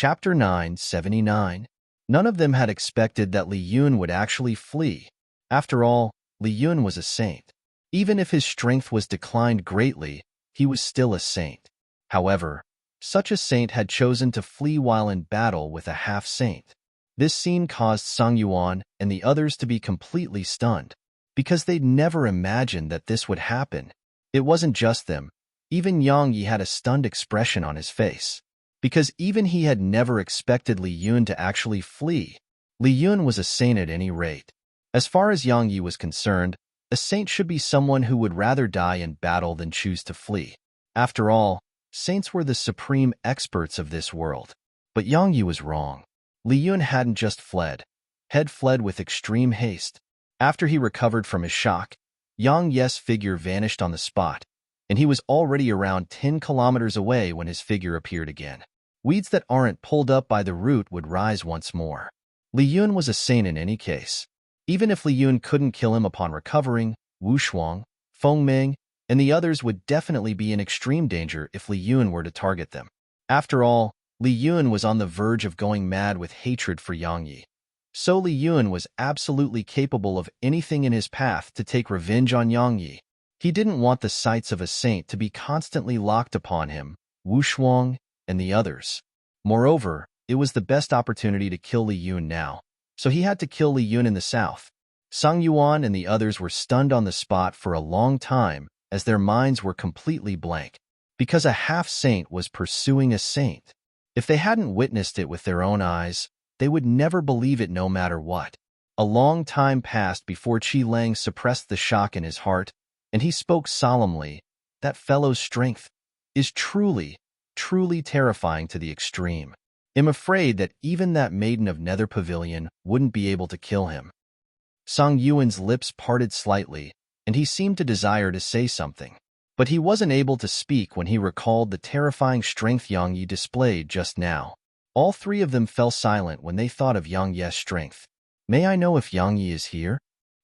Chapter 979. None of them had expected that Li Yun would actually flee. After all, Li Yun was a saint. Even if his strength was declined greatly, he was still a saint. However, such a saint had chosen to flee while in battle with a half-saint. This scene caused Sang Yuan and the others to be completely stunned, because they'd never imagined that this would happen. It wasn't just them. Even Yang Yi had a stunned expression on his face, because even he had never expected Li Yun to actually flee. Li Yun was a saint at any rate. As far as Yang Yi was concerned, a saint should be someone who would rather die in battle than choose to flee. After all, saints were the supreme experts of this world. But Yang Yi was wrong. Li Yun hadn't just fled. Had fled with extreme haste. After he recovered from his shock, Yang Yi's figure vanished on the spot, and he was already around 10 kilometers away when his figure appeared again. Weeds that aren't pulled up by the root would rise once more. Li Yun was a saint in any case. Even if Li Yun couldn't kill him upon recovering, Wu Shuang, Feng Ming, and the others would definitely be in extreme danger if Li Yun were to target them. After all, Li Yun was on the verge of going mad with hatred for Yang Yi. So Li Yun was absolutely capable of anything in his path to take revenge on Yang Yi. He didn't want the sights of a saint to be constantly locked upon him, Wu Shuang, and the others. Moreover, it was the best opportunity to kill Li Yun now, so he had to kill Li Yun in the south. Sang Yuan and the others were stunned on the spot for a long time, as their minds were completely blank, because a half-saint was pursuing a saint. If they hadn't witnessed it with their own eyes, they would never believe it no matter what. A long time passed before Qi Lang suppressed the shock in his heart, and he spoke solemnly, "That fellow's strength is truly, truly terrifying to the extreme. I'm afraid that even that maiden of Nether Pavilion wouldn't be able to kill him." Sang Yuan's lips parted slightly, and he seemed to desire to say something. But he wasn't able to speak when he recalled the terrifying strength Yang Yi displayed just now. All three of them fell silent when they thought of Yang Yi's strength. "May I know if Yang Yi is here?"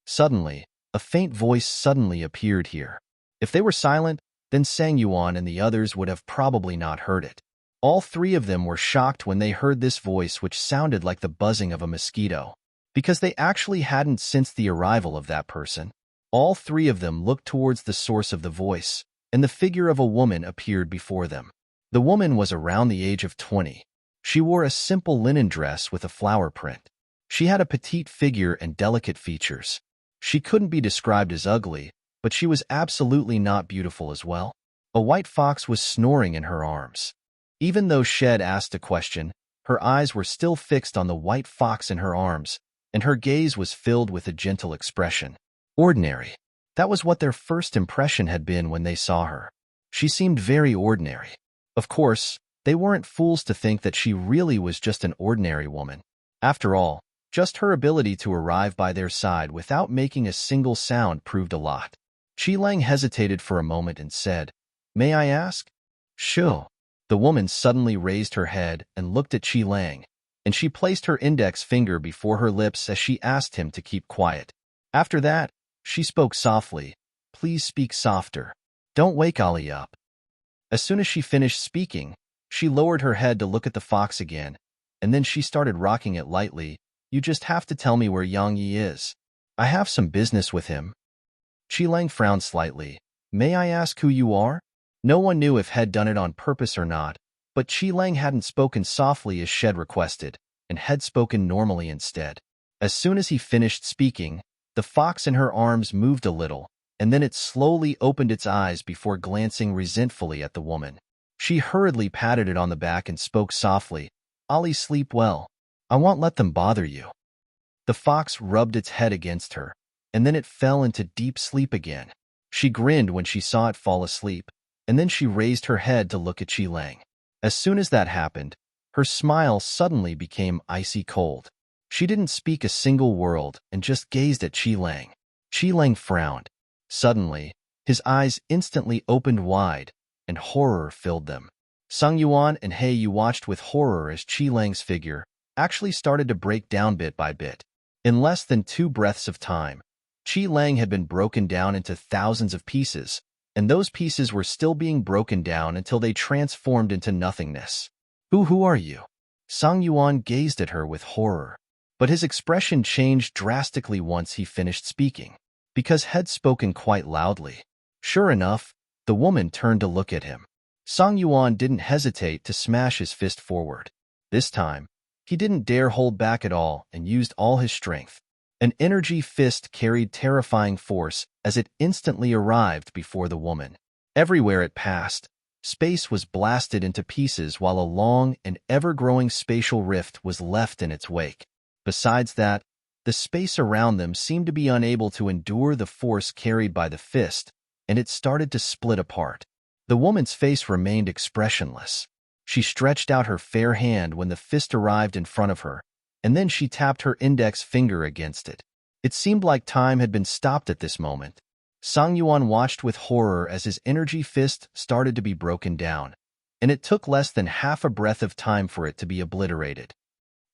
Suddenly, a faint voice suddenly appeared here. If they were silent, then Sang Yuan and the others would have probably not heard it. All three of them were shocked when they heard this voice, which sounded like the buzzing of a mosquito, because they actually hadn't sensed the arrival of that person. All three of them looked towards the source of the voice, and the figure of a woman appeared before them. The woman was around the age of 20. She wore a simple linen dress with a flower print. She had a petite figure and delicate features. She couldn't be described as ugly, but she was absolutely not beautiful as well. A white fox was snoring in her arms. Even though Shed asked a question, her eyes were still fixed on the white fox in her arms, and her gaze was filled with a gentle expression. Ordinary. That was what their first impression had been when they saw her. She seemed very ordinary. Of course, they weren't fools to think that she really was just an ordinary woman. After all, just her ability to arrive by their side without making a single sound proved a lot. Qi Lang hesitated for a moment and said, "May I ask?" "Sure." The woman suddenly raised her head and looked at Qi Lang, and she placed her index finger before her lips as she asked him to keep quiet. After that, she spoke softly, "Please speak softer. Don't wake Ali up." As soon as she finished speaking, she lowered her head to look at the fox again, and then she started rocking it lightly. "You just have to tell me where Yang Yi is. I have some business with him." Qi Lang frowned slightly. "May I ask who you are?" No one knew if had done it on purpose or not, but Qi Lang hadn't spoken softly as Shed requested, and had spoken normally instead. As soon as he finished speaking, the fox in her arms moved a little, and then it slowly opened its eyes before glancing resentfully at the woman. She hurriedly patted it on the back and spoke softly, "Ali, sleep well. I won't let them bother you." The fox rubbed its head against her, and then it fell into deep sleep again. She grinned when she saw it fall asleep, and then she raised her head to look at Qi Lang. As soon as that happened, her smile suddenly became icy cold. She didn't speak a single word and just gazed at Qi Lang. Qi Lang frowned. Suddenly, his eyes instantly opened wide, and horror filled them. Sang Yuan and He Yu watched with horror as Qi Lang's figure actually started to break down bit by bit. In less than 2 breaths of time, Qi Lang had been broken down into thousands of pieces, and those pieces were still being broken down until they transformed into nothingness. Who are you?" Sang Yuan gazed at her with horror. But his expression changed drastically once he finished speaking, because had spoken quite loudly. Sure enough, the woman turned to look at him. Sang Yuan didn't hesitate to smash his fist forward. This time, he didn't dare hold back at all and used all his strength. An energy fist carried terrifying force as it instantly arrived before the woman. Everywhere it passed, space was blasted into pieces while a long and ever-growing spatial rift was left in its wake. Besides that, the space around them seemed to be unable to endure the force carried by the fist, and it started to split apart. The woman's face remained expressionless. She stretched out her fair hand when the fist arrived in front of her, and then she tapped her index finger against it. It seemed like time had been stopped at this moment. Sang Yuan watched with horror as his energy fist started to be broken down, and it took less than half a breath of time for it to be obliterated.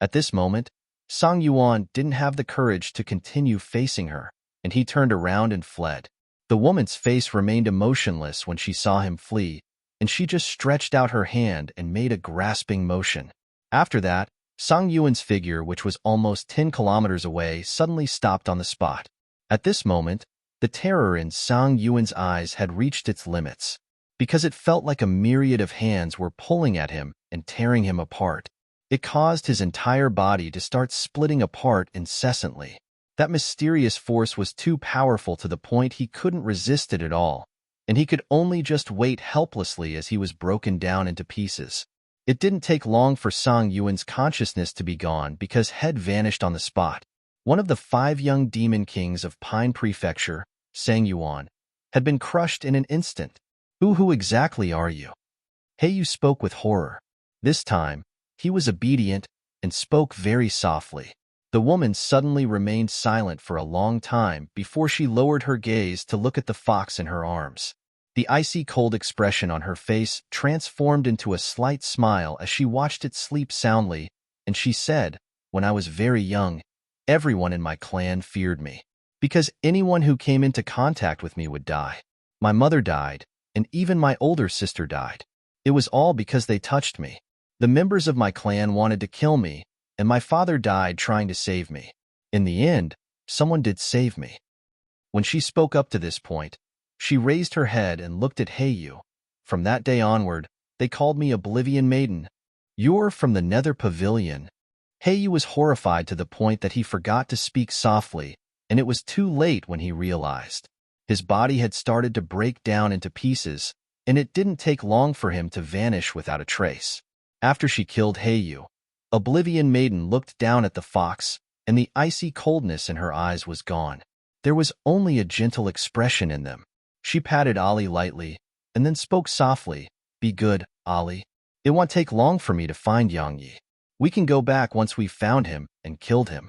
At this moment, Sang Yuan didn't have the courage to continue facing her, and he turned around and fled. The woman's face remained emotionless when she saw him flee, and she just stretched out her hand and made a grasping motion. After that, Sang Yuan's figure, which was almost 10 kilometers away, suddenly stopped on the spot. At this moment, the terror in Sang Yuan's eyes had reached its limits, because it felt like a myriad of hands were pulling at him and tearing him apart. It caused his entire body to start splitting apart incessantly. That mysterious force was too powerful to the point he couldn't resist it at all, and he could only just wait helplessly as he was broken down into pieces. It didn't take long for Sang Yuan's consciousness to be gone because Head vanished on the spot. One of the 5 young demon kings of Pine Prefecture, Sang Yuan, had been crushed in an instant. Who exactly are you? Heiyu spoke with horror. This time, he was obedient and spoke very softly. The woman suddenly remained silent for a long time before she lowered her gaze to look at the fox in her arms. The icy cold expression on her face transformed into a slight smile as she watched it sleep soundly, and she said, "When I was very young, everyone in my clan feared me, because anyone who came into contact with me would die. My mother died, and even my older sister died. It was all because they touched me. The members of my clan wanted to kill me, and my father died trying to save me. In the end, someone did save me." When she spoke up to this point, she raised her head and looked at Heiyu. From that day onward, they called me Oblivion Maiden. "You're from the Nether Pavilion." Heiyu was horrified to the point that he forgot to speak softly, and it was too late when he realized. His body had started to break down into pieces, and it didn't take long for him to vanish without a trace. After she killed Heiyu, Oblivion Maiden looked down at the fox, and the icy coldness in her eyes was gone. There was only a gentle expression in them. She patted Ali lightly, and then spoke softly, "Be good, Ali. It won't take long for me to find Yang Yi. We can go back once we've found him and killed him."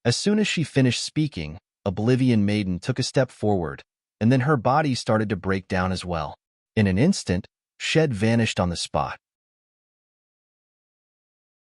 As soon as she finished speaking, Oblivion Maiden took a step forward, and then her body started to break down as well. In an instant, Shed vanished on the spot.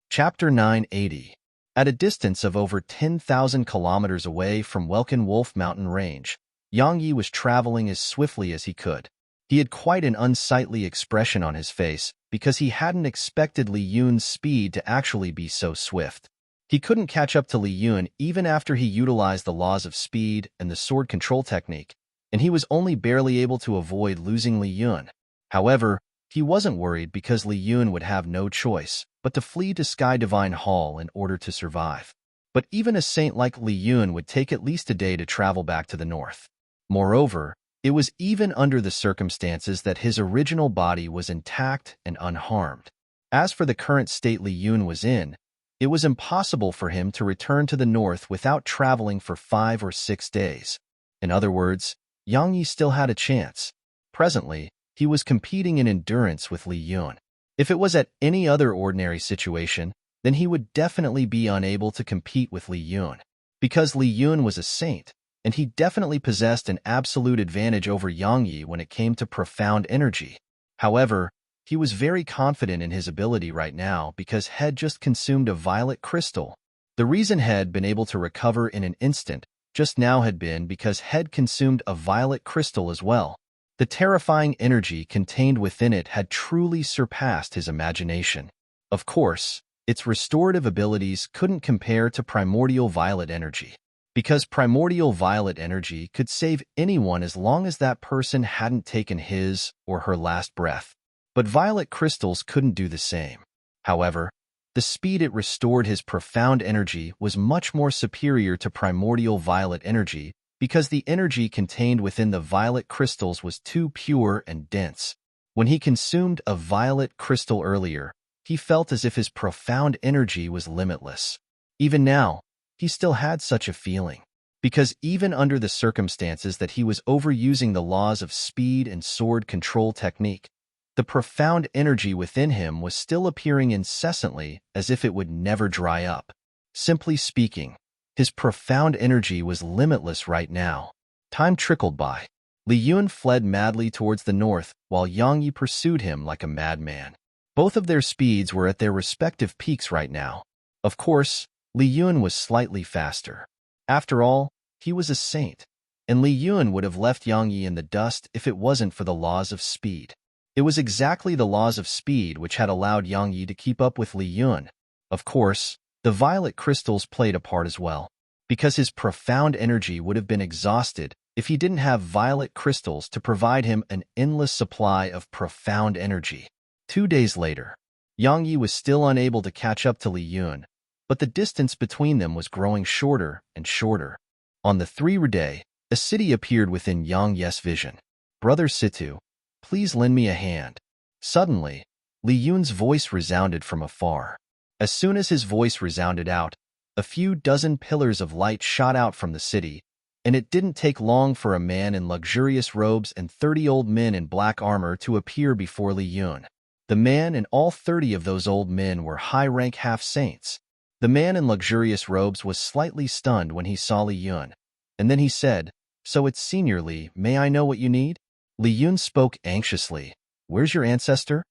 Chapter 980. At a distance of over 10,000 kilometers away from Welkin Wolf Mountain Range, Yang Yi was traveling as swiftly as he could. He had quite an unsightly expression on his face because he hadn't expected Li Yun's speed to actually be so swift. He couldn't catch up to Li Yun even after he utilized the laws of speed and the sword control technique, and he was only barely able to avoid losing Li Yun. However, he wasn't worried because Li Yun would have no choice but to flee to Sky Divine Hall in order to survive. But even a saint like Li Yun would take at least a day to travel back to the north. Moreover, it was even under the circumstances that his original body was intact and unharmed. As for the current state Li Yun was in, it was impossible for him to return to the north without traveling for 5 or 6 days. In other words, Yang Yi still had a chance. Presently, he was competing in endurance with Li Yun. If it was at any other ordinary situation, then he would definitely be unable to compete with Li Yun. Because Li Yun was a saint, and he definitely possessed an absolute advantage over Yang Yi when it came to profound energy. However, he was very confident in his ability right now because Head just consumed a violet crystal. The reason Head had been able to recover in an instant just now had been because Head consumed a violet crystal as well. The terrifying energy contained within it had truly surpassed his imagination. Of course, Its restorative abilities couldn't compare to primordial violet energy, because primordial violet energy could save anyone as long as that person hadn't taken his or her last breath. But violet crystals couldn't do the same. However, the speed it restored his profound energy was much more superior to primordial violet energy because the energy contained within the violet crystals was too pure and dense. When he consumed a violet crystal earlier, he felt as if his profound energy was limitless. Even now, he still had such a feeling, because even under the circumstances that he was overusing the laws of speed and sword control technique, the profound energy within him was still appearing incessantly as if it would never dry up. Simply speaking, his profound energy was limitless right now. Time trickled by. Li Yun fled madly towards the north, while Yang Yi pursued him like a madman. Both of their speeds were at their respective peaks right now. Of course, Li Yun was slightly faster. After all, he was a saint, and Li Yun would have left Yang Yi in the dust if it wasn't for the laws of speed. It was exactly the laws of speed which had allowed Yang Yi to keep up with Li Yun. Of course, the violet crystals played a part as well, because his profound energy would have been exhausted if he didn't have violet crystals to provide him an endless supply of profound energy. 2 days later, Yang Yi was still unable to catch up to Li Yun, but the distance between them was growing shorter and shorter. On the third day, a city appeared within Yang Yi's vision. "Brother Situ, please lend me a hand." Suddenly, Li Yun's voice resounded from afar. As soon as his voice resounded out, a few dozen pillars of light shot out from the city, and it didn't take long for a man in luxurious robes and 30 old men in black armor to appear before Li Yun. The man and all 30 of those old men were high-rank half-saints. The man in luxurious robes was slightly stunned when he saw Li Yun, and then he said, "So it's Senior Li, may I know what you need?" Li Yun spoke anxiously. "Where's your ancestor?"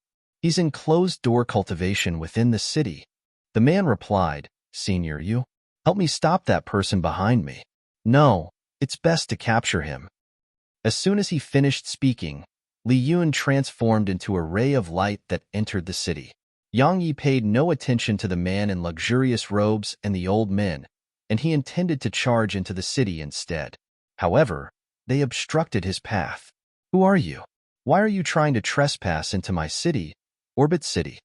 "He's in closed-door cultivation within the city." The man replied, "Senior, you help me stop that person behind me." "No, it's best to capture him." As soon as he finished speaking, Li Yun transformed into a ray of light that entered the city. Yang Yi paid no attention to the man in luxurious robes and the old men, and he intended to charge into the city instead. However, they obstructed his path. "Who are you? Why are you trying to trespass into my city, Orbit City?"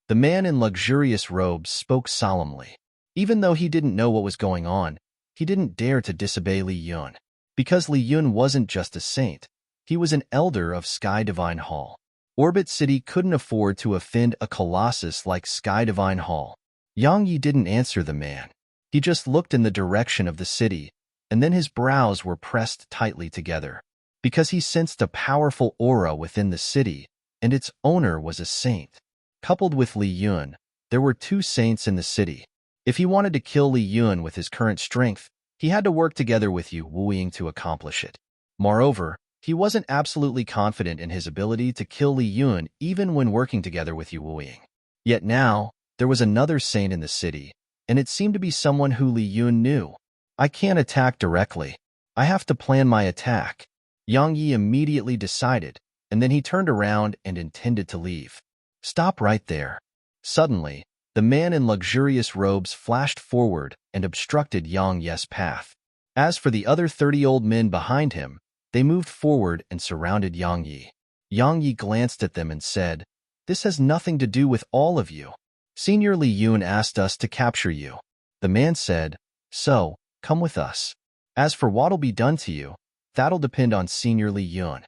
The man in luxurious robes spoke solemnly. Even though he didn't know what was going on, he didn't dare to disobey Li Yun. Because Li Yun wasn't just a saint, he was an elder of Sky Divine Hall. Orbit City couldn't afford to offend a colossus like Sky Divine Hall. Yang Yi didn't answer the man. He just looked in the direction of the city, and then his brows were pressed tightly together, because he sensed a powerful aura within the city, and its owner was a saint. Coupled with Li Yun, there were 2 saints in the city. If he wanted to kill Li Yun with his current strength, he had to work together with Yu Wuying to accomplish it. Moreover, he wasn't absolutely confident in his ability to kill Li Yun even when working together with Yu Wuying. Yet now, there was another saint in the city, and it seemed to be someone who Li Yun knew. "I can't attack directly. I have to plan my attack," Yang Yi immediately decided, and then he turned around and intended to leave. "Stop right there." Suddenly, the man in luxurious robes flashed forward and obstructed Yang Yi's path. As for the other 30 old men behind him, they moved forward and surrounded Yang Yi. Yang Yi glanced at them and said, "This has nothing to do with all of you. Senior Li Yun asked us to capture you." The man said, "So, come with us. As for what'll be done to you, that'll depend on Senior Li Yun."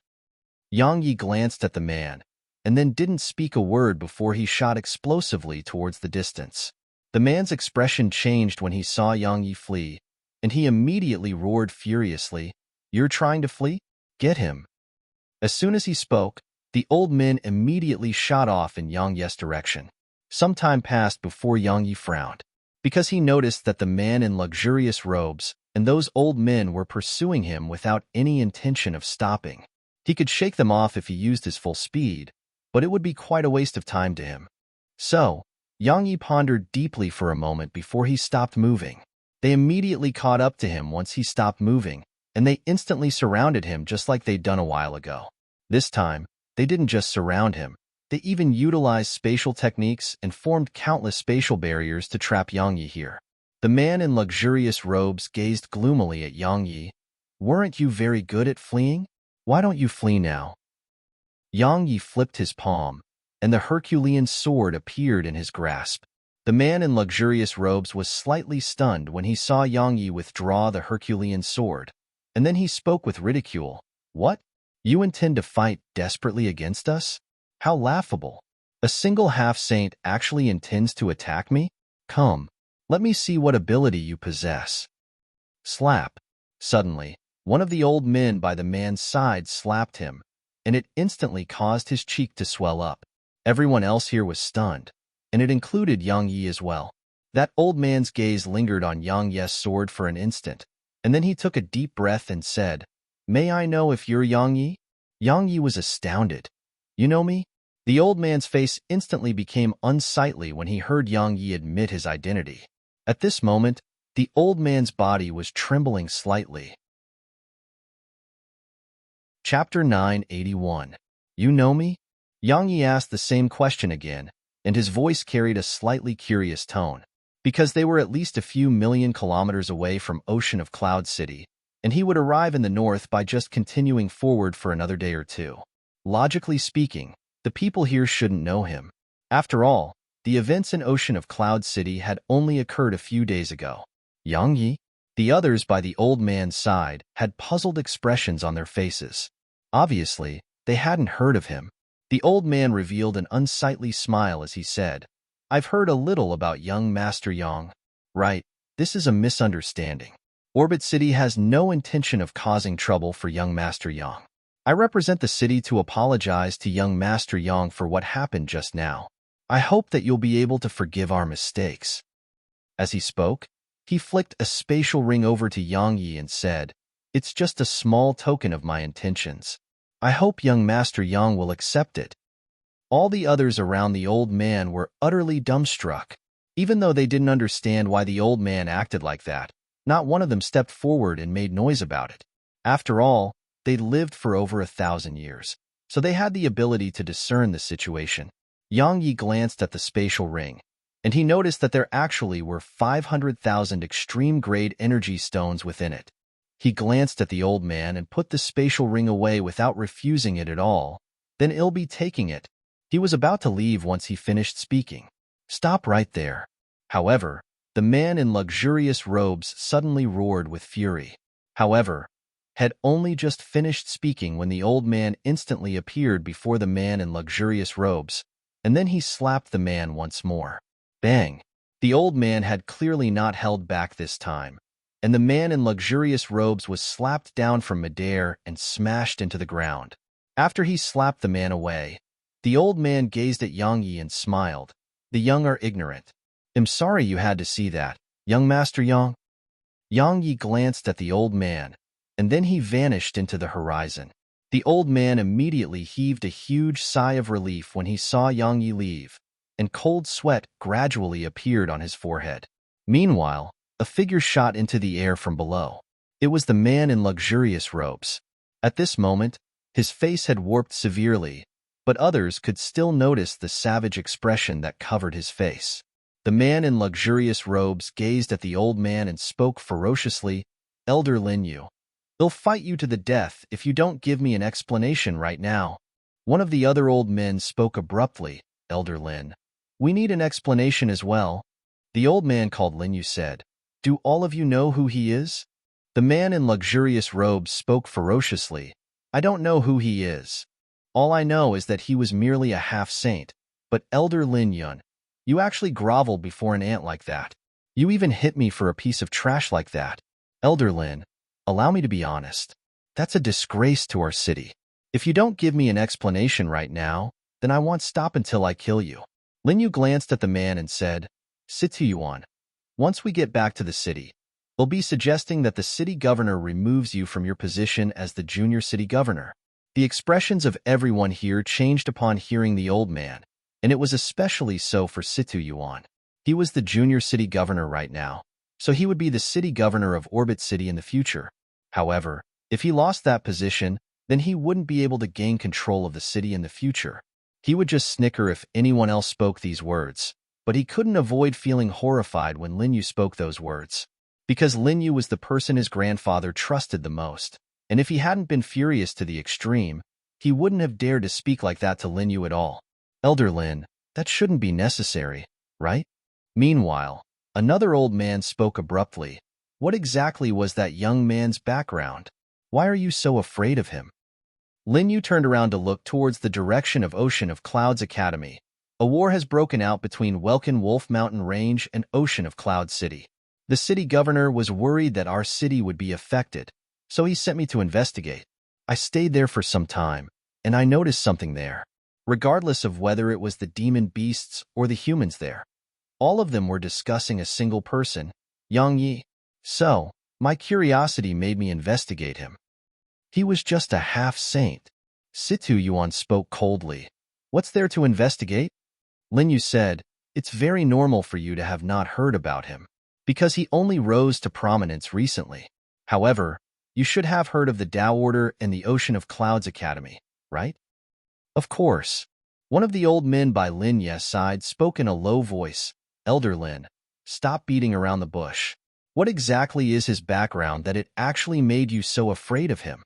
Yang Yi glanced at the man, and then didn't speak a word before he shot explosively towards the distance. The man's expression changed when he saw Yang Yi flee, and he immediately roared furiously, "You're trying to flee? Get him." As soon as he spoke, the old men immediately shot off in Yang Yi's direction. Some time passed before Yang Yi frowned, because he noticed that the man in luxurious robes and those old men were pursuing him without any intention of stopping. He could shake them off if he used his full speed, but it would be quite a waste of time to him. So, Yang Yi pondered deeply for a moment before he stopped moving. They immediately caught up to him once he stopped moving, and they instantly surrounded him just like they'd done a while ago. This time, they didn't just surround him, They even utilized spatial techniques and formed countless spatial barriers to trap Yang Yi here. The man in luxurious robes gazed gloomily at Yang Yi. Weren't you very good at fleeing? Why don't you flee now? Yang Yi flipped his palm, and the Herculean sword appeared in his grasp. The man in luxurious robes was slightly stunned when he saw Yang Yi withdraw the Herculean sword, and then he spoke with ridicule. What? You intend to fight desperately against us? How laughable. A single half-saint actually intends to attack me? Come, let me see what ability you possess. Slap. Suddenly, one of the old men by the man's side slapped him, and it instantly caused his cheek to swell up. Everyone else here was stunned, and it included Yang Yi as well. That old man's gaze lingered on Yang Yi's sword for an instant, and then he took a deep breath and said, May I know if you're Yang Yi? Yang Yi was astounded. You know me? The old man's face instantly became unsightly when he heard Yang Yi admit his identity. At this moment, the old man's body was trembling slightly. Chapter 981. You know me? Yang Yi asked the same question again, and his voice carried a slightly curious tone. Because they were at least a few million kilometers away from Ocean of Cloud City, and he would arrive in the north by just continuing forward for another day or two. Logically speaking, the people here shouldn't know him. After all, the events in Ocean of Cloud City had only occurred a few days ago. Yang Yi? The others by the old man's side had puzzled expressions on their faces. Obviously, they hadn't heard of him. The old man revealed an unsightly smile as he said, I've heard a little about young Master Yang. Right, this is a misunderstanding. Orbit City has no intention of causing trouble for young Master Yang. I represent the city to apologize to young Master Yang for what happened just now. I hope that you'll be able to forgive our mistakes. As he spoke, he flicked a spatial ring over to Yang Yi and said, It's just a small token of my intentions. I hope young Master Yang will accept it. All the others around the old man were utterly dumbstruck. Even though they didn't understand why the old man acted like that, not one of them stepped forward and made noise about it. After all, they'd lived for over 1,000 years, so they had the ability to discern the situation. Yang Yi glanced at the spatial ring, and he noticed that there actually were 500,000 extreme-grade energy stones within it. He glanced at the old man and put the spatial ring away without refusing it at all, then he'll be taking it. He was about to leave once he finished speaking. Stop right there. However, the man in luxurious robes suddenly roared with fury. However, had only just finished speaking when the old man instantly appeared before the man in luxurious robes, and then he slapped the man once more. Bang! The old man had clearly not held back this time, and the man in luxurious robes was slapped down from midair and smashed into the ground. After he slapped the man away, the old man gazed at Yang Yi and smiled. The young are ignorant. I'm sorry you had to see that, young Master Yang. Yang Yi glanced at the old man, and then he vanished into the horizon. The old man immediately heaved a huge sigh of relief when he saw Yang Yi leave, and cold sweat gradually appeared on his forehead. Meanwhile, a figure shot into the air from below. It was the man in luxurious robes. At this moment, his face had warped severely, but others could still notice the savage expression that covered his face. The man in luxurious robes gazed at the old man and spoke ferociously, Elder Lin Yu. They'll fight you to the death if you don't give me an explanation right now. One of the other old men spoke abruptly, Elder Lin. We need an explanation as well. The old man called Lin Yu said, Do all of you know who he is? The man in luxurious robes spoke ferociously, I don't know who he is. All I know is that he was merely a half-saint. But Elder Lin Yun, you actually groveled before an ant like that. You even hit me for a piece of trash like that. Elder Lin, allow me to be honest. That's a disgrace to our city. If you don't give me an explanation right now, then I won't stop until I kill you. Lin Yu glanced at the man and said, Situ Yuan, once we get back to the city, we'll be suggesting that the city governor removes you from your position as the junior city governor. The expressions of everyone here changed upon hearing the old man, and it was especially so for Situ Yuan. He was the junior city governor right now, so he would be the city governor of Orbit City in the future. However, if he lost that position, then he wouldn't be able to gain control of the city in the future. He would just snicker if anyone else spoke these words, but he couldn't avoid feeling horrified when Lin Yu spoke those words. Because Lin Yu was the person his grandfather trusted the most, and if he hadn't been furious to the extreme, he wouldn't have dared to speak like that to Lin Yu at all. Elder Lin, that shouldn't be necessary, right? Meanwhile, another old man spoke abruptly. What exactly was that young man's background? Why are you so afraid of him? Lin Yu turned around to look towards the direction of Ocean of Clouds Academy. A war has broken out between Welkin Wolf Mountain Range and Ocean of Cloud City. The city governor was worried that our city would be affected, so he sent me to investigate. I stayed there for some time, and I noticed something there. Regardless of whether it was the demon beasts or the humans there, all of them were discussing a single person, Yang Yi. So, my curiosity made me investigate him. He was just a half-saint. Situ Yuan spoke coldly. What's there to investigate? Lin Yu said, it's very normal for you to have not heard about him, because he only rose to prominence recently. However, you should have heard of the Tao Order and the Ocean of Clouds Academy, right? Of course. One of the old men by Lin Ye's side spoke in a low voice. Elder Lin, stop beating around the bush. What exactly is his background that it actually made you so afraid of him?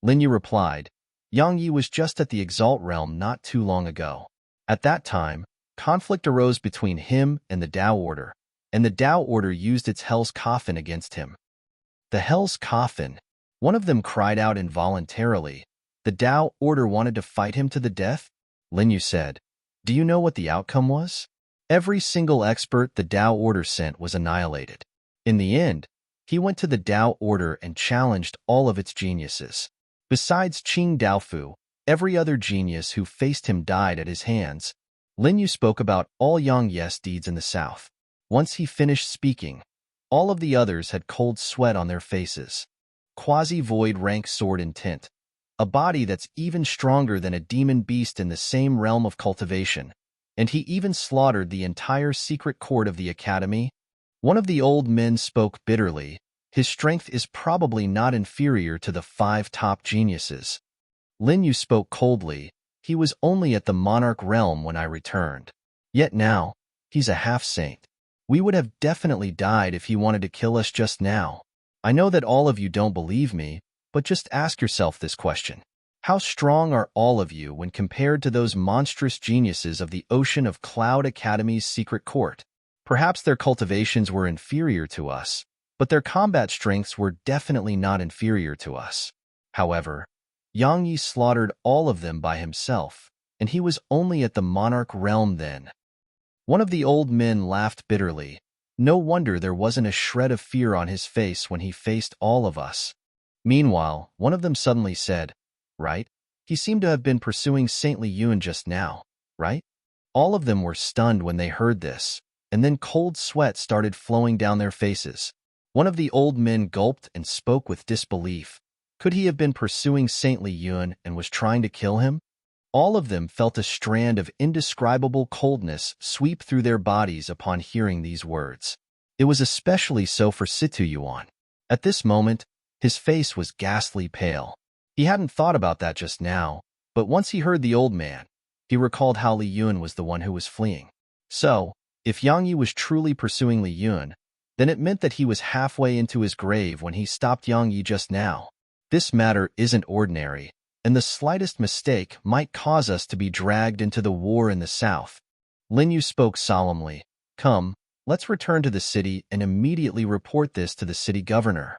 Lin Yu replied, Yang Yi was just at the Exalt realm not too long ago. At that time, conflict arose between him and the Tao Order, and the Tao Order used its Hell's Coffin against him. The Hell's Coffin? One of them cried out involuntarily. The Tao Order wanted to fight him to the death? Lin Yu said, do you know what the outcome was? Every single expert the Tao Order sent was annihilated. In the end, he went to the Tao Order and challenged all of its geniuses. Besides Qing Daofu, every other genius who faced him died at his hands. Lin Yu spoke about all Yang Yi's deeds in the south. Once he finished speaking, all of the others had cold sweat on their faces. Quasi-void rank sword in tint. A body that's even stronger than a demon beast in the same realm of cultivation. And he even slaughtered the entire secret court of the academy. One of the old men spoke bitterly. His strength is probably not inferior to the 5 top geniuses. Lin Yu spoke coldly. He was only at the monarch realm when I returned. Yet now, he's a half-saint. We would have definitely died if he wanted to kill us just now. I know that all of you don't believe me, but just ask yourself this question. How strong are all of you when compared to those monstrous geniuses of the Ocean of Cloud Academy's secret court? Perhaps their cultivations were inferior to us, but their combat strengths were definitely not inferior to us. However, Yang Yi slaughtered all of them by himself, and he was only at the monarch realm then. One of the old men laughed bitterly. No wonder there wasn't a shred of fear on his face when he faced all of us. Meanwhile, one of them suddenly said, right? He seemed to have been pursuing Saintly Yun just now, right? All of them were stunned when they heard this, and then cold sweat started flowing down their faces. One of the old men gulped and spoke with disbelief. Could he have been pursuing Saintly Yun and was trying to kill him? All of them felt a strand of indescribable coldness sweep through their bodies upon hearing these words. It was especially so for Situ Yuan. At this moment, his face was ghastly pale. He hadn't thought about that just now, but once he heard the old man, he recalled how Li Yun was the one who was fleeing. So, if Yang Yi was truly pursuing Li Yun, then it meant that he was halfway into his grave when he stopped Yang Yi just now. This matter isn't ordinary, and the slightest mistake might cause us to be dragged into the war in the south. Lin Yu spoke solemnly. Come, let's return to the city and immediately report this to the city governor.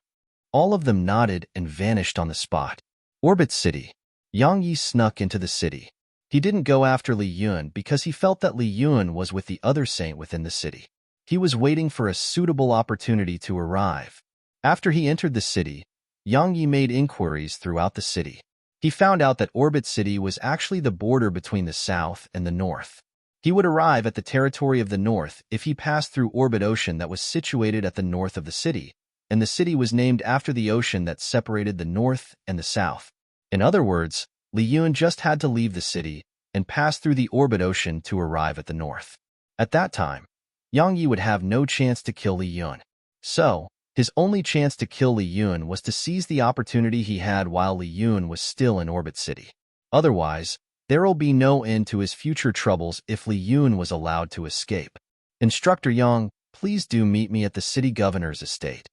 All of them nodded and vanished on the spot. Orbit City. Yang Yi snuck into the city. He didn't go after Li Yun because he felt that Li Yun was with the other saint within the city. He was waiting for a suitable opportunity to arrive. After he entered the city, Yang Yi made inquiries throughout the city. He found out that Orbit City was actually the border between the south and the north. He would arrive at the territory of the north if he passed through Orbit Ocean that was situated at the north of the city, and the city was named after the ocean that separated the north and the south. In other words, Li Yun just had to leave the city and pass through the Orbit Ocean to arrive at the north. At that time, Yang Yi would have no chance to kill Li Yun. So, his only chance to kill Li Yun was to seize the opportunity he had while Li Yun was still in Orbit City. Otherwise, There'll be no end to his future troubles if Li Yun was allowed to escape. Instructor Yang, please do meet me at the city governor's estate.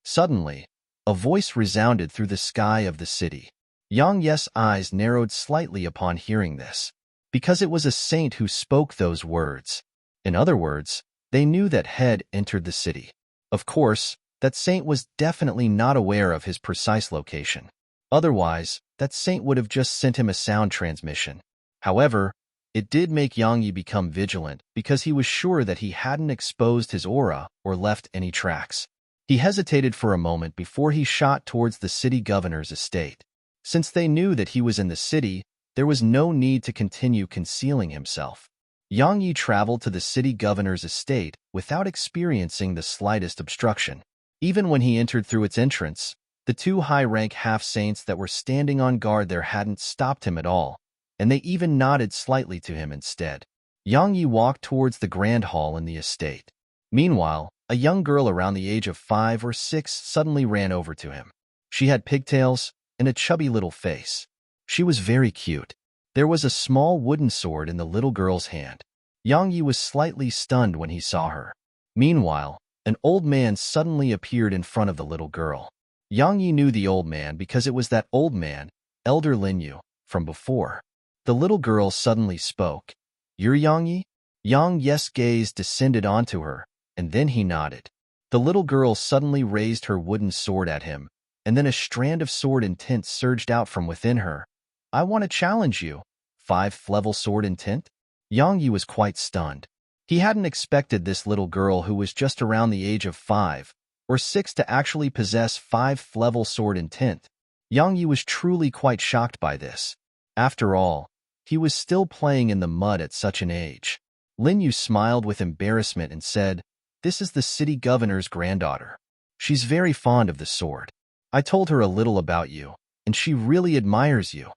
Suddenly, a voice resounded through the sky of the city. Yang Ye's eyes narrowed slightly upon hearing this, because it was a saint who spoke those words. In other words, they knew that had entered the city. Of course, that saint was definitely not aware of his precise location. Otherwise, that saint would have just sent him a sound transmission. However, it did make Yang Yi become vigilant because he was sure that he hadn't exposed his aura or left any tracks. He hesitated for a moment before he shot towards the city governor's estate. Since they knew that he was in the city, there was no need to continue concealing himself. Yang Yi traveled to the city governor's estate without experiencing the slightest obstruction. Even when he entered through its entrance, the two high-rank half-saints that were standing on guard there hadn't stopped him at all, and they even nodded slightly to him instead. Yang Yi walked towards the grand hall in the estate. Meanwhile, a young girl around the age of 5 or 6 suddenly ran over to him. She had pigtails and a chubby little face. She was very cute. There was a small wooden sword in the little girl's hand. Yang Yi was slightly stunned when he saw her. Meanwhile, an old man suddenly appeared in front of the little girl. Yang Yi knew the old man because it was that old man, Elder Lin Yu, from before. The little girl suddenly spoke. "You're Yang Yi?" Yang Ye's gaze descended onto her, and then he nodded. The little girl suddenly raised her wooden sword at him, and then a strand of sword intent surged out from within her. "I want to challenge you. 5th level sword intent?" Yang Yi was quite stunned. He hadn't expected this little girl who was just around the age of 5 or 6 to actually possess 5th level sword intent. Yang Yi was truly quite shocked by this. After all, he was still playing in the mud at such an age. Lin Yu smiled with embarrassment and said, "This is the city governor's granddaughter. She's very fond of the sword. I told her a little about you, and she really admires you."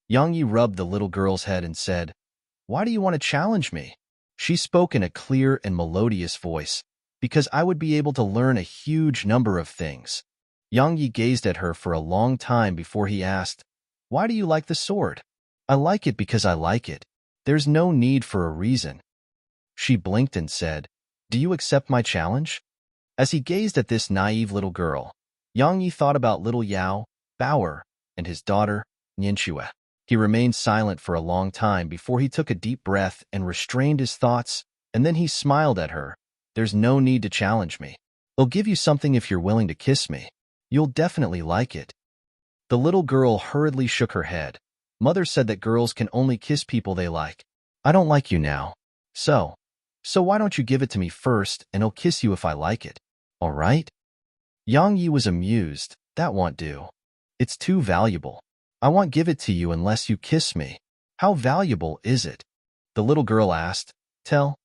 Yang Yi rubbed the little girl's head and said, "Why do you want to challenge me?" She spoke in a clear and melodious voice, "Because I would be able to learn a huge number of things." Yang Yi gazed at her for a long time before he asked, "Why do you like the sword?" "I like it because I like it. There's no need for a reason." She blinked and said, "Do you accept my challenge?" As he gazed at this naive little girl, Yang Yi thought about little Yao, Bauer, and his daughter, Nianxue. He remained silent for a long time before he took a deep breath and restrained his thoughts, and then he smiled at her. "There's no need to challenge me. I'll give you something if you're willing to kiss me. You'll definitely like it." The little girl hurriedly shook her head. "Mother said that girls can only kiss people they like. I don't like you now. So why don't you give it to me first and I'll kiss you if I like it. All right?" Yang Yi was amused. "That won't do. It's too valuable. I won't give it to you unless you kiss me." "How valuable is it?" the little girl asked. Tell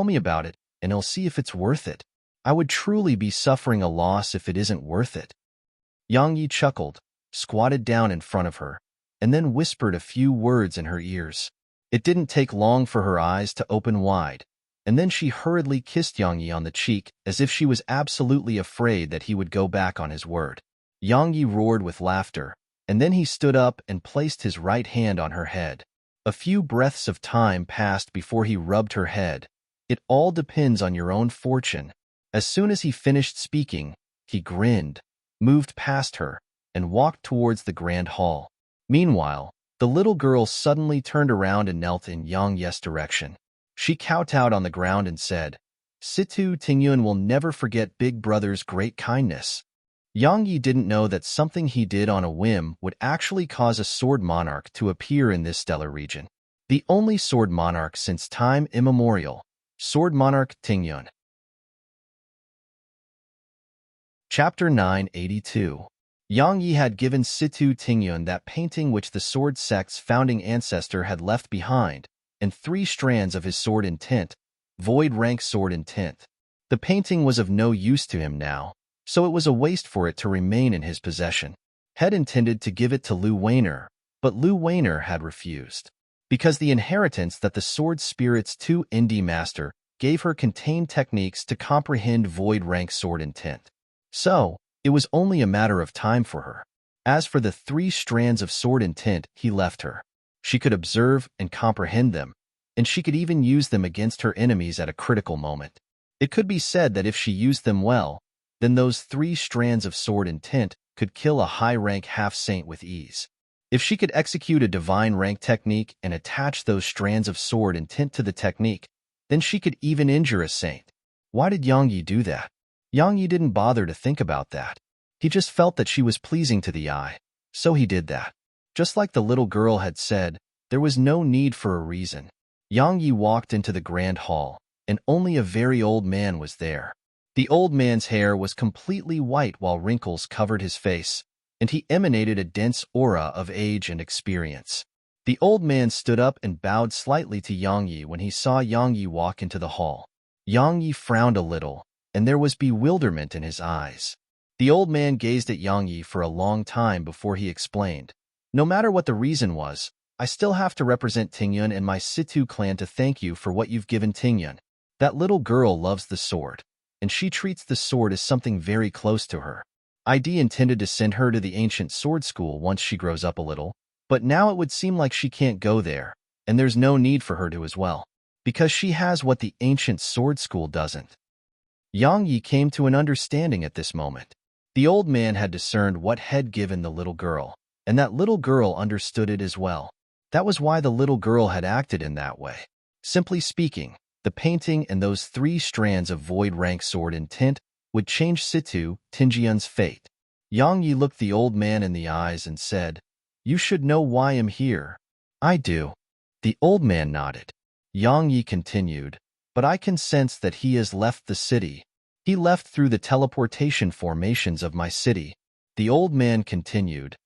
me about it, and I'll see if it's worth it. I would truly be suffering a loss if it isn't worth it." Yang Yi chuckled, squatted down in front of her, and then whispered a few words in her ears. It didn't take long for her eyes to open wide, and then she hurriedly kissed Yang Yi on the cheek as if she was absolutely afraid that he would go back on his word. Yang Yi roared with laughter, and then he stood up and placed his right hand on her head. A few breaths of time passed before he rubbed her head. "It all depends on your own fortune." As soon as he finished speaking, he grinned, moved past her, and walked towards the grand hall. Meanwhile, the little girl suddenly turned around and knelt in Yang Ye's direction. She kowtowed on the ground and said, "Situ Tingyun will never forget Big Brother's great kindness." Yang Yi didn't know that something he did on a whim would actually cause a sword monarch to appear in this stellar region. The only sword monarch since time immemorial, Sword Monarch Tingyun. Chapter 982. Yang Yi had given Situ Tingyun that painting which the sword sect's founding ancestor had left behind, and 3 strands of his sword intent, void rank sword intent. The painting was of no use to him now, so it was a waste for it to remain in his possession. Had intended to give it to Lu Weiner, but Lu Weiner had refused, because the inheritance that the sword spirit's 2ND master gave her contained techniques to comprehend void rank sword intent. So, it was only a matter of time for her. As for the 3 strands of sword intent he left her, She could observe and comprehend them, and she could even use them against her enemies at a critical moment. It could be said that if she used them well, then those 3 strands of sword intent could kill a high-rank half-saint with ease. If she could execute a divine rank technique and attach those strands of sword intent to the technique, then she could even injure a saint. Why did Yang Yi do that? Yang Yi didn't bother to think about that. He just felt that she was pleasing to the eye, so he did that. Just like the little girl had said, there was no need for a reason. Yang Yi walked into the grand hall, and only a very old man was there. The old man's hair was completely white while wrinkles covered his face, and he emanated a dense aura of age and experience. The old man stood up and bowed slightly to Yang Yi when he saw Yang Yi walk into the hall. Yang Yi frowned a little, and there was bewilderment in his eyes. The old man gazed at Yang Yi for a long time before he explained, "No matter what the reason was, I still have to represent Tingyun and my Situ clan to thank you for what you've given Tingyun. That little girl loves the sword, and she treats the sword as something very close to her. ID intended to send her to the ancient sword school once she grows up a little, but now it would seem like she can't go there, and there's no need for her to as well, because she has what the ancient sword school doesn't." Yang Yi came to an understanding at this moment. The old man had discerned what had given the little girl, and that little girl understood it as well. That was why the little girl had acted in that way. Simply speaking, the painting and those 3 strands of void rank sword intent would change Situ Tingyun's fate. Yang Yi looked the old man in the eyes and said, "You should know why I'm here." "I do." The old man nodded. Yang Yi continued, "But I can sense that he has left the city. He left through the teleportation formations of my city." The old man continued,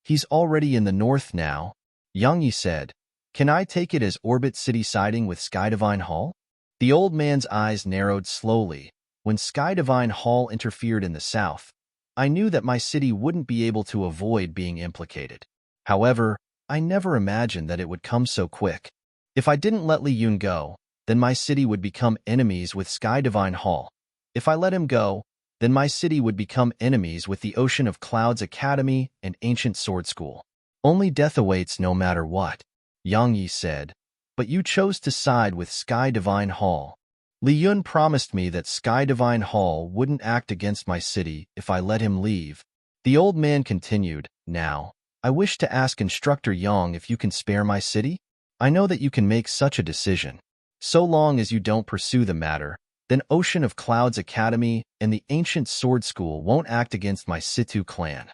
"He's already in the north now." Yang Yi said, "Can I take it as Orbit City siding with Sky Divine Hall?" The old man's eyes narrowed slowly. When Sky Divine Hall interfered in the south, I knew that my city wouldn't be able to avoid being implicated. However, I never imagined that it would come so quick. If I didn't let Li Yun go, then my city would become enemies with Sky Divine Hall. If I let him go, then my city would become enemies with the Ocean of Clouds Academy and Ancient Sword School. Only death awaits no matter what, Yang Yi said, but you chose to side with Sky Divine Hall. Li Yun promised me that Sky Divine Hall wouldn't act against my city if I let him leave. The old man continued, "Now, I wish to ask Instructor Yang if you can spare my city. I know that you can make such a decision. So long as you don't pursue the matter, then Ocean of Clouds Academy and the Ancient Sword School won't act against my Situ clan."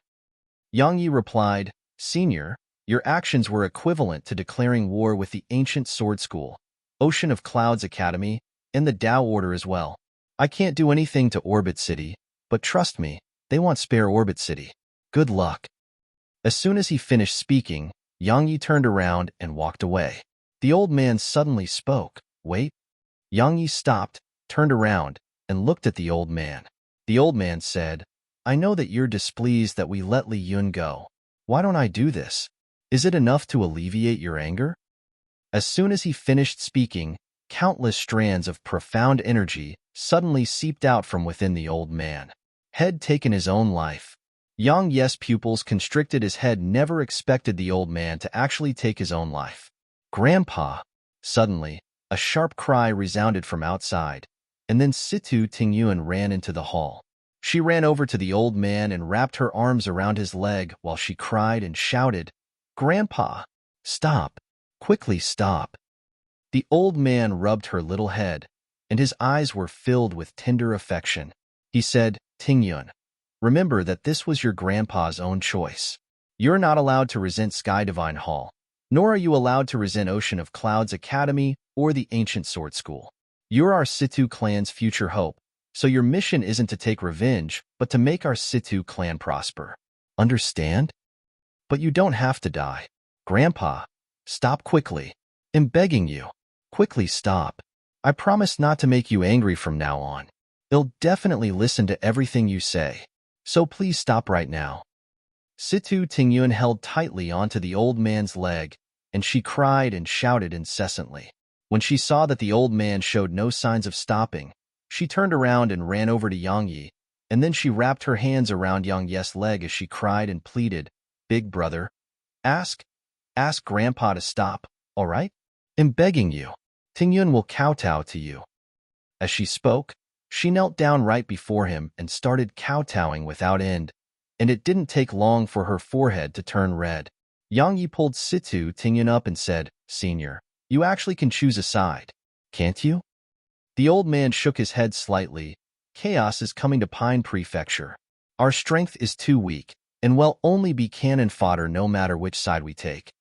Yang Yi replied, "Senior, your actions were equivalent to declaring war with the Ancient Sword School, Ocean of Clouds Academy, and the Tao Order as well. I can't do anything to Orbit City, but trust me, they won't spare Orbit City. Good luck." As soon as he finished speaking, Yang Yi turned around and walked away. The old man suddenly spoke, "Wait." Yang Yi stopped, turned around, and looked at the old man. The old man said, "I know that you're displeased that we let Li Yun go. Why don't I do this? Is it enough to alleviate your anger?" As soon as he finished speaking, countless strands of profound energy suddenly seeped out from within the old man. Had taken his own life. Yang Yi's pupils constricted. His head never expected the old man to actually take his own life. "Grandpa!" Suddenly, a sharp cry resounded from outside, and then Situ Tingyun ran into the hall. She ran over to the old man and wrapped her arms around his leg while she cried and shouted, "Grandpa! Stop! Quickly stop!" The old man rubbed her little head, and his eyes were filled with tender affection. He said, "Tingyun, remember that this was your grandpa's own choice. You're not allowed to resent Sky Divine Hall, nor are you allowed to resent Ocean of Clouds Academy or the Ancient Sword School. You're our Situ clan's future hope, so your mission isn't to take revenge, but to make our Situ clan prosper. Understand? But you don't have to die. Grandpa, stop quickly. I'm begging you. Quickly stop. I promise not to make you angry from now on. I'll definitely listen to everything you say. So please stop right now." Situ Tingyun held tightly onto the old man's leg, and she cried and shouted incessantly. When she saw that the old man showed no signs of stopping, she turned around and ran over to Yang Yi, and then she wrapped her hands around Yang Yi's leg as she cried and pleaded, "Big brother, ask Ask Grandpa to stop, all right? I'm begging you. Tingyun will kowtow to you. As she spoke, she knelt down right before him and started kowtowing without end, and it didn't take long for her forehead to turn red. Yang Yi pulled Situ Tingyun up and said, Senior, you actually can choose a side, can't you? The old man shook his head slightly. Chaos is coming to Pine Prefecture. Our strength is too weak, and will only be cannon fodder no matter which side we take.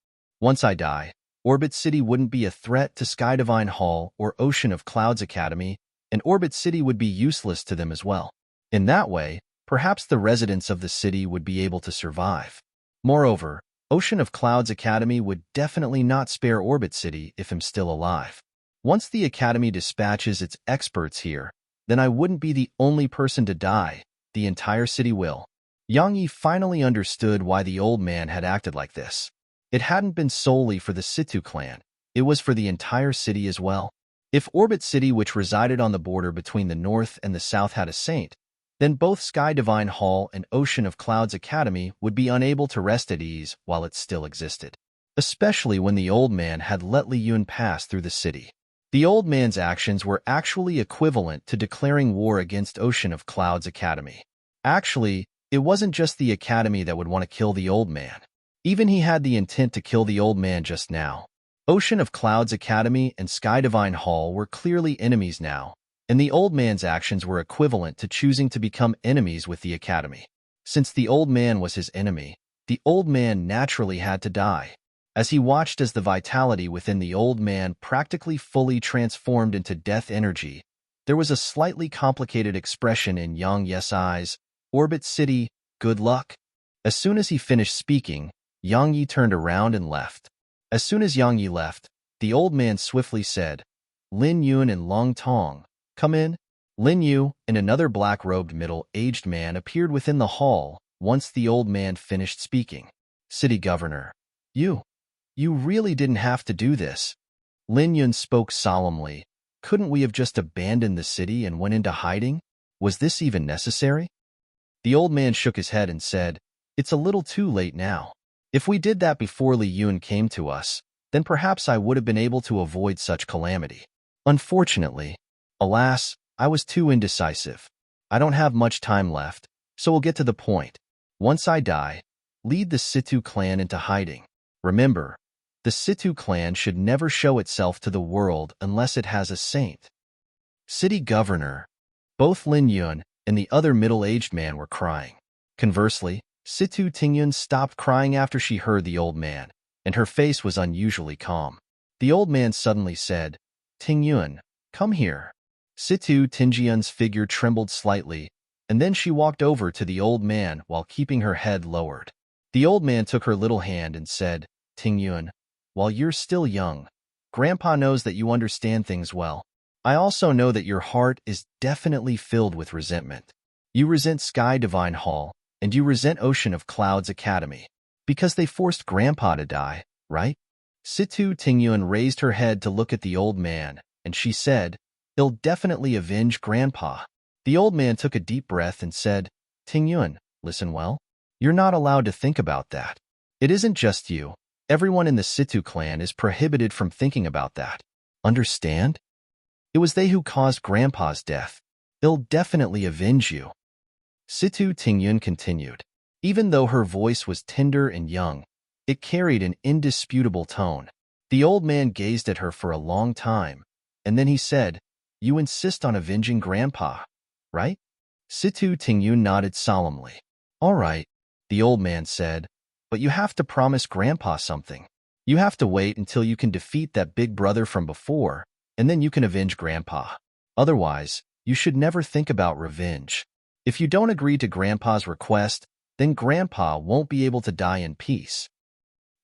Once I die, Orbit City wouldn't be a threat to Sky Divine Hall or Ocean of Clouds Academy, and Orbit City would be useless to them as well. In that way, perhaps the residents of the city would be able to survive. Moreover, Ocean of Clouds Academy would definitely not spare Orbit City if I'm still alive. Once the Academy dispatches its experts here, then I wouldn't be the only person to die, the entire city will. Yang Yi finally understood why the old man had acted like this. It hadn't been solely for the Situ clan, it was for the entire city as well. If Orbit City, which resided on the border between the north and the south, had a saint, then both Sky Divine Hall and Ocean of Clouds Academy would be unable to rest at ease while it still existed. Especially when the old man had let Li Yun pass through the city. The old man's actions were actually equivalent to declaring war against Ocean of Clouds Academy. Actually, it wasn't just the Academy that would want to kill the old man. Even he had the intent to kill the old man just now. Ocean of Clouds Academy and Sky Divine Hall were clearly enemies now, and the old man's actions were equivalent to choosing to become enemies with the Academy. Since the old man was his enemy, the old man naturally had to die. As he watched as the vitality within the old man practically fully transformed into death energy, there was a slightly complicated expression in Yang Yi's eyes. Orbit City, good luck. As soon as he finished speaking, Yang Yi turned around and left. As soon as Yang Yi left, the old man swiftly said, Lin Yun and Long Tong, come in. Lin Yu and another black-robed middle-aged man appeared within the hall once the old man finished speaking. City Governor, you really didn't have to do this. Lin Yun spoke solemnly. Couldn't we have just abandoned the city and went into hiding? Was this even necessary? The old man shook his head and said, It's a little too late now. If we did that before Li Yun came to us, then perhaps I would have been able to avoid such calamity. Unfortunately, alas, I was too indecisive. I don't have much time left, so we'll get to the point. Once I die, lead the Situ clan into hiding. Remember, the Situ clan should never show itself to the world unless it has a saint. City Governor. Both Lin Yun and the other middle-aged man were crying. Conversely, Situ Tingyun stopped crying after she heard the old man, and her face was unusually calm. The old man suddenly said, Tingyun, come here. Situ Tingyun's figure trembled slightly, and then she walked over to the old man while keeping her head lowered. The old man took her little hand and said, Tingyun, while you're still young, Grandpa knows that you understand things well. I also know that your heart is definitely filled with resentment. You resent Sky Divine Hall, and you resent Ocean of Clouds Academy. Because they forced Grandpa to die, right? Situ Tingyun raised her head to look at the old man, and she said, He'll definitely avenge Grandpa. The old man took a deep breath and said, Tingyun, listen well. You're not allowed to think about that. It isn't just you. Everyone in the Situ clan is prohibited from thinking about that. Understand? It was they who caused Grandpa's death. They'll definitely avenge you. Situ Tingyun continued. Even though her voice was tender and young, it carried an indisputable tone. The old man gazed at her for a long time, and then he said, You insist on avenging Grandpa, right? Situ Tingyun nodded solemnly. All right, the old man said, but you have to promise Grandpa something. You have to wait until you can defeat that big brother from before, and then you can avenge Grandpa. Otherwise, you should never think about revenge. If you don't agree to Grandpa's request, then Grandpa won't be able to die in peace.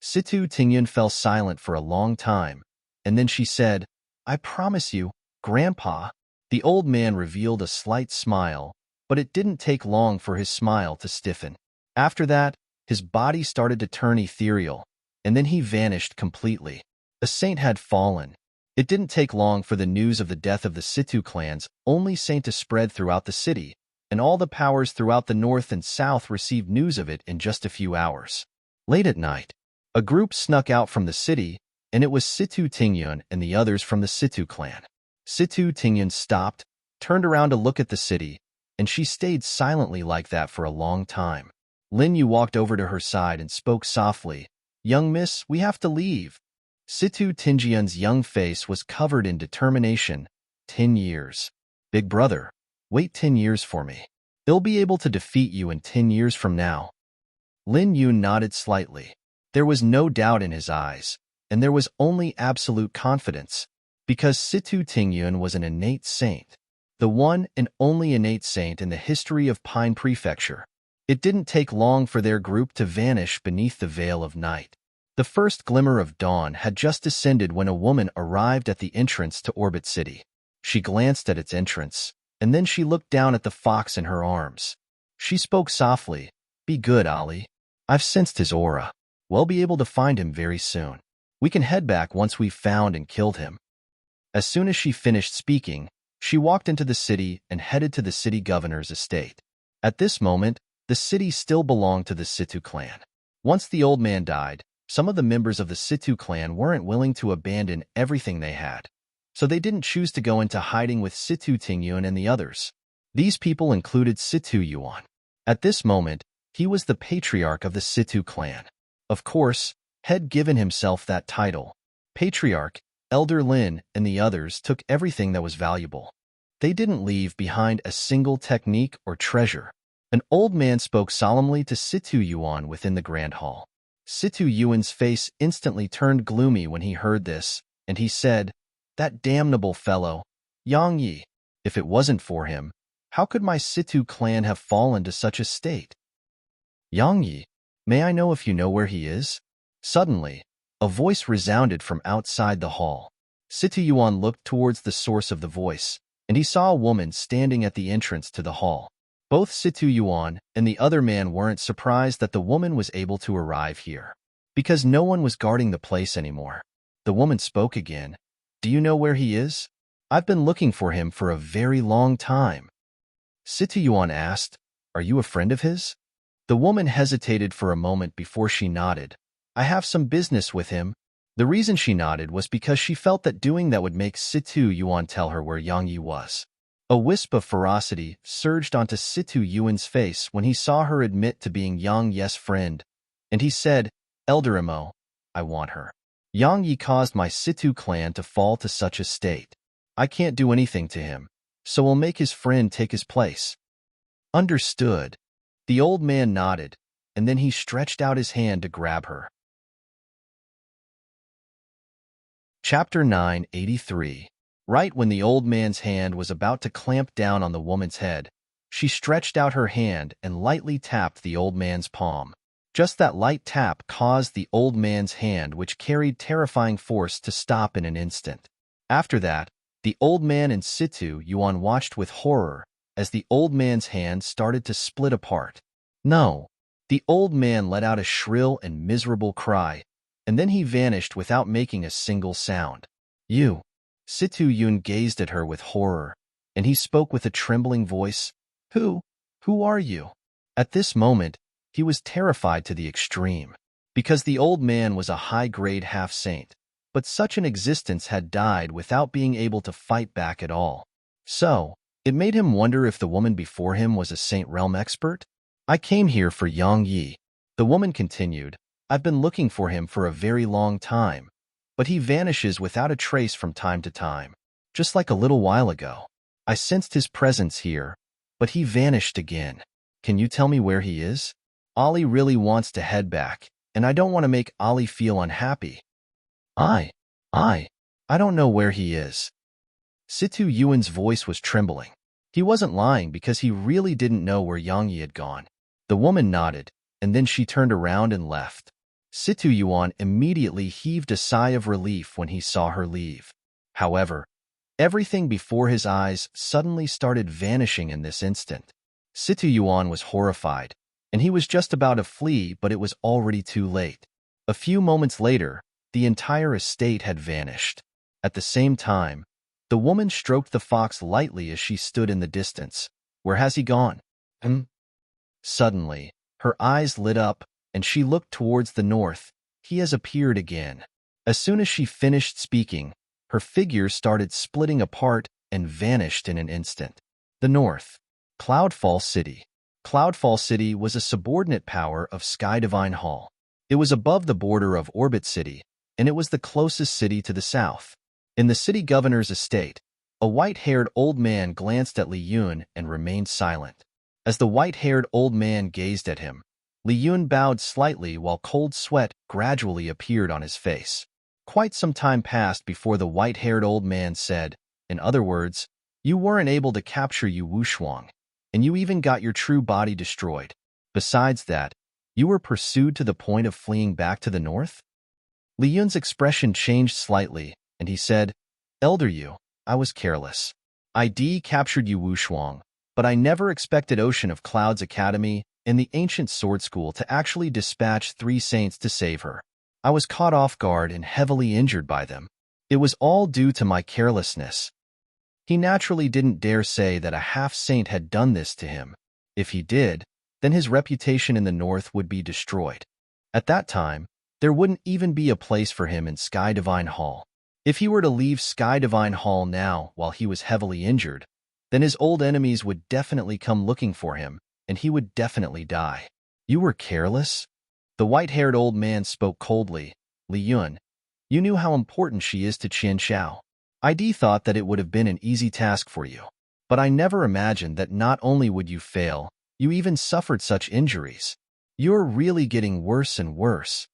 Situ Tingyun fell silent for a long time, and then she said, I promise you, Grandpa. The old man revealed a slight smile, but it didn't take long for his smile to stiffen. After that, his body started to turn ethereal, and then he vanished completely. A saint had fallen. It didn't take long for the news of the death of the Situ clan's only saint to spread throughout the city, and all the powers throughout the north and south received news of it in just a few hours. Late at night, A group snuck out from the city, and it was Situ Tingyun and the others from the Situ clan. Situ Tingyun stopped, turned around to look at the city, and she stayed silently like that for a long time. Lin Yu walked over to her side and spoke softly. "Young miss, we have to leave." Situ Tingyun's young face was covered in determination. 10 years. Big brother, wait 10 years for me. They'll be able to defeat you in 10 years from now. Lin Yu nodded slightly. There was no doubt in his eyes, and there was only absolute confidence, because Situ Tingyun was an innate saint, the one and only innate saint in the history of Pine Prefecture. It didn't take long for their group to vanish beneath the veil of night. The first glimmer of dawn had just descended when a woman arrived at the entrance to Orbit City. She glanced at its entrance, and then she looked down at the fox in her arms. She spoke softly, "Be good, Ali. I've sensed his aura. We'll be able to find him very soon. We can head back once we've found and killed him." As soon as she finished speaking, she walked into the city and headed to the city governor's estate. At this moment, the city still belonged to the Situ clan. Once the old man died, some of the members of the Situ clan weren't willing to abandon everything they had, so they didn't choose to go into hiding with Situ Tingyun and the others. These people included Situ Yuan. At this moment, he was the patriarch of the Situ clan. Of course, had given himself that title. Patriarch, Elder Lin, and the others took everything that was valuable. They didn't leave behind a single technique or treasure. An old man spoke solemnly to Situ Yuan within the grand hall. Situ Yuan's face instantly turned gloomy when he heard this, and he said, "That damnable fellow, Yang Yi. If it wasn't for him, how could my Situ clan have fallen to such a state?" "Yang Yi, may I know if you know where he is?" Suddenly, a voice resounded from outside the hall. Situ Yuan looked towards the source of the voice, and he saw a woman standing at the entrance to the hall. Both Situ Yuan and the other man weren't surprised that the woman was able to arrive here, because no one was guarding the place anymore. The woman spoke again. "Do you know where he is? I've been looking for him for a very long time." Situ Yuan asked, "Are you a friend of his?" The woman hesitated for a moment before she nodded. "I have some business with him." The reason she nodded was because she felt that doing that would make Situ Yuan tell her where Yang Yi was. A wisp of ferocity surged onto Situ Yuan's face when he saw her admit to being Yang Yi's friend, and he said, "Elder Imo, I want her. Yang Yi caused my Situ clan to fall to such a state. I can't do anything to him, so we'll make his friend take his place." "Understood." The old man nodded, and then he stretched out his hand to grab her. Chapter 983. Right when the old man's hand was about to clamp down on the woman's head, she stretched out her hand and lightly tapped the old man's palm. Just that light tap caused the old man's hand, which carried terrifying force, to stop in an instant. After that, the old man and Situ Yuan watched with horror as the old man's hand started to split apart. "No!" The old man let out a shrill and miserable cry, and then he vanished without making a single sound. "You!" Situ Yun gazed at her with horror, and he spoke with a trembling voice. Who are you?" At this moment, he was terrified to the extreme, because the old man was a high-grade half-saint, but such an existence had died without being able to fight back at all. So, it made him wonder if the woman before him was a Saint Realm expert. "I came here for Yang Yi," the woman continued. "I've been looking for him for a very long time, but he vanishes without a trace from time to time. Just like a little while ago, I sensed his presence here, but he vanished again. Can you tell me where he is? Ali really wants to head back, and I don't want to make Ali feel unhappy." I don't know where he is." Situ Yuan's voice was trembling. He wasn't lying because he really didn't know where Yang Yi had gone. The woman nodded, and then she turned around and left. Situ Yuan immediately heaved a sigh of relief when he saw her leave. However, everything before his eyes suddenly started vanishing in this instant. Situ Yuan was horrified, and he was just about to flee, but it was already too late. A few moments later, the entire estate had vanished. At the same time, the woman stroked the fox lightly as she stood in the distance. "Where has he gone?" Suddenly, her eyes lit up, and she looked towards the north. he has appeared again. As soon as she finished speaking, her figure started splitting apart and vanished in an instant. The North. Cloudfall City. Cloudfall City was a subordinate power of Sky Divine Hall. It was above the border of Orbit City, and it was the closest city to the south. In the city governor's estate, a white-haired old man glanced at Li Yun and remained silent. As the white-haired old man gazed at him, Li Yun bowed slightly while cold sweat gradually appeared on his face. Quite some time passed before the white-haired old man said, in other words, you weren't able to capture Yu Wushuang, and you even got your true body destroyed. Besides that, you were pursued to the point of fleeing back to the north? Li Yun's expression changed slightly, and he said, Elder Yu, I was careless. I captured Yu Wushuang, but I never expected Ocean of Clouds Academy and the Ancient Sword School to actually dispatch 3 saints to save her. I was caught off guard and heavily injured by them. It was all due to my carelessness. He naturally didn't dare say that a half-saint had done this to him. If he did, then his reputation in the north would be destroyed. At that time, there wouldn't even be a place for him in Sky Divine Hall. If he were to leave Sky Divine Hall now while he was heavily injured, then his old enemies would definitely come looking for him, and he would definitely die. You were careless? The white-haired old man spoke coldly. Li Yun, you knew how important she is to Qian Xiao. I thought that it would have been an easy task for you, but I never imagined that not only would you fail, you even suffered such injuries. You're really getting worse and worse.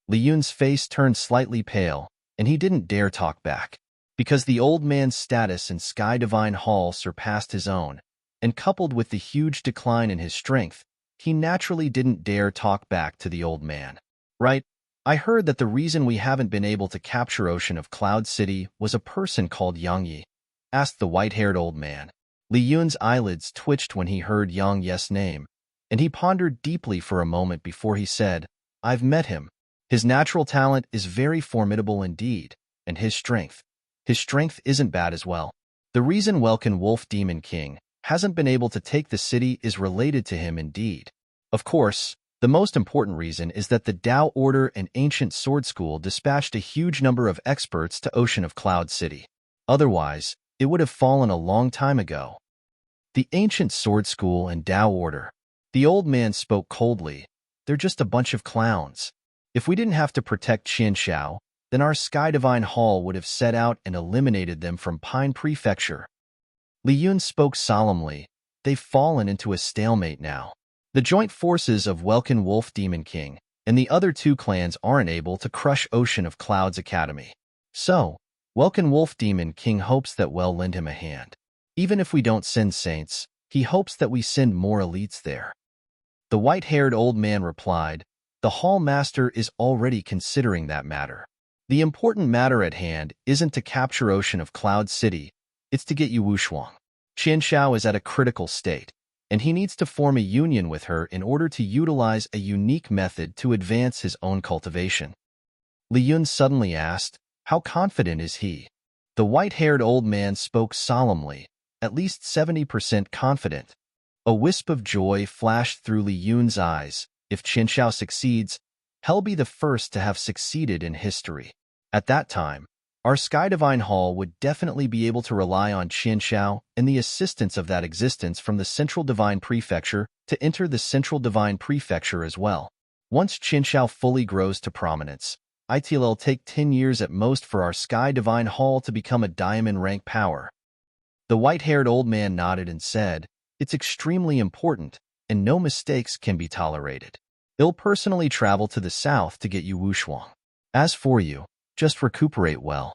Li Yun's face turned slightly pale, and he didn't dare talk back. Because the old man's status in Sky Divine Hall surpassed his own, and coupled with the huge decline in his strength, he naturally didn't dare talk back to the old man. Right? I heard that the reason we haven't been able to capture Ocean of Cloud City was a person called Yang Yi, asked the white-haired old man. Li Yun's eyelids twitched when he heard Yang Yi's name, and he pondered deeply for a moment before he said, I've met him. His natural talent is very formidable indeed, and his strength isn't bad as well. The reason Welkin Wolf Demon King hasn't been able to take the city is related to him indeed. Of course, the most important reason is that the Dao Order and Ancient Sword School dispatched a huge number of experts to Ocean of Cloud City. Otherwise, it would have fallen a long time ago. The Ancient Sword School and Dao Order. The old man spoke coldly. They're just a bunch of clowns. If we didn't have to protect Qian Xiao, then our Sky Divine Hall would have set out and eliminated them from Pine Prefecture. Li Yun spoke solemnly. They've fallen into a stalemate now. The joint forces of Welkin Wolf Demon King and the other 2 clans aren't able to crush Ocean of Clouds Academy. So, Welkin Wolf Demon King hopes that we'll lend him a hand. Even if we don't send saints, he hopes that we send more elites there. The white-haired old man replied, the Hall Master is already considering that matter. The important matter at hand isn't to capture Ocean of Cloud City, it's to get Yu Wushuang. Qian Xiao is at a critical state, and he needs to form a union with her in order to utilize a unique method to advance his own cultivation. Li Yun suddenly asked, how confident is he? The white-haired old man spoke solemnly, at least 70% confident. A wisp of joy flashed through Li Yun's eyes. If Qian Xiao succeeds, he'll be the first to have succeeded in history. At that time, our Sky Divine Hall would definitely be able to rely on Qian Xiao and the assistance of that existence from the Central Divine Prefecture to enter the Central Divine Prefecture as well. Once Qian Xiao fully grows to prominence, it'll take 10 years at most for our Sky Divine Hall to become a diamond rank power. The white-haired old man nodded and said, it's extremely important, and no mistakes can be tolerated. I'll personally travel to the south to get Yu Wushuang. As for you, just recuperate well.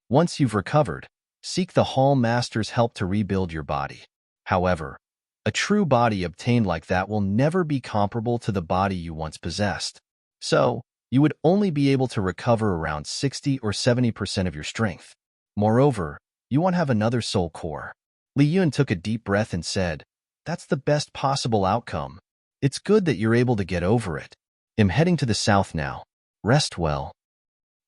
Once you've recovered, seek the Hall Master's help to rebuild your body. However, a true body obtained like that will never be comparable to the body you once possessed. So, you would only be able to recover around 60 or 70% of your strength. Moreover, you won't have another soul core. Li Yun took a deep breath and said, that's the best possible outcome. It's good that you're able to get over it. I'm heading to the south now. Rest well.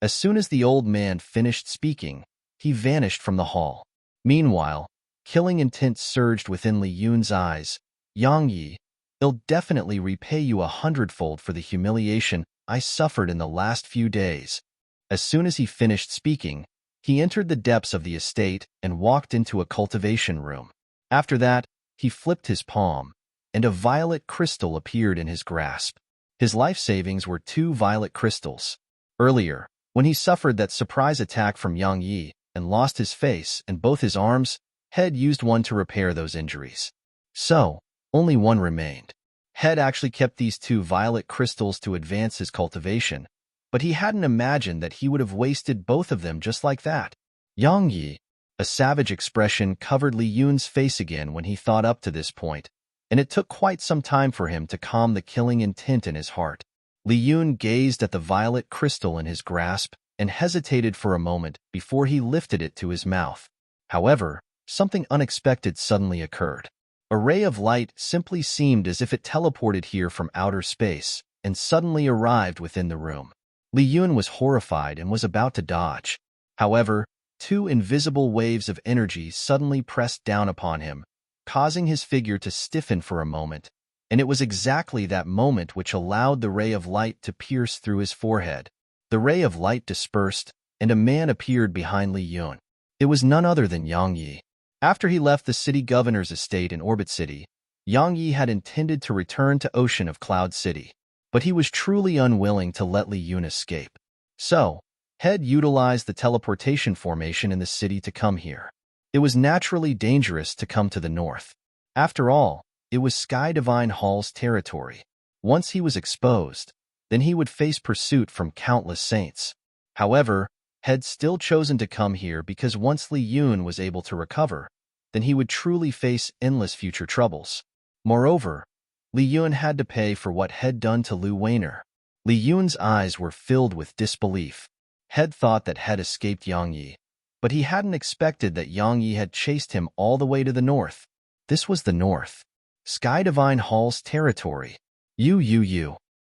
As soon as the old man finished speaking, he vanished from the hall. Meanwhile, killing intent surged within Li Yun's eyes. Yang Yi, It'll definitely repay you 100-fold for the humiliation I suffered in the last few days." As soon as he finished speaking, he entered the depths of the estate and walked into a cultivation room. After that, he flipped his palm, and a violet crystal appeared in his grasp. His life savings were 2 violet crystals. Earlier, when he suffered that surprise attack from Yang Yi and lost his face and both his arms, Head used one to repair those injuries. So, only one remained. Head actually kept these 2 violet crystals to advance his cultivation, but he hadn't imagined that he would have wasted both of them just like that. Yang Yi. A savage expression covered Li Yun's face again when he thought up to this point, and it took quite some time for him to calm the killing intent in his heart. Li Yun gazed at the violet crystal in his grasp and hesitated for a moment before he lifted it to his mouth. However, something unexpected suddenly occurred. A ray of light simply seemed as if it teleported here from outer space and suddenly arrived within the room. Li Yun was horrified and was about to dodge. However, 2 invisible waves of energy suddenly pressed down upon him, causing his figure to stiffen for a moment, and it was exactly that moment which allowed the ray of light to pierce through his forehead. The ray of light dispersed, and a man appeared behind Li Yun. It was none other than Yang Yi. After he left the city governor's estate in Orbit City, Yang Yi had intended to return to Ocean of Cloud City, but he was truly unwilling to let Li Yun escape. So, Head utilized the teleportation formation in the city to come here. It was naturally dangerous to come to the north. After all, it was Sky Divine Hall's territory. Once he was exposed, then he would face pursuit from countless saints. However, Head still chosen to come here because once Li Yun was able to recover, then he would truly face endless future troubles. Moreover, Li Yun had to pay for what Head done to Lu Weiner. Li Yun's eyes were filled with disbelief. Head thought that Head escaped Yang Yi, but he hadn't expected that Yang Yi had chased him all the way to the north. This was the north. Sky Divine Hall's territory. You.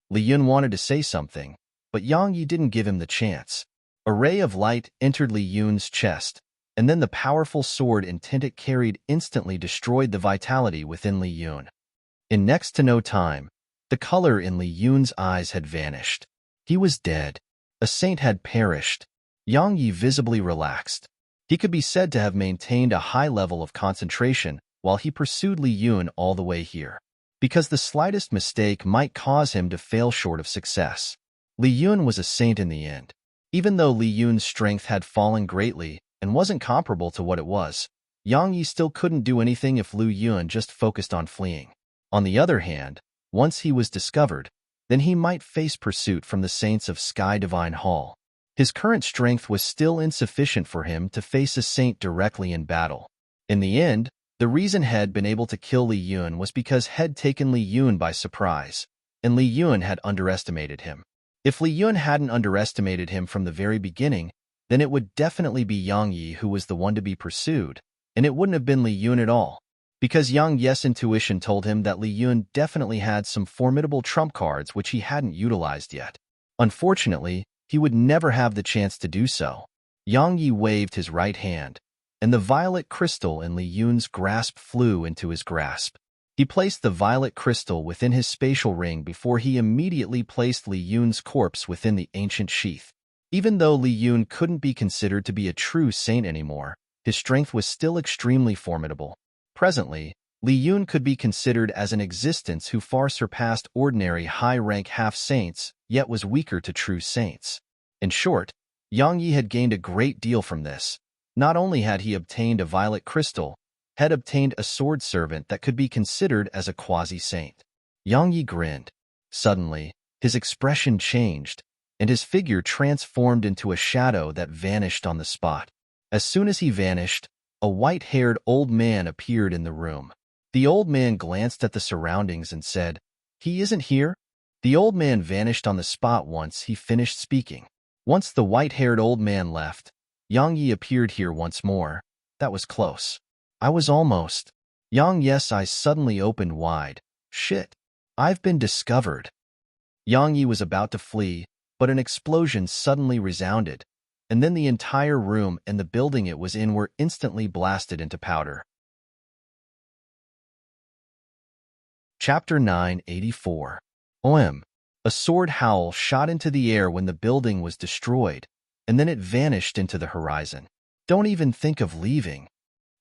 Li Yun wanted to say something, but Yang Yi didn't give him the chance. A ray of light entered Li Yun's chest, and then the powerful sword intent it carried instantly destroyed the vitality within Li Yun. In next to no time, the color in Li Yun's eyes had vanished. He was dead. A saint had perished. Yang Yi visibly relaxed. He could be said to have maintained a high level of concentration while he pursued Li Yun all the way here, because the slightest mistake might cause him to fail short of success. Li Yun was a saint in the end. Even though Li Yun's strength had fallen greatly and wasn't comparable to what it was, Yang Yi still couldn't do anything if Lu Yun just focused on fleeing. On the other hand, once he was discovered, then he might face pursuit from the saints of Sky Divine Hall. His current strength was still insufficient for him to face a saint directly in battle. In the end, the reason Head been able to kill Li Yun was because Head taken Li Yun by surprise, and Li Yun had underestimated him. If Li Yun hadn't underestimated him from the very beginning, then it would definitely be Yang Yi who was the one to be pursued, and it wouldn't have been Li Yun at all. Because Yang Yi's intuition told him that Li Yun definitely had some formidable trump cards which he hadn't utilized yet. Unfortunately, he would never have the chance to do so. Yang Yi waved his right hand, and the violet crystal in Li Yun's grasp flew into his grasp. He placed the violet crystal within his spatial ring before he immediately placed Li Yun's corpse within the ancient sheath. Even though Li Yun couldn't be considered to be a true saint anymore, his strength was still extremely formidable. Presently, Li Yun could be considered as an existence who far surpassed ordinary high-rank half-saints, yet was weaker to true saints. In short, Yang Yi had gained a great deal from this. Not only had he obtained a violet crystal, had obtained a sword servant that could be considered as a quasi-saint. Yang Yi grinned. Suddenly, his expression changed, and his figure transformed into a shadow that vanished on the spot. As soon as he vanished, a white-haired old man appeared in the room. The old man glanced at the surroundings and said, "He isn't here?" The old man vanished on the spot once he finished speaking. Once the white-haired old man left, Yang Yi appeared here once more. That was close. I was almost. Yang Yi's eyes suddenly opened wide. Shit. I've been discovered. Yang Yi was about to flee, but an explosion suddenly resounded, and then the entire room and the building it was in were instantly blasted into powder. Chapter 984. OM. A sword howl shot into the air when the building was destroyed, and then it vanished into the horizon. Don't even think of leaving.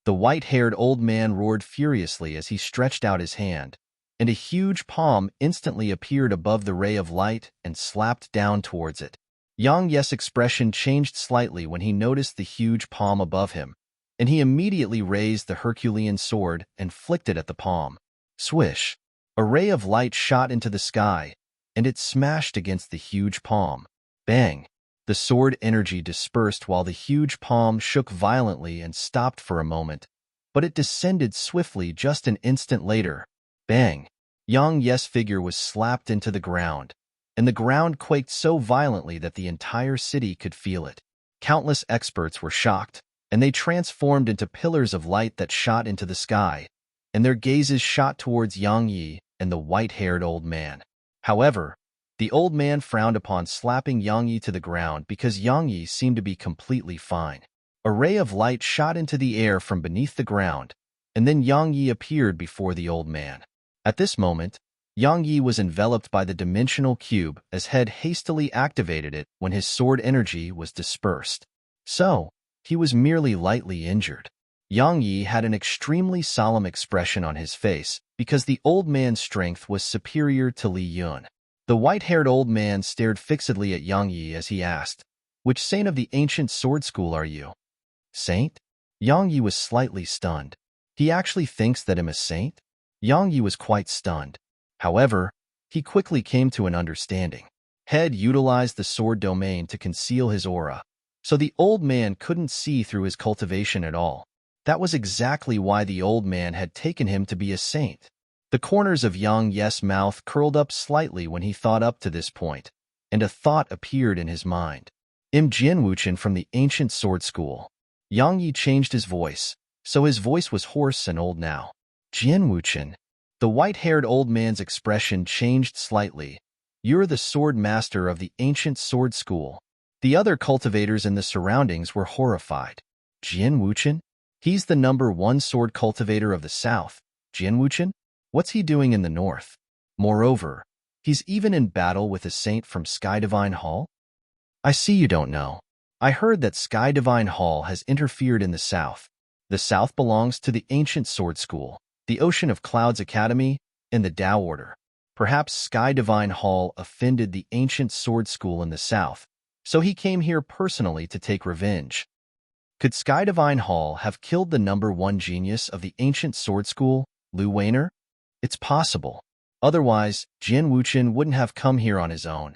The white-haired old man roared furiously as he stretched out his hand, and a huge palm instantly appeared above the ray of light and slapped down towards it. Yang Ye's expression changed slightly when he noticed the huge palm above him, and he immediately raised the Herculean sword and flicked it at the palm. Swish! A ray of light shot into the sky, and it smashed against the huge palm. Bang! The sword energy dispersed while the huge palm shook violently and stopped for a moment, but it descended swiftly just an instant later. Bang! Yang Ye's figure was slapped into the ground, and the ground quaked so violently that the entire city could feel it. Countless experts were shocked, and they transformed into pillars of light that shot into the sky, and their gazes shot towards Yang Yi and the white-haired old man. However, the old man frowned upon slapping Yang Yi to the ground because Yang Yi seemed to be completely fine. A ray of light shot into the air from beneath the ground, and then Yang Yi appeared before the old man. At this moment, Yang Yi was enveloped by the dimensional cube as Head hastily activated it when his sword energy was dispersed. So, he was merely lightly injured. Yang Yi had an extremely solemn expression on his face because the old man's strength was superior to Li Yun. The white-haired old man stared fixedly at Yang Yi as he asked, "Which saint of the ancient sword school are you?" Saint? Yang Yi was slightly stunned. He actually thinks that I'm a saint? Yang Yi was quite stunned. However, he quickly came to an understanding. Head utilized the sword domain to conceal his aura, so the old man couldn't see through his cultivation at all. That was exactly why the old man had taken him to be a saint. The corners of Yang Ye's mouth curled up slightly when he thought up to this point, and a thought appeared in his mind. I'm Jin Wuchen from the ancient sword school. Yang Yi changed his voice, so his voice was hoarse and old now. Jin Wuchen. The white-haired old man's expression changed slightly. You're the sword master of the ancient sword school. The other cultivators in the surroundings were horrified. Jin Wuchen? He's the #1 sword cultivator of the south. Jin Wuchen? What's he doing in the north? Moreover, he's even in battle with a saint from Sky Divine Hall? I see you don't know. I heard that Sky Divine Hall has interfered in the south. The south belongs to the ancient sword school, the Ocean of Clouds Academy, and the Tao Order. Perhaps Sky Divine Hall offended the ancient sword school in the south, so he came here personally to take revenge. Could Sky Divine Hall have killed the #1 genius of the ancient sword school, Lu Weiner? It's possible. Otherwise, Jin Wuchen wouldn't have come here on his own.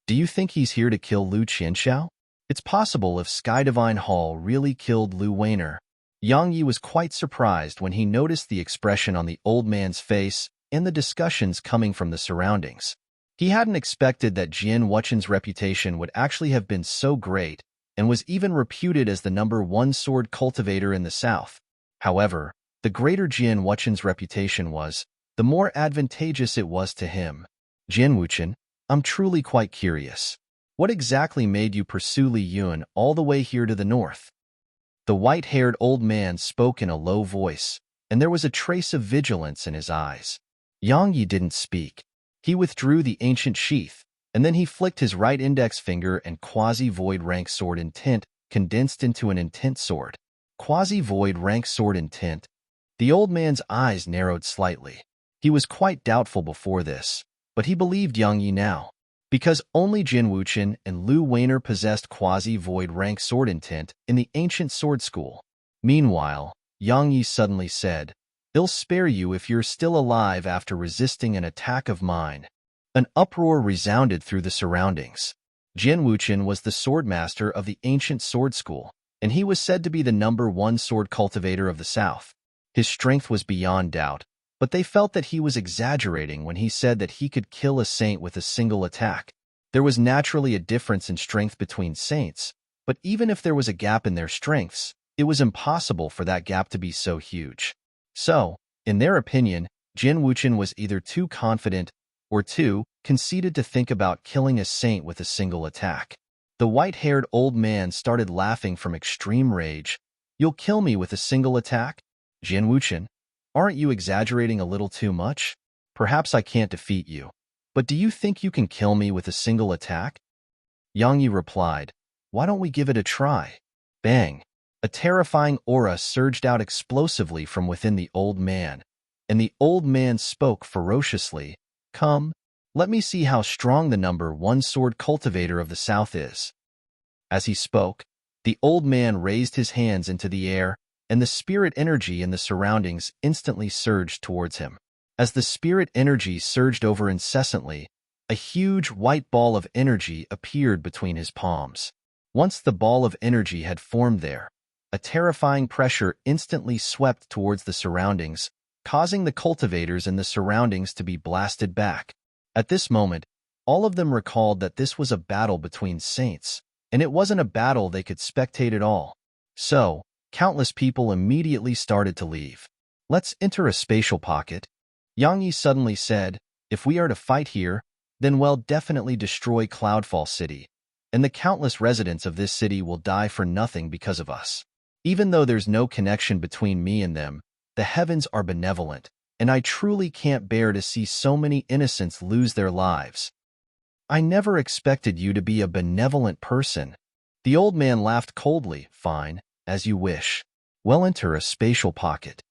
Do you think he's here to kill Lu Qianxiao? It's possible if Sky Divine Hall really killed Lu Weiner. Yang Yi was quite surprised when he noticed the expression on the old man's face and the discussions coming from the surroundings. He hadn't expected that Jin Wuchen's reputation would actually have been so great and was even reputed as the #1 sword cultivator in the south. However, the greater Jin Wuchen's reputation was, the more advantageous it was to him. Jin Wuchen, I'm truly quite curious. What exactly made you pursue Li Yun all the way here to the north? The white-haired old man spoke in a low voice, and there was a trace of vigilance in his eyes. Yang Yi didn't speak. He withdrew the ancient sheath, and then he flicked his right index finger and quasi-void rank sword intent condensed into an intent sword. Quasi-void rank sword intent. The old man's eyes narrowed slightly. He was quite doubtful before this, but he believed Yang Yi now. Because only Jin Wuchen and Lu Weiner possessed quasi-void rank sword intent in the ancient sword school. Meanwhile, Yang Yi suddenly said, "They'll spare you if you're still alive after resisting an attack of mine." An uproar resounded through the surroundings. Jin Wuchen was the swordmaster of the ancient sword school, and he was said to be the #1 sword cultivator of the south. His strength was beyond doubt, but they felt that he was exaggerating when he said that he could kill a saint with a single attack. There was naturally a difference in strength between saints, but even if there was a gap in their strengths, it was impossible for that gap to be so huge. So, in their opinion, Jin Wuchen was either too confident or too conceited to think about killing a saint with a single attack. The white-haired old man started laughing from extreme rage. "You'll kill me with a single attack? Jin Wuchen, aren't you exaggerating a little too much? Perhaps I can't defeat you, but do you think you can kill me with a single attack? Yang Yi replied, why don't we give it a try? Bang! A terrifying aura surged out explosively from within the old man, and the old man spoke ferociously, come, let me see how strong the number 1 sword cultivator of the South is. As he spoke, the old man raised his hands into the air, and the spirit energy in the surroundings instantly surged towards him. As the spirit energy surged over incessantly, a huge white ball of energy appeared between his palms. Once the ball of energy had formed there, a terrifying pressure instantly swept towards the surroundings, causing the cultivators in the surroundings to be blasted back. At this moment, all of them recalled that this was a battle between saints, and it wasn't a battle they could spectate at all. So, countless people immediately started to leave. Let's enter a spatial pocket. Yang Yi suddenly said, if we are to fight here, then we'll definitely destroy Cloudfall City, and the countless residents of this city will die for nothing because of us. Even though there's no connection between me and them, the heavens are benevolent, and I truly can't bear to see so many innocents lose their lives. I never expected you to be a benevolent person. The old man laughed coldly. Fine, as you wish. We'll enter a spatial pocket.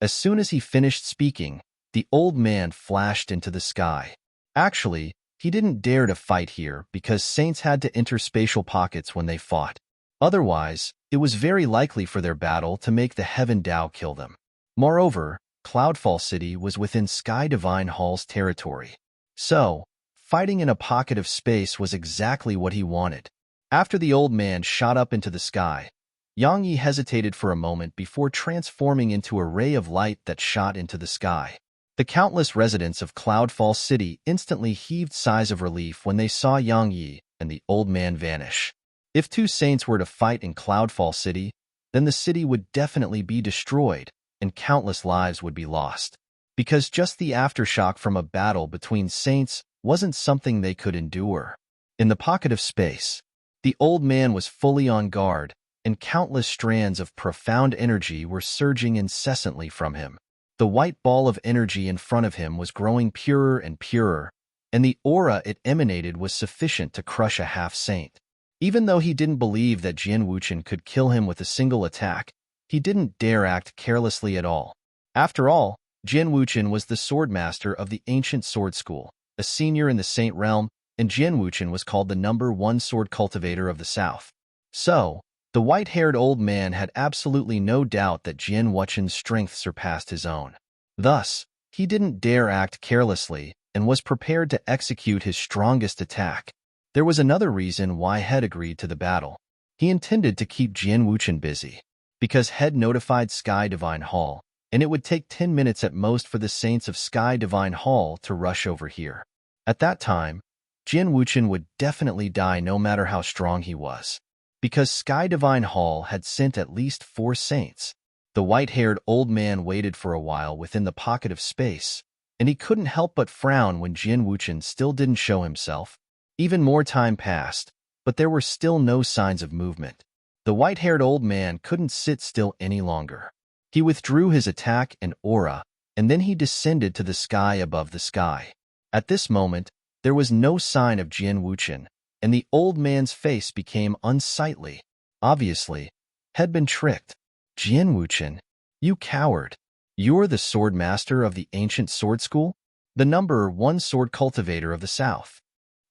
As soon as he finished speaking, the old man flashed into the sky. Actually, he didn't dare to fight here because saints had to enter spatial pockets when they fought. Otherwise, it was very likely for their battle to make the Heaven Dao kill them. Moreover, Cloudfall City was within Sky Divine Hall's territory. So, fighting in a pocket of space was exactly what he wanted. After the old man shot up into the sky, Yang Yi hesitated for a moment before transforming into a ray of light that shot into the sky. The countless residents of Cloudfall City instantly heaved sighs of relief when they saw Yang Yi and the old man vanish. If two saints were to fight in Cloudfall City, then the city would definitely be destroyed, and countless lives would be lost. Because just the aftershock from a battle between saints wasn't something they could endure. In the pocket of space, the old man was fully on guard, and countless strands of profound energy were surging incessantly from him. The white ball of energy in front of him was growing purer and purer, and the aura it emanated was sufficient to crush a half-saint. Even though he didn't believe that Jian Wuchen could kill him with a single attack, he didn't dare act carelessly at all. After all, Jian Wuchen was the swordmaster of the ancient sword school, a senior in the Saint realm, and Jian Wuchen was called the number 1 sword cultivator of the South. So, the white-haired old man had absolutely no doubt that Jian Wuchen's strength surpassed his own. Thus, he didn't dare act carelessly and was prepared to execute his strongest attack. There was another reason why Head agreed to the battle. He intended to keep Jian Wuchen busy, because Head notified Sky Divine Hall, and it would take 10 minutes at most for the saints of Sky Divine Hall to rush over here. At that time, Jian Wuchen would definitely die no matter how strong he was. Because Sky Divine Hall had sent at least 4 saints, the white-haired old man waited for a while within the pocket of space, and he couldn't help but frown when Jian Wuchen still didn't show himself. Even more time passed, but there were still no signs of movement. The white-haired old man couldn't sit still any longer. He withdrew his attack and aura, and then he descended to the sky above the sky. At this moment, there was no sign of Jian Wuchen, and the old man's face became unsightly. Obviously, had been tricked. Jian Wuchen, you coward. You're the sword master of the ancient sword school? The number 1 sword cultivator of the South.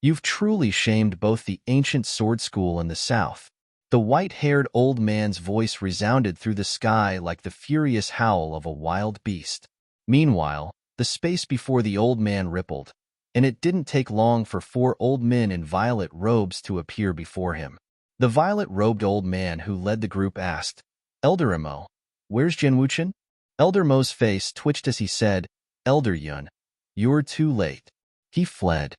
You've truly shamed both the ancient sword school and the South. The white-haired old man's voice resounded through the sky like the furious howl of a wild beast. Meanwhile, the space before the old man rippled, and it didn't take long for 4 old men in violet robes to appear before him. The violet-robed old man who led the group asked, Elder Mo, where's Jian Wuchen? Elder Mo's face twitched as he said, Elder Yun, you're too late. He fled.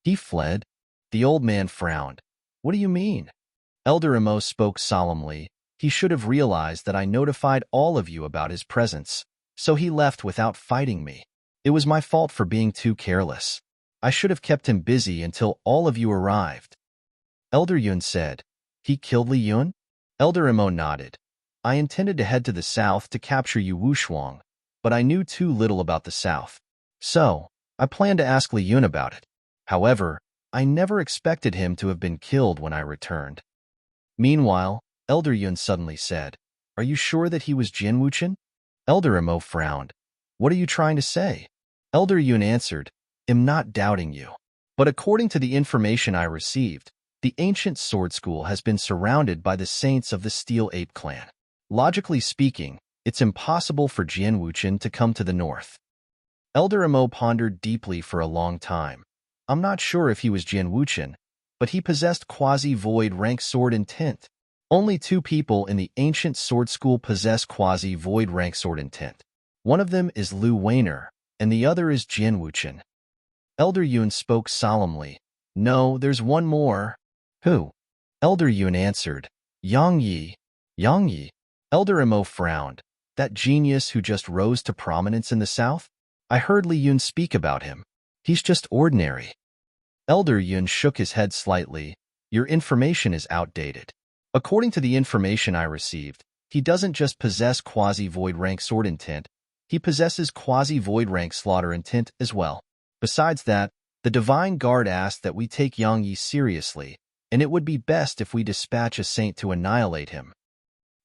He fled? The old man frowned. What do you mean? Elder Mo spoke solemnly. He should have realized that I notified all of you about his presence, so he left without fighting me. It was my fault for being too careless. I should have kept him busy until all of you arrived. Elder Yun said, He killed Li Yun? Elder Mo nodded. I intended to head to the south to capture Yu Wushuang, but I knew too little about the south. So, I planned to ask Li Yun about it. However, I never expected him to have been killed when I returned. Meanwhile, Elder Yun suddenly said, "Are you sure that he was Jian Wuchen?" Elder Imo frowned. "What are you trying to say?" Elder Yun answered, "I'm not doubting you. But according to the information I received, the ancient sword school has been surrounded by the saints of the Steel Ape clan. Logically speaking, it's impossible for Jian Wuchen to come to the north." Elder Imo pondered deeply for a long time. "I'm not sure if he was Jian Wuchen, but he possessed quasi-void rank sword intent. Only 2 people in the ancient sword school possess quasi-void rank sword intent. One of them is Lu Weiner, and the other is Jian Wuchen." Elder Yun spoke solemnly. "No, there's one more." "Who?" Elder Yun answered, "Yang Yi." "Yang Yi?" Elder Imo frowned. "That genius who just rose to prominence in the south? I heard Li Yun speak about him. He's just ordinary." Elder Yun shook his head slightly. "Your information is outdated. According to the information I received, he doesn't just possess quasi-void rank sword intent, he possesses quasi-void rank slaughter intent as well. Besides that, the Divine Guard asked that we take Yang Yi seriously, and it would be best if we dispatch a saint to annihilate him."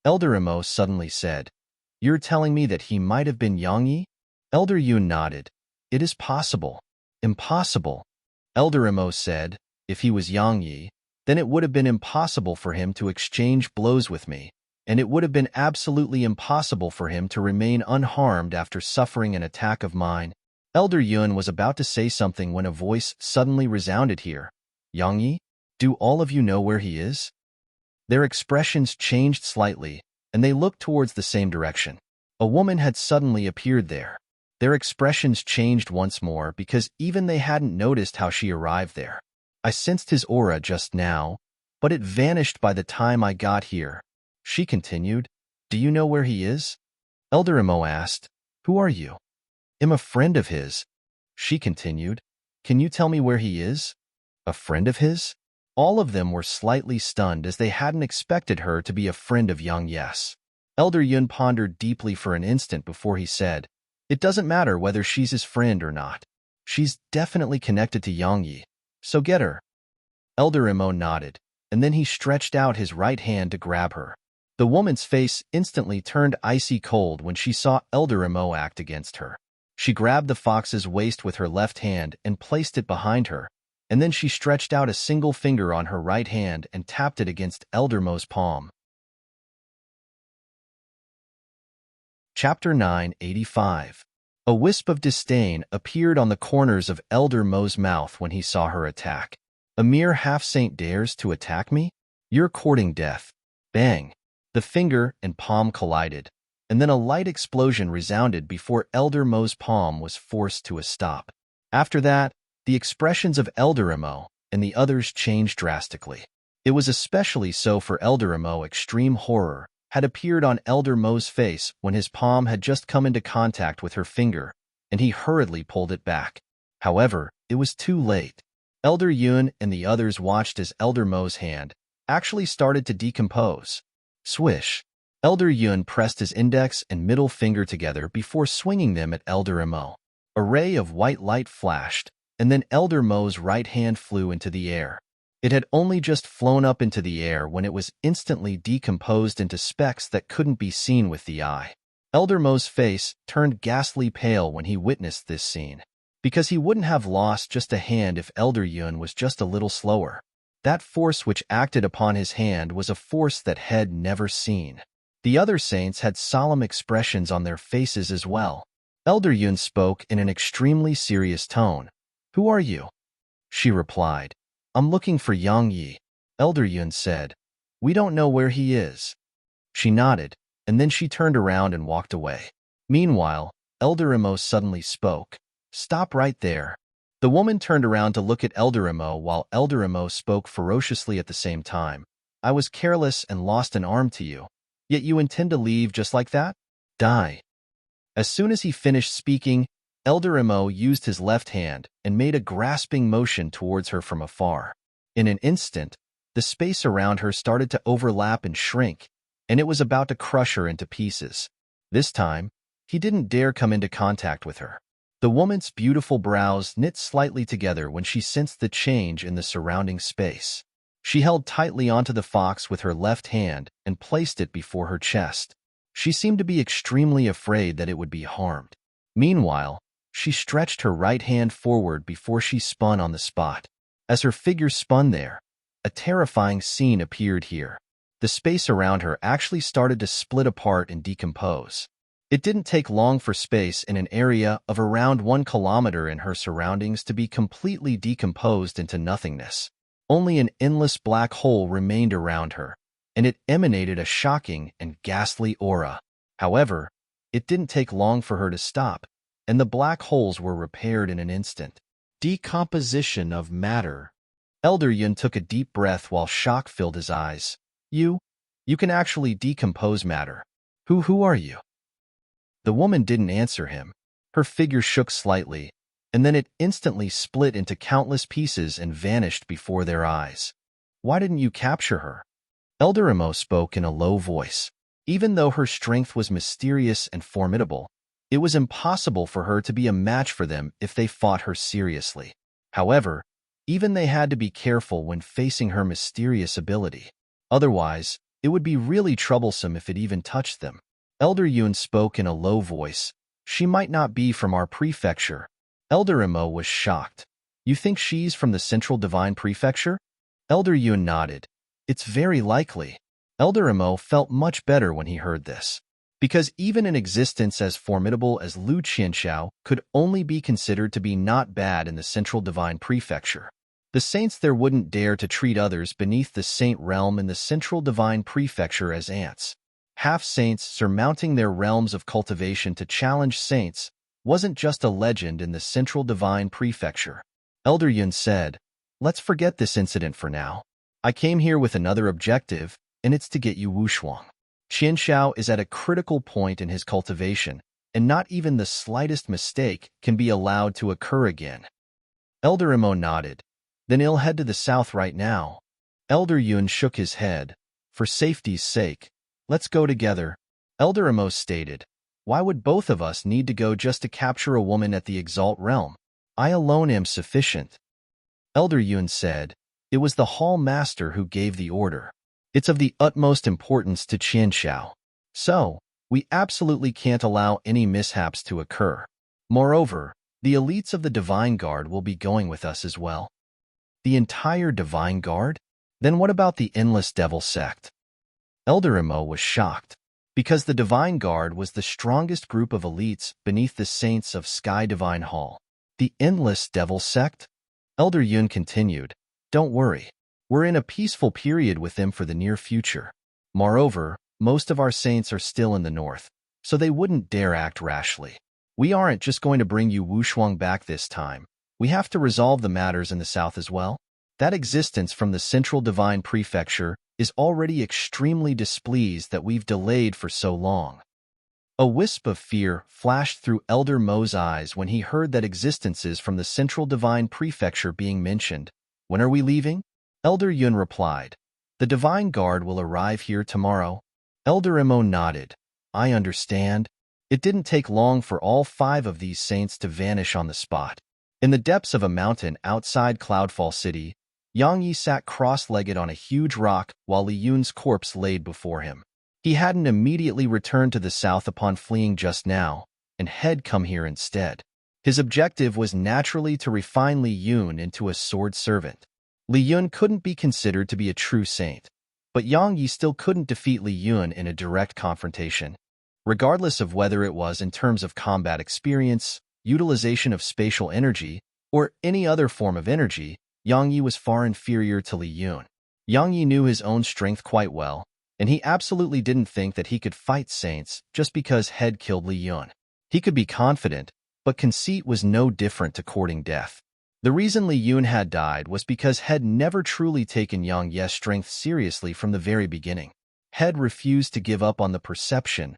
Elder Imo suddenly said, "You're telling me that he might have been Yang Yi?" Elder Yun nodded. "It is possible." "Impossible." Elder Imo said, "If he was Yang Yi, then it would have been impossible for him to exchange blows with me, and it would have been absolutely impossible for him to remain unharmed after suffering an attack of mine." Elder Yun was about to say something when a voice suddenly resounded here. "Yang Yi? Do all of you know where he is?" Their expressions changed slightly, and they looked towards the same direction. A woman had suddenly appeared there. Their expressions changed once more because even they hadn't noticed how she arrived there. "I sensed his aura just now, but it vanished by the time I got here," she continued. "Do you know where he is?" Elder Imo asked, "Who are you?" "I'm a friend of his," she continued. "Can you tell me where he is?" "A friend of his?" All of them were slightly stunned as they hadn't expected her to be a friend of Young Yes. Elder Yun pondered deeply for an instant before he said, "It doesn't matter whether she's his friend or not. She's definitely connected to Yang Yi, so get her." Elder Imo nodded, and then he stretched out his right hand to grab her. The woman's face instantly turned icy cold when she saw Elder Imo act against her. She grabbed the fox's waist with her left hand and placed it behind her, and then she stretched out a single finger on her right hand and tapped it against Elder Mo's palm. Chapter 985. A wisp of disdain appeared on the corners of Elder Mo's mouth when he saw her attack. "A mere half-saint dares to attack me? You're courting death." Bang! The finger and palm collided, and then a light explosion resounded before Elder Mo's palm was forced to a stop. After that, the expressions of Elder Imo and the others changed drastically. It was especially so for Elder Imo. Extreme horror had appeared on Elder Mo's face when his palm had just come into contact with her finger, and he hurriedly pulled it back. However, it was too late. Elder Yun and the others watched as Elder Mo's hand actually started to decompose. Swish! Elder Yun pressed his index and middle finger together before swinging them at Elder Imo. A ray of white light flashed, and then Elder Mo's right hand flew into the air. It had only just flown up into the air when it was instantly decomposed into specks that couldn't be seen with the eye. Elder Mo's face turned ghastly pale when he witnessed this scene, because he wouldn't have lost just a hand if Elder Yun was just a little slower. That force which acted upon his hand was a force that had never seen. The other saints had solemn expressions on their faces as well. Elder Yun spoke in an extremely serious tone. "Who are you?" She replied, "I'm looking for Yang Yi." Elder Yun said, "We don't know where he is." She nodded, and then she turned around and walked away. Meanwhile, Elder Imo suddenly spoke. "Stop right there." The woman turned around to look at Elder Imo while Elder Imo spoke ferociously at the same time. "I was careless and lost an arm to you. Yet you intend to leave just like that? Die." As soon as he finished speaking, Elder Imo used his left hand and made a grasping motion towards her from afar. In an instant, the space around her started to overlap and shrink, and it was about to crush her into pieces. This time, he didn't dare come into contact with her. The woman's beautiful brows knit slightly together when she sensed the change in the surrounding space. She held tightly onto the fox with her left hand and placed it before her chest. She seemed to be extremely afraid that it would be harmed. Meanwhile, she stretched her right hand forward before she spun on the spot. As her figure spun there, a terrifying scene appeared here. The space around her actually started to split apart and decompose. It didn't take long for space in an area of around 1 kilometer in her surroundings to be completely decomposed into nothingness. Only an endless black hole remained around her, and it emanated a shocking and ghastly aura. However, it didn't take long for her to stop, and the black holes were repaired in an instant. Decomposition of matter. Elder Yun took a deep breath while shock filled his eyes. You can actually decompose matter. Who are you? The woman didn't answer him. Her figure shook slightly, and then it instantly split into countless pieces and vanished before their eyes. Why didn't you capture her? Elder Emo spoke in a low voice. Even though her strength was mysterious and formidable, it was impossible for her to be a match for them if they fought her seriously. However, even they had to be careful when facing her mysterious ability. Otherwise, it would be really troublesome if it even touched them. Elder Yun spoke in a low voice. She might not be from our prefecture. Elder Emo was shocked. You think she's from the Central Divine Prefecture? Elder Yun nodded. It's very likely. Elder Emo felt much better when he heard this, because even an existence as formidable as Lu Qianxiao could only be considered to be not bad in the Central Divine Prefecture. The saints there wouldn't dare to treat others beneath the saint realm in the Central Divine Prefecture as ants. Half-saints surmounting their realms of cultivation to challenge saints wasn't just a legend in the Central Divine Prefecture. Elder Yun said, let's forget this incident for now. I came here with another objective, and it's to get you Wushuang. Qianxiao is at a critical point in his cultivation, and not even the slightest mistake can be allowed to occur again. Elder Emo nodded. Then he'll head to the south right now. Elder Yun shook his head. For safety's sake, let's go together. Elder Emo stated. Why would both of us need to go just to capture a woman at the Exalt realm? I alone am sufficient. Elder Yun said. It was the Hall Master who gave the order. It's of the utmost importance to Qianxiao. So, we absolutely can't allow any mishaps to occur. Moreover, the elites of the Divine Guard will be going with us as well. The entire Divine Guard? Then what about the Endless Devil Sect? Elder Emo was shocked, because the Divine Guard was the strongest group of elites beneath the saints of Sky Divine Hall. The Endless Devil Sect? Elder Yun continued. Don't worry. We're in a peaceful period with them for the near future. Moreover, most of our saints are still in the north, so they wouldn't dare act rashly. We aren't just going to bring you Wushuang back this time. We have to resolve the matters in the south as well. That existence from the Central Divine Prefecture is already extremely displeased that we've delayed for so long. A wisp of fear flashed through Elder Mo's eyes when he heard that existences from the Central Divine Prefecture being mentioned. When are we leaving? Elder Yun replied. The Divine Guard will arrive here tomorrow. Elder Emo nodded. I understand. It didn't take long for all 5 of these saints to vanish on the spot. In the depths of a mountain outside Cloudfall City, Yang Yi sat cross-legged on a huge rock while Li Yun's corpse laid before him. He hadn't immediately returned to the south upon fleeing just now, and had come here instead. His objective was naturally to refine Li Yun into a sword servant. Li Yun couldn't be considered to be a true saint, but Yang Yi still couldn't defeat Li Yun in a direct confrontation. Regardless of whether it was in terms of combat experience, utilization of spatial energy, or any other form of energy, Yang Yi was far inferior to Li Yun. Yang Yi knew his own strength quite well, and he absolutely didn't think that he could fight saints just because Head killed Li Yun. He could be confident, but conceit was no different to courting death. The reason Li Yun had died was because Head never truly taken Yang Yi's strength seriously from the very beginning. Head refused to give up on the perception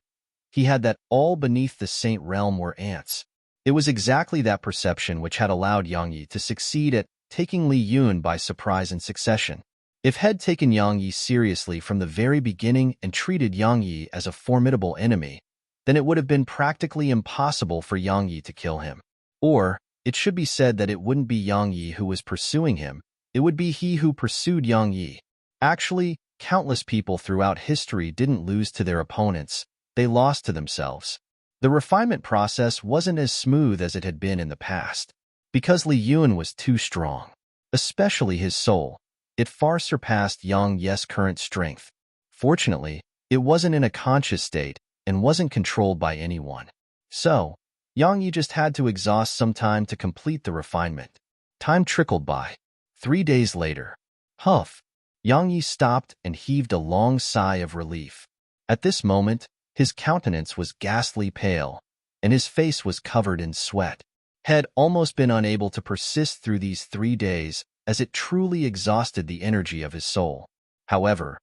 he had that all beneath the saint realm were ants. It was exactly that perception which had allowed Yang Yi to succeed at taking Li Yun by surprise in succession. If Head taken Yang Yi seriously from the very beginning and treated Yang Yi as a formidable enemy, then it would have been practically impossible for Yang Yi to kill him. Or, it should be said that it wouldn't be Yang Yi who was pursuing him, it would be he who pursued Yang Yi. Actually, countless people throughout history didn't lose to their opponents, they lost to themselves. The refinement process wasn't as smooth as it had been in the past. Because Li Yun was too strong. Especially his soul. It far surpassed Yang Yi's current strength. Fortunately, it wasn't in a conscious state and wasn't controlled by anyone. So, Yang Yi just had to exhaust some time to complete the refinement. Time trickled by. 3 days later. Huff! Yang Yi stopped and heaved a long sigh of relief. At this moment, his countenance was ghastly pale, and his face was covered in sweat. Had almost been unable to persist through these 3 days, as it truly exhausted the energy of his soul. However,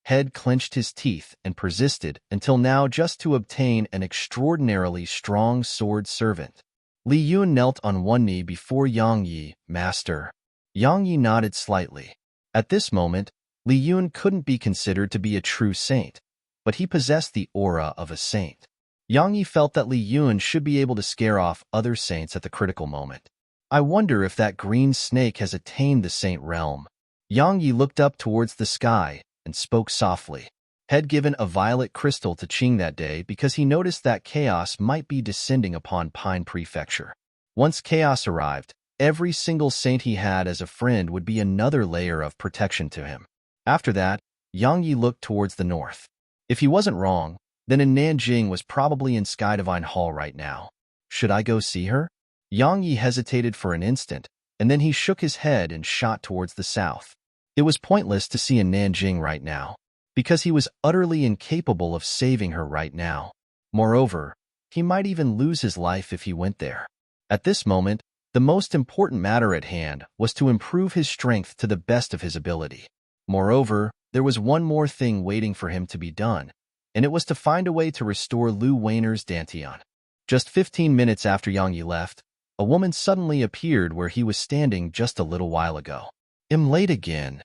Head clenched his teeth and persisted until now just to obtain an extraordinarily strong sword servant. Li Yun knelt on one knee before Yang Yi, Master. Yang Yi nodded slightly. At this moment, Li Yun couldn't be considered to be a true saint, but he possessed the aura of a saint. Yang Yi felt that Li Yun should be able to scare off other saints at the critical moment. I wonder if that green snake has attained the saint realm. Yang Yi looked up towards the sky and spoke softly. Had given a violet crystal to Qing that day because he noticed that chaos might be descending upon Pine Prefecture. Once chaos arrived, every single saint he had as a friend would be another layer of protection to him. After that, Yang Yi looked towards the north. If he wasn't wrong, then in Nanjing was probably in Sky Divine Hall right now. Should I go see her? Yang Yi hesitated for an instant, and then he shook his head and shot towards the south. It was pointless to see in Nanjing right now, because he was utterly incapable of saving her right now. Moreover, he might even lose his life if he went there. At this moment, the most important matter at hand was to improve his strength to the best of his ability. Moreover, there was one more thing waiting for him to be done, and it was to find a way to restore Lu Weiner's Dantian. Just 15 minutes after Yang Yi left, a woman suddenly appeared where he was standing just a little while ago. "I'm late again."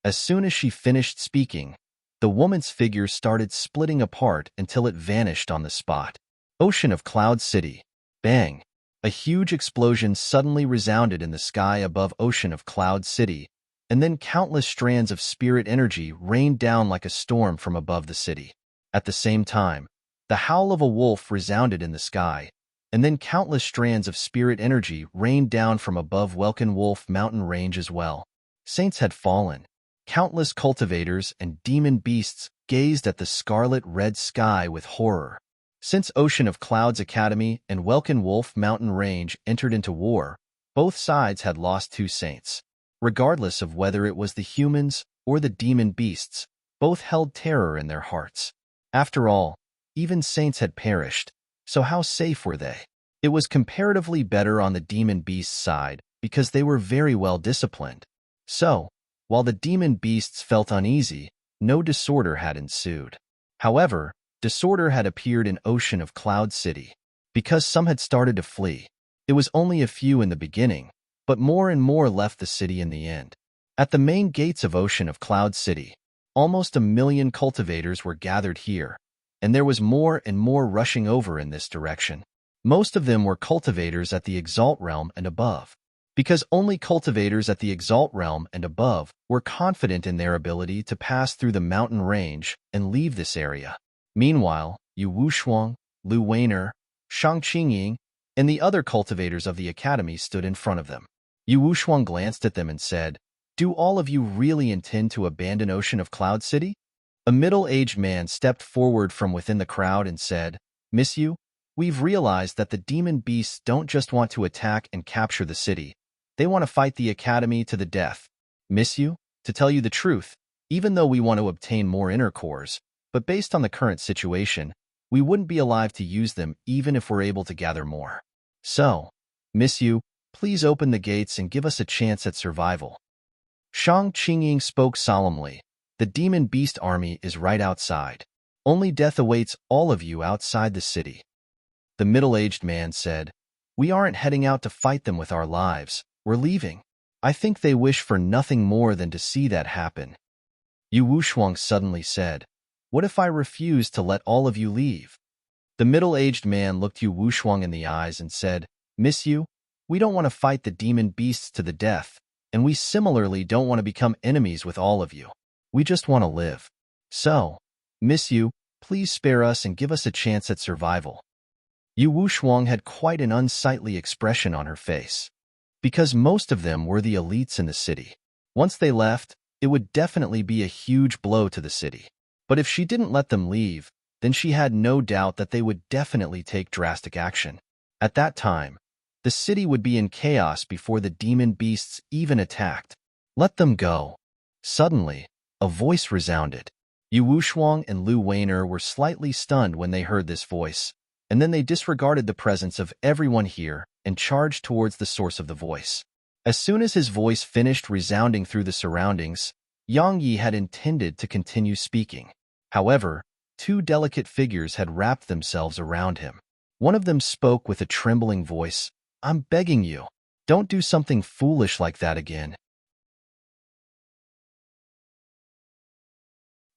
As soon as she finished speaking, the woman's figure started splitting apart until it vanished on the spot. Ocean of Cloud City. Bang! A huge explosion suddenly resounded in the sky above Ocean of Cloud City, and then countless strands of spirit energy rained down like a storm from above the city. At the same time, the howl of a wolf resounded in the sky, and then countless strands of spirit energy rained down from above Welkin Wolf Mountain Range as well. Saints had fallen. Countless cultivators and demon beasts gazed at the scarlet-red sky with horror. Since Ocean of Clouds Academy and Welkin Wolf Mountain Range entered into war, both sides had lost 2 saints. Regardless of whether it was the humans or the demon beasts, both held terror in their hearts. After all, even saints had perished, so how safe were they? It was comparatively better on the demon beasts' side because they were very well disciplined. So, while the demon beasts felt uneasy, no disorder had ensued. However, disorder had appeared in Ocean of Cloud City, because some had started to flee. It was only a few in the beginning, but more and more left the city in the end. At the main gates of Ocean of Cloud City, almost 1 million cultivators were gathered here, and there was more and more rushing over in this direction. Most of them were cultivators at the Exalt Realm and above, because only cultivators at the Exalt Realm and above were confident in their ability to pass through the mountain range and leave this area. Meanwhile, Yu Wushuang, Lu Weiner, Shang Qingying, and the other cultivators of the academy stood in front of them. Yu Wushuang glanced at them and said, "Do all of you really intend to abandon Ocean of Cloud City?" A middle-aged man stepped forward from within the crowd and said, "Miss Yu, we've realized that the demon beasts don't just want to attack and capture the city. They want to fight the academy to the death. Miss Yu, to tell you the truth, even though we want to obtain more inner cores, but based on the current situation, we wouldn't be alive to use them even if we're able to gather more. So, Miss Yu, please open the gates and give us a chance at survival." Shang Qingying spoke solemnly. "The demon beast army is right outside. Only death awaits all of you outside the city." The middle-aged man said, "We aren't heading out to fight them with our lives. We're leaving. I think they wish for nothing more than to see that happen." Yu Wushuang suddenly said, "What if I refuse to let all of you leave?" The middle-aged man looked Yu Wushuang in the eyes and said, "Miss Yu, We don't want to fight the demon beasts to the death, and we similarly don't want to become enemies with all of you. We just want to live. So, miss you, please spare us and give us a chance at survival." Yu Wushuang had quite an unsightly expression on her face, because most of them were the elites in the city. Once they left, it would definitely be a huge blow to the city. But if she didn't let them leave, then she had no doubt that they would definitely take drastic action. At that time, the city would be in chaos before the demon beasts even attacked. "Let them go." Suddenly, a voice resounded. Yu Wushuang and Lu Weiner were slightly stunned when they heard this voice, and then they disregarded the presence of everyone here and charged towards the source of the voice. As soon as his voice finished resounding through the surroundings, Yang Yi had intended to continue speaking. However, two delicate figures had wrapped themselves around him. One of them spoke with a trembling voice, "I'm begging you, don't do something foolish like that again."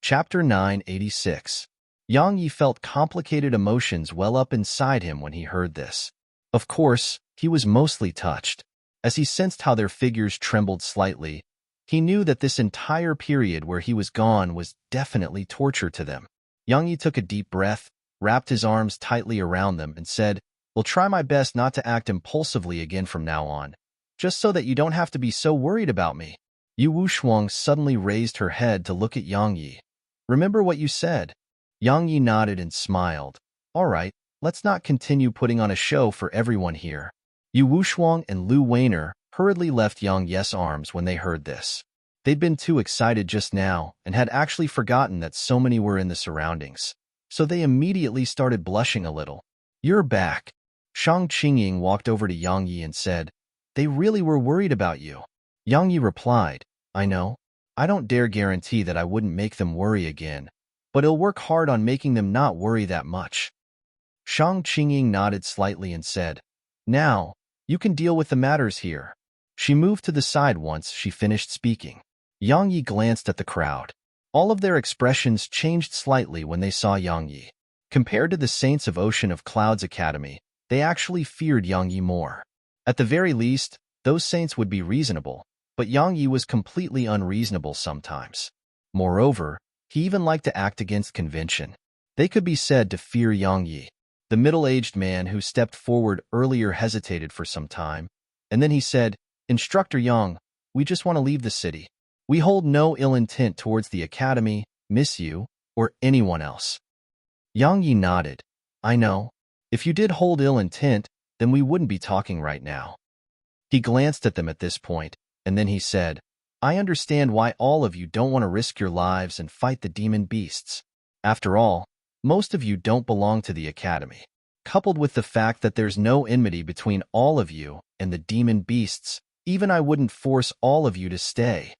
Chapter 986. Yang Yi felt complicated emotions well up inside him when he heard this. Of course, he was mostly touched. As he sensed how their figures trembled slightly, he knew that this entire period where he was gone was definitely torture to them. Yang Yi took a deep breath, wrapped his arms tightly around them, and said, "We'll try my best not to act impulsively again from now on, just so that you don't have to be so worried about me." Yu Wushuang suddenly raised her head to look at Yang Yi. "Remember what you said?" Yang Yi nodded and smiled. "All right, let's not continue putting on a show for everyone here." Yu Wushuang and Lu Weiner hurriedly left Yang Yi's arms when they heard this. They'd been too excited just now and had actually forgotten that so many were in the surroundings, so they immediately started blushing a little. "You're back." Shang Qingying walked over to Yang Yi and said, "They really were worried about you." Yang Yi replied, "I know. I don't dare guarantee that I wouldn't make them worry again, but I'll work hard on making them not worry that much." Shang Qingying nodded slightly and said, "Now, you can deal with the matters here." She moved to the side once she finished speaking. Yang Yi glanced at the crowd. All of their expressions changed slightly when they saw Yang Yi. Compared to the Saints of Ocean of Clouds Academy, they actually feared Yang Yi more. At the very least, those saints would be reasonable, but Yang Yi was completely unreasonable sometimes. Moreover, he even liked to act against convention. They could be said to fear Yang Yi. The middle-aged man who stepped forward earlier hesitated for some time, and then he said, "Instructor Yang, we just want to leave the city. We hold no ill intent towards the academy, miss you, or anyone else." Yang Yi nodded. "I know. If you did hold ill intent, then we wouldn't be talking right now." He glanced at them at this point, and then he said, "I understand why all of you don't want to risk your lives and fight the demon beasts. After all, most of you don't belong to the academy. Coupled with the fact that there's no enmity between all of you and the demon beasts, even I wouldn't force all of you to stay."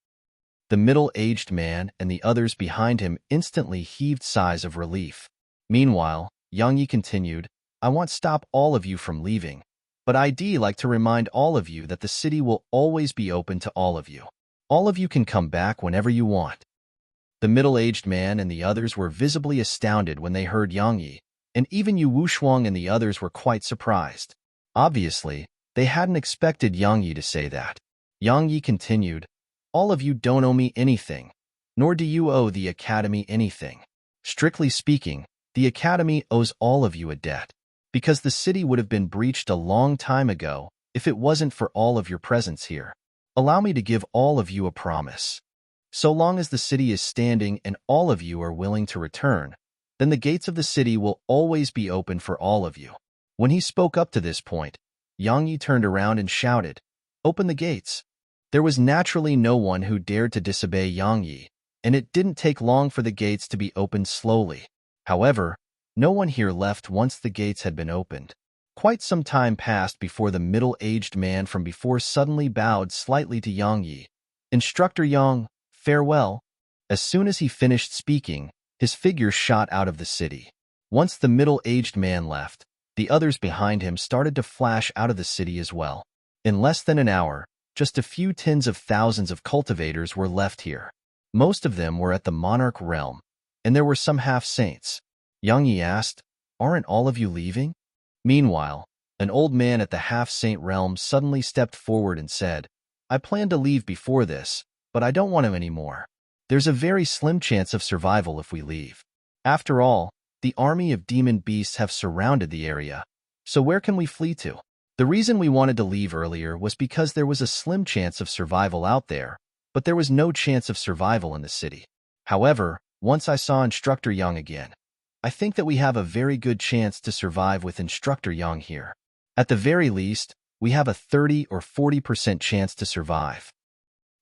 The middle-aged man and the others behind him instantly heaved sighs of relief. Meanwhile, Yang Yi continued, "I want to stop all of you from leaving, but I'd like to remind all of you that the city will always be open to all of you. All of you can come back whenever you want." The middle-aged man and the others were visibly astounded when they heard Yang Yi, and even Yu Wushuang and the others were quite surprised. Obviously, they hadn't expected Yang Yi to say that. Yang Yi continued, "All of you don't owe me anything, nor do you owe the academy anything. Strictly speaking, the academy owes all of you a debt, because the city would have been breached a long time ago if it wasn't for all of your presence here. Allow me to give all of you a promise. So long as the city is standing and all of you are willing to return, then the gates of the city will always be open for all of you." When he spoke up to this point, Yang Yi turned around and shouted, "Open the gates." There was naturally no one who dared to disobey Yang Yi, and it didn't take long for the gates to be opened slowly. However, no one here left once the gates had been opened. Quite some time passed before the middle-aged man from before suddenly bowed slightly to Yang Yi. "Instructor Yang, farewell." As soon as he finished speaking, his figure shot out of the city. Once the middle-aged man left, the others behind him started to flash out of the city as well. In less than an hour, just a few tens of thousands of cultivators were left here. Most of them were at the monarch realm, and there were some half-saints. Yang Yi asked, "Aren't all of you leaving?" Meanwhile, An old man at the half-saint realm suddenly stepped forward and said, I planned to leave before this, but I don't want to anymore. There's a very slim chance of survival if we leave. After all, the army of demon beasts have surrounded the area, so where can we flee to? The reason we wanted to leave earlier was because there was a slim chance of survival out there, but there was no chance of survival in the city. However, once I saw Instructor Young again, I think that we have a very good chance to survive with Instructor Young here. At the very least, we have a 30 or 40% chance to survive.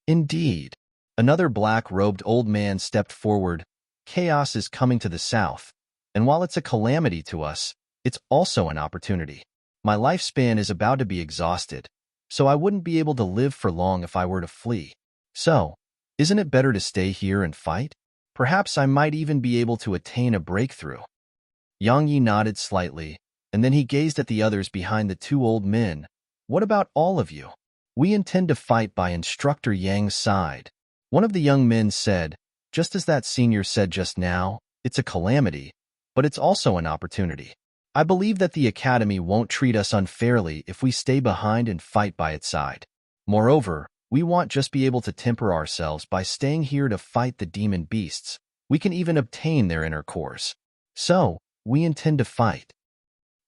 Indeed. Another black-robed old man stepped forward. Chaos is coming to the south, and while it's a calamity to us, it's also an opportunity. My lifespan is about to be exhausted, so I wouldn't be able to live for long if I were to flee. So, isn't it better to stay here and fight? Perhaps I might even be able to attain a breakthrough. Yang Yi nodded slightly, and then he gazed at the others behind the two old men. What about all of you? We intend to fight by Instructor Yang's side. One of the young men said, just as that senior said just now, it's a calamity, but it's also an opportunity. I believe that the Academy won't treat us unfairly if we stay behind and fight by its side. Moreover, we won't just be able to temper ourselves by staying here to fight the demon beasts. We can even obtain their inner cores. So, we intend to fight.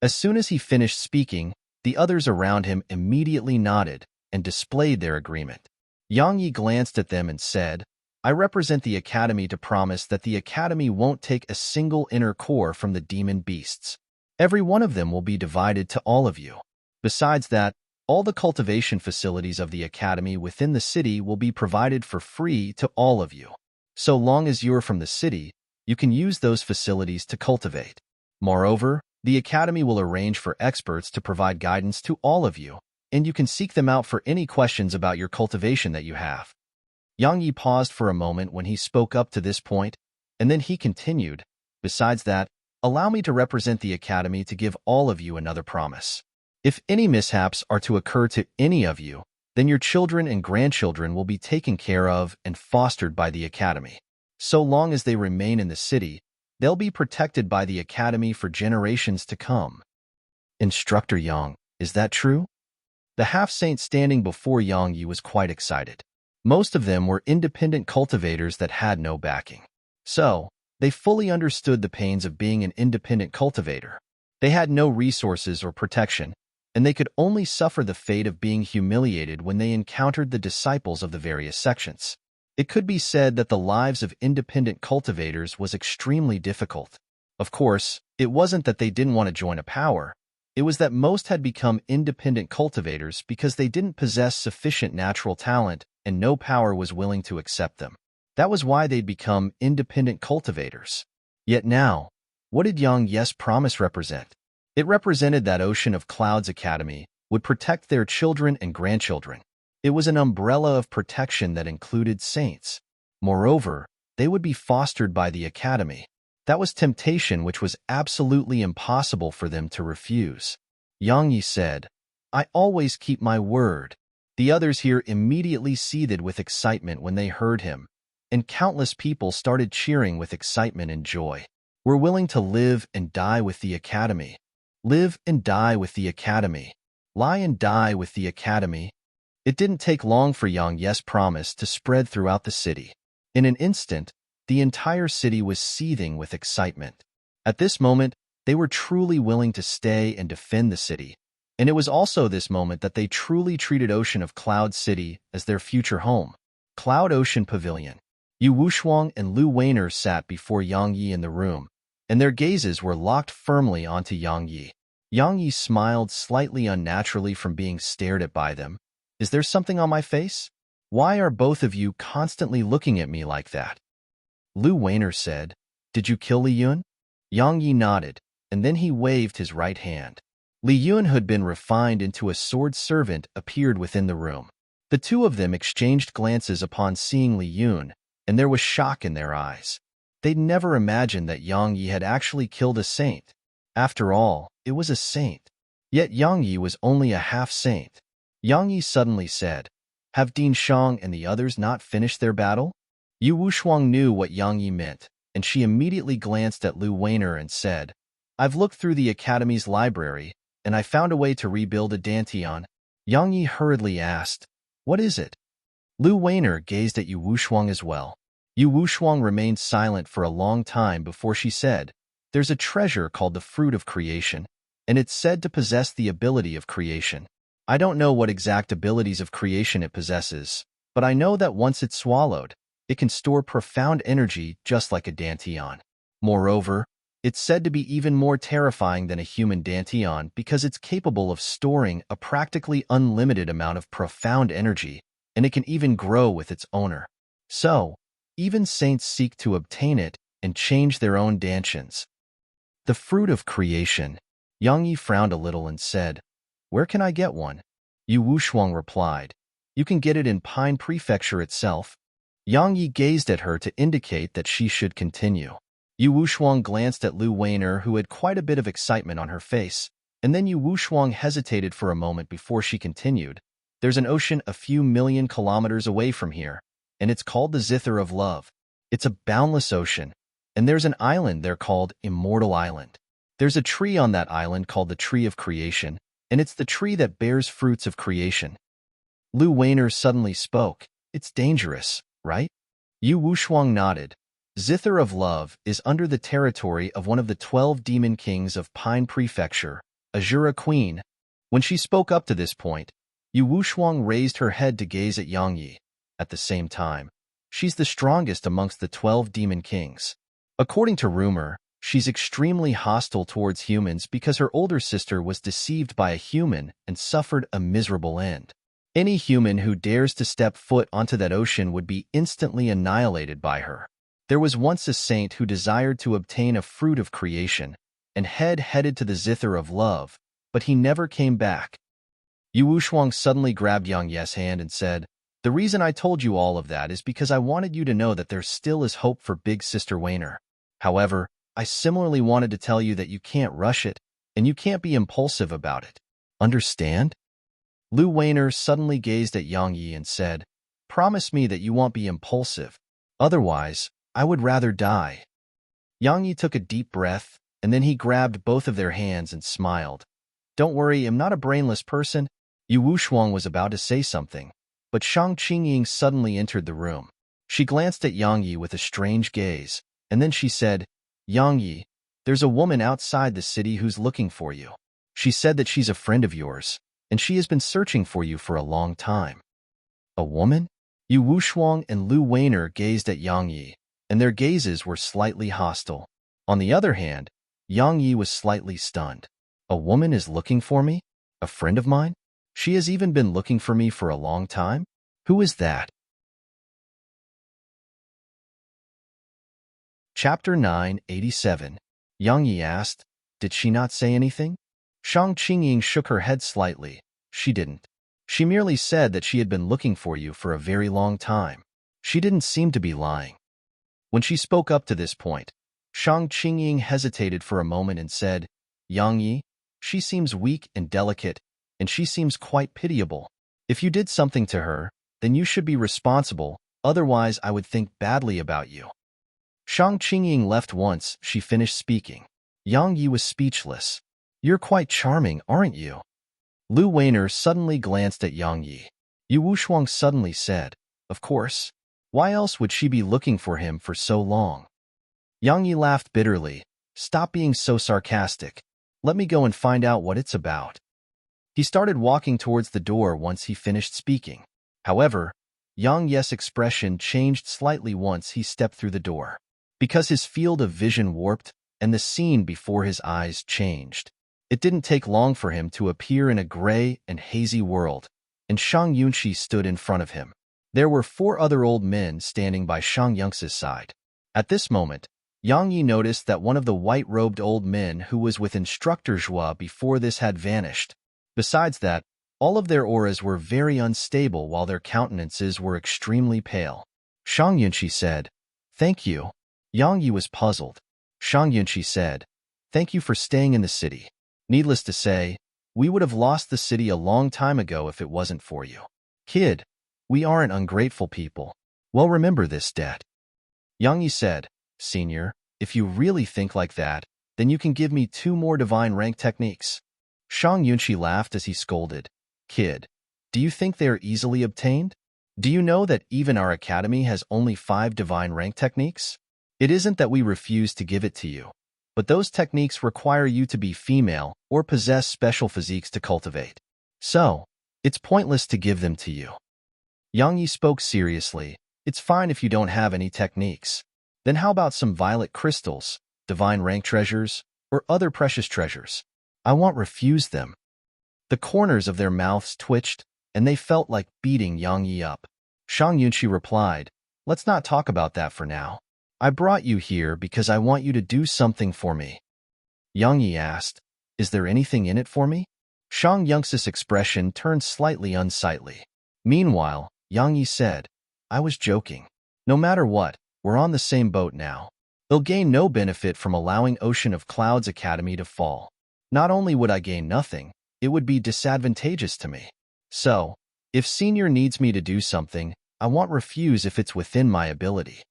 As soon as he finished speaking, the others around him immediately nodded and displayed their agreement. Yang Yi glanced at them and said, I represent the Academy to promise that the Academy won't take a single inner core from the demon beasts. Every one of them will be divided to all of you. Besides that, all the cultivation facilities of the Academy within the city will be provided for free to all of you. So long as you're from the city, you can use those facilities to cultivate. Moreover, the Academy will arrange for experts to provide guidance to all of you, and you can seek them out for any questions about your cultivation that you have. Yang Yi paused for a moment when he spoke up to this point, and then he continued, besides that, allow me to represent the Academy to give all of you another promise. If any mishaps are to occur to any of you, then your children and grandchildren will be taken care of and fostered by the Academy. So long as they remain in the city, they'll be protected by the Academy for generations to come. Instructor Yang, is that true? The half-saint standing before Yang Yi was quite excited. Most of them were independent cultivators that had no backing. So, they fully understood the pains of being an independent cultivator. They had no resources or protection, and they could only suffer the fate of being humiliated when they encountered the disciples of the various sections. It could be said that the lives of independent cultivators was extremely difficult. Of course, it wasn't that they didn't want to join a power. It was that most had become independent cultivators because they didn't possess sufficient natural talent and no power was willing to accept them. That was why they'd become independent cultivators. Yet now, what did Yang Yi's promise represent? It represented that Ocean of Clouds Academy would protect their children and grandchildren. It was an umbrella of protection that included saints. Moreover, they would be fostered by the Academy. That was temptation which was absolutely impossible for them to refuse. Yang Yi said, I always keep my word. The others here immediately seethed with excitement when they heard him, and countless people started cheering with excitement and joy. We're willing to live and die with the Academy. Live and die with the Academy. Lie and die with the Academy. It didn't take long for Yang Yi's promise to spread throughout the city. In an instant, the entire city was seething with excitement. At this moment, they were truly willing to stay and defend the city. And it was also this moment that they truly treated Ocean of Cloud City as their future home. Cloud Ocean Pavilion. Yu Wushuang and Lu Weiner sat before Yang Yi in the room, and their gazes were locked firmly onto Yang Yi. Yang Yi smiled slightly unnaturally from being stared at by them. Is there something on my face? Why are both of you constantly looking at me like that? Lu Weiner said, Did you kill Li Yun? Yang Yi nodded, and then he waved his right hand. Li Yun, who had been refined into a sword servant, appeared within the room. The two of them exchanged glances upon seeing Li Yun, and there was shock in their eyes. They'd never imagined that Yang Yi had actually killed a saint. After all, it was a saint. Yet Yang Yi was only a half-saint. Yang Yi suddenly said, Have Din Shang and the others not finished their battle? Yu Wushuang knew what Yang Yi meant, and she immediately glanced at Lu Weiner and said, I've looked through the Academy's library, and I found a way to rebuild a dantian. Yang Yi hurriedly asked, "What is it?" Lu Weiner gazed at Yu Wushuang as well. Yu Wushuang remained silent for a long time before she said, "There's a treasure called the Fruit of Creation, and it's said to possess the ability of creation. I don't know what exact abilities of creation it possesses, but I know that once it's swallowed, it can store profound energy just like a dantian. Moreover, it's said to be even more terrifying than a human dantian because it's capable of storing a practically unlimited amount of profound energy, and it can even grow with its owner. So, even saints seek to obtain it and change their own dantians." The fruit of creation. Yang Yi frowned a little and said, "Where can I get one?" Yu Wushuang replied, "You can get it in Pine Prefecture itself." Yang Yi gazed at her to indicate that she should continue. Yu Wushuang glanced at Lu Weiner, who had quite a bit of excitement on her face, and then Yu Wushuang hesitated for a moment before she continued. "There's an ocean a few million kilometers away from here, and it's called the Zither of Love. It's a boundless ocean, and there's an island there called Immortal Island. There's a tree on that island called the Tree of Creation, and it's the tree that bears fruits of creation." Lu Weiner suddenly spoke. "It's dangerous, right?" Yu Wushuang nodded. "Zither of Love is under the territory of one of the 12 demon kings of Pine Prefecture, Azura Queen." When she spoke up to this point, Yu Wushuang raised her head to gaze at Yang Yi. At the same time, she's the strongest amongst the 12 demon kings. According to rumor, she's extremely hostile towards humans because her older sister was deceived by a human and suffered a miserable end. Any human who dares to step foot onto that ocean would be instantly annihilated by her. There was once a saint who desired to obtain a fruit of creation and headed to the Zither of Love, but he never came back. Yu Wushuang suddenly grabbed Yang Yi's hand and said, "The reason I told you all of that is because I wanted you to know that there still is hope for Big Sister Weiner. However, I similarly wanted to tell you that you can't rush it, and you can't be impulsive about it. Understand?" Lu Weiner suddenly gazed at Yang Yi and said, "Promise me that you won't be impulsive. Otherwise, I would rather die." Yang Yi took a deep breath, and then he grabbed both of their hands and smiled. "Don't worry, I'm not a brainless person." Yu Wushuang was about to say something, but Shang Qingying suddenly entered the room. She glanced at Yang Yi with a strange gaze, and then she said, "Yang Yi, there's a woman outside the city who's looking for you. She said that she's a friend of yours, and she has been searching for you for a long time." "A woman?" Yu Wushuang and Lu Weiner gazed at Yang Yi, and their gazes were slightly hostile. On the other hand, Yang Yi was slightly stunned. "A woman is looking for me? A friend of mine? She has even been looking for me for a long time? Who is that?" Chapter 987. Yang Yi asked, "Did she not say anything?" Shang Qingying shook her head slightly. "She didn't. She merely said that she had been looking for you for a very long time. She didn't seem to be lying." When she spoke up to this point, Shang Qingying hesitated for a moment and said, "Yang Yi, she seems weak and delicate, and she seems quite pitiable. If you did something to her, then you should be responsible, otherwise I would think badly about you." Shang Qingying left once she finished speaking. Yang Yi was speechless. "You're quite charming, aren't you?" Lu Weiner suddenly glanced at Yang Yi. Yu Wushuang suddenly said, "Of course. Why else would she be looking for him for so long?" Yang Yi laughed bitterly. "Stop being so sarcastic. Let me go and find out what it's about." He started walking towards the door once he finished speaking. However, Yang Yi's expression changed slightly once he stepped through the door, because his field of vision warped and the scene before his eyes changed. It didn't take long for him to appear in a gray and hazy world, and Shang Yunxi stood in front of him. There were 4 other old men standing by Shang Yunxi's side. At this moment, Yang Yi noticed that one of the white-robed old men who was with Instructor Zhua before this had vanished. Besides that, all of their auras were very unstable while their countenances were extremely pale. Shang Yunxi said, "Thank you." Yang Yi was puzzled. Shang Yunxi said, "Thank you for staying in the city. Needless to say, we would have lost the city a long time ago if it wasn't for you. Kid, we aren't ungrateful people. Well, remember this debt." Yang Yi said, "Senior, if you really think like that, then you can give me 2 more divine rank techniques." Shang Yunshi laughed as he scolded. Kid, do you think they are easily obtained? Do you know that even our academy has only 5 divine rank techniques? It isn't that we refuse to give it to you, but those techniques require you to be female or possess special physiques to cultivate. So, it's pointless to give them to you. Yang Yi spoke seriously. It's fine if you don't have any techniques. Then how about some violet crystals, divine rank treasures, or other precious treasures? I won't refuse them. The corners of their mouths twitched, and they felt like beating Yang Yi up. Shang Yunshi replied, let's not talk about that for now. I brought you here because I want you to do something for me. Yang Yi asked, is there anything in it for me? Shang Yunxi's expression turned slightly unsightly. Meanwhile, Yang Yi said, I was joking. No matter what, we're on the same boat now. They'll gain no benefit from allowing Ocean of Clouds Academy to fall. Not only would I gain nothing, it would be disadvantageous to me. So, if Senior needs me to do something, I won't refuse if it's within my ability.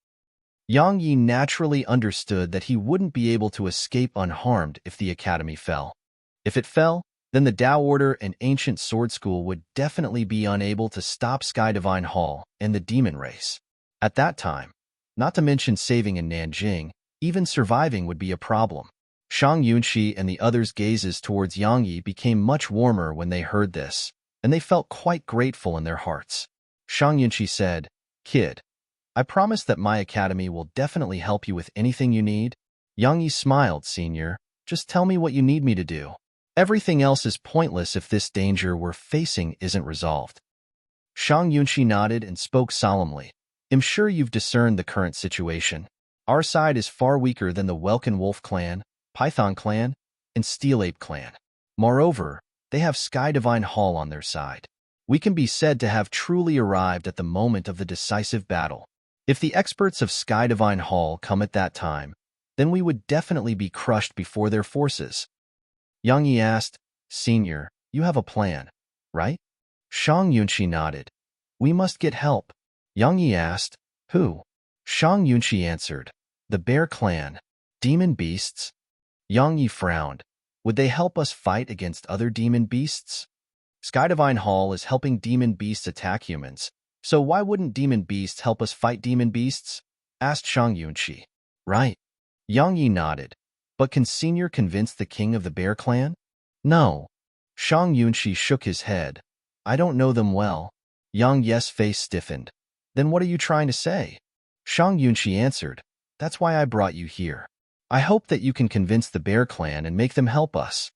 Yang Yi naturally understood that he wouldn't be able to escape unharmed if the academy fell. If it fell, then the Tao Order and Ancient Sword School would definitely be unable to stop Sky Divine Hall and the demon race. At that time, not to mention saving in Nanjing, even surviving would be a problem. Shang Yunshi and the others' gazes towards Yang Yi became much warmer when they heard this, and they felt quite grateful in their hearts. Shang Yunshi said, Kid, I promise that my academy will definitely help you with anything you need. Yang Yi smiled, Senior. Just tell me what you need me to do. Everything else is pointless if this danger we're facing isn't resolved. Shang Yunshi nodded and spoke solemnly. I'm sure you've discerned the current situation. Our side is far weaker than the Welkin Wolf clan, Python clan, and Steel Ape clan. Moreover, they have Sky Divine Hall on their side. We can be said to have truly arrived at the moment of the decisive battle. If the experts of Sky Divine Hall come at that time, then we would definitely be crushed before their forces. Yang Yi asked, Senior, you have a plan, right? Shang Yunshi nodded. We must get help. Yang Yi asked, who? Shang Yunshi answered, the Bear Clan. Demon beasts? Yang Yi frowned. Would they help us fight against other demon beasts? Sky Divine Hall is helping demon beasts attack humans, so why wouldn't demon beasts help us fight demon beasts? Asked Shang Yunshi. Right. Yang Yi nodded. But can Senior convince the king of the Bear Clan? No. Shang Yunshi shook his head. I don't know them well. Yang Yi's face stiffened. Then what are you trying to say? Shang Yunshi answered, that's why I brought you here. I hope that you can convince the Bear Clan and make them help us.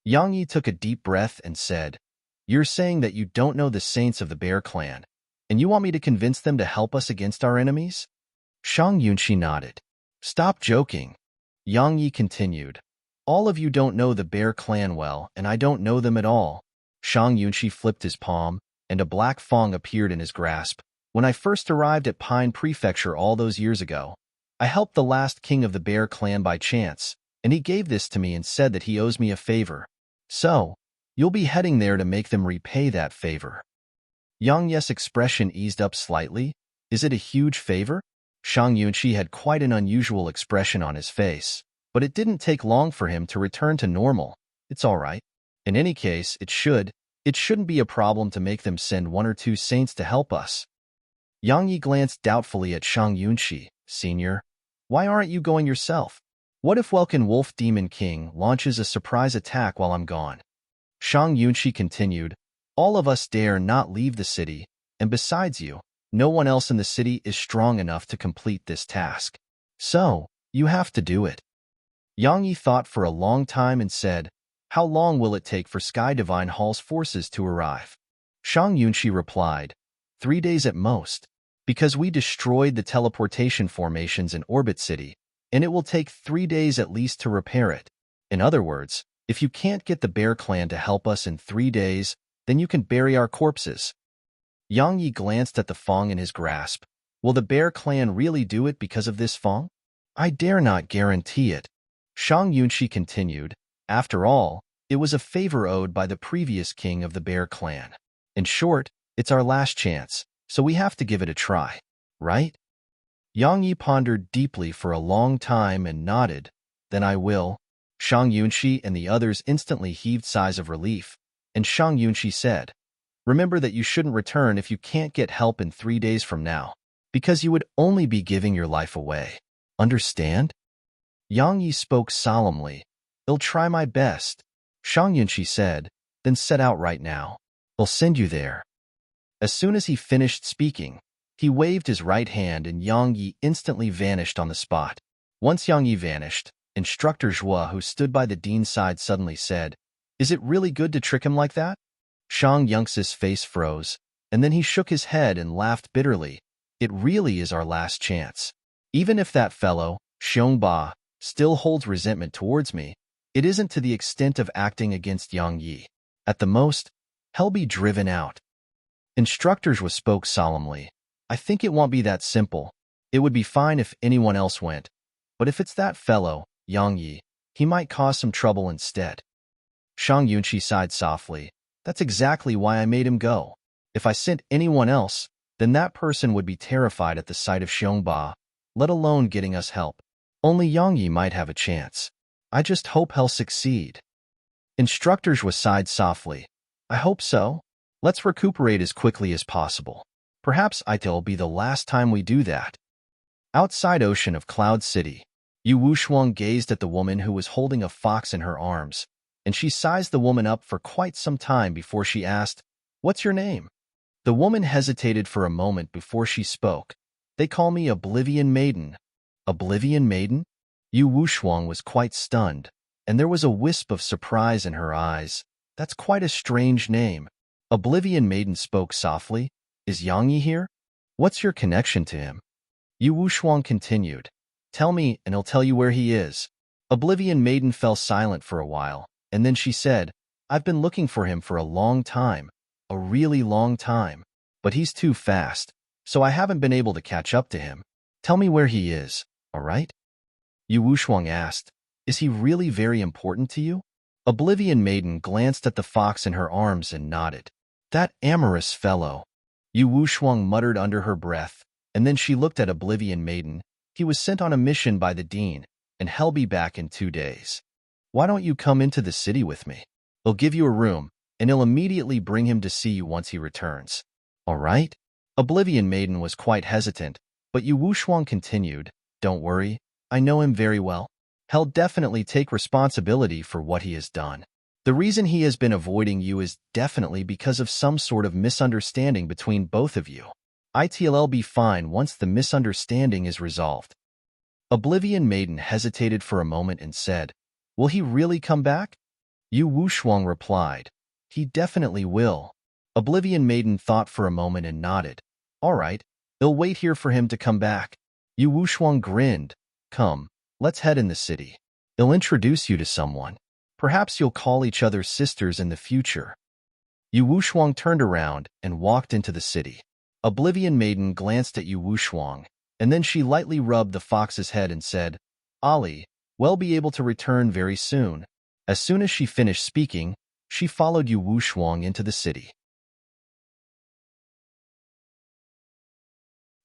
Yang Yi took a deep breath and said, you're saying that you don't know the saints of the Bear Clan, and you want me to convince them to help us against our enemies? Shang Yunshi nodded. Stop joking. Yang Yi continued, all of you don't know the Bear Clan well, and I don't know them at all. Shang Yunshi flipped his palm, and a black fong appeared in his grasp. When I first arrived at Pine Prefecture all those years ago, I helped the last king of the Bear Clan by chance, and he gave this to me and said that he owes me a favor. So, you'll be heading there to make them repay that favor. Yang Yi's expression eased up slightly. Is it a huge favor? Shang Yunshi had quite an unusual expression on his face, but it didn't take long for him to return to normal. It's all right. In any case, it shouldn't be a problem to make them send 1 or 2 saints to help us. Yang Yi glanced doubtfully at Shang Yunshi. Senior, why aren't you going yourself? What if Welkin Wolf Demon King launches a surprise attack while I'm gone? Shang Yunshi continued, all of us dare not leave the city, and besides you, no one else in the city is strong enough to complete this task. So, you have to do it. Yang Yi thought for a long time and said, how long will it take for Sky Divine Hall's forces to arrive? Shang Yunshi replied, 3 days at most, because we destroyed the teleportation formations in Orbit City, and it will take 3 days at least to repair it. In other words, if you can't get the Bear Clan to help us in 3 days, then you can bury our corpses. Yang Yi glanced at the Fong in his grasp. Will the Bear Clan really do it because of this Fong? I dare not guarantee it. Shang Yunshi continued, after all, it was a favor owed by the previous king of the Bear Clan. In short, it's our last chance, so we have to give it a try, right? Yang Yi pondered deeply for a long time and nodded, then I will. Shang Yunxi and the others instantly heaved sighs of relief, and Shang Yunxi said, "Remember that you shouldn't return if you can't get help in 3 days from now, because you would only be giving your life away. Understand?" Yang Yi spoke solemnly. "I'll try my best," Shang Yunxi said, "then set out right now. I'll send you there." As soon as he finished speaking, he waved his right hand and Yang Yi instantly vanished on the spot. Once Yang Yi vanished, Instructor Zhua, who stood by the dean's side, suddenly said, "Is it really good to trick him like that?" Shang Yunxi's face froze, and then he shook his head and laughed bitterly. "It really is our last chance. Even if that fellow, Xiongba, still holds resentment towards me, it isn't to the extent of acting against Yang Yi. At the most, he'll be driven out." Instructors was spoke solemnly. "I think it won't be that simple. It would be fine if anyone else went, but if it's that fellow, Yang Yi, he might cause some trouble instead." Shang Yunxi sighed softly. "That's exactly why I made him go. If I sent anyone else, then that person would be terrified at the sight of Xiongba, let alone getting us help. Only Yang Yi might have a chance. I just hope he'll succeed." Instructors was sighed softly. "I hope so. Let's recuperate as quickly as possible. Perhaps it'll be the last time we do that." Outside Ocean of Cloud City, Yu Wushuang gazed at the woman who was holding a fox in her arms, and she sized the woman up for quite some time before she asked, "What's your name?" The woman hesitated for a moment before she spoke. "They call me Oblivion Maiden." "Oblivion Maiden?" Yu Wushuang was quite stunned, and there was a wisp of surprise in her eyes. "That's quite a strange name." Oblivion Maiden spoke softly. "Is Yang Yi here? What's your connection to him?" Yu Wushuang continued. "Tell me, and I'll tell you where he is." Oblivion Maiden fell silent for a while, and then she said, "I've been looking for him for a long time, a really long time, but he's too fast, so I haven't been able to catch up to him. Tell me where he is, all right?" Yu Wushuang asked, "Is he really very important to you?" Oblivion Maiden glanced at the fox in her arms and nodded. "That amorous fellow," Yu Wushuang muttered under her breath, and then she looked at Oblivion Maiden. "He was sent on a mission by the dean, and he'll be back in 2 days. Why don't you come into the city with me? I'll give you a room, and I'll immediately bring him to see you once he returns. All right?" Oblivion Maiden was quite hesitant, but Yu Wushuang continued, "Don't worry, I know him very well. He'll definitely take responsibility for what he has done. The reason he has been avoiding you is definitely because of some sort of misunderstanding between both of you. It'll be fine once the misunderstanding is resolved." Oblivion Maiden hesitated for a moment and said, "Will he really come back?" Yu Wushuang replied, "He definitely will." Oblivion Maiden thought for a moment and nodded. "All right, I'll wait here for him to come back." Yu Wushuang grinned. "Come, let's head in the city. I'll introduce you to someone. Perhaps you'll call each other sisters in the future." Yu Wushuang turned around and walked into the city. Oblivion Maiden glanced at Yu Wushuang, and then she lightly rubbed the fox's head and said, "Ali, we'll be able to return very soon." As soon as she finished speaking, she followed Yu Wushuang into the city.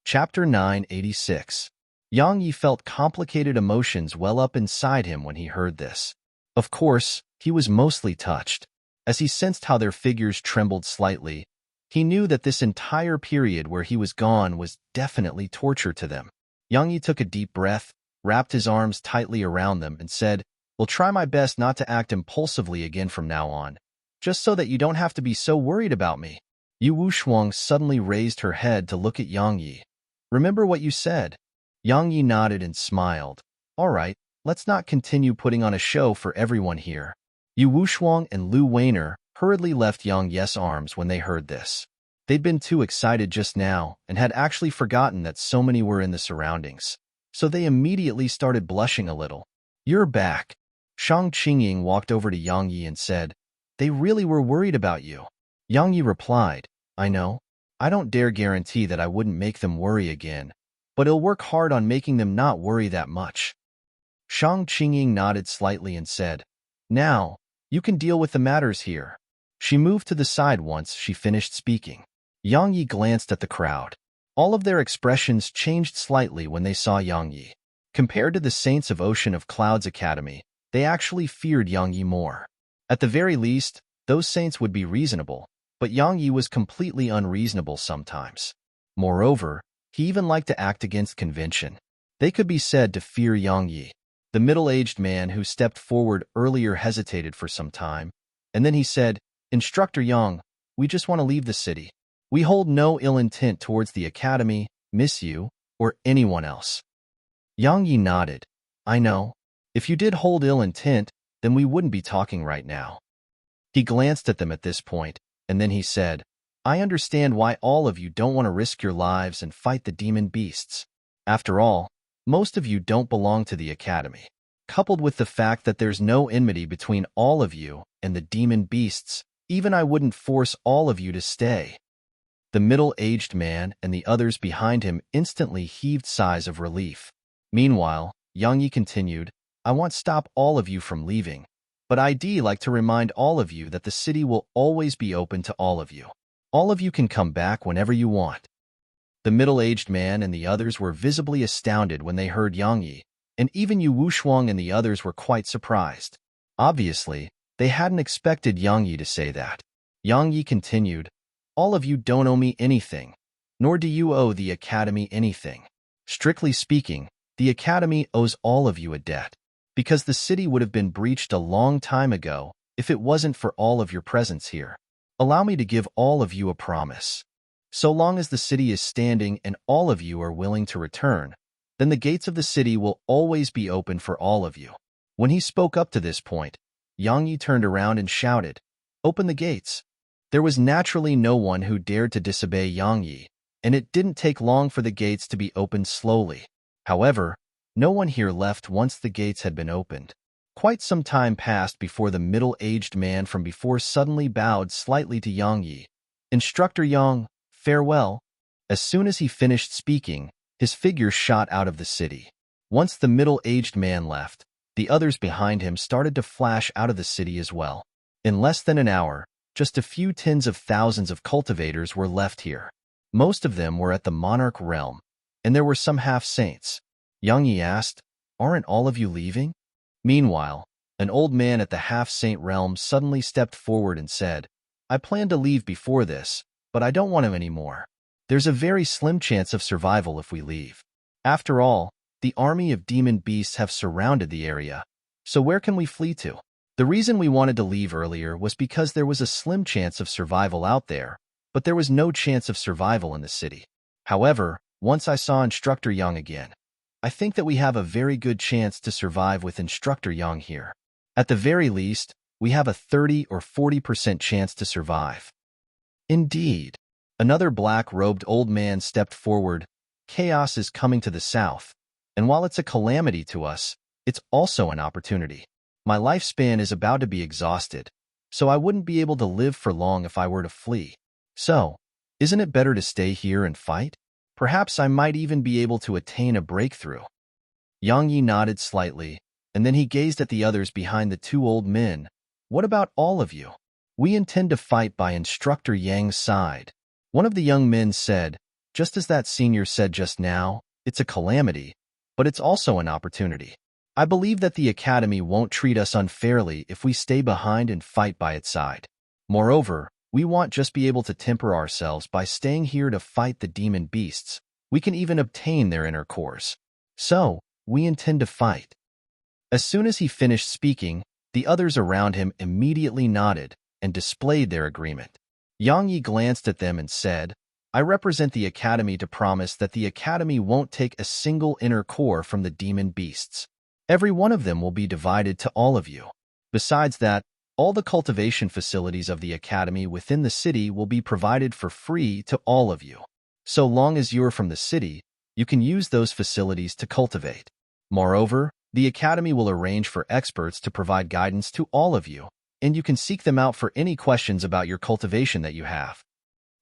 Chapter 986. Yang Yi felt complicated emotions well up inside him when he heard this. Of course, he was mostly touched. As he sensed how their figures trembled slightly, he knew that this entire period where he was gone was definitely torture to them. Yang Yi took a deep breath, wrapped his arms tightly around them, and said, "I'll try my best not to act impulsively again from now on, just so that you don't have to be so worried about me." Yu Wushuang suddenly raised her head to look at Yang Yi. "Remember what you said?" Yang Yi nodded and smiled. "All right, let's not continue putting on a show for everyone here." Yu Wushuang and Lu Weiner hurriedly left Yang Yi's arms when they heard this. They'd been too excited just now and had actually forgotten that so many were in the surroundings, so they immediately started blushing a little. "You're back." Shang Qingying walked over to Yang Yi and said, "They really were worried about you." Yang Yi replied, "I know. I don't dare guarantee that I wouldn't make them worry again, but I'll work hard on making them not worry that much." Shang Qingying nodded slightly and said, "Now, you can deal with the matters here." She moved to the side once she finished speaking. Yang Yi glanced at the crowd. All of their expressions changed slightly when they saw Yang Yi. Compared to the Saints of Ocean of Clouds Academy, they actually feared Yang Yi more. At the very least, those saints would be reasonable, but Yang Yi was completely unreasonable sometimes. Moreover, he even liked to act against convention. They could be said to fear Yang Yi. The middle-aged man who stepped forward earlier hesitated for some time, and then he said, "Instructor Yang, we just want to leave the city. We hold no ill intent towards the academy, Miss Yu, or anyone else." Yang Yi nodded. "I know. If you did hold ill intent, then we wouldn't be talking right now." He glanced at them at this point, and then he said, "I understand why all of you don't want to risk your lives and fight the demon beasts. After all, most of you don't belong to the academy. Coupled with the fact that there's no enmity between all of you and the demon beasts, even I wouldn't force all of you to stay." The middle-aged man and the others behind him instantly heaved sighs of relief. Meanwhile, Yang Yi continued, "I want to stop all of you from leaving, but I'd like to remind all of you that the city will always be open to all of you. All of you can come back whenever you want." The middle-aged man and the others were visibly astounded when they heard Yang Yi, and even Yu Wushuang and the others were quite surprised. Obviously, they hadn't expected Yang Yi to say that. Yang Yi continued, "All of you don't owe me anything, nor do you owe the academy anything. Strictly speaking, the academy owes all of you a debt, because the city would have been breached a long time ago if it wasn't for all of your presence here. Allow me to give all of you a promise. So long as the city is standing and all of you are willing to return, then the gates of the city will always be open for all of you." When he spoke up to this point, Yang Yi turned around and shouted, "Open the gates." There was naturally no one who dared to disobey Yang Yi, and it didn't take long for the gates to be opened slowly. However, no one here left once the gates had been opened. Quite some time passed before the middle-aged man from before suddenly bowed slightly to Yang Yi. "Instructor Yang, farewell." As soon as he finished speaking, his figure shot out of the city. Once the middle-aged man left, the others behind him started to flash out of the city as well. In less than an hour, just a few tens of thousands of cultivators were left here. Most of them were at the monarch realm, and there were some half-saints. Yang Yi asked, "Aren't all of you leaving?" Meanwhile, an old man at the half-saint realm suddenly stepped forward and said, "I planned to leave before this, but I don't want to anymore. There's a very slim chance of survival if we leave. After all, the army of demon beasts have surrounded the area, so where can we flee to? The reason we wanted to leave earlier was because there was a slim chance of survival out there, but there was no chance of survival in the city. However, once I saw Instructor Yang again, I think that we have a very good chance to survive with Instructor Yang here. At the very least, we have a 30 or 40% chance to survive." Indeed. Another black-robed old man stepped forward. "Chaos is coming to the south, and while it's a calamity to us, it's also an opportunity. My lifespan is about to be exhausted, so I wouldn't be able to live for long if I were to flee. So, isn't it better to stay here and fight? Perhaps I might even be able to attain a breakthrough." Yang Yi nodded slightly, and then he gazed at the others behind the two old men. "What about all of you? We intend to fight by Instructor Yang's side." One of the young men said, "Just as that senior said just now, it's a calamity, but it's also an opportunity. I believe that the academy won't treat us unfairly if we stay behind and fight by its side. Moreover, we won't just be able to temper ourselves by staying here to fight the demon beasts. We can even obtain their inner cores. So, we intend to fight." As soon as he finished speaking, the others around him immediately nodded and displayed their agreement. Yang Yi glanced at them and said, "I represent the academy to promise that the academy won't take a single inner core from the demon beasts. Every one of them will be divided to all of you. Besides that, all the cultivation facilities of the academy within the city will be provided for free to all of you. So long as you're from the city, you can use those facilities to cultivate. Moreover, the academy will arrange for experts to provide guidance to all of you, and you can seek them out for any questions about your cultivation that you have."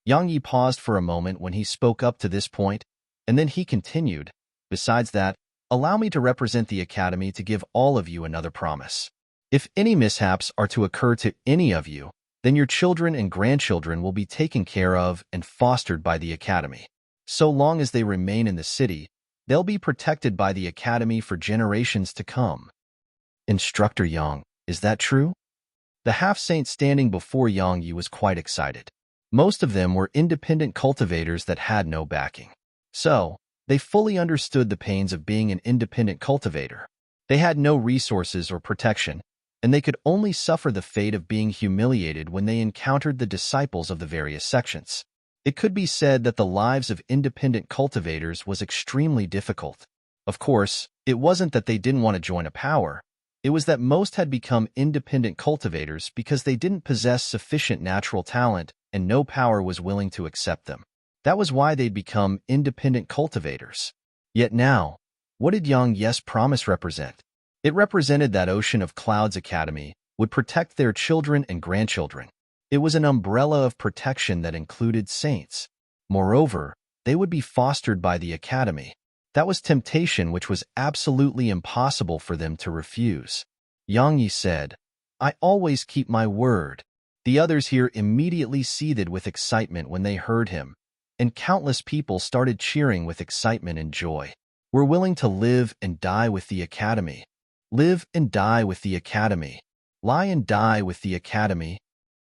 Yang Yi paused for a moment when he spoke up to this point, and then he continued, "Besides that, allow me to represent the academy to give all of you another promise. If any mishaps are to occur to any of you, then your children and grandchildren will be taken care of and fostered by the academy. So long as they remain in the city, they'll be protected by the academy for generations to come." Instructor Yang, is that true? The half-saint standing before Yang Yi was quite excited. Most of them were independent cultivators that had no backing. So, they fully understood the pains of being an independent cultivator. They had no resources or protection, and they could only suffer the fate of being humiliated when they encountered the disciples of the various sections. It could be said that the lives of independent cultivators was extremely difficult. Of course, it wasn't that they didn't want to join a power. It was that most had become independent cultivators because they didn't possess sufficient natural talent and no power was willing to accept them. That was why they'd become independent cultivators. Yet now, what did Yang Yi's promise represent? It represented that Ocean of Clouds Academy would protect their children and grandchildren. It was an umbrella of protection that included saints. Moreover, they would be fostered by the academy. That was temptation which was absolutely impossible for them to refuse. Yang Yi said, "I always keep my word." The others here immediately seethed with excitement when they heard him, and countless people started cheering with excitement and joy. "We're willing to live and die with the academy. Live and die with the academy. Lie and die with the academy."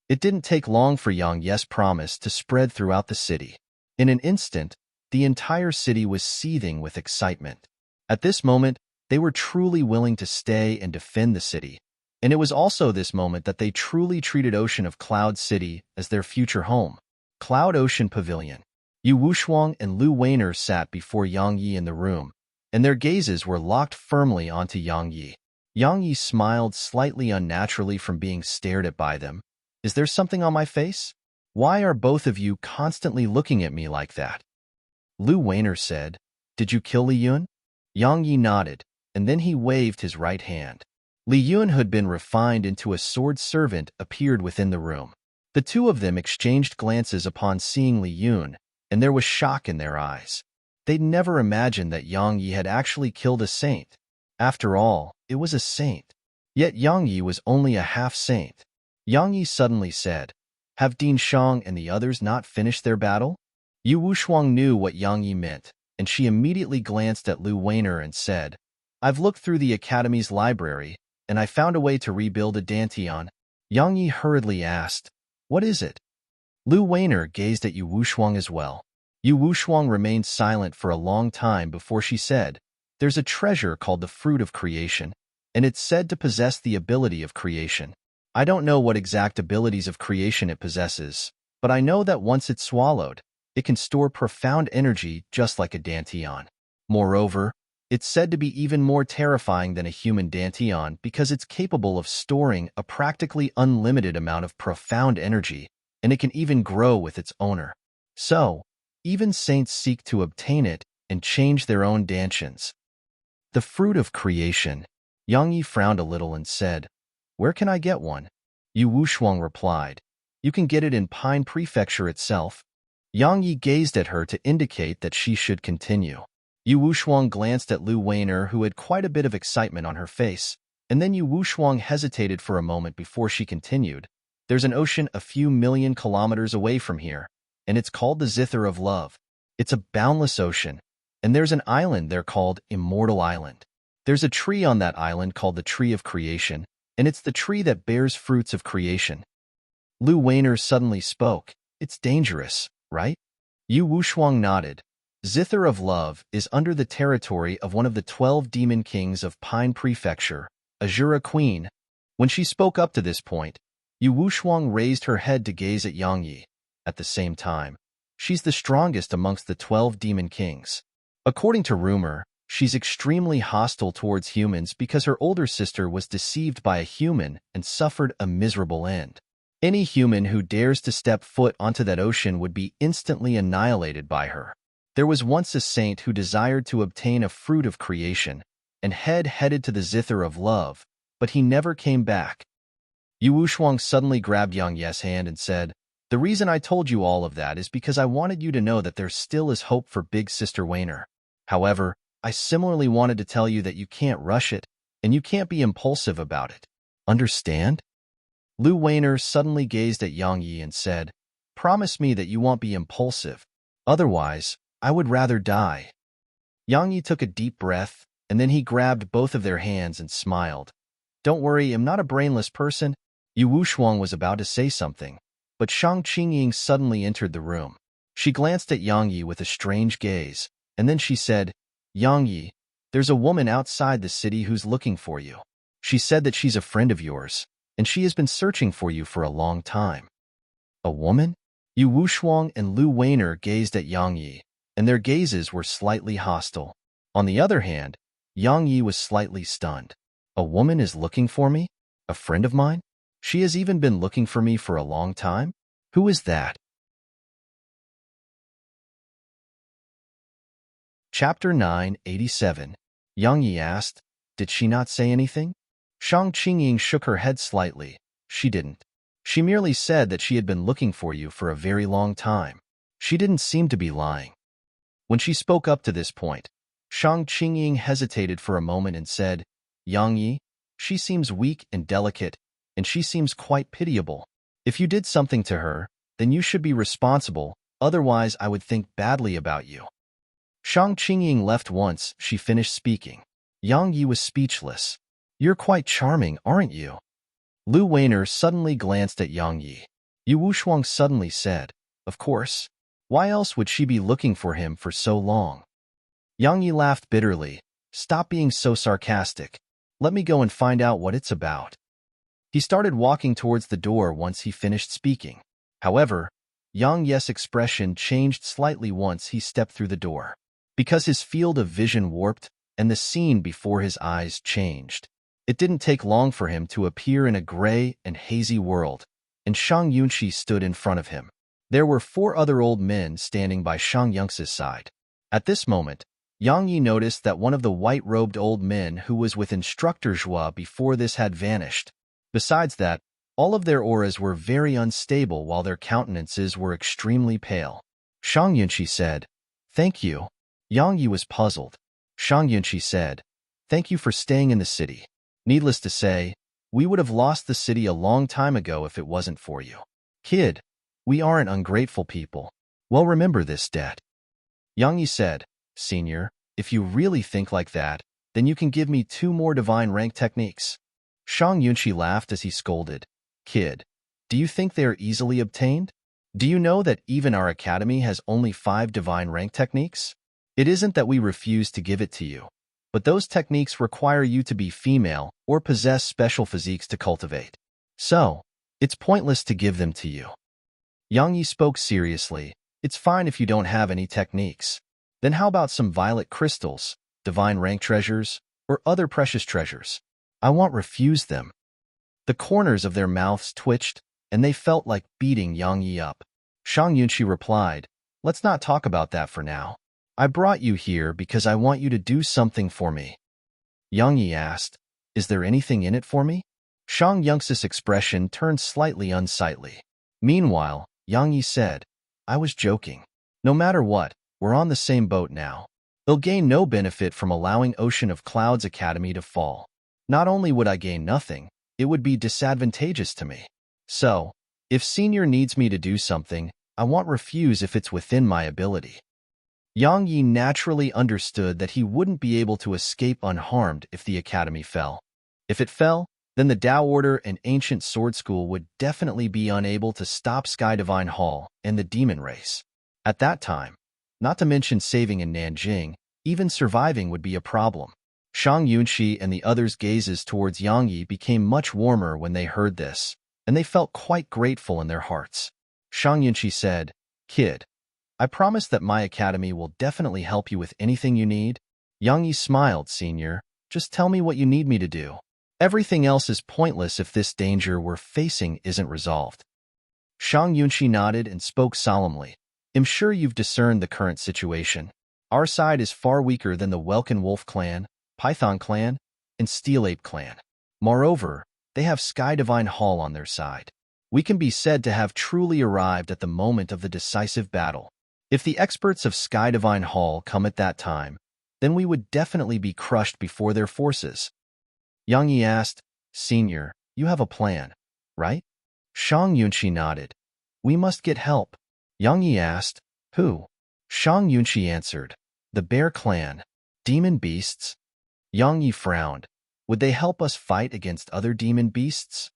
It didn't take long for Yang Yi's promise to spread throughout the city. In an instant, the entire city was seething with excitement. At this moment, they were truly willing to stay and defend the city. And it was also this moment that they truly treated Ocean of Cloud City as their future home. Cloud Ocean Pavilion. Yu Wushuang and Lu Weiner sat before Yang Yi in the room, and their gazes were locked firmly onto Yang Yi. Yang Yi smiled slightly unnaturally from being stared at by them. "Is there something on my face? Why are both of you constantly looking at me like that?" Lu Weiner said, "Did you kill Li Yun?" Yang Yi nodded, and then he waved his right hand. Li Yun, who had been refined into a sword servant, appeared within the room. The two of them exchanged glances upon seeing Li Yun, and there was shock in their eyes. They'd never imagined that Yang Yi had actually killed a saint. After all, it was a saint. Yet Yang Yi was only a half-saint. Yang Yi suddenly said, "Have Din Shang and the others not finished their battle?" Yu Wushuang knew what Yang Yi meant, and she immediately glanced at Lu Weiner and said, "I've looked through the Academy's library, and I found a way to rebuild a Dantian." Yang Yi hurriedly asked, "What is it?" Lu Weiner gazed at Yu Wushuang as well. Yu Wushuang remained silent for a long time before she said, "There's a treasure called the Fruit of Creation, and it's said to possess the ability of creation. I don't know what exact abilities of creation it possesses, but I know that once it's swallowed, it can store profound energy just like a Dantian. Moreover, it's said to be even more terrifying than a human Dantian because it's capable of storing a practically unlimited amount of profound energy, and it can even grow with its owner. So, even saints seek to obtain it and change their own Dantians." The fruit of creation. Yang Yi frowned a little and said, "Where can I get one?" Yu Wushuang replied, "You can get it in Pine Prefecture itself." Yang Yi gazed at her to indicate that she should continue. Yu Wushuang glanced at Lu Weiner, who had quite a bit of excitement on her face, and then Yu Wushuang hesitated for a moment before she continued. "There's an ocean a few million kilometers away from here, and it's called the Zither of Love. It's a boundless ocean, and there's an island there called Immortal Island. There's a tree on that island called the Tree of Creation, and it's the tree that bears fruits of creation." Lu Weiner suddenly spoke. "It's dangerous, right?" Yu Wushuang nodded. "Zither of Love is under the territory of one of the 12 demon kings of Pine Prefecture, Azura Queen." When she spoke up to this point, Yu Wushuang raised her head to gaze at Yang Yi. At the same time, she's the strongest amongst the 12 demon kings. According to rumor, she's extremely hostile towards humans because her older sister was deceived by a human and suffered a miserable end. Any human who dares to step foot onto that ocean would be instantly annihilated by her. There was once a saint who desired to obtain a fruit of creation, and headed to the Zither of Love, but he never came back. Yu Wushuang suddenly grabbed Yang Yi's hand and said, "The reason I told you all of that is because I wanted you to know that there still is hope for Big Sister Weiner. However, I similarly wanted to tell you that you can't rush it, and you can't be impulsive about it. Understand?" Lu Weiner suddenly gazed at Yang Yi and said, "Promise me that you won't be impulsive. Otherwise, I would rather die." Yang Yi took a deep breath, and then he grabbed both of their hands and smiled. Don't worry, I'm not a brainless person. Yu Wushuang was about to say something, but Shang Qingying suddenly entered the room. She glanced at Yang Yi with a strange gaze, and then she said, Yang Yi, there's a woman outside the city who's looking for you. She said that she's a friend of yours, and she has been searching for you for a long time. A woman? Yu Wushuang and Lu Weiner gazed at Yang Yi, and their gazes were slightly hostile. On the other hand, Yang Yi was slightly stunned. A woman is looking for me? A friend of mine? She has even been looking for me for a long time? Who is that? Chapter 987. Yang Yi asked, Did she not say anything? Shang Qingying shook her head slightly. She didn't. She merely said that she had been looking for you for a very long time. She didn't seem to be lying. When she spoke up to this point, Shang Qingying hesitated for a moment and said, Yang Yi, she seems weak and delicate, and she seems quite pitiable. If you did something to her, then you should be responsible, otherwise I would think badly about you. Shang Qingying left once she finished speaking. Yang Yi was speechless. You're quite charming, aren't you? Lu Weiner suddenly glanced at Yang Yi. Yu Wushuang suddenly said, Of course. Why else would she be looking for him for so long? Yang Yi laughed bitterly. Stop being so sarcastic. Let me go and find out what it's about. He started walking towards the door once he finished speaking. However, Yang Yi's expression changed slightly once he stepped through the door, because his field of vision warped and the scene before his eyes changed. It didn't take long for him to appear in a gray and hazy world, and Shang Yunxi stood in front of him. There were 4 other old men standing by Shang Yunxi's side. At this moment, Yang Yi noticed that one of the white-robed old men who was with Instructor Zhua before this had vanished. Besides that, all of their auras were very unstable while their countenances were extremely pale. Shang Yunxi said, Thank you. Yang Yi was puzzled. Shang Yunxi said, Thank you for staying in the city. Needless to say, we would have lost the city a long time ago if it wasn't for you. Kid, we aren't ungrateful people. Well, remember this debt. Yang Yi said, Senior, if you really think like that, then you can give me 2 more divine rank techniques. Shang Yunxi laughed as he scolded, Kid, do you think they are easily obtained? Do you know that even our academy has only 5 divine rank techniques? It isn't that we refuse to give it to you, but those techniques require you to be female or possess special physiques to cultivate. So, it's pointless to give them to you. Yang Yi spoke seriously. It's fine if you don't have any techniques. Then how about some violet crystals, divine rank treasures, or other precious treasures? I won't refuse them. The corners of their mouths twitched, and they felt like beating Yang Yi up. Shang Yunxi replied, Let's not talk about that for now. I brought you here because I want you to do something for me. Yang Yi asked, Is there anything in it for me? Shang Yunxi's expression turned slightly unsightly. Meanwhile, Yang Yi said, I was joking. No matter what, we're on the same boat now. They'll gain no benefit from allowing Ocean of Clouds Academy to fall. Not only would I gain nothing, it would be disadvantageous to me. So, if Senior needs me to do something, I won't refuse if it's within my ability. Yang Yi naturally understood that he wouldn't be able to escape unharmed if the academy fell. If it fell, then the Tao Order and Ancient Sword School would definitely be unable to stop Sky Divine Hall and the demon race. At that time, not to mention saving in Nanjing, even surviving would be a problem. Shang Yunxi and the others' gazes towards Yang Yi became much warmer when they heard this, and they felt quite grateful in their hearts. Shang Yunxi said, Kid, I promise that my academy will definitely help you with anything you need. Yang Yi smiled, Senior. Just tell me what you need me to do. Everything else is pointless if this danger we're facing isn't resolved. Shang Yunxi nodded and spoke solemnly. I'm sure you've discerned the current situation. Our side is far weaker than the Welkin Wolf clan, Python clan, and Steel Ape clan. Moreover, they have Sky Divine Hall on their side. We can be said to have truly arrived at the moment of the decisive battle. If the experts of Sky Divine Hall come at that time, then we would definitely be crushed before their forces. Yang Yi asked, Senior, you have a plan, right? Shang Yunxi nodded. We must get help. Yang Yi asked, Who? Shang Yunxi answered, The Bear Clan. Demon beasts? Yang Yi frowned. Would they help us fight against other demon beasts?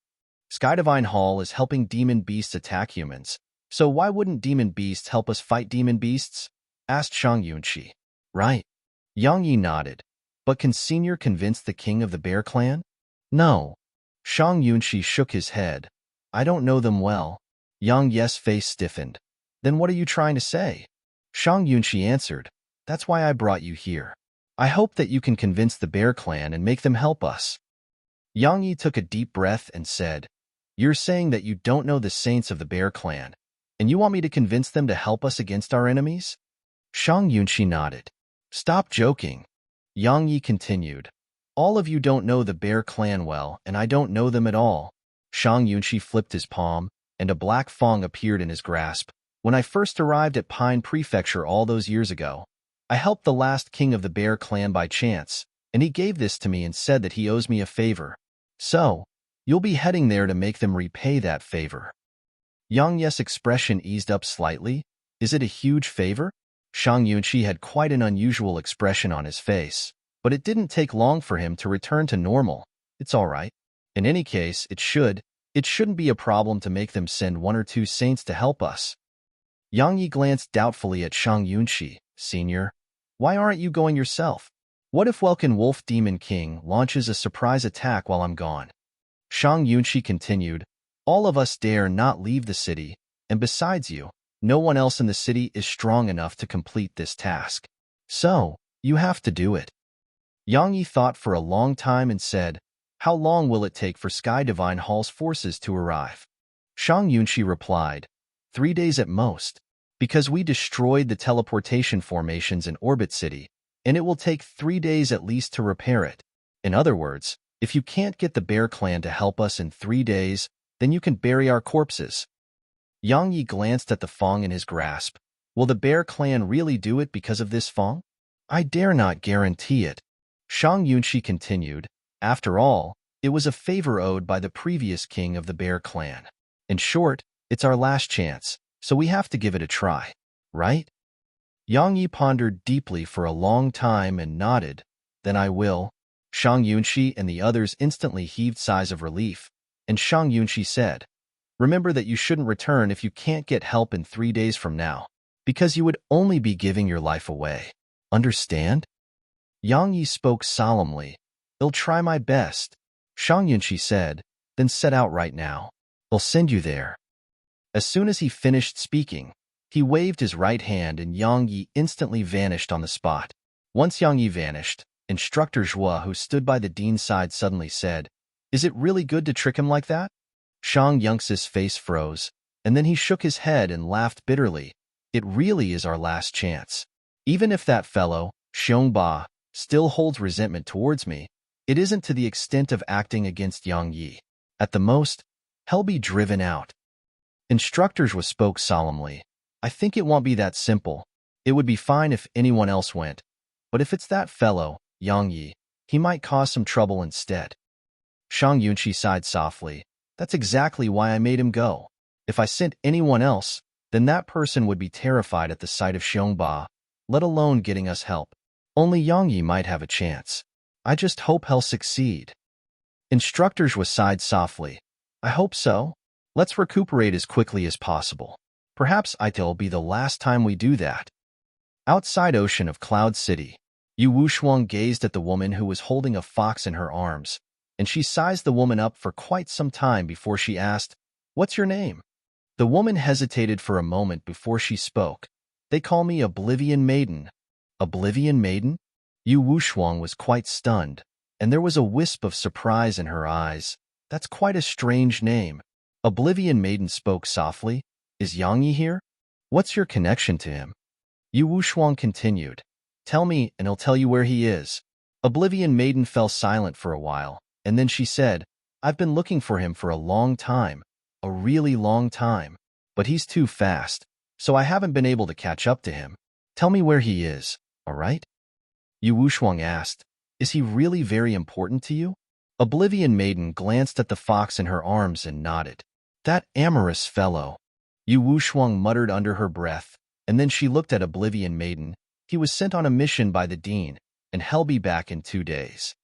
Sky Divine Hall is helping demon beasts attack humans, so why wouldn't demon beasts help us fight demon beasts? Asked Shang Yunshi. Right. Yang Yi nodded. But can Senior convince the king of the bear clan? No. Shang Yunshi shook his head. I don't know them well. Yang Ye's face stiffened. Then what are you trying to say? Shang Yunshi answered. That's why I brought you here. I hope that you can convince the bear clan and make them help us. Yang Yi took a deep breath and said, You're saying that you don't know the saints of the bear clan, and you want me to convince them to help us against our enemies? Shang Yunshi nodded. Stop joking. Yang Yi continued. All of you don't know the bear clan well, and I don't know them at all. Shang Yunshi flipped his palm, and a black fong appeared in his grasp. When I first arrived at Pine Prefecture all those years ago, I helped the last king of the bear clan by chance, and he gave this to me and said that he owes me a favor. So, you'll be heading there to make them repay that favor. Yang Ye's expression eased up slightly. Is it a huge favor? Shang Yunshi had quite an unusual expression on his face, but it didn't take long for him to return to normal. It's all right. In any case, it shouldn't be a problem to make them send one or two saints to help us. Yang Yi glanced doubtfully at Shang Yunshi. Senior, why aren't you going yourself? What if Welkin Wolf Demon King launches a surprise attack while I'm gone? Shang Yunshi continued, All of us dare not leave the city, and besides you, no one else in the city is strong enough to complete this task. So, you have to do it. Yang Yi thought for a long time and said, How long will it take for Sky Divine Hall's forces to arrive? Shang Yunshi replied, 3 days at most, because we destroyed the teleportation formations in Orbit City, and it will take 3 days at least to repair it. In other words, if you can't get the Bear Clan to help us in 3 days, then you can bury our corpses. Yang Yi glanced at the Fong in his grasp. Will the Bear Clan really do it because of this Fong? I dare not guarantee it. Shang Yunshi continued. After all, it was a favor owed by the previous king of the Bear Clan. In short, it's our last chance, so we have to give it a try, right? Yang Yi pondered deeply for a long time and nodded. Then I will. Shang Yunshi and the others instantly heaved sighs of relief, and Shang Yunshi said, Remember that you shouldn't return if you can't get help in 3 days from now, because you would only be giving your life away. Understand? Yang Yi spoke solemnly. I'll try my best. Shang Yunshi said, Then set out right now. I'll send you there. As soon as he finished speaking, he waved his right hand and Yang Yi instantly vanished on the spot. Once Yang Yi vanished, Instructor Zhua, who stood by the dean's side, suddenly said, Is it really good to trick him like that? Shang Yunxi's face froze, and then he shook his head and laughed bitterly. It really is our last chance. Even if that fellow, Xiongba, still holds resentment towards me, it isn't to the extent of acting against Yang Yi. At the most, he'll be driven out. Instructor Zhua spoke solemnly. I think it won't be that simple. It would be fine if anyone else went, but if it's that fellow, Yang Yi, he might cause some trouble instead. Shang Yunshi sighed softly. That's exactly why I made him go. If I sent anyone else, then that person would be terrified at the sight of Xiongba, let alone getting us help. Only Yang Yi might have a chance. I just hope he'll succeed. Instructor Zhua sighed softly. I hope so. Let's recuperate as quickly as possible. Perhaps it'll be the last time we do that. Outside Ocean of Cloud City, Yu Wushuang gazed at the woman who was holding a fox in her arms, and she sized the woman up for quite some time before she asked, What's your name? The woman hesitated for a moment before she spoke. They call me Oblivion Maiden. Oblivion Maiden? Yu Wushuang was quite stunned, and there was a wisp of surprise in her eyes. That's quite a strange name. Oblivion Maiden spoke softly. Is Yang Yi here? What's your connection to him? Yu Wushuang continued. Tell me, and I'll tell you where he is. Oblivion Maiden fell silent for a while, and then she said, I've been looking for him for a long time, a really long time, but he's too fast, so I haven't been able to catch up to him. Tell me where he is, all right? Yu Wushuang asked, Is he really very important to you? Oblivion Maiden glanced at the fox in her arms and nodded. That amorous fellow. Yu Wushuang muttered under her breath, and then she looked at Oblivion Maiden. He was sent on a mission by the dean, and he'll be back in 2 days.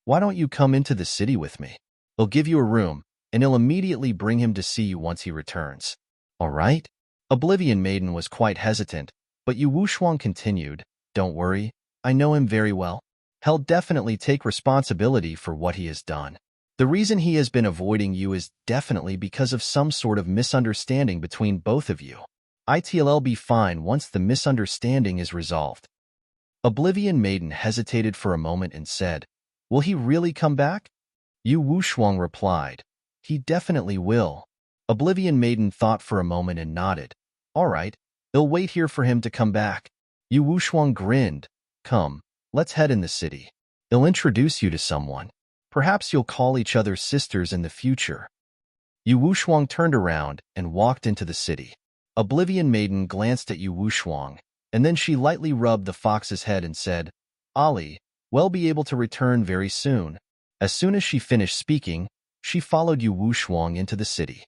Why don't you come into the city with me? He'll give you a room, and he'll immediately bring him to see you once he returns. All right? Oblivion Maiden was quite hesitant, but Yu Wuxuang continued, Don't worry, I know him very well. He'll definitely take responsibility for what he has done. The reason he has been avoiding you is definitely because of some sort of misunderstanding between both of you. It'll be fine once the misunderstanding is resolved. Oblivion Maiden hesitated for a moment and said, Will he really come back? Yu Wuxuang replied, He definitely will. Oblivion Maiden thought for a moment and nodded. All right, I'll wait here for him to come back. Yu Wuxuang grinned. Come, let's head in the city. I'll introduce you to someone. Perhaps you'll call each other sisters in the future. Yu Wuxuang turned around and walked into the city. Oblivion Maiden glanced at Yu Wuxuang, and then she lightly rubbed the fox's head and said, Ali, we'll be able to return very soon. As soon as she finished speaking, she followed Yu Wuxuang into the city.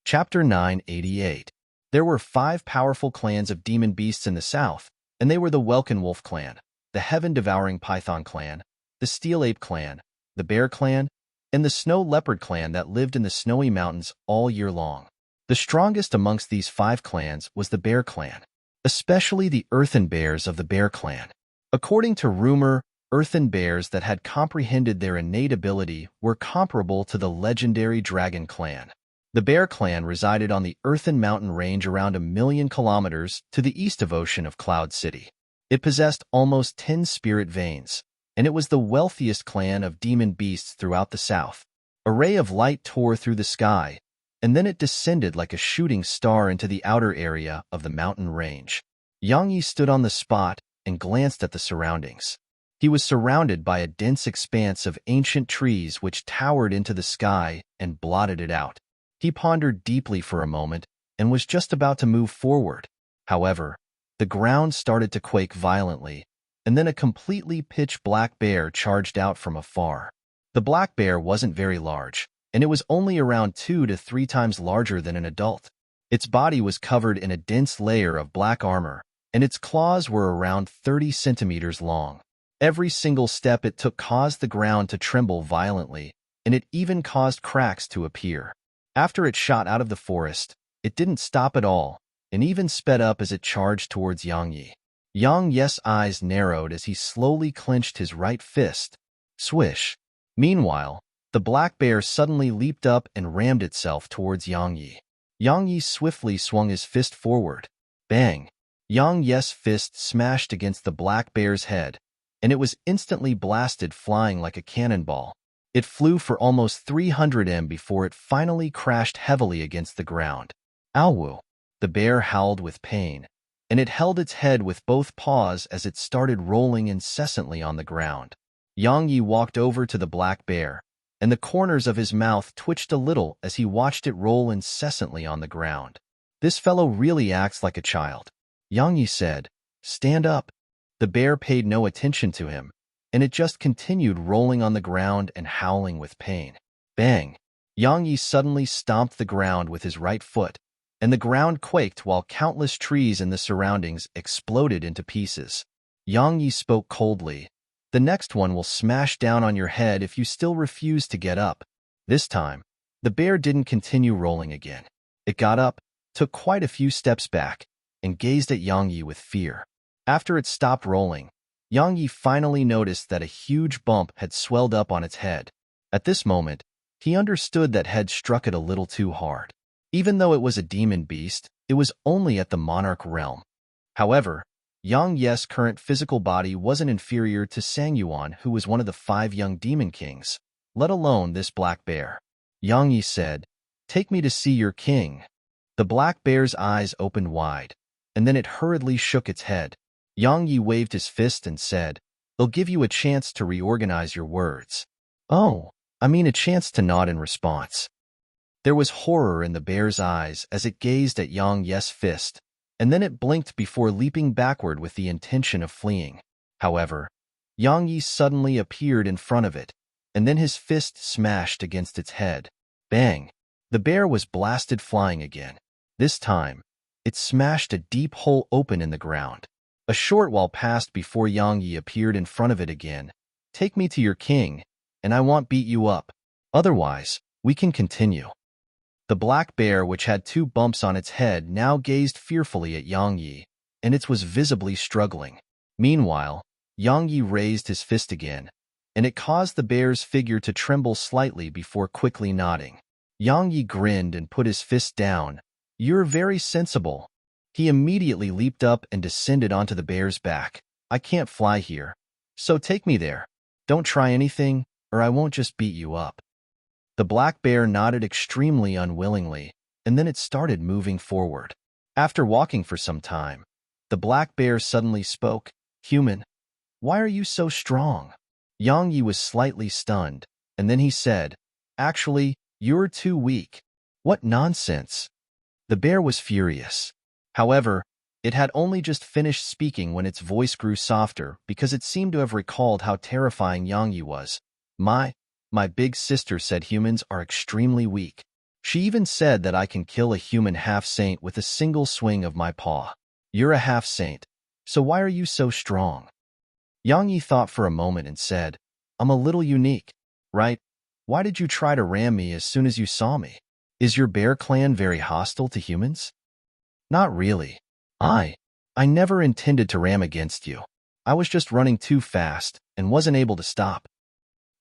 Chapter 988. There were 5 powerful clans of demon beasts in the south, and they were the Welkin Wolf clan, the Heaven-Devouring Python clan, the Steel Ape clan, the Bear clan, and the Snow Leopard clan that lived in the snowy mountains all year long. The strongest amongst these 5 clans was the Bear clan, especially the earthen bears of the Bear clan. According to rumor, earthen bears that had comprehended their innate ability were comparable to the legendary Dragon clan. The Bear clan resided on the earthen mountain range around 1,000,000 kilometers to the east of Ocean of Cloud City. It possessed almost 10 spirit veins, and it was the wealthiest clan of demon beasts throughout the south. A ray of light tore through the sky, and then it descended like a shooting star into the outer area of the mountain range. Yang Yi stood on the spot and glanced at the surroundings. He was surrounded by a dense expanse of ancient trees which towered into the sky and blotted it out. He pondered deeply for a moment and was just about to move forward. However, the ground started to quake violently, and then a completely pitch-black bear charged out from afar. The black bear wasn't very large, and it was only around 2 to 3 times larger than an adult. Its body was covered in a dense layer of black armor, and its claws were around 30 centimeters long. Every single step it took caused the ground to tremble violently, and it even caused cracks to appear. After it shot out of the forest, it didn't stop at all, and even sped up as it charged towards Yang Yi. Yang Yi's eyes narrowed as he slowly clenched his right fist. Swish! Meanwhile, the black bear suddenly leaped up and rammed itself towards Yang Yi. Yang Yi swiftly swung his fist forward. Bang! Yang Yi's fist smashed against the black bear's head, and it was instantly blasted flying like a cannonball. It flew for almost 300 m before it finally crashed heavily against the ground. Ow! The bear howled with pain, and it held its head with both paws as it started rolling incessantly on the ground. Yang Yi walked over to the black bear, and the corners of his mouth twitched a little as he watched it roll incessantly on the ground. This fellow really acts like a child. Yang Yi said, Stand up. The bear paid no attention to him, and it just continued rolling on the ground and howling with pain. Bang! Yang Yi suddenly stomped the ground with his right foot, and the ground quaked while countless trees in the surroundings exploded into pieces. Yang Yi spoke coldly. The next one will smash down on your head if you still refuse to get up. This time, the bear didn't continue rolling again. It got up, took quite a few steps back, and gazed at Yang Yi with fear. After it stopped rolling, Yang Yi finally noticed that a huge bump had swelled up on its head. At this moment, he understood that had struck it a little too hard. Even though it was a demon beast, it was only at the monarch realm. However, Yang Yi's current physical body wasn't inferior to Sangyuan, who was one of the 5 young demon kings, let alone this black bear. Yang Yi said, Take me to see your king. The black bear's eyes opened wide, and then it hurriedly shook its head. Yang Yi waved his fist and said, I'll give you a chance to reorganize your words. Oh, I mean a chance to nod in response. There was horror in the bear's eyes as it gazed at Yang Yi's fist, and then it blinked before leaping backward with the intention of fleeing. However, Yang Yi suddenly appeared in front of it, and then his fist smashed against its head. Bang! The bear was blasted flying again. This time, it smashed a deep hole open in the ground. A short while passed before Yang Yi appeared in front of it again. Take me to your king, and I won't beat you up. Otherwise, we can continue. The black bear, which had 2 bumps on its head, now gazed fearfully at Yang Yi, and it was visibly struggling. Meanwhile, Yang Yi raised his fist again, and it caused the bear's figure to tremble slightly before quickly nodding. Yang Yi grinned and put his fist down. You're very sensible. He immediately leaped up and descended onto the bear's back. I can't fly here, so take me there. Don't try anything, or I won't just beat you up. The black bear nodded extremely unwillingly, and then it started moving forward. After walking for some time, the black bear suddenly spoke. Human, why are you so strong? Yang Yi was slightly stunned, and then he said, Actually, you're too weak. What nonsense! The bear was furious. However, it had only just finished speaking when its voice grew softer because it seemed to have recalled how terrifying Yang Yi was. My big sister said humans are extremely weak. She even said that I can kill a human half-saint with a single swing of my paw. You're a half-saint, so why are you so strong? Yang Yi thought for a moment and said, I'm a little unique, right? Why did you try to ram me as soon as you saw me? Is your bear clan very hostile to humans? Not really. I never intended to ram against you. I was just running too fast and wasn't able to stop.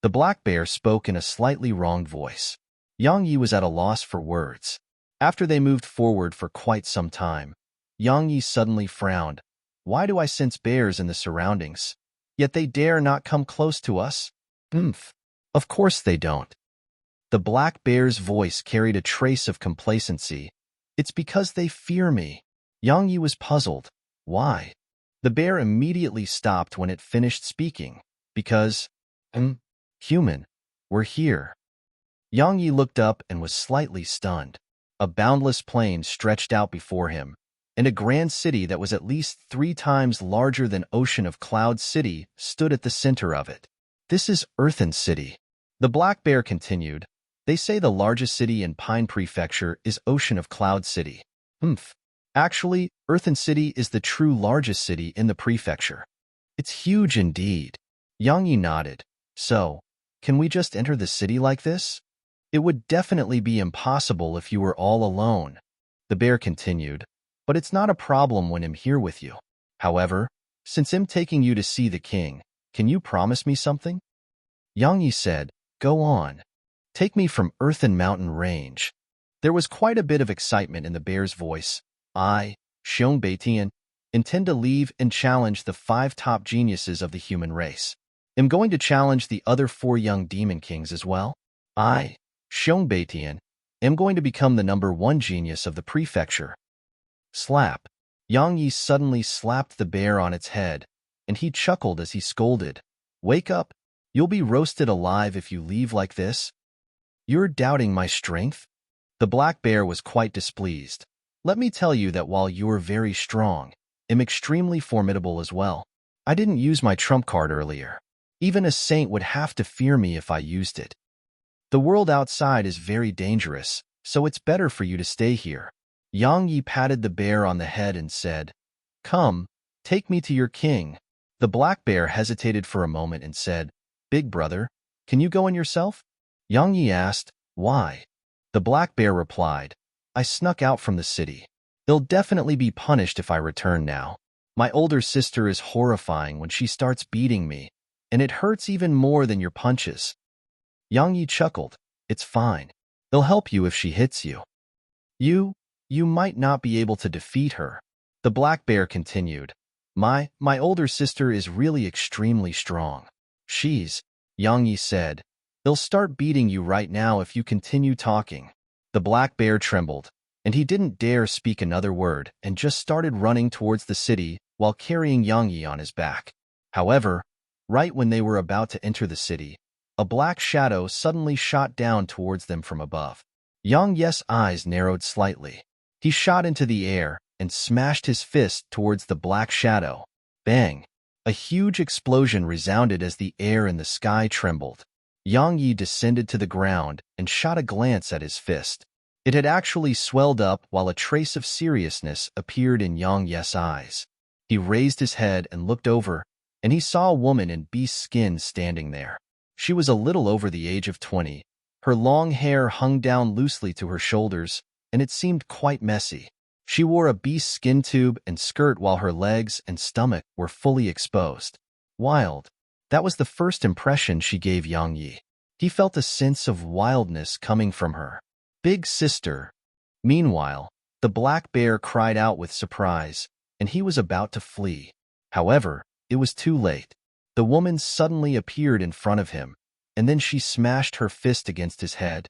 The black bear spoke in a slightly wronged voice. Yang Yi was at a loss for words. After they moved forward for quite some time, Yang Yi suddenly frowned. Why do I sense bears in the surroundings? Yet they dare not come close to us? Of course they don't. The black bear's voice carried a trace of complacency. It's because they fear me. Yang Yi was puzzled. Why? The bear immediately stopped when it finished speaking. Because, human, we're here. Yang Yi looked up and was slightly stunned. A boundless plain stretched out before him, and a grand city that was at least 3 times larger than Ocean of Cloud City stood at the center of it. This is Earthen City. The black bear continued. They say the largest city in Pine Prefecture is Ocean of Cloud City. Actually, Earthen City is the true largest city in the prefecture. It's huge indeed. Yang Yi nodded. So, can we just enter the city like this? It would definitely be impossible if you were all alone. The bear continued. But it's not a problem when I'm here with you. However, since I'm taking you to see the king, can you promise me something? Yang Yi said, Go on. Take me from Earthen Mountain Range. There was quite a bit of excitement in the bear's voice. I, Xiong Beitian, intend to leave and challenge the 5 top geniuses of the human race. I'm going to challenge the other 4 young demon kings as well. I, Xiong Beitian, am going to become the number 1 genius of the prefecture. Slap. Yang Yi suddenly slapped the bear on its head, and he chuckled as he scolded. Wake up. You'll be roasted alive if you leave like this. You're doubting my strength? The black bear was quite displeased. Let me tell you that while you're very strong, I'm extremely formidable as well. I didn't use my trump card earlier. Even a saint would have to fear me if I used it. The world outside is very dangerous, so it's better for you to stay here. Yang Yi patted the bear on the head and said, Come, take me to your king. The black bear hesitated for a moment and said, Big brother, can you go in yourself? Yang Yi asked, Why? The black bear replied, I snuck out from the city. They'll definitely be punished if I return now. My older sister is horrifying when she starts beating me, and it hurts even more than your punches. Yang Yi chuckled. It's fine. They'll help you if she hits you. You might not be able to defeat her. The black bear continued. My older sister is really extremely strong. Yang Yi said, they'll start beating you right now if you continue talking. The black bear trembled, and he didn't dare speak another word and just started running towards the city while carrying Yang Yi on his back. However, right when they were about to enter the city, a black shadow suddenly shot down towards them from above. Yang Yi's eyes narrowed slightly. He shot into the air and smashed his fist towards the black shadow. Bang! A huge explosion resounded as the air and the sky trembled. Yang Yi descended to the ground and shot a glance at his fist. It had actually swelled up while a trace of seriousness appeared in Yang Yi's eyes. He raised his head and looked over, and he saw a woman in beast skin standing there. She was a little over the age of 20. Her long hair hung down loosely to her shoulders, and it seemed quite messy. She wore a beast skin tube and skirt while her legs and stomach were fully exposed. Wild. That was the first impression she gave Yang Yi. He felt a sense of wildness coming from her. Big sister. Meanwhile, the black bear cried out with surprise, and he was about to flee. However, it was too late. The woman suddenly appeared in front of him, and then she smashed her fist against his head.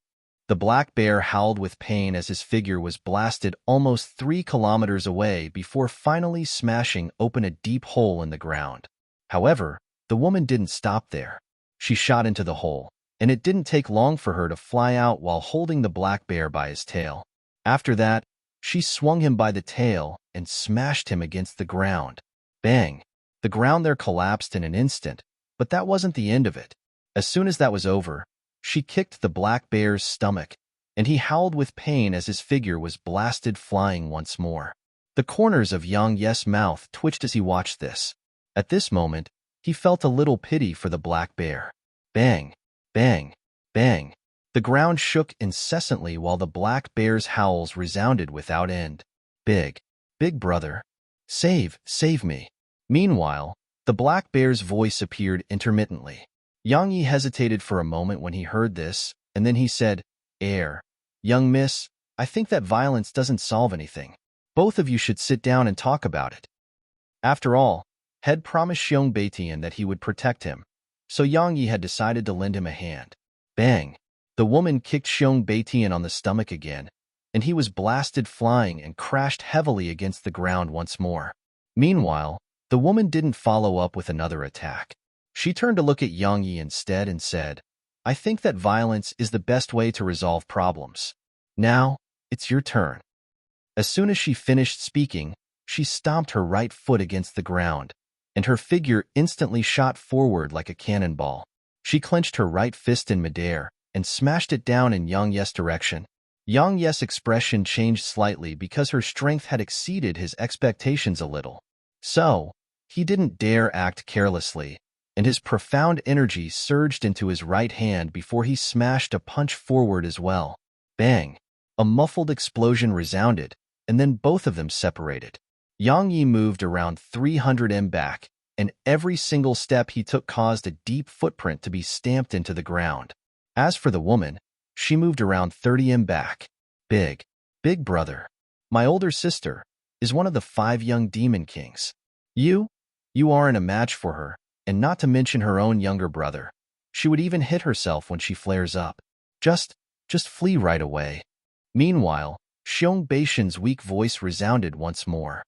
The black bear howled with pain as his figure was blasted almost 3 kilometers away before finally smashing open a deep hole in the ground. However, the woman didn't stop there. She shot into the hole, and it didn't take long for her to fly out while holding the black bear by his tail. After that, she swung him by the tail and smashed him against the ground. Bang! The ground there collapsed in an instant, but that wasn't the end of it. As soon as that was over, she kicked the black bear's stomach, and he howled with pain as his figure was blasted flying once more. The corners of Yang Yi's mouth twitched as he watched this. At this moment, he felt a little pity for the black bear. Bang! Bang! Bang! The ground shook incessantly while the black bear's howls resounded without end. Big brother. Save me. Meanwhile, the black bear's voice appeared intermittently. Yang Yi hesitated for a moment when he heard this, and then he said, Young miss, I think that violence doesn't solve anything. Both of you should sit down and talk about it. After all, Head promised Xiong Beitian that he would protect him, so Yang Yi had decided to lend him a hand. Bang! The woman kicked Xiong Beitian on the stomach again, and he was blasted flying and crashed heavily against the ground once more. Meanwhile, the woman didn't follow up with another attack. She turned to look at Yang Yi instead and said, I think that violence is the best way to resolve problems. Now, it's your turn. As soon as she finished speaking, she stomped her right foot against the ground, and her figure instantly shot forward like a cannonball. She clenched her right fist in midair and smashed it down in Yang Yi's direction. Yang Yi's expression changed slightly because her strength had exceeded his expectations a little. So, he didn't dare act carelessly, and his profound energy surged into his right hand before he smashed a punch forward as well. Bang! A muffled explosion resounded, and then both of them separated. Yang Yi moved around 300 m back, and every single step he took caused a deep footprint to be stamped into the ground. As for the woman, she moved around 30 m back. Big brother. My older sister is one of the 5 young demon kings. You aren't a match for her, and not to mention her own younger brother. She would even hit herself when she flares up. Just flee right away. Meanwhile, Xiong Beitian's weak voice resounded once more.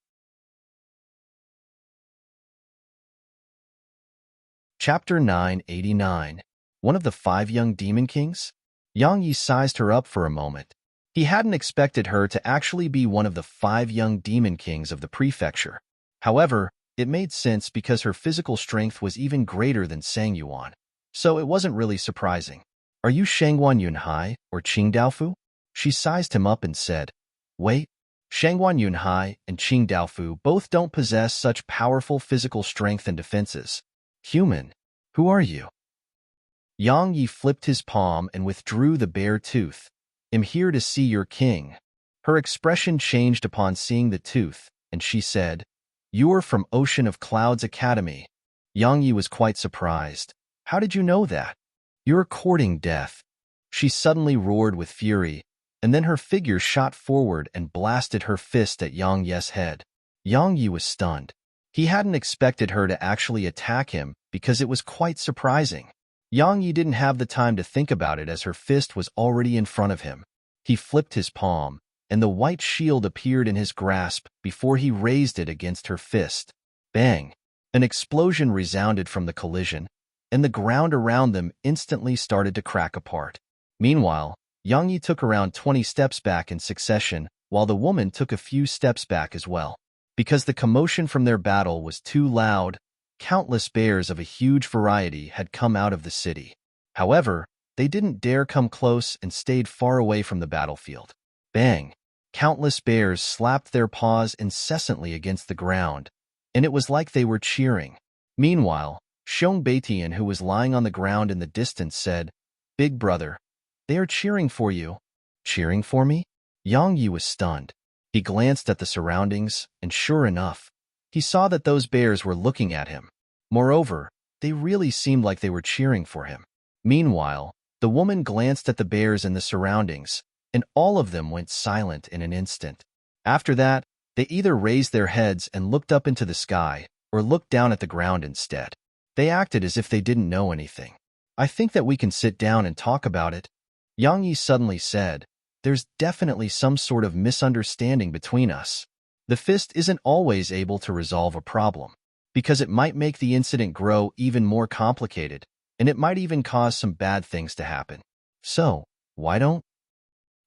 Chapter 989. One of the 5 young demon kings? Yang Yi sized her up for a moment. He hadn't expected her to actually be one of the 5 young demon kings of the prefecture. However, it made sense because her physical strength was even greater than Sang Yuan, so it wasn't really surprising. Are you Shangguan Yunhai or Qing Daofu? She sized him up and said, Wait, Shangguan Yunhai and Qing Daofu both don't possess such powerful physical strength and defenses. Human, who are you? Yang Yi flipped his palm and withdrew the bare tooth. I'm here to see your king. Her expression changed upon seeing the tooth, and she said, You are from Ocean of Clouds Academy. Yang Yi was quite surprised. How did you know that? You're courting death. She suddenly roared with fury, and then her figure shot forward and blasted her fist at Yang Yi's head. Yang Yi was stunned. He hadn't expected her to actually attack him because it was quite surprising. Yang Yi didn't have the time to think about it as her fist was already in front of him. He flipped his palm, and the white shield appeared in his grasp before he raised it against her fist. Bang! An explosion resounded from the collision, and the ground around them instantly started to crack apart. Meanwhile, Yang Yi took around 20 steps back in succession, while the woman took a few steps back as well. Because the commotion from their battle was too loud, countless bears of a huge variety had come out of the city. However, they didn't dare come close and stayed far away from the battlefield. Bang! Countless bears slapped their paws incessantly against the ground, and it was like they were cheering. Meanwhile, Xiong Beitian, who was lying on the ground in the distance, said, "Big brother, they are cheering for you." Cheering for me? Yang Yi was stunned. He glanced at the surroundings, and sure enough, he saw that those bears were looking at him. Moreover, they really seemed like they were cheering for him. Meanwhile, the woman glanced at the bears in the surroundings, and all of them went silent in an instant. After that, they either raised their heads and looked up into the sky, or looked down at the ground instead. They acted as if they didn't know anything. "I think that we can sit down and talk about it," Yang Yi suddenly said. "There's definitely some sort of misunderstanding between us. The fist isn't always able to resolve a problem, because it might make the incident grow even more complicated, and it might even cause some bad things to happen. So, why don't—"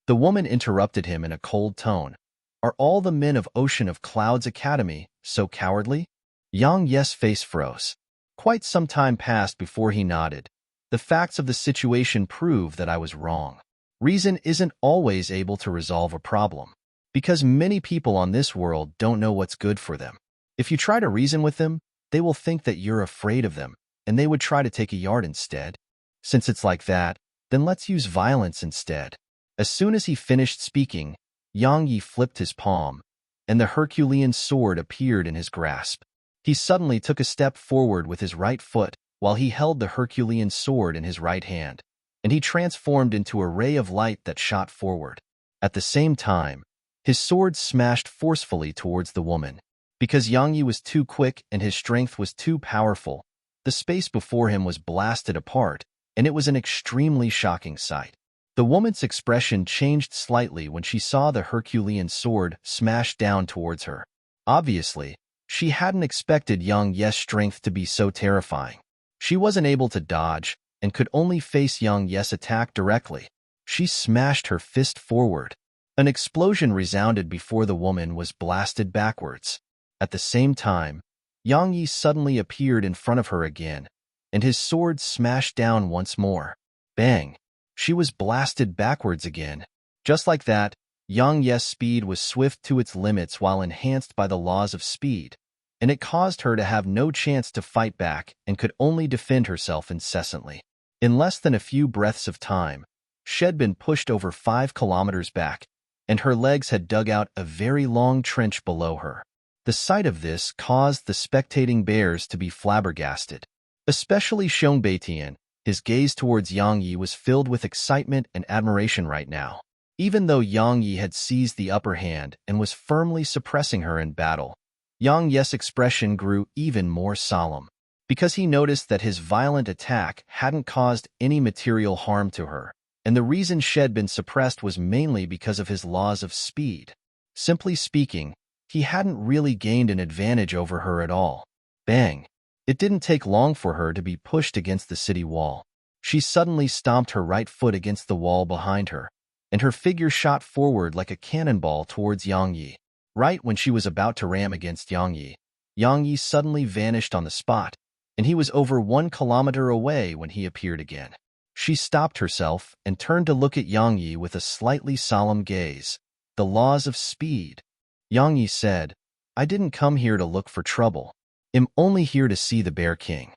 The woman interrupted him in a cold tone. "Are all the men of Ocean of Clouds Academy so cowardly?" Yang Yi's face froze. Quite some time passed before he nodded. "The facts of the situation prove that I was wrong. Reason isn't always able to resolve a problem, because many people on this world don't know what's good for them. If you try to reason with them, they will think that you're afraid of them, and they would try to take a yard instead. Since it's like that, then let's use violence instead." As soon as he finished speaking, Yang Yi flipped his palm, and the Herculean sword appeared in his grasp. He suddenly took a step forward with his right foot while he held the Herculean sword in his right hand, and he transformed into a ray of light that shot forward. At the same time, his sword smashed forcefully towards the woman. Because Yang Yi was too quick and his strength was too powerful, the space before him was blasted apart, and it was an extremely shocking sight. The woman's expression changed slightly when she saw the Herculean sword smash down towards her. Obviously, she hadn't expected Yang Yi's strength to be so terrifying. She wasn't able to dodge and could only face Yang Yi's attack directly. She smashed her fist forward. An explosion resounded before the woman was blasted backwards. At the same time, Yang Yi suddenly appeared in front of her again, and his sword smashed down once more. Bang! She was blasted backwards again. Just like that, Yang Yi's speed was swift to its limits while enhanced by the laws of speed, and it caused her to have no chance to fight back and could only defend herself incessantly. In less than a few breaths of time, she had been pushed over 5 kilometers back, and her legs had dug out a very long trench below her. The sight of this caused the spectating bears to be flabbergasted, especially Xiong Beitian. His gaze towards Yang Yi was filled with excitement and admiration right now. Even though Yang Yi had seized the upper hand and was firmly suppressing her in battle, Yang Yi's expression grew even more solemn, because he noticed that his violent attack hadn't caused any material harm to her, and the reason she had been suppressed was mainly because of his laws of speed. Simply speaking, he hadn't really gained an advantage over her at all. Bang! It didn't take long for her to be pushed against the city wall. She suddenly stomped her right foot against the wall behind her, and her figure shot forward like a cannonball towards Yang Yi. Right when she was about to ram against Yang Yi suddenly vanished on the spot, and he was over 1 kilometer away when he appeared again. She stopped herself and turned to look at Yang Yi with a slightly solemn gaze. "The laws of speed," Yang Yi said. "I didn't come here to look for trouble. I'm only here to see the Bear King."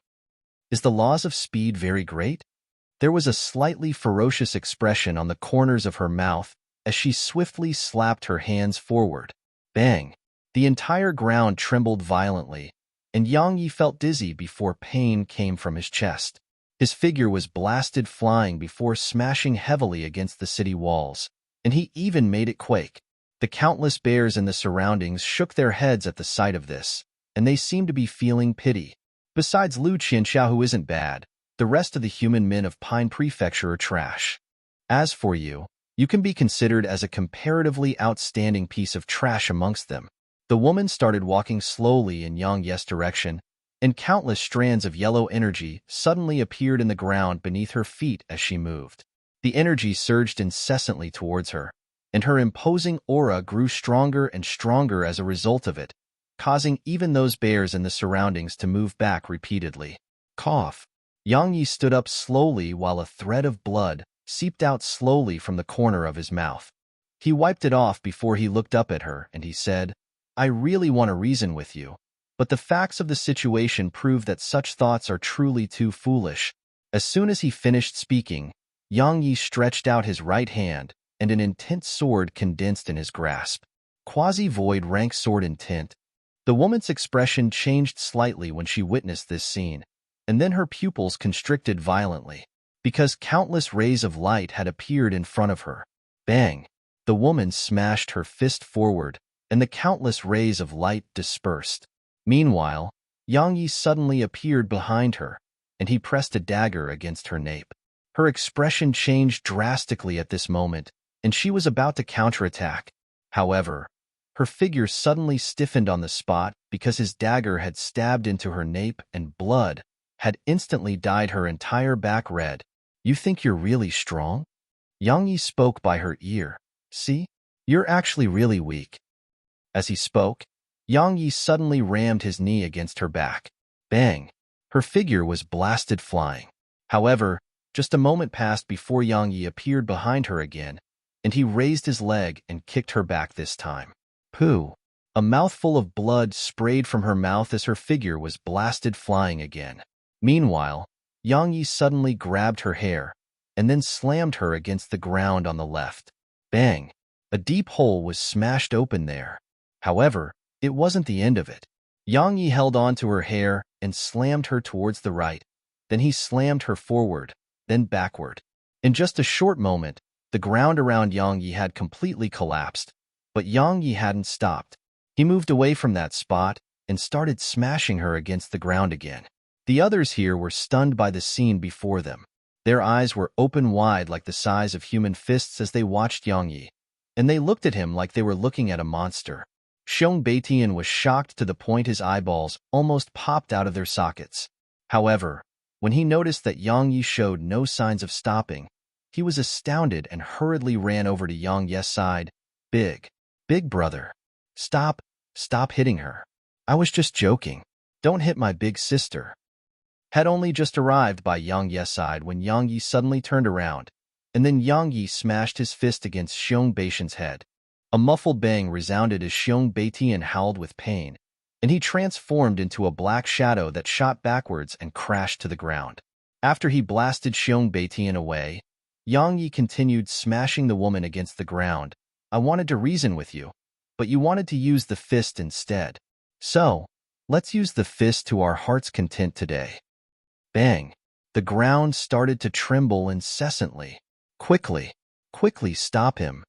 "Is the laws of speed very great?" There was a slightly ferocious expression on the corners of her mouth as she swiftly slapped her hands forward. Bang! The entire ground trembled violently, and Yang Yi felt dizzy before pain came from his chest. His figure was blasted flying before smashing heavily against the city walls, and he even made it quake. The countless bears in the surroundings shook their heads at the sight of this, and they seemed to be feeling pity. Besides Lu Qianxiao, who isn't bad, the rest of the human men of Pine Prefecture are trash. As for you, you can be considered as a comparatively outstanding piece of trash amongst them. The woman started walking slowly in Yang Yi's direction, and countless strands of yellow energy suddenly appeared in the ground beneath her feet as she moved. The energy surged incessantly towards her, and her imposing aura grew stronger and stronger as a result of it, causing even those bears in the surroundings to move back repeatedly. Cough. Yang Yi stood up slowly while a thread of blood seeped out slowly from the corner of his mouth. He wiped it off before he looked up at her, and he said, "I really want to reason with you, But the facts of the situation prove that such thoughts are truly too foolish. As soon as he finished speaking, Yang Yi stretched out his right hand, and an intense sword condensed in his grasp. Quasi-void rank sword intent. The woman's expression changed slightly when she witnessed this scene, and then her pupils constricted violently, because countless rays of light had appeared in front of her. Bang! The woman smashed her fist forward, and the countless rays of light dispersed. Meanwhile, Yang Yi suddenly appeared behind her, and he pressed a dagger against her nape. Her expression changed drastically at this moment, and she was about to counterattack. However, her figure suddenly stiffened on the spot because his dagger had stabbed into her nape and blood had instantly dyed her entire back red. "You think you're really strong?" Yang Yi spoke by her ear. "See? You're actually really weak." As he spoke, Yang Yi suddenly rammed his knee against her back. Bang! Her figure was blasted flying. However, just a moment passed before Yang Yi appeared behind her again, and he raised his leg and kicked her back this time. Pooh! A mouthful of blood sprayed from her mouth as her figure was blasted flying again. Meanwhile, Yang Yi suddenly grabbed her hair, and then slammed her against the ground on the left. Bang! A deep hole was smashed open there. However, it wasn't the end of it. Yang Yi held on to her hair and slammed her towards the right. Then he slammed her forward, then backward. In just a short moment, the ground around Yang Yi had completely collapsed, but Yang Yi hadn't stopped. He moved away from that spot and started smashing her against the ground again. The others here were stunned by the scene before them. Their eyes were open wide like the size of human fists as they watched Yang Yi, and they looked at him like they were looking at a monster. Xiong Beitian was shocked to the point his eyeballs almost popped out of their sockets. However, when he noticed that Yang Yi showed no signs of stopping, he was astounded and hurriedly ran over to Yang Yi's side. Big brother. Stop hitting her. I was just joking. Don't hit my big sister." Had only just arrived by Yang Yi's side when Yang Yi suddenly turned around, and then Yang Yi smashed his fist against Xiong Beitian's head. A muffled bang resounded as Xiong Beitian howled with pain, and he transformed into a black shadow that shot backwards and crashed to the ground. After he blasted Xiong Beitian away, Yang Yi continued smashing the woman against the ground. "I wanted to reason with you, but you wanted to use the fist instead. So, let's use the fist to our heart's content today." Bang! The ground started to tremble incessantly. Quickly stop him."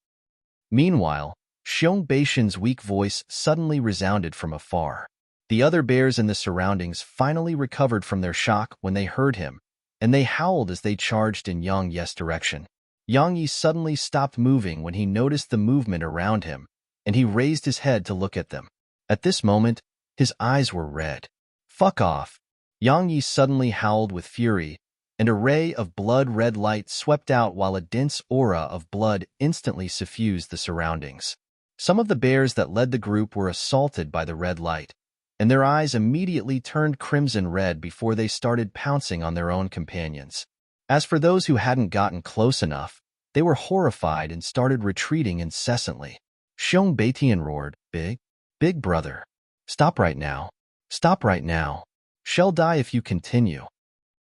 Meanwhile, Xiong Beitian's weak voice suddenly resounded from afar. The other bears in the surroundings finally recovered from their shock when they heard him, and they howled as they charged in Yang Yi's direction. Yang Yi suddenly stopped moving when he noticed the movement around him, and he raised his head to look at them. At this moment, his eyes were red. "Fuck off." Yang Yi suddenly howled with fury, and a ray of blood-red light swept out while a dense aura of blood instantly suffused the surroundings. Some of the bears that led the group were assaulted by the red light, and their eyes immediately turned crimson red before they started pouncing on their own companions. As for those who hadn't gotten close enough, they were horrified and started retreating incessantly. Xiong Beitian roared, Big brother. Stop right now. Stop right now. She'll die if you continue."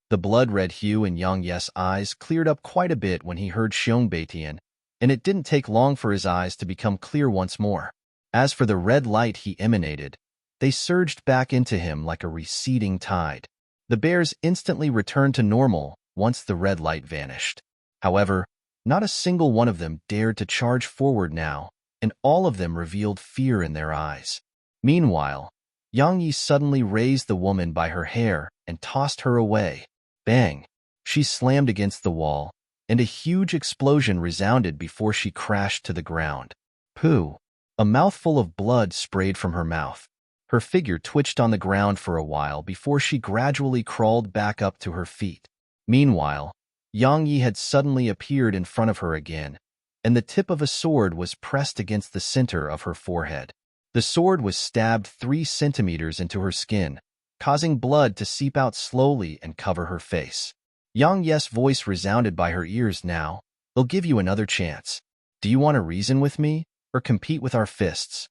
The blood-red hue in Yang Yi's eyes cleared up quite a bit when he heard Xiong Beitian, and it didn't take long for his eyes to become clear once more. As for the red light he emanated, they surged back into him like a receding tide. The bears instantly returned to normal once the red light vanished. However, not a single one of them dared to charge forward now, and all of them revealed fear in their eyes. Meanwhile, Yang Yi suddenly raised the woman by her hair and tossed her away. Bang! She slammed against the wall, and a huge explosion resounded before she crashed to the ground. Pooh! A mouthful of blood sprayed from her mouth. Her figure twitched on the ground for a while before she gradually crawled back up to her feet. Meanwhile, Yang Yi had suddenly appeared in front of her again, and the tip of a sword was pressed against the center of her forehead. The sword was stabbed 3 centimeters into her skin, causing blood to seep out slowly and cover her face. Yang Yi's voice resounded by her ears now. "I'll give you another chance. Do you want to reason with me, or compete with our fists?"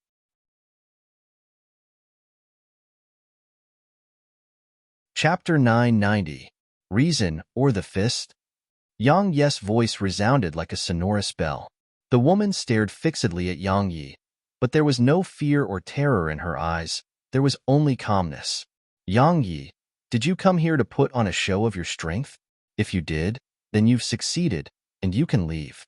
Chapter 990. Reason or the Fist? Yang Yi's voice resounded like a sonorous bell. The woman stared fixedly at Yang Yi, but there was no fear or terror in her eyes. There was only calmness. Yang Yi, did you come here to put on a show of your strength? If you did, then you've succeeded, and you can leave.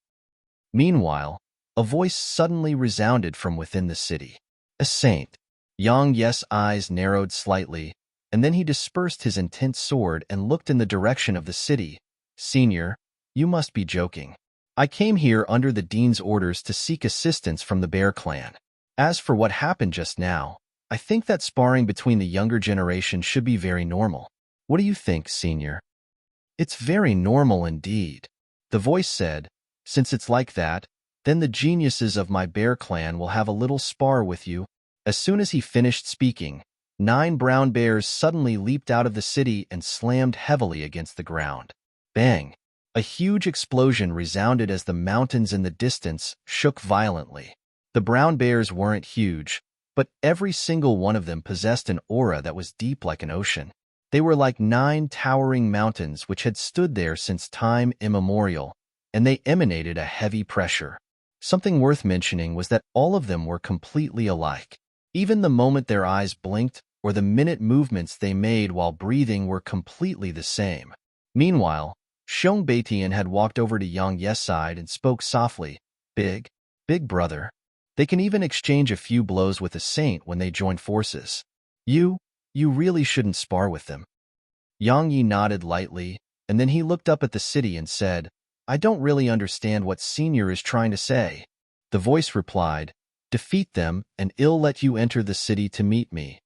Meanwhile, a voice suddenly resounded from within the city. A saint. Yang Yi's eyes narrowed slightly, and then he dispersed his intense sword and looked in the direction of the city. Senior, you must be joking. I came here under the dean's orders to seek assistance from the Bear Clan. As for what happened just now, I think that sparring between the younger generation should be very normal. What do you think, Senior? It's very normal indeed. The voice said, since it's like that, then the geniuses of my Bear Clan will have a little spar with you. As soon as he finished speaking, 9 brown bears suddenly leaped out of the city and slammed heavily against the ground. Bang! A huge explosion resounded as the mountains in the distance shook violently. The brown bears weren't huge, but every single one of them possessed an aura that was deep like an ocean. They were like 9 towering mountains which had stood there since time immemorial, and they emanated a heavy pressure. Something worth mentioning was that all of them were completely alike. Even the moment their eyes blinked or the minute movements they made while breathing were completely the same. Meanwhile, Xiong Beitian had walked over to Yang Yi's side and spoke softly, Big brother. They can even exchange a few blows with a saint when they join forces. You really shouldn't spar with them. Yang Yi nodded lightly, and then he looked up at the city and said, I don't really understand what Senior is trying to say. The voice replied, Defeat them, and I'll let you enter the city to meet me.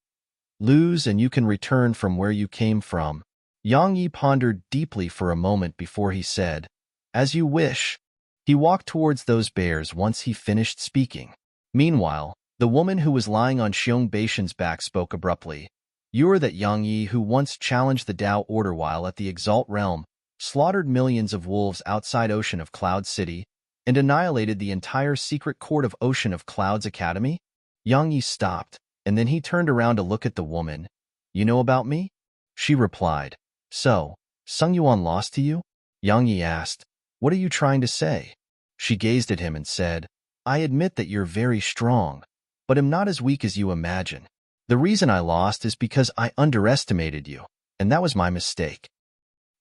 Lose and you can return from where you came from. Yang Yi pondered deeply for a moment before he said, As you wish. He walked towards those bears once he finished speaking. Meanwhile, the woman who was lying on Xiong Beitian's back spoke abruptly. You are that Yang Yi who once challenged the Tao Order while at the Exalt Realm, slaughtered millions of wolves outside Ocean of Cloud City, and annihilated the entire secret court of Ocean of Cloud's Academy? Yang Yi stopped, and then he turned around to look at the woman. You know about me? She replied. So, Sung Yuan lost to you? Yang Yi asked. What are you trying to say? She gazed at him and said, I admit that you're very strong, but am not as weak as you imagine. The reason I lost is because I underestimated you, and that was my mistake.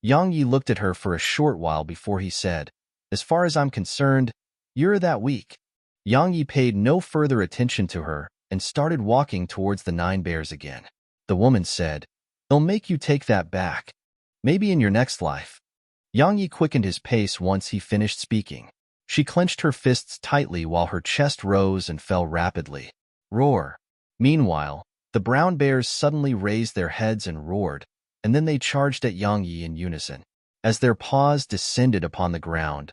Yang Yi looked at her for a short while before he said, As far as I'm concerned, you're that weak. Yang Yi paid no further attention to her and started walking towards the 9 bears again. The woman said, It'll make you take that back. Maybe in your next life. Yang Yi quickened his pace once he finished speaking. She clenched her fists tightly while her chest rose and fell rapidly. Roar. Meanwhile, the brown bears suddenly raised their heads and roared, and then they charged at Yang Yi in unison. As their paws descended upon the ground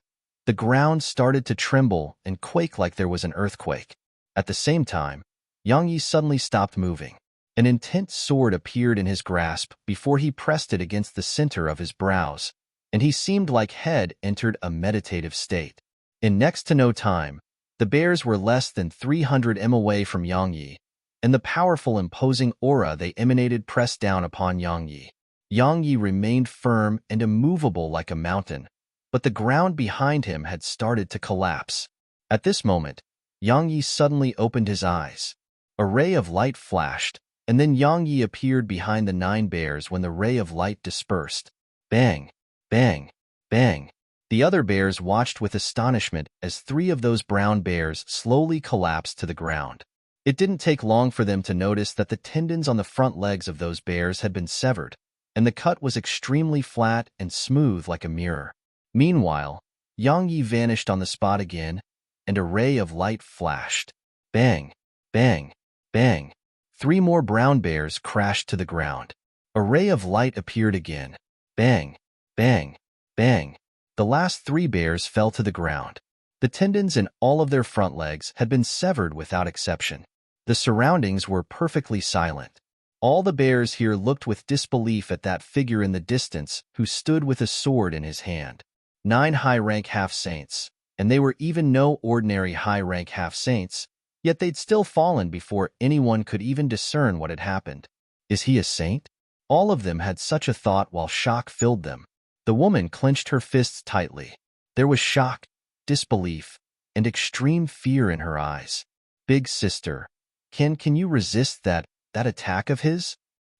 started to tremble and quake like there was an earthquake. At the same time, Yang Yi suddenly stopped moving. An intense sword appeared in his grasp before he pressed it against the center of his brows, and he seemed like head entered a meditative state. In next to no time, the bears were less than 300 m away from Yang Yi, and the powerful imposing aura they emanated pressed down upon Yang Yi. Yang Yi remained firm and immovable like a mountain, but the ground behind him had started to collapse. At this moment, Yang Yi suddenly opened his eyes. A ray of light flashed, and then Yang Yi appeared behind the 9 bears when the ray of light dispersed. Bang! Bang! Bang! The other bears watched with astonishment as 3 of those brown bears slowly collapsed to the ground. It didn't take long for them to notice that the tendons on the front legs of those bears had been severed, and the cut was extremely flat and smooth like a mirror. Meanwhile, Yang Yi vanished on the spot again, and a ray of light flashed. Bang! Bang! Bang! 3 more brown bears crashed to the ground. A ray of light appeared again. Bang! Bang! Bang! The last 3 bears fell to the ground. The tendons in all of their front legs had been severed without exception. The surroundings were perfectly silent. All the bears here looked with disbelief at that figure in the distance who stood with a sword in his hand. 9 high-rank half-saints, and they were even no ordinary high-rank half-saints, yet they'd still fallen before anyone could even discern what had happened. Is he a saint? All of them had such a thought while shock filled them. The woman clenched her fists tightly. There was shock, disbelief, and extreme fear in her eyes. Big sister, can you resist that attack of his?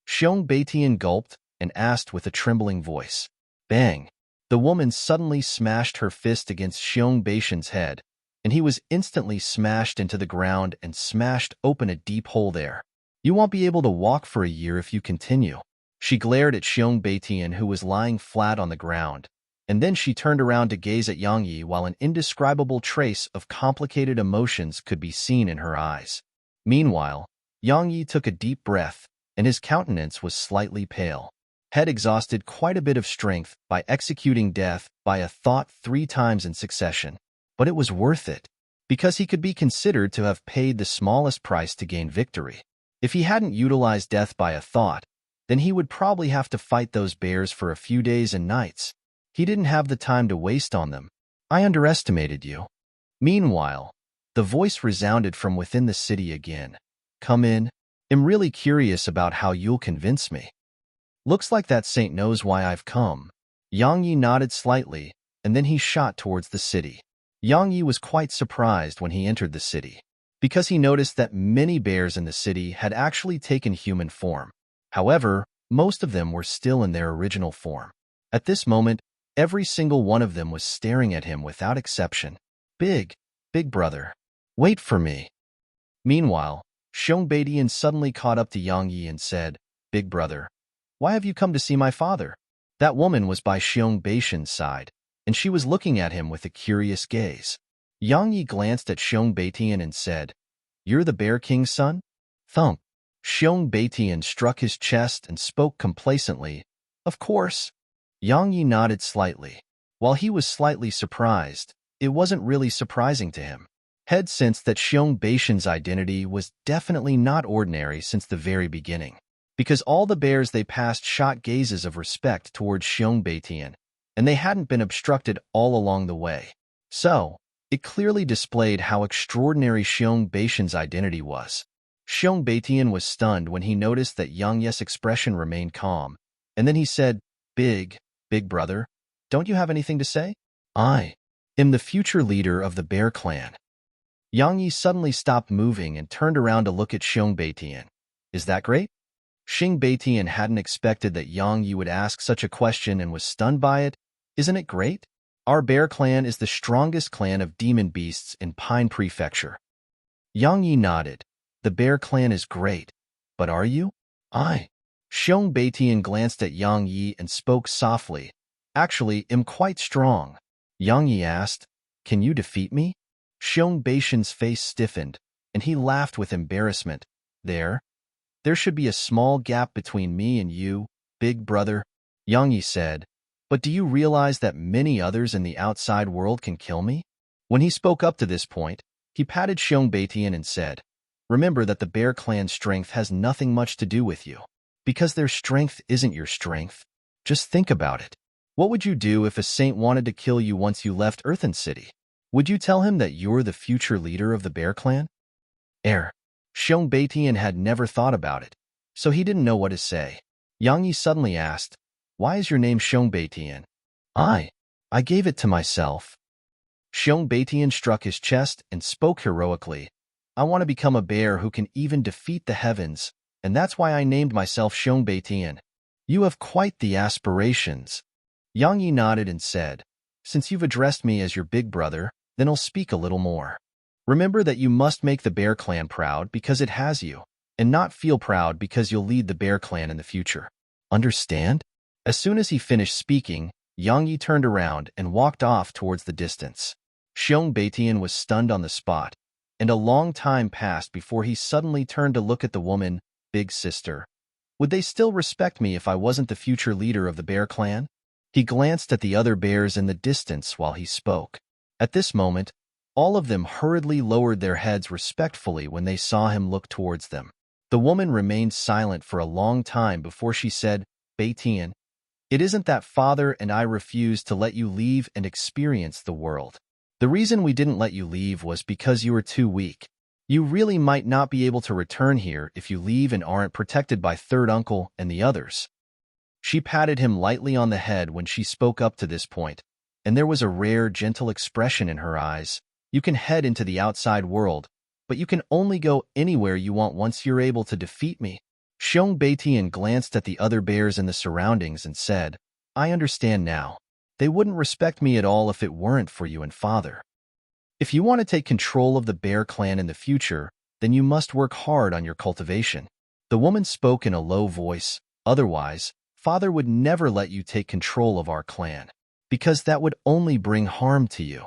Xiong Beitian gulped and asked with a trembling voice. Bang! The woman suddenly smashed her fist against Xiong Beitian's head, and he was instantly smashed into the ground and smashed open a deep hole there. You won't be able to walk for a year if you continue. She glared at Xiong Beitian, who was lying flat on the ground, and then she turned around to gaze at Yang Yi while an indescribable trace of complicated emotions could be seen in her eyes. Meanwhile, Yang Yi took a deep breath, and his countenance was slightly pale. Had exhausted quite a bit of strength by executing death by a thought 3 times in succession. But it was worth it, because he could be considered to have paid the smallest price to gain victory. If he hadn't utilized death by a thought, then he would probably have to fight those bears for a few days and nights. He didn't have the time to waste on them. I underestimated you. Meanwhile, the voice resounded from within the city again. Come in. I'm really curious about how you'll convince me. Looks like that saint knows why I've come. Yang Yi nodded slightly, and then he shot towards the city. Yang Yi was quite surprised when he entered the city, because he noticed that many bears in the city had actually taken human form. However, most of them were still in their original form. At this moment, every single one of them was staring at him without exception. Big brother, wait for me. Meanwhile, Xiong Beitian suddenly caught up to Yang Yi and said, Big brother, why have you come to see my father? That woman was by Xiong Beitian's side, and she was looking at him with a curious gaze. Yang Yi glanced at Xiong Beitian and said, You're the Bear King's son? Thump. Xiong Beitian struck his chest and spoke complacently, Of course. Yang Yi nodded slightly. While he was slightly surprised, it wasn't really surprising to him. Had sensed that Xiong Beitian's identity was definitely not ordinary since the very beginning, because all the bears they passed shot gazes of respect towards Xiong Beitian, and they hadn't been obstructed all along the way. So, it clearly displayed how extraordinary Xiong Beitian's identity was. Xiong Beitian was stunned when he noticed that Yang Yi's expression remained calm, and then he said, Big brother, don't you have anything to say? I am the future leader of the Bear Clan. Yang Yi suddenly stopped moving and turned around to look at Xiong Beitian. Is that great? Xiong Beitian hadn't expected that Yang Yi would ask such a question and was stunned by it. Isn't it great? Our Bear Clan is the strongest clan of demon beasts in Pine Prefecture. Yang Yi nodded. The Bear Clan is great. But are you? I. Xiong Beitian glanced at Yang Yi and spoke softly. Actually, I'm quite strong. Yang Yi asked, Can you defeat me? Xiong Beitian's face stiffened, and he laughed with embarrassment. There should be a small gap between me and you, big brother, Yang Yi said. But do you realize that many others in the outside world can kill me? When he spoke up to this point, he patted Xiong Beitian and said, Remember that the Bear Clan's strength has nothing much to do with you, because their strength isn't your strength. Just think about it. What would you do if a saint wanted to kill you once you left Earthen City? Would you tell him that you're the future leader of the Bear Clan? Xiong Beitian had never thought about it, so he didn't know what to say. Yang Yi suddenly asked, Why is your name Xiong Beitian? I gave it to myself. Xiong Beitian struck his chest and spoke heroically. I want to become a bear who can even defeat the heavens, and that's why I named myself Xiong Beitian. You have quite the aspirations. Yang Yi nodded and said, Since you've addressed me as your big brother, then I'll speak a little more. Remember that you must make the Bear Clan proud because it has you, and not feel proud because you'll lead the Bear Clan in the future. Understand? As soon as he finished speaking, Yang Yi turned around and walked off towards the distance. Xiong Beitian was stunned on the spot, and a long time passed before he suddenly turned to look at the woman, Big Sister. Would they still respect me if I wasn't the future leader of the Bear Clan? He glanced at the other bears in the distance while he spoke. At this moment, all of them hurriedly lowered their heads respectfully when they saw him look towards them. The woman remained silent for a long time before she said, Beitian, it isn't that father and I refused to let you leave and experience the world. The reason we didn't let you leave was because you were too weak. You really might not be able to return here if you leave and aren't protected by third uncle and the others. She patted him lightly on the head when she spoke up to this point, and there was a rare, gentle expression in her eyes. You can head into the outside world, but you can only go anywhere you want once you're able to defeat me. Xiong Beitian glanced at the other bears in the surroundings and said, I understand now. They wouldn't respect me at all if it weren't for you and father. If you want to take control of the bear clan in the future, then you must work hard on your cultivation. The woman spoke in a low voice. Otherwise, father would never let you take control of our clan, because that would only bring harm to you.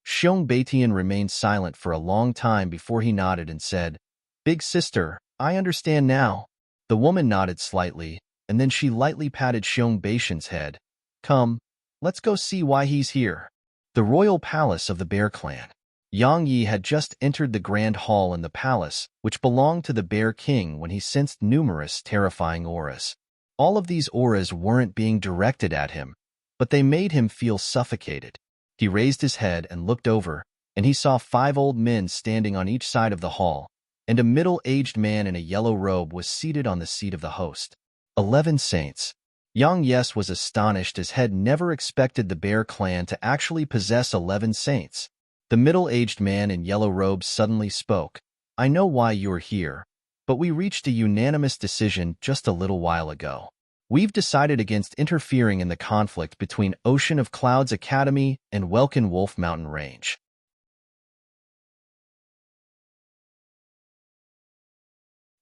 Xiong Beitian remained silent for a long time before he nodded and said, Big sister, I understand now. The woman nodded slightly, and then she lightly patted Xiong Beitian's head. Come, let's go see why he's here. The royal palace of the bear clan. Yang Yi had just entered the grand hall in the palace, which belonged to the Bear King, when he sensed numerous terrifying auras. All of these auras weren't being directed at him, but they made him feel suffocated. He raised his head and looked over, and he saw 5 old men standing on each side of the hall, and a middle-aged man in a yellow robe was seated on the seat of the host. 11 saints. Yang Yes was astonished, as had never expected the Bear clan to actually possess 11 saints. The middle-aged man in yellow robes suddenly spoke. I know why you're here, but we reached a unanimous decision just a little while ago. We've decided against interfering in the conflict between Ocean of Clouds Academy and Welkin Wolf Mountain Range.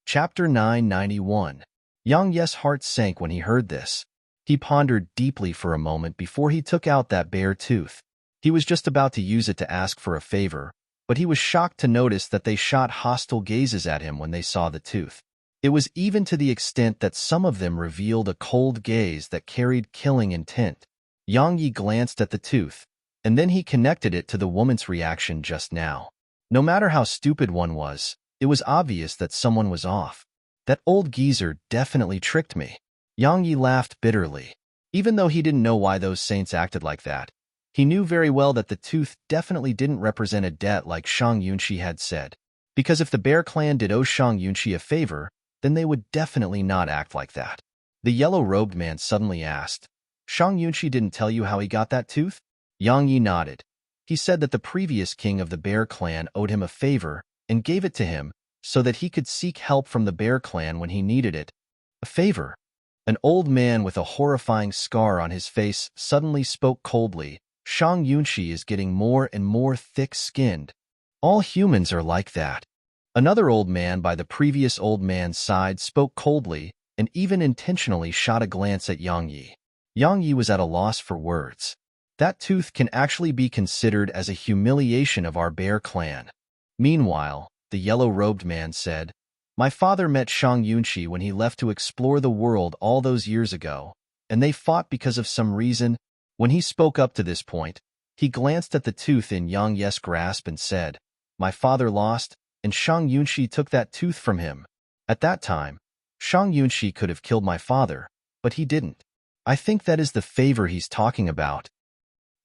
Chapter 991. Yang Yes' heart sank when he heard this. He pondered deeply for a moment before he took out that bear tooth. He was just about to use it to ask for a favor, but he was shocked to notice that they shot hostile gazes at him when they saw the tooth. It was even to the extent that some of them revealed a cold gaze that carried killing intent. Yang Yi glanced at the tooth, and then he connected it to the woman's reaction just now. No matter how stupid one was, it was obvious that someone was off. That old geezer definitely tricked me. Yang Yi laughed bitterly. Even though he didn't know why those saints acted like that, he knew very well that the tooth definitely didn't represent a debt like Shang Yunxi had said. Because if the Bear clan did owe Shang Yunxi a favor, then they would definitely not act like that. The yellow-robed man suddenly asked, Shang Yunxi didn't tell you how he got that tooth? Yang Yi nodded. He said that the previous king of the Bear clan owed him a favor and gave it to him so that he could seek help from the Bear clan when he needed it. A favor? An old man with a horrifying scar on his face suddenly spoke coldly. Shang Yunxi is getting more and more thick-skinned. All humans are like that. Another old man by the previous old man's side spoke coldly and even intentionally shot a glance at Yang Yi. Yang Yi was at a loss for words. That tooth can actually be considered as a humiliation of our Bear clan. Meanwhile, the yellow-robed man said, My father met Shang Yunxi when he left to explore the world all those years ago, and they fought because of some reason. When he spoke up to this point, he glanced at the tooth in Yang Yes' grasp and said, My father lost, and Shang Yunxi took that tooth from him. At that time, Shang Yunxi could have killed my father, but he didn't. I think that is the favor he's talking about.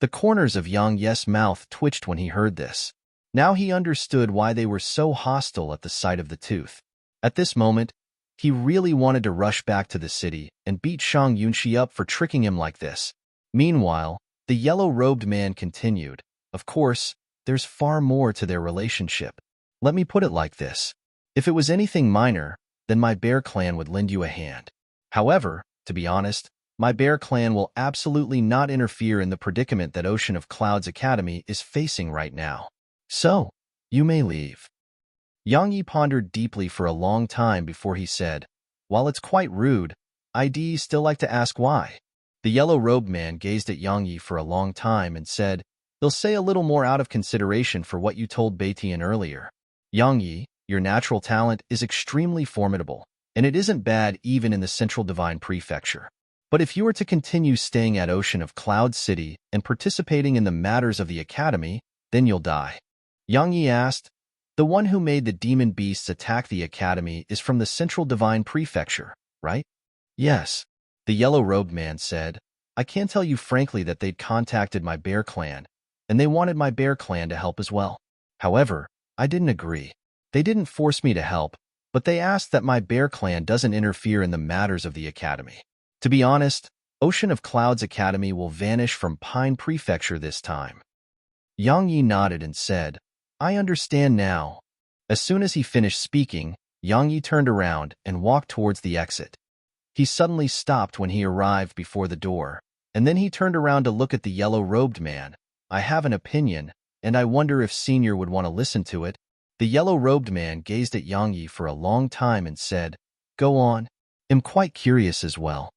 The corners of Yang Yes' mouth twitched when he heard this. Now he understood why they were so hostile at the sight of the tooth. At this moment, he really wanted to rush back to the city and beat Shang Yunxi up for tricking him like this. Meanwhile, the yellow-robed man continued, Of course, there's far more to their relationship. Let me put it like this. If it was anything minor, then my Bear clan would lend you a hand. However, to be honest, my Bear clan will absolutely not interfere in the predicament that Ocean of Clouds Academy is facing right now. So, you may leave. Yang Yi pondered deeply for a long time before he said, While it's quite rude, I'd still like to ask why. The yellow-robed man gazed at Yang Yi for a long time and said, They'll say a little more out of consideration for what you told Beitian earlier. Yang Yi, your natural talent is extremely formidable, and it isn't bad even in the Central Divine Prefecture. But if you are to continue staying at Ocean of Cloud City and participating in the matters of the Academy, then you'll die. Yang Yi asked, The one who made the demon beasts attack the Academy is from the Central Divine Prefecture, right? Yes. The yellow-robed man said, I can tell you frankly that they'd contacted my Bear clan, and they wanted my Bear clan to help as well. However, I didn't agree. They didn't force me to help, but they asked that my Bear clan doesn't interfere in the matters of the Academy. To be honest, Ocean of Clouds Academy will vanish from Pine Prefecture this time. Yang Yi nodded and said, I understand now. As soon as he finished speaking, Yang Yi turned around and walked towards the exit. He suddenly stopped when he arrived before the door, and then he turned around to look at the yellow-robed man. I have an opinion, and I wonder if Senior would want to listen to it. The yellow-robed man gazed at Yang Yi for a long time and said, Go on. I'm quite curious as well.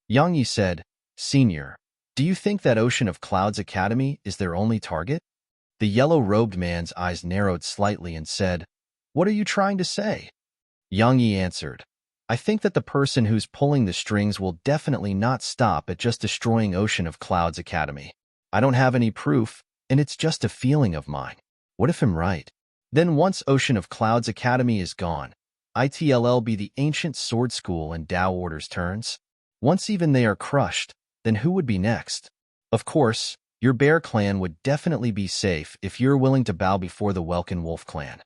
Yang Yi said, Senior, do you think that Ocean of Clouds Academy is their only target? The yellow-robed man's eyes narrowed slightly and said, What are you trying to say? Yang Yi answered, I think that the person who's pulling the strings will definitely not stop at just destroying Ocean of Clouds Academy. I don't have any proof, and it's just a feeling of mine. What if I'm right? Then once Ocean of Clouds Academy is gone, it'll be the Ancient Sword School and Tao Order's turns. Once even they are crushed, then who would be next? Of course, your Bear Clan would definitely be safe if you're willing to bow before the Welkin Wolf Clan.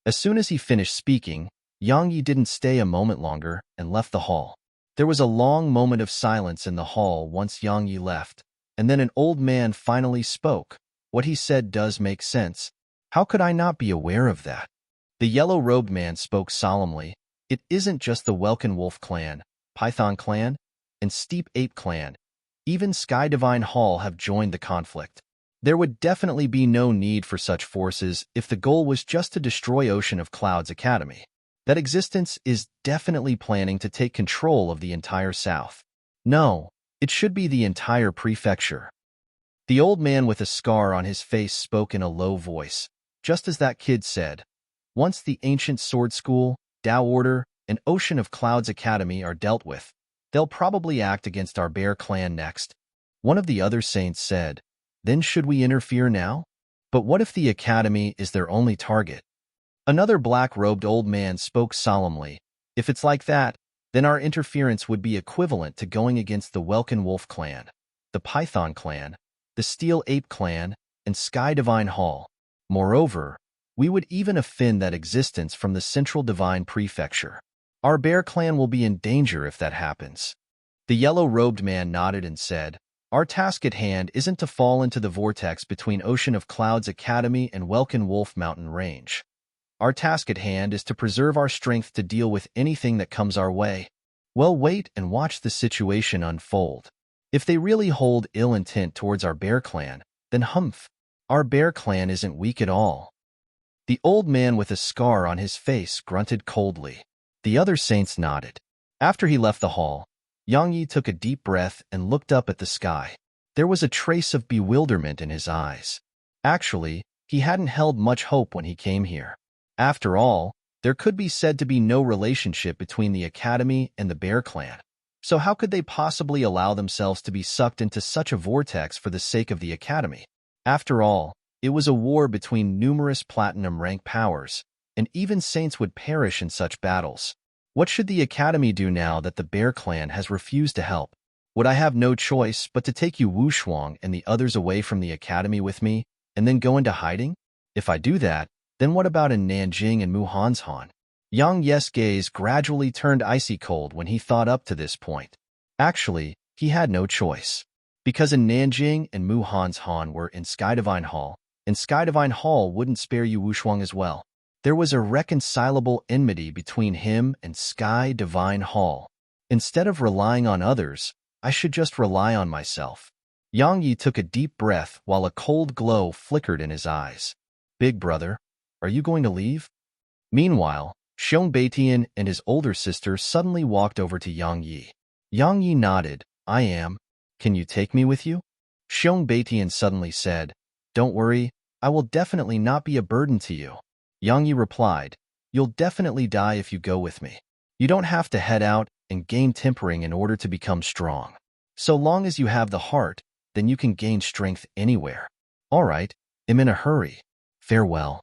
As soon as he finished speaking, Yang Yi didn't stay a moment longer and left the hall. There was a long moment of silence in the hall once Yang Yi left, and then an old man finally spoke. What he said does make sense. How could I not be aware of that? The yellow-robed man spoke solemnly. It isn't just the Welkin Wolf Clan, Python Clan, and Steep Ape Clan. Even Sky Divine Hall have joined the conflict. There would definitely be no need for such forces if the goal was just to destroy Ocean of Clouds Academy. That existence is definitely planning to take control of the entire South. No, it should be the entire prefecture. The old man with a scar on his face spoke in a low voice, just as that kid said. Once the Ancient Sword School, Tao Order, and Ocean of Clouds Academy are dealt with, they'll probably act against our Bear Clan next. One of the other saints said, Then should we interfere now? But what if the Academy is their only target? Another black-robed old man spoke solemnly. If it's like that, then our interference would be equivalent to going against the Welkin Wolf Clan, the Python Clan, the Steel Ape Clan, and Sky Divine Hall. Moreover, we would even offend that existence from the Central Divine Prefecture. Our Bear Clan will be in danger if that happens. The yellow-robed man nodded and said, Our task at hand isn't to fall into the vortex between Ocean of Clouds Academy and Welkin Wolf Mountain Range. Our task at hand is to preserve our strength to deal with anything that comes our way. Well, wait and watch the situation unfold. If they really hold ill intent towards our Bear Clan, then humph, our Bear Clan isn't weak at all. The old man with a scar on his face grunted coldly. The other saints nodded. After he left the hall, Yang Yi took a deep breath and looked up at the sky. There was a trace of bewilderment in his eyes. Actually, he hadn't held much hope when he came here. After all, there could be said to be no relationship between the Academy and the Bear Clan. So how could they possibly allow themselves to be sucked into such a vortex for the sake of the Academy? After all, it was a war between numerous platinum rank powers, and even saints would perish in such battles. What should the Academy do now that the Bear Clan has refused to help? Would I have no choice but to take you Wu Shuang and the others away from the Academy with me, and then go into hiding? If I do that, then what about in Nanjing and Muhanshan? Yang Yi's gaze gradually turned icy cold when he thought up to this point. Actually, he had no choice. Because in Nanjing and Muhanshan were in Sky Divine Hall, and Sky Divine Hall wouldn't spare you Wu Shuang as well. There was a reconcilable enmity between him and Sky Divine Hall. Instead of relying on others, I should just rely on myself. Yang Yi took a deep breath while a cold glow flickered in his eyes. Big brother, are you going to leave? Meanwhile, Xiong Beitian and his older sister suddenly walked over to Yang Yi. Yang Yi nodded. I am. Can you take me with you? Xiong Beitian suddenly said, Don't worry, I will definitely not be a burden to you. Yang Yi replied, You'll definitely die if you go with me. You don't have to head out and gain tempering in order to become strong. So long as you have the heart, then you can gain strength anywhere. All right, I'm in a hurry. Farewell.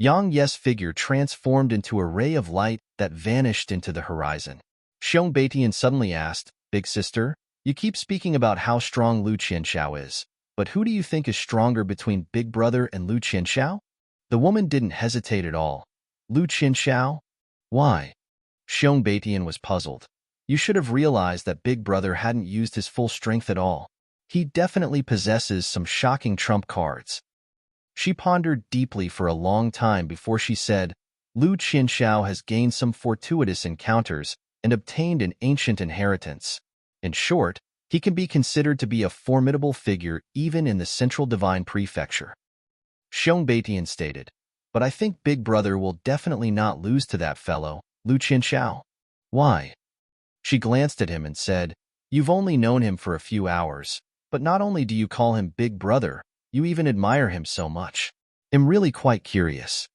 Yang Yi's figure transformed into a ray of light that vanished into the horizon. Xiong Beitian suddenly asked, Big sister, you keep speaking about how strong Lu Qianxiao is, but who do you think is stronger between Big Brother and Lu Qianxiao? The woman didn't hesitate at all. Lu Qianxiao? Why? Xiong Beitian was puzzled. You should have realized that Big Brother hadn't used his full strength at all. He definitely possesses some shocking trump cards. She pondered deeply for a long time before she said, Lu Qianxiao has gained some fortuitous encounters and obtained an ancient inheritance. In short, he can be considered to be a formidable figure even in the Central Divine Prefecture. Xiong Beitian stated, but I think Big Brother will definitely not lose to that fellow, Lu Qianxiao. Why? She glanced at him and said, You've only known him for a few hours, but not only do you call him Big Brother, you even admire him so much. I'm really quite curious.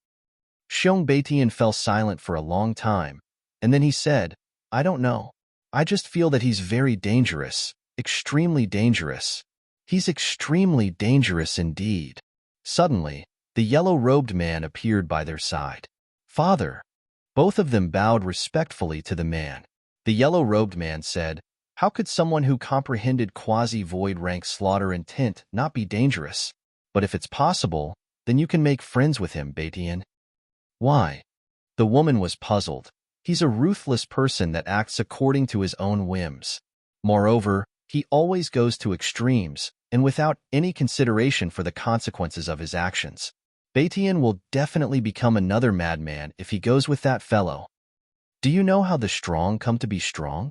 Xiong Beitian fell silent for a long time, and then he said, I don't know. I just feel that he's very dangerous, extremely dangerous. He's extremely dangerous indeed. Suddenly, the yellow-robed man appeared by their side. Father. Both of them bowed respectfully to the man. The yellow-robed man said, How could someone who comprehended quasi-void rank slaughter intent not be dangerous? But if it's possible, then you can make friends with him, Beitian. Why? The woman was puzzled. He's a ruthless person that acts according to his own whims. Moreover, he always goes to extremes, and without any consideration for the consequences of his actions. Beitian will definitely become another madman if he goes with that fellow. Do you know how the strong come to be strong?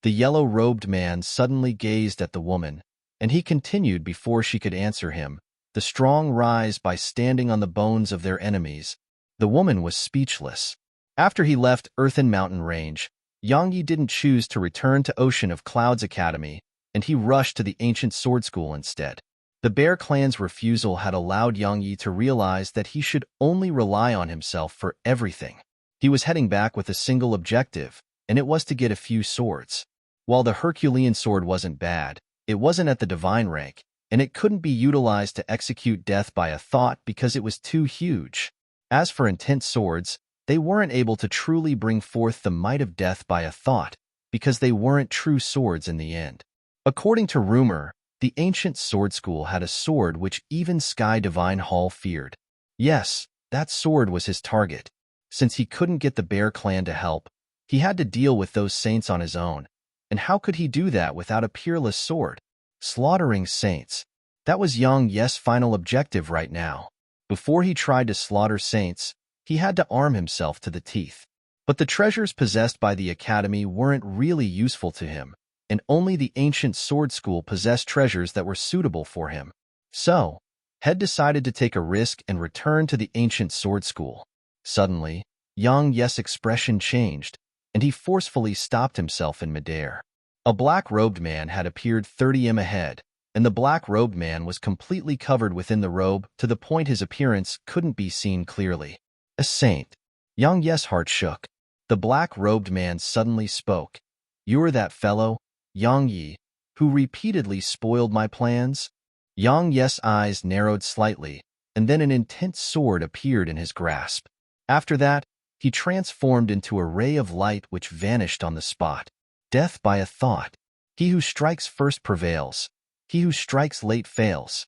The yellow-robed man suddenly gazed at the woman, and he continued before she could answer him. The strong rise by standing on the bones of their enemies. The woman was speechless. After he left Earthen Mountain Range, Yang Yi didn't choose to return to Ocean of Clouds Academy, and he rushed to the Ancient Sword School instead. The Bear Clan's refusal had allowed Yang Yi to realize that he should only rely on himself for everything. He was heading back with a single objective, and it was to get a few swords. While the Herculean sword wasn't bad, it wasn't at the divine rank, and it couldn't be utilized to execute death by a thought because it was too huge. As for intense swords, they weren't able to truly bring forth the might of death by a thought, because they weren't true swords in the end. According to rumor, the Ancient Sword School had a sword which even Sky Divine Hall feared. Yes, that sword was his target. Since he couldn't get the Bear Clan to help, he had to deal with those saints on his own. And how could he do that without a peerless sword? Slaughtering saints. That was Yang Yi's final objective right now. Before he tried to slaughter saints, he had to arm himself to the teeth. But the treasures possessed by the Academy weren't really useful to him, and only the Ancient Sword School possessed treasures that were suitable for him. So, Head decided to take a risk and return to the Ancient Sword School. Suddenly, Yang Yi's expression changed, and he forcefully stopped himself in midair. A black-robed man had appeared 30 m ahead, and the black-robed man was completely covered within the robe to the point his appearance couldn't be seen clearly. A saint. Yang Yi's heart shook. The black-robed man suddenly spoke. You're that fellow, Yang Yi, who repeatedly spoiled my plans? Yang Yi's eyes narrowed slightly, and then an intense sword appeared in his grasp. After that, he transformed into a ray of light which vanished on the spot. Death by a thought. He who strikes first prevails. He who strikes late fails.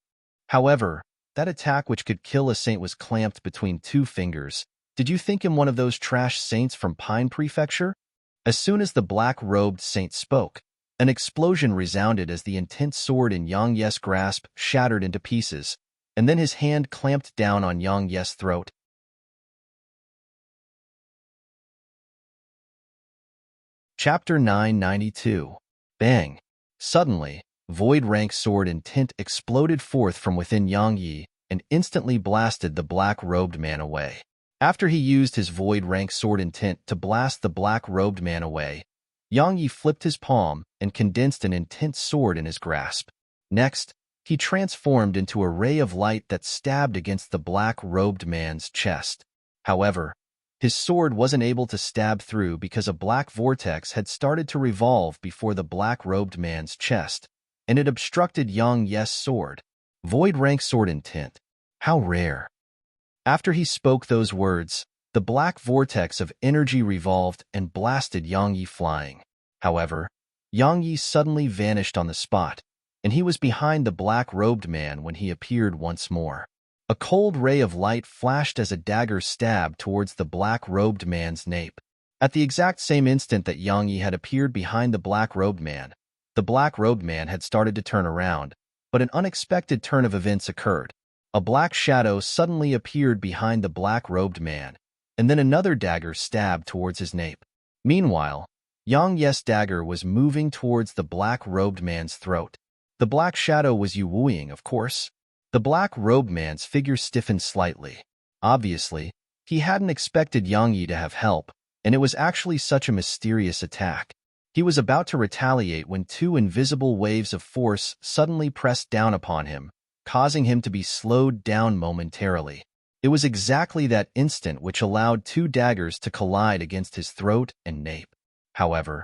However, that attack which could kill a saint was clamped between two fingers. Did you think him one of those trash saints from Pine Prefecture? As soon as the black-robed saint spoke, an explosion resounded as the intense sword in Yang Yi's grasp shattered into pieces, and then his hand clamped down on Yang Yi's throat. Chapter 992. Bang! Suddenly, void rank sword intent exploded forth from within Yang Yi and instantly blasted the black-robed man away. After he used his void rank sword intent to blast the black-robed man away, Yang Yi flipped his palm and condensed an intense sword in his grasp. Next, he transformed into a ray of light that stabbed against the black-robed man's chest. However, his sword wasn't able to stab through because a black vortex had started to revolve before the black-robed man's chest, and it obstructed Yang Yi's sword. Void rank sword intent. How rare. After he spoke those words, the black vortex of energy revolved and blasted Yang Yi flying. However, Yang Yi suddenly vanished on the spot, and he was behind the black-robed man when he appeared once more. A cold ray of light flashed as a dagger stabbed towards the black-robed man's nape. At the exact same instant that Yang Yi had appeared behind the black-robed man, the black-robed man had started to turn around, but an unexpected turn of events occurred. A black shadow suddenly appeared behind the black-robed man, and then another dagger stabbed towards his nape. Meanwhile, Yang Yi's dagger was moving towards the black-robed man's throat. The black shadow was Yu Wuying, of course. The black-robed man's figure stiffened slightly. Obviously, he hadn't expected Yang Yi to have help, and it was actually such a mysterious attack. He was about to retaliate when two invisible waves of force suddenly pressed down upon him, causing him to be slowed down momentarily. It was exactly that instant which allowed two daggers to collide against his throat and nape. However,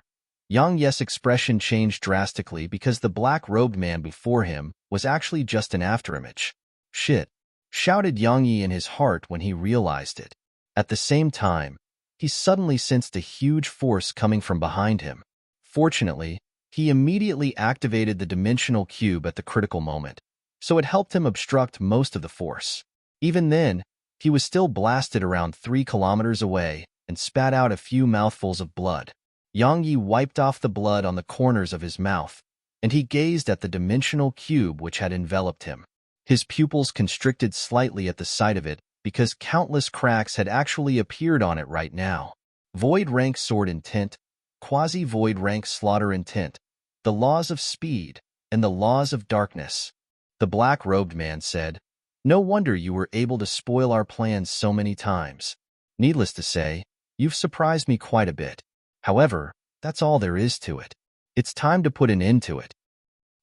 Yang Yi's expression changed drastically because the black-robed man before him was actually just an afterimage. "Shit!" shouted Yang Yi in his heart when he realized it. At the same time, he suddenly sensed a huge force coming from behind him. Fortunately, he immediately activated the dimensional cube at the critical moment, so it helped him obstruct most of the force. Even then, he was still blasted around 3 kilometers away and spat out a few mouthfuls of blood. Yang Yi wiped off the blood on the corners of his mouth, and he gazed at the dimensional cube which had enveloped him. His pupils constricted slightly at the sight of it because countless cracks had actually appeared on it right now. Void rank sword intent, quasi-void rank slaughter intent, the laws of speed, and the laws of darkness. The black-robed man said, "No wonder you were able to spoil our plans so many times. Needless to say, you've surprised me quite a bit. However, that's all there is to it. It's time to put an end to it."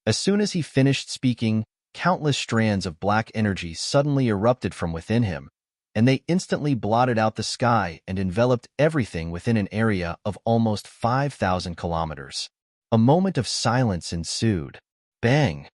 As soon as he finished speaking, countless strands of black energy suddenly erupted from within him, and they instantly blotted out the sky and enveloped everything within an area of almost 5,000 kilometers. A moment of silence ensued. Bang!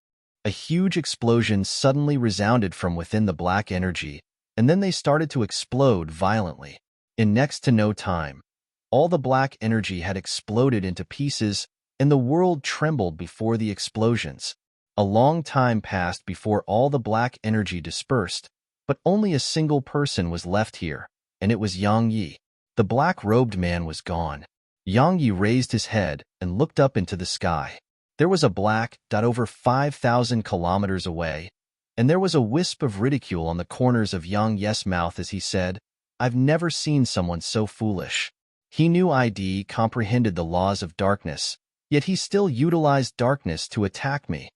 A huge explosion suddenly resounded from within the black energy, and then they started to explode violently. In next to no time, all the black energy had exploded into pieces, and the world trembled before the explosions. A long time passed before all the black energy dispersed, but only a single person was left here, and it was Yang Yi. The black-robed man was gone. Yang Yi raised his head and looked up into the sky. There was a black dot over 5,000 kilometers away, and there was a wisp of ridicule on the corners of Yang Yi's mouth as he said, "I've never seen someone so foolish." He knew ID comprehended the laws of darkness, yet he still utilized darkness to attack me.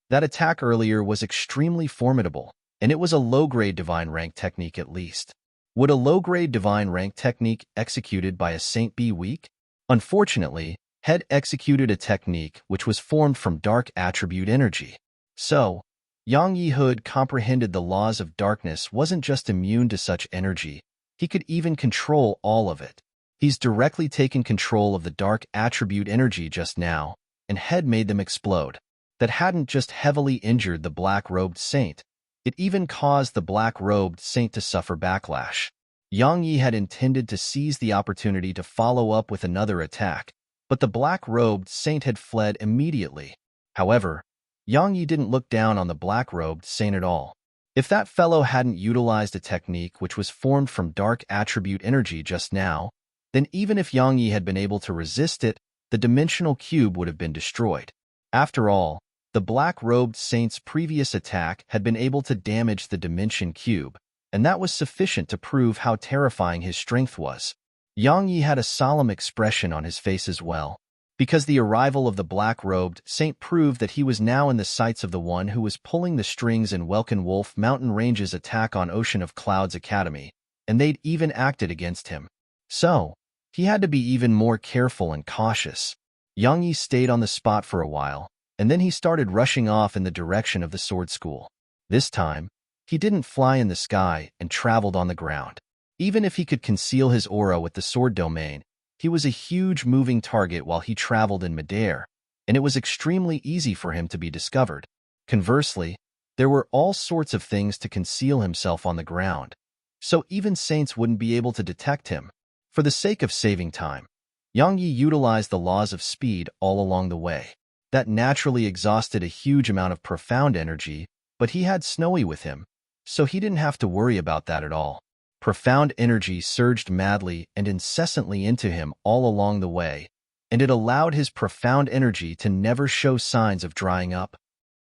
That attack earlier was extremely formidable, and it was a low-grade divine rank technique at least. Would a low-grade divine rank technique executed by a saint be weak? Unfortunately, had executed a technique which was formed from dark attribute energy. So, Yang Yi Hood comprehended the laws of darkness wasn't just immune to such energy, he could even control all of it. He's directly taken control of the dark attribute energy just now, and had made them explode. That hadn't just heavily injured the black-robed saint, it even caused the black-robed saint to suffer backlash. Yang Yi had intended to seize the opportunity to follow up with another attack, but the black-robed saint had fled immediately. However, Yang Yi didn't look down on the black-robed saint at all. If that fellow hadn't utilized a technique which was formed from dark attribute energy just now, then even if Yang Yi had been able to resist it, the dimensional cube would have been destroyed. After all, the black-robed saint's previous attack had been able to damage the dimension cube, and that was sufficient to prove how terrifying his strength was. Yang Yi had a solemn expression on his face as well, because the arrival of the black-robed saint proved that he was now in the sights of the one who was pulling the strings in Welkin Wolf Mountain Range's attack on Ocean of Clouds Academy, and they'd even acted against him. So, he had to be even more careful and cautious. Yang Yi stayed on the spot for a while, and then he started rushing off in the direction of the sword school. This time, he didn't fly in the sky and traveled on the ground. Even if he could conceal his aura with the sword domain, he was a huge moving target while he traveled in midair, and it was extremely easy for him to be discovered. Conversely, there were all sorts of things to conceal himself on the ground, so even saints wouldn't be able to detect him. For the sake of saving time, Yang Yi utilized the laws of speed all along the way. That naturally exhausted a huge amount of profound energy, but he had Snowy with him, so he didn't have to worry about that at all. Profound energy surged madly and incessantly into him all along the way, and it allowed his profound energy to never show signs of drying up.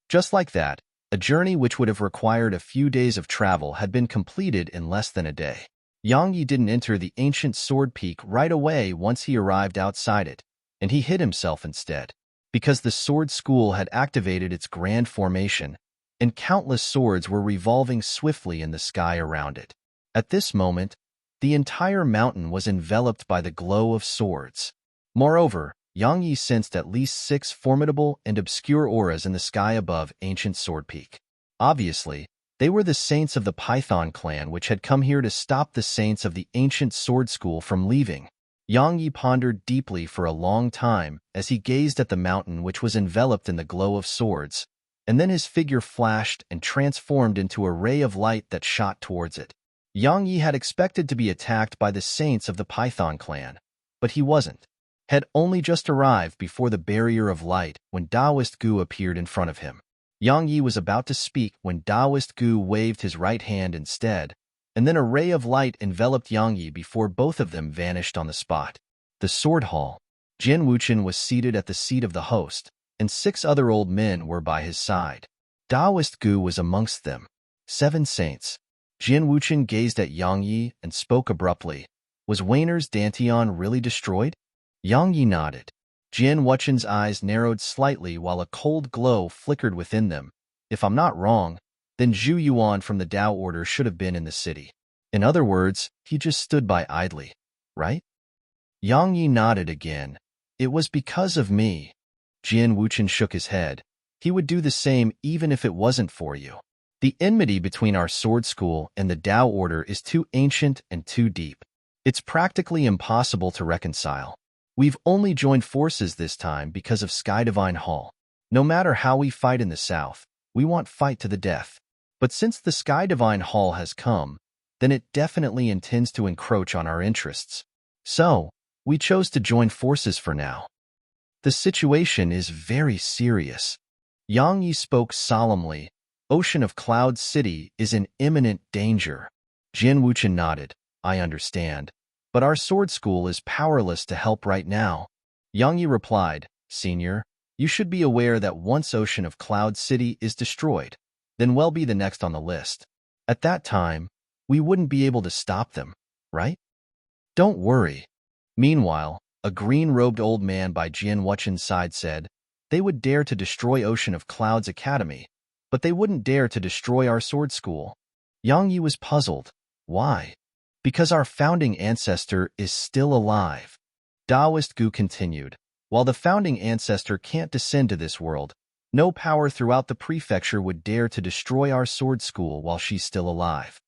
Just like that, a journey which would have required a few days of travel had been completed in less than a day. Yang Yi didn't enter the ancient sword peak right away once he arrived outside it, and he hid himself instead, because the sword school had activated its grand formation, and countless swords were revolving swiftly in the sky around it. At this moment, the entire mountain was enveloped by the glow of swords. Moreover, Yang Yi sensed at least 6 formidable and obscure auras in the sky above ancient Sword Peak. Obviously, they were the saints of the Python clan which had come here to stop the saints of the ancient sword school from leaving. Yang Yi pondered deeply for a long time as he gazed at the mountain which was enveloped in the glow of swords, and then his figure flashed and transformed into a ray of light that shot towards it. Yang Yi had expected to be attacked by the saints of the Python clan, but he wasn't. Had only just arrived before the barrier of light when Taoist Gu appeared in front of him. Yang Yi was about to speak when Taoist Gu waved his right hand instead, and then a ray of light enveloped Yang Yi before both of them vanished on the spot. The sword hall. Jin Wuchen was seated at the seat of the host, and 6 other old men were by his side. Taoist Gu was amongst them. 7 saints. Jin Wuchen gazed at Yang Yi and spoke abruptly. Was Wayner's Dantian really destroyed? Yang Yi nodded. Jin Wuchen's eyes narrowed slightly while a cold glow flickered within them. If I'm not wrong, then Zhu Yuan from the Dao Order should have been in the city. In other words, he just stood by idly, right? Yang Yi nodded again. It was because of me. Jin Wuchen shook his head. He would do the same even if it wasn't for you. The enmity between our sword school and the Dao Order is too ancient and too deep. It's practically impossible to reconcile. We've only joined forces this time because of Sky Divine Hall. No matter how we fight in the south, we want fight to the death. But since the Sky Divine Hall has come, then it definitely intends to encroach on our interests. So, we chose to join forces for now. The situation is very serious. Yang Yi spoke solemnly. Ocean of Cloud City is in imminent danger. Jin Wuchen nodded. I understand. But our sword school is powerless to help right now. Yang Yi replied, Senior, you should be aware that once Ocean of Cloud City is destroyed, then we'll be the next on the list. At that time, we wouldn't be able to stop them, right? Don't worry. Meanwhile, a green-robed old man by Jin Wuchen's side said, they would dare to destroy Ocean of Cloud's academy, but they wouldn't dare to destroy our sword school. Yang Yi was puzzled. Why? Because our founding ancestor is still alive. Taoist Gu continued. While the founding ancestor can't descend to this world, no power throughout the prefecture would dare to destroy our sword school while she's still alive.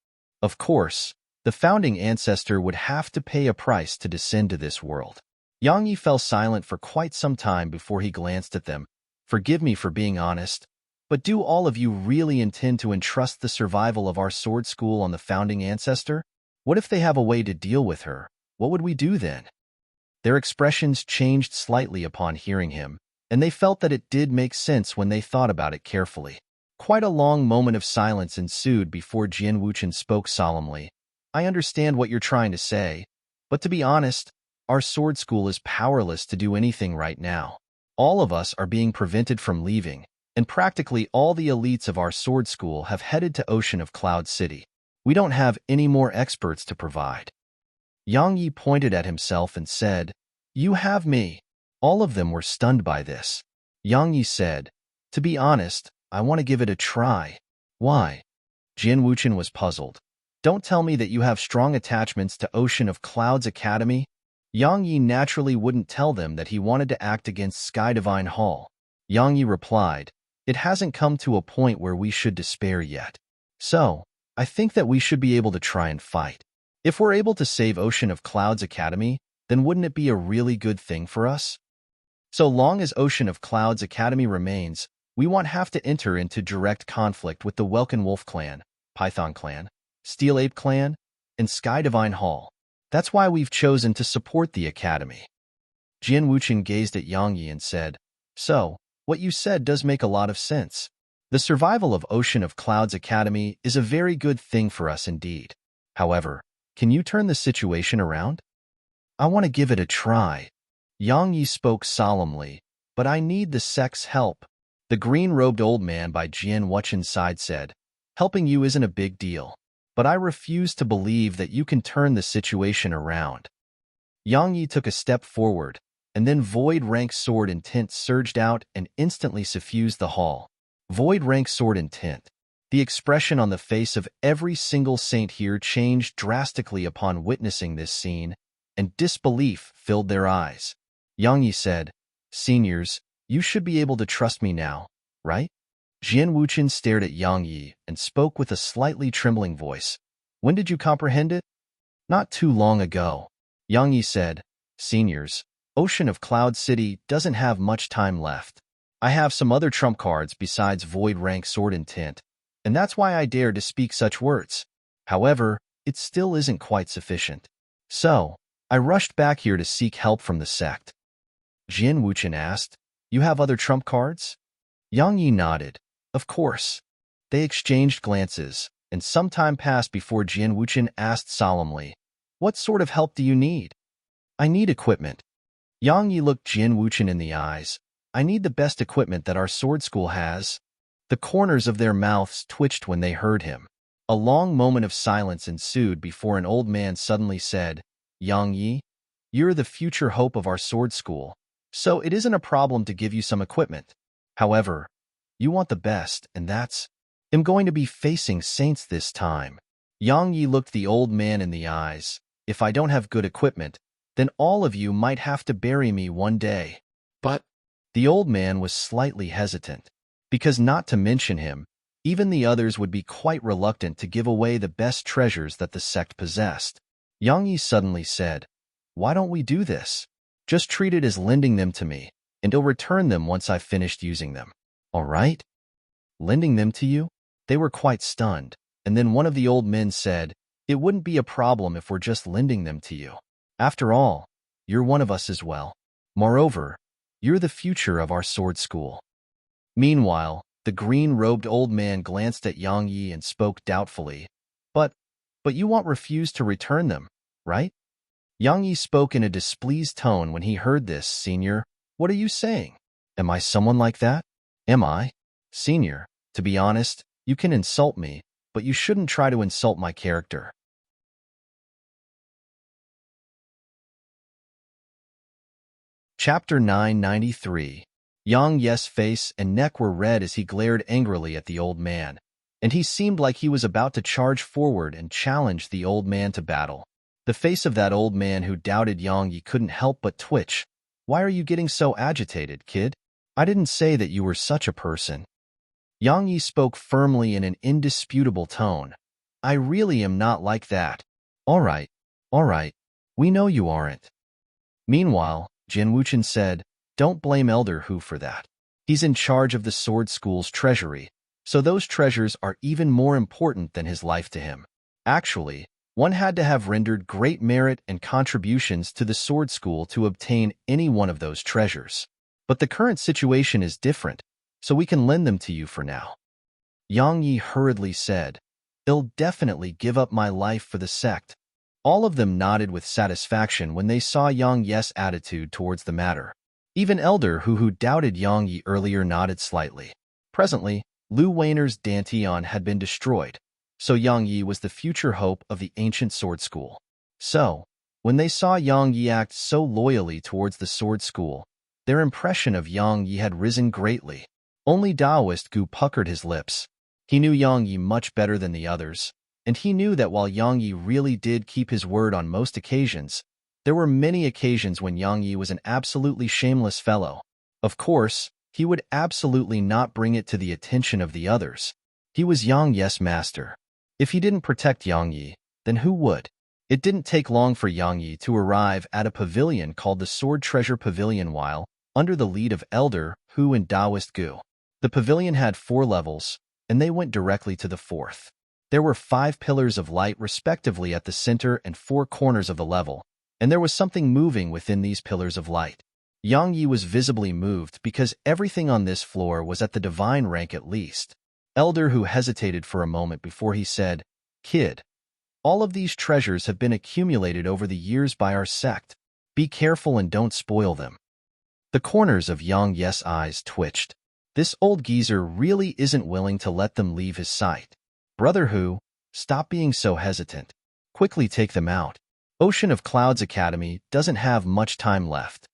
Of course, the founding ancestor would have to pay a price to descend to this world. Yang Yi fell silent for quite some time before he glanced at them. Forgive me for being honest, but do all of you really intend to entrust the survival of our sword school on the founding ancestor? What if they have a way to deal with her? What would we do then? Their expressions changed slightly upon hearing him, and they felt that it did make sense when they thought about it carefully. Quite a long moment of silence ensued before Jin Wuchen spoke solemnly. I understand what you're trying to say, but to be honest, our sword school is powerless to do anything right now. All of us are being prevented from leaving, and practically all the elites of our sword school have headed to Ocean of Cloud City. We don't have any more experts to provide. Yang Yi pointed at himself and said, You have me. All of them were stunned by this. Yang Yi said, To be honest, I want to give it a try. Why? Jin Wuchen was puzzled. Don't tell me that you have strong attachments to Ocean of Cloud's Academy. Yang Yi naturally wouldn't tell them that he wanted to act against Sky Divine Hall. Yang Yi replied, It hasn't come to a point where we should despair yet. So, I think that we should be able to try and fight. If we're able to save Ocean of Cloud's Academy, then wouldn't it be a really good thing for us? So long as Ocean of Cloud's Academy remains, we won't have to enter into direct conflict with the Welkin Wolf clan, Python clan, Steel Ape clan, and Sky Divine Hall. That's why we've chosen to support the Academy. Jin Wuchen gazed at Yang Yi and said, So, what you said does make a lot of sense. The survival of Ocean of Cloud's Academy is a very good thing for us indeed. However, can you turn the situation around? I want to give it a try. Yang Yi spoke solemnly, but I need the sect's help. The green-robed old man by Jian Wuchen's side said, helping you isn't a big deal, but I refuse to believe that you can turn the situation around. Yang Yi took a step forward, and then void rank sword and tint surged out and instantly suffused the hall. Void rank sword and tint. The expression on the face of every single saint here changed drastically upon witnessing this scene, and disbelief filled their eyes. Yang Yi said, Seniors, you should be able to trust me now, right? Jian Wuchen stared at Yang Yi and spoke with a slightly trembling voice. When did you comprehend it? Not too long ago. Yang Yi said, Seniors, Ocean of Cloud City doesn't have much time left. I have some other trump cards besides Void Rank Sword and Tint, and that's why I dare to speak such words. However, it still isn't quite sufficient. So, I rushed back here to seek help from the sect. Jian Wuchen asked, You have other trump cards? Yang Yi nodded. Of course. They exchanged glances, and some time passed before Jian Wuchen asked solemnly, What sort of help do you need? I need equipment. Yang Yi looked Jian Wuchen in the eyes. I need the best equipment that our sword school has. The corners of their mouths twitched when they heard him. A long moment of silence ensued before an old man suddenly said, Yang Yi, you're the future hope of our sword school, so it isn't a problem to give you some equipment. However, you want the best, and that's... I'm going to be facing saints this time. Yang Yi looked the old man in the eyes. If I don't have good equipment, then all of you might have to bury me one day. But the old man was slightly hesitant, because not to mention him, even the others would be quite reluctant to give away the best treasures that the sect possessed. Yang Yi suddenly said, Why don't we do this? Just treat it as lending them to me, and I'll return them once I've finished using them. All right? Lending them to you? They were quite stunned, and then one of the old men said, It wouldn't be a problem if we're just lending them to you. After all, you're one of us as well. Moreover, you're the future of our sword school. Meanwhile, the green-robed old man glanced at Yang Yi and spoke doubtfully. But you won't refuse to return them, right? Yang Yi spoke in a displeased tone when he heard this. Senior, what are you saying? Am I someone like that? Am I? Senior, to be honest, you can insult me, but you shouldn't try to insult my character. Chapter 993. Yang Yi's face and neck were red as he glared angrily at the old man, and he seemed like he was about to charge forward and challenge the old man to battle. The face of that old man who doubted Yang Yi couldn't help but twitch. Why are you getting so agitated, kid? I didn't say that you were such a person. Yang Yi spoke firmly in an indisputable tone. I really am not like that. All right, we know you aren't. Meanwhile, Jian Wuchen said, Don't blame Elder Hu for that. He's in charge of the sword school's treasury, so those treasures are even more important than his life to him. Actually, one had to have rendered great merit and contributions to the sword school to obtain any one of those treasures. But the current situation is different, so we can lend them to you for now. Yang Yi hurriedly said, I'll definitely give up my life for the sect. All of them nodded with satisfaction when they saw Yang Yi's attitude towards the matter. Even Elder Hu, who doubted Yang Yi earlier, nodded slightly. Presently, Lu Weiner's Dantian had been destroyed, so Yang Yi was the future hope of the ancient sword school. So, when they saw Yang Yi act so loyally towards the sword school, their impression of Yang Yi had risen greatly. Only Taoist Gu puckered his lips. He knew Yang Yi much better than the others, and he knew that while Yang Yi really did keep his word on most occasions, there were many occasions when Yang Yi was an absolutely shameless fellow. Of course, he would absolutely not bring it to the attention of the others. He was Yang Yi's master. If he didn't protect Yang Yi, then who would? It didn't take long for Yang Yi to arrive at a pavilion called the Sword Treasure Pavilion while, under the lead of Elder Hu and Taoist Gu. The pavilion had 4 levels, and they went directly to the 4th. There were 5 pillars of light respectively at the center and 4 corners of the level, and there was something moving within these pillars of light. Yang Yi was visibly moved because everything on this floor was at the divine rank at least. Elder Hu hesitated for a moment before he said, Kid, All of these treasures have been accumulated over the years by our sect. Be careful and don't spoil them." The corners of Yang Yes' eyes twitched. This old geezer really isn't willing to let them leave his sight. "Brother Hu, stop being so hesitant. Quickly take them out. Ocean of Clouds Academy doesn't have much time left."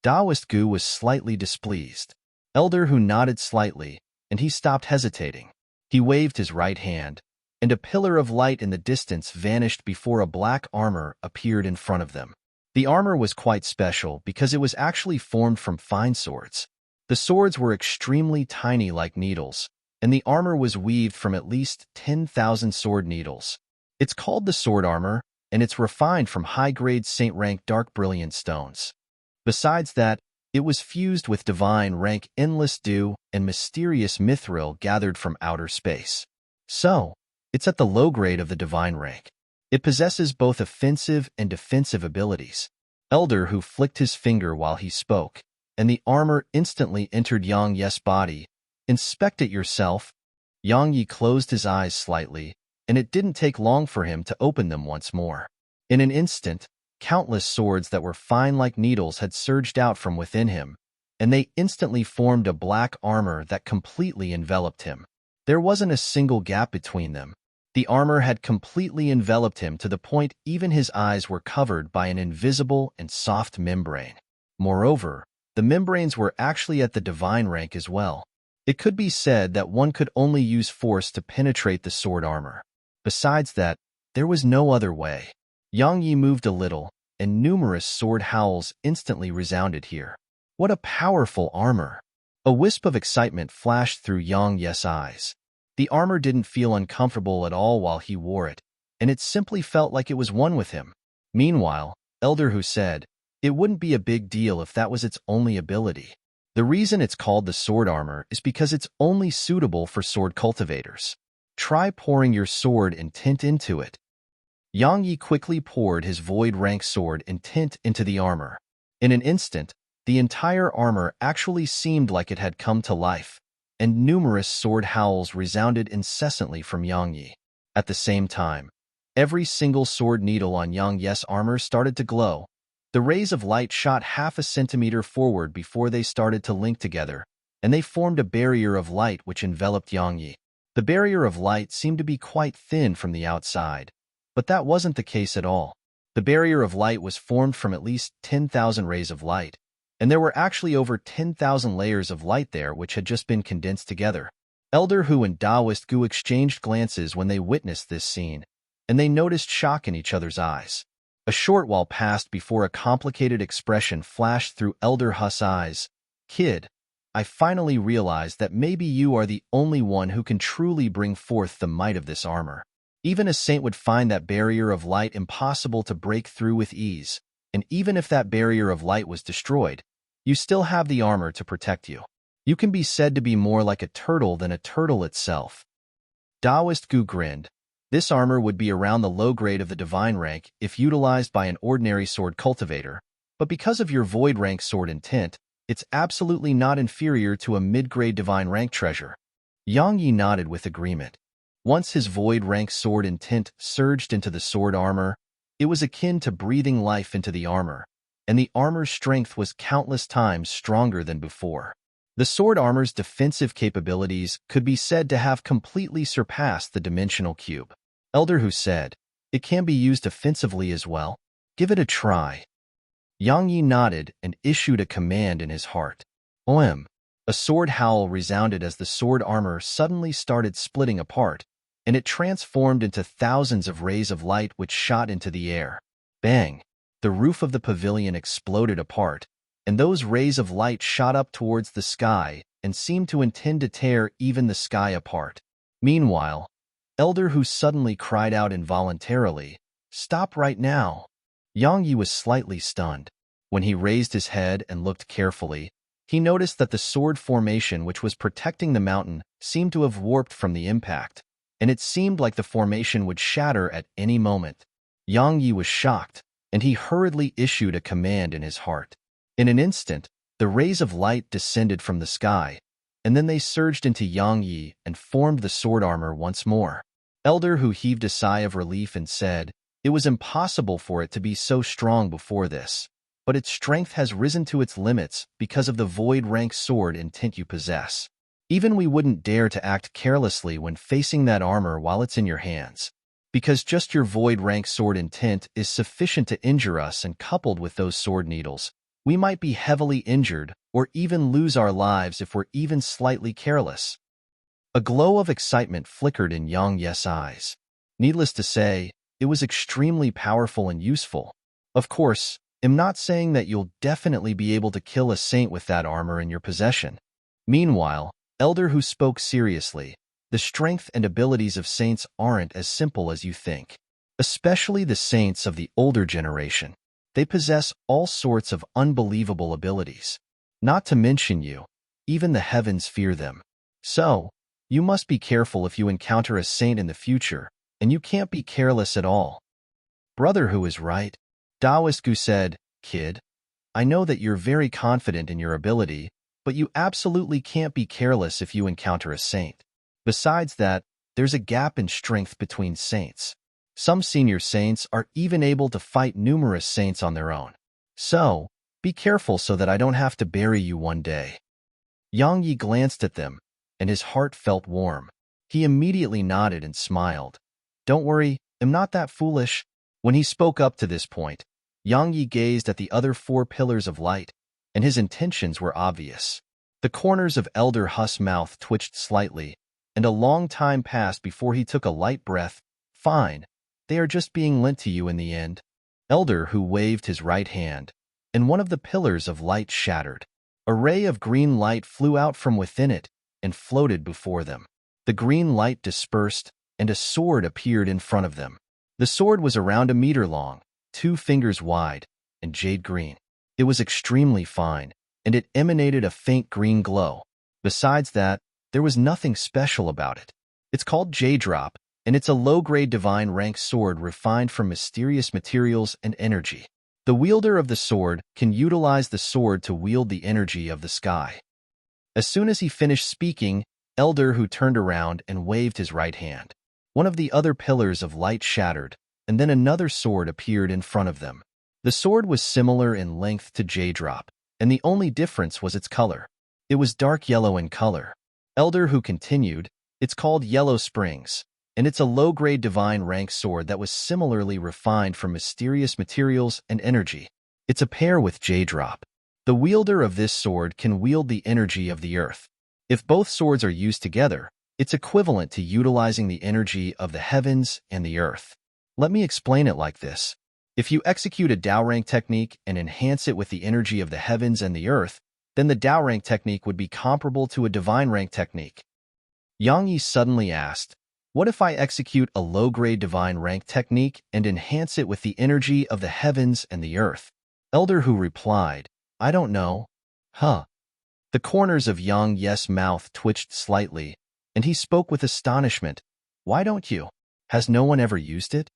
Taoist Gu was slightly displeased. Elder Hu nodded slightly, and he stopped hesitating. He waved his right hand, and a pillar of light in the distance vanished before a black armor appeared in front of them. The armor was quite special because it was actually formed from fine swords. The swords were extremely tiny like needles, and the armor was weaved from at least 10,000 sword needles. It's called the sword armor, and it's refined from high-grade saint-rank dark brilliant stones. Besides that, it was fused with divine rank endless dew and mysterious mithril gathered from outer space. So, it's at the low grade of the divine rank. It possesses both offensive and defensive abilities. Elder Hu flicked his finger while he spoke, and the armor instantly entered Yang Yes' body. "Inspect it yourself." Yang Yi closed his eyes slightly, and it didn't take long for him to open them once more. In an instant, countless swords that were fine like needles had surged out from within him, and they instantly formed a black armor that completely enveloped him. There wasn't a single gap between them. The armor had completely enveloped him to the point even his eyes were covered by an invisible and soft membrane. Moreover, the membranes were actually at the divine rank as well. It could be said that one could only use force to penetrate the sword armor. Besides that, there was no other way. Yang Yi moved a little, and numerous sword howls instantly resounded here. What a powerful armor! A wisp of excitement flashed through Yang Yes' eyes. The armor didn't feel uncomfortable at all while he wore it, and it simply felt like it was one with him. Meanwhile, Elder Hu said, "It wouldn't be a big deal if that was its only ability. The reason it's called the sword armor is because it's only suitable for sword cultivators. Try pouring your sword intent into it." Yang Yi quickly poured his void rank sword intent into the armor. In an instant, the entire armor actually seemed like it had come to life, and numerous sword howls resounded incessantly from Yang Yi. At the same time, every single sword needle on Yang Yes' armor started to glow. The rays of light shot half a centimeter forward before they started to link together, and they formed a barrier of light which enveloped Yang Yi. The barrier of light seemed to be quite thin from the outside, but that wasn't the case at all. The barrier of light was formed from at least 10,000 rays of light, and there were actually over 10,000 layers of light there which had just been condensed together. Elder Hu and Taoist Gu exchanged glances when they witnessed this scene, and they noticed shock in each other's eyes. A short while passed before a complicated expression flashed through Elder Hu's eyes. "Kid, I finally realized that maybe you are the only one who can truly bring forth the might of this armor. Even a saint would find that barrier of light impossible to break through with ease, and even if that barrier of light was destroyed, you still have the armor to protect you. You can be said to be more like a turtle than a turtle itself." Taoist Gu grinned. This armor would be around the low grade of the divine rank if utilized by an ordinary sword cultivator, but because of your void rank sword intent, it's absolutely not inferior to a mid-grade divine rank treasure. Yang Yi nodded with agreement. Once his void rank sword intent surged into the sword armor, it was akin to breathing life into the armor, and the armor's strength was countless times stronger than before. The sword armor's defensive capabilities could be said to have completely surpassed the dimensional cube. Elder Hu said, "It can be used offensively as well. Give it a try." Yang Yi nodded and issued a command in his heart. "Oem." A sword howl resounded as the sword armor suddenly started splitting apart, and it transformed into thousands of rays of light which shot into the air. Bang! The roof of the pavilion exploded apart, and those rays of light shot up towards the sky and seemed to intend to tear even the sky apart. Meanwhile, Elder Hu suddenly cried out involuntarily, "Stop right now!" Yang Yi was slightly stunned. When he raised his head and looked carefully, he noticed that the sword formation which was protecting the mountain seemed to have warped from the impact, and it seemed like the formation would shatter at any moment. Yang Yi was shocked, and he hurriedly issued a command in his heart. In an instant, the rays of light descended from the sky, and then they surged into Yang Yi and formed the sword armor once more. Elder Hu heaved a sigh of relief and said, "It was impossible for it to be so strong before this, but its strength has risen to its limits because of the void rank sword and tint you possess. Even we wouldn't dare to act carelessly when facing that armor while it's in your hands, because just your void rank sword and tint is sufficient to injure us, and coupled with those sword needles, we might be heavily injured or even lose our lives if we're even slightly careless." A glow of excitement flickered in Yang Yes' eyes. Needless to say, it was extremely powerful and useful. Of course, I'm not saying that you'll definitely be able to kill a saint with that armor in your possession. Meanwhile, Elder Hu spoke seriously. The strength and abilities of saints aren't as simple as you think. Especially the saints of the older generation. They possess all sorts of unbelievable abilities. Not to mention you, even the heavens fear them. So, you must be careful if you encounter a saint in the future, and you can't be careless at all. Brother Hu is right. Taoist Gu said, "Kid, I know that you're very confident in your ability, but you absolutely can't be careless if you encounter a saint. Besides that, there's a gap in strength between saints. Some senior saints are even able to fight numerous saints on their own. So, be careful so that I don't have to bury you one day." Yang Yi glanced at them, and his heart felt warm. He immediately nodded and smiled. "Don't worry, I'm not that foolish." When he spoke up to this point, Yang Yi gazed at the other 4 pillars of light, and his intentions were obvious. The corners of Elder Hu's mouth twitched slightly, and a long time passed before he took a light breath. "Fine, they are just being lent to you in the end." Elder Hu waved his right hand, and one of the pillars of light shattered. A ray of green light flew out from within it and floated before them. The green light dispersed, and a sword appeared in front of them. The sword was around 1 meter long, 2 fingers wide, and jade green. It was extremely fine, and it emanated a faint green glow. Besides that, there was nothing special about it. It's called Jade Drop, and it's a low-grade divine rank sword refined from mysterious materials and energy. The wielder of the sword can utilize the sword to wield the energy of the sky. As soon as he finished speaking, Elder Hu turned around and waved his right hand. One of the other pillars of light shattered, and then another sword appeared in front of them. The sword was similar in length to Jade Drop, and the only difference was its color. It was dark yellow in color. Elder Hu continued, "It's called Yellow Springs, and it's a low-grade divine rank sword that was similarly refined from mysterious materials and energy. It's a pair with Jade Drop. The wielder of this sword can wield the energy of the earth. If both swords are used together, it's equivalent to utilizing the energy of the heavens and the earth. Let me explain it like this. If you execute a Dao rank technique and enhance it with the energy of the heavens and the earth, then the Dao rank technique would be comparable to a divine rank technique." Yang Yi suddenly asked, "What if I execute a low-grade divine rank technique and enhance it with the energy of the heavens and the earth?" Elder Hu replied, "I don't know." "Huh." The corners of Yang Yes' mouth twitched slightly, and he spoke with astonishment. "Why don't you? Has no one ever used it?"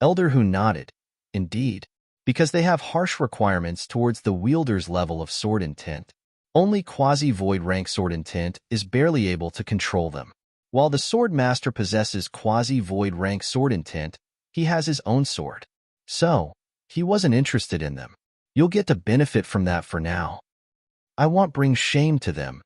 Elder Hu nodded. "Indeed, because they have harsh requirements towards the wielder's level of sword intent. Only quasi-void rank sword intent is barely able to control them. While the sword master possesses quasi-void rank sword intent, he has his own sword. So, he wasn't interested in them. You'll get to benefit from that for now. I won't bring shame to them."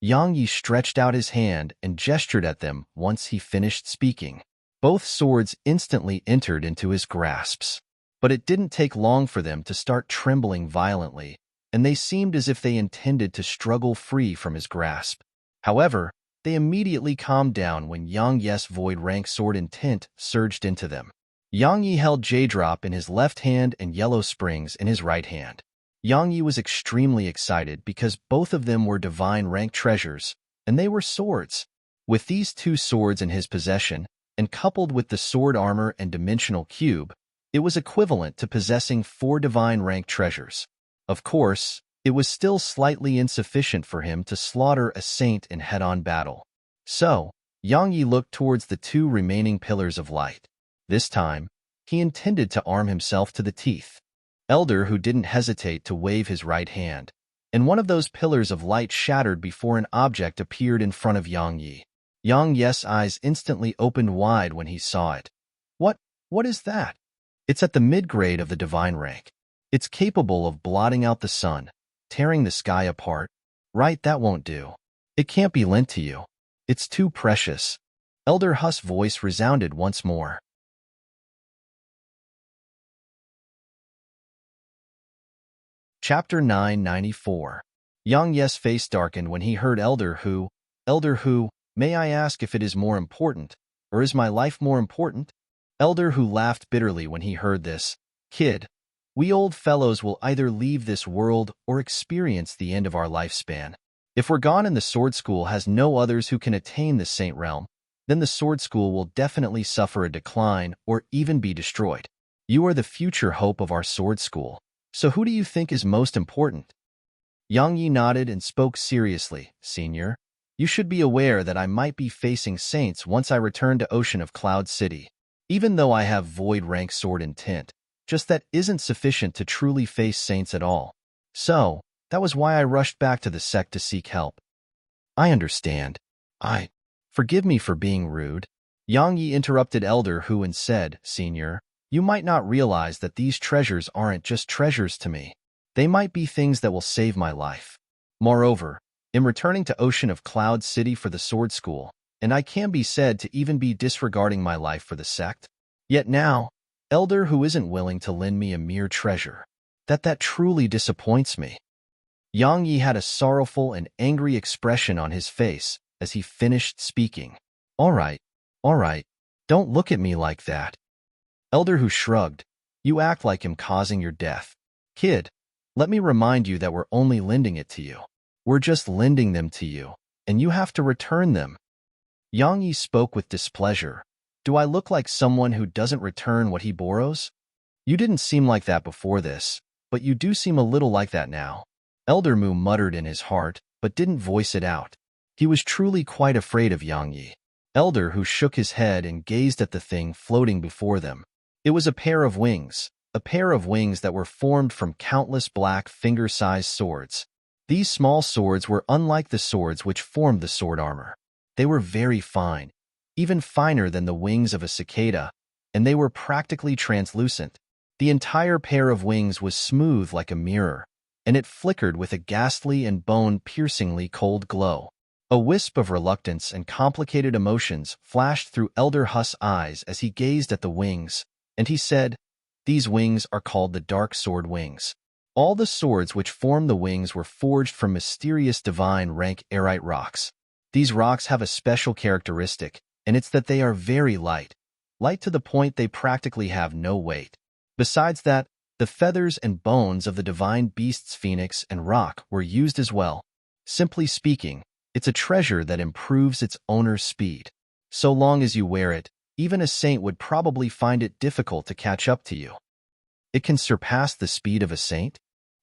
Yang Yi stretched out his hand and gestured at them once he finished speaking. Both swords instantly entered into his grasps. But it didn't take long for them to start trembling violently, and they seemed as if they intended to struggle free from his grasp. However, they immediately calmed down when Yang Yi's void rank sword intent surged into them. Yang Yi held Jade Drop in his left hand and Yellow Springs in his right hand. Yang Yi was extremely excited because both of them were divine rank treasures, and they were swords. With these 2 swords in his possession, and coupled with the sword armor and dimensional cube, it was equivalent to possessing 4 divine rank treasures. Of course, it was still slightly insufficient for him to slaughter a saint in head-on battle. So, Yang Yi looked towards the 2 remaining pillars of light. This time, he intended to arm himself to the teeth. Elder Hu didn't hesitate to wave his right hand, and one of those pillars of light shattered before an object appeared in front of Yang Yi. Yang Yes' eyes instantly opened wide when he saw it. What? What is that? It's at the mid-grade of the divine rank. It's capable of blotting out the sun, tearing the sky apart. Right, that won't do. It can't be lent to you. It's too precious. Elder Huss' voice resounded once more. Chapter 994. Yang Yes' face darkened when he heard Elder Hu, may I ask if it is more important, or is my life more important? Elder Hu laughed bitterly when he heard this. Kid, we old fellows will either leave this world or experience the end of our lifespan. If we're gone and the sword school has no others who can attain the saint realm, then the sword school will definitely suffer a decline or even be destroyed. You are the future hope of our sword school. So who do you think is most important? Yang Yi nodded and spoke seriously. Senior, you should be aware that I might be facing saints once I return to Ocean of Cloud City. Even though I have void rank sword intent, just that isn't sufficient to truly face saints at all. So, that was why I rushed back to the sect to seek help. I understand. Forgive me for being rude. Yang Yi interrupted Elder Hu and said, Senior, you might not realize that these treasures aren't just treasures to me. They might be things that will save my life. Moreover, in returning to Ocean of Cloud City for the sword school, and I can be said to even be disregarding my life for the sect. Yet now, Elder Hu isn't willing to lend me a mere treasure. That truly disappoints me. Yang Yi had a sorrowful and angry expression on his face as he finished speaking. All right, don't look at me like that. Elder Hu shrugged. You act like I'm causing your death. Kid, let me remind you that we're only lending it to you. We're just lending them to you, and you have to return them. Yang Yi spoke with displeasure. Do I look like someone who doesn't return what he borrows? You didn't seem like that before this, but you do seem a little like that now. Elder Mu muttered in his heart, but didn't voice it out. He was truly quite afraid of Yang Yi. Elder Hu shook his head and gazed at the thing floating before them. It was a pair of wings that were formed from countless black finger-sized swords. These small swords were unlike the swords which formed the sword armor. They were very fine, even finer than the wings of a cicada, and they were practically translucent. The entire pair of wings was smooth like a mirror, and it flickered with a ghastly and bone-piercingly cold glow. A wisp of reluctance and complicated emotions flashed through Elder Huss' eyes as he gazed at the wings, and he said, These wings are called the Dark Sword Wings. All the swords which form the wings were forged from mysterious divine rank aerite rocks. These rocks have a special characteristic, and it's that they are very light to the point they practically have no weight. Besides that, the feathers and bones of the divine beasts Phoenix and Rock were used as well. Simply speaking, it's a treasure that improves its owner's speed. So long as you wear it, even a saint would probably find it difficult to catch up to you. It can surpass the speed of a saint?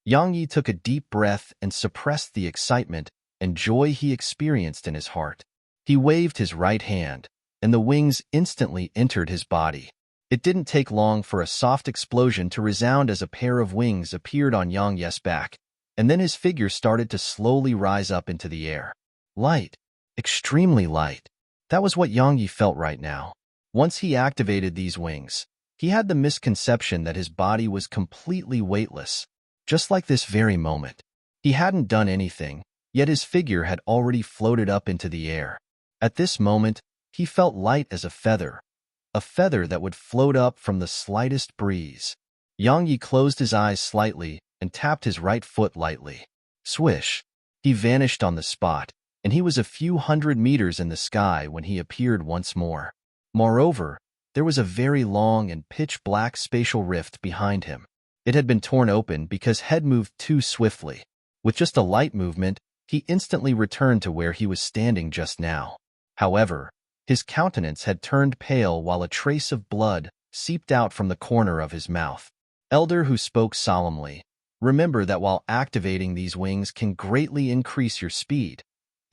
Yang Yi took a deep breath and suppressed the excitement and joy he experienced in his heart. He waved his right hand, and the wings instantly entered his body. It didn't take long for a soft explosion to resound as a pair of wings appeared on Yang Yi's back, and then his figure started to slowly rise up into the air. Light. Extremely light. That was what Yang Yi felt right now. Once he activated these wings, he had the misconception that his body was completely weightless. Just like this very moment. He hadn't done anything, yet his figure had already floated up into the air. At this moment, he felt light as a feather that would float up from the slightest breeze. Yang Yi closed his eyes slightly and tapped his right foot lightly. Swish! He vanished on the spot, and he was a few hundred meters in the sky when he appeared once more. Moreover, there was a very long and pitch-black spatial rift behind him. It had been torn open because Head moved too swiftly. With just a light movement, he instantly returned to where he was standing just now. However, his countenance had turned pale while a trace of blood seeped out from the corner of his mouth. Elder Hu spoke solemnly. Remember that while activating these wings can greatly increase your speed,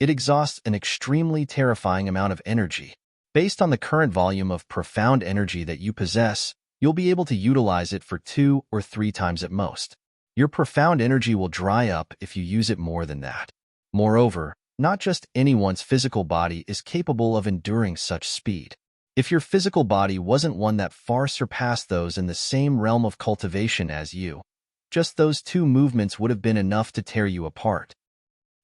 it exhausts an extremely terrifying amount of energy. Based on the current volume of profound energy that you possess, you'll be able to utilize it for 2 or 3 times at most. Your profound energy will dry up if you use it more than that. Moreover, Not just anyone's physical body is capable of enduring such speed. If your physical body wasn't one that far surpassed those in the same realm of cultivation as you, just those two movements would have been enough to tear you apart.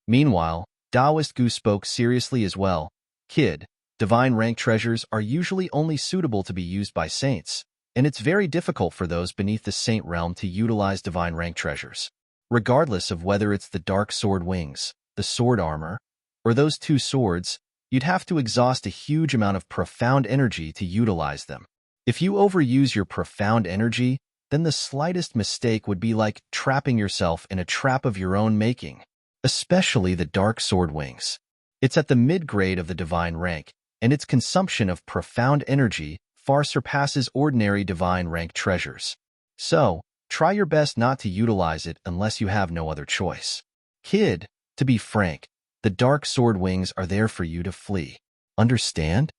Meanwhile, Taoist Gu spoke seriously as well. Kid, divine rank treasures are usually only suitable to be used by saints, and it's very difficult for those beneath the saint realm to utilize divine rank treasures. Regardless of whether it's the dark sword wings, the sword armor, or those two swords, you'd have to exhaust a huge amount of profound energy to utilize them. If you overuse your profound energy, then the slightest mistake would be like trapping yourself in a trap of your own making, especially the dark sword wings. It's at the mid-grade of the divine rank, and its consumption of profound energy far surpasses ordinary divine rank treasures. So, try your best not to utilize it unless you have no other choice. Kid, to be frank, the dark sword wings are there for you to flee. Understand?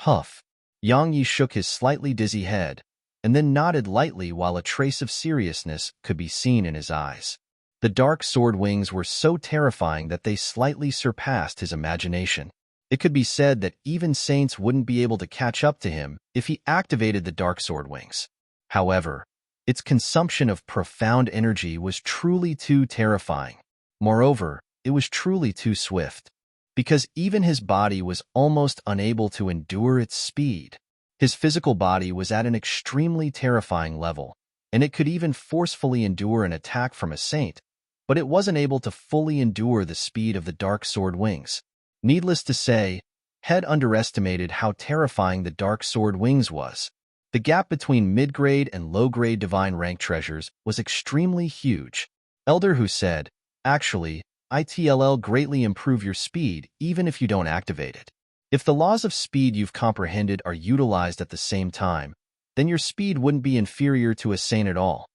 Huff. Yang Yi shook his slightly dizzy head, and then nodded lightly while a trace of seriousness could be seen in his eyes. The dark sword wings were so terrifying that they slightly surpassed his imagination. It could be said that even saints wouldn't be able to catch up to him if he activated the dark sword wings. However, its consumption of profound energy was truly too terrifying. Moreover, it was truly too swift, because even his body was almost unable to endure its speed. His physical body was at an extremely terrifying level, and it could even forcefully endure an attack from a saint, but it wasn't able to fully endure the speed of the dark sword wings. Needless to say, Head underestimated how terrifying the dark sword wings was. The gap between mid-grade and low-grade divine rank treasures was extremely huge. Elder Hu said, "Actually, it'll greatly improve your speed even if you don't activate it. If the laws of speed you've comprehended are utilized at the same time, then your speed wouldn't be inferior to a saint at all."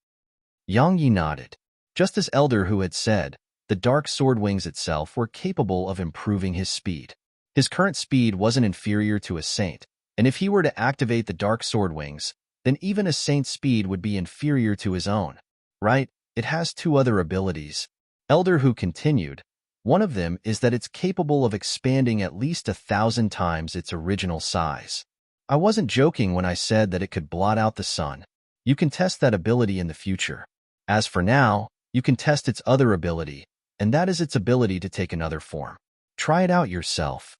Yang Yi nodded. Just as Elder Hu had said, the dark sword wings itself were capable of improving his speed. His current speed wasn't inferior to a saint, and if he were to activate the dark sword wings, then even a saint's speed would be inferior to his own. Right? It has two other abilities. Elder Hu continued. One of them is that it's capable of expanding at least 1,000 times its original size. I wasn't joking when I said that it could blot out the sun. You can test that ability in the future. As for now, you can test its other ability, and that is its ability to take another form. Try it out yourself.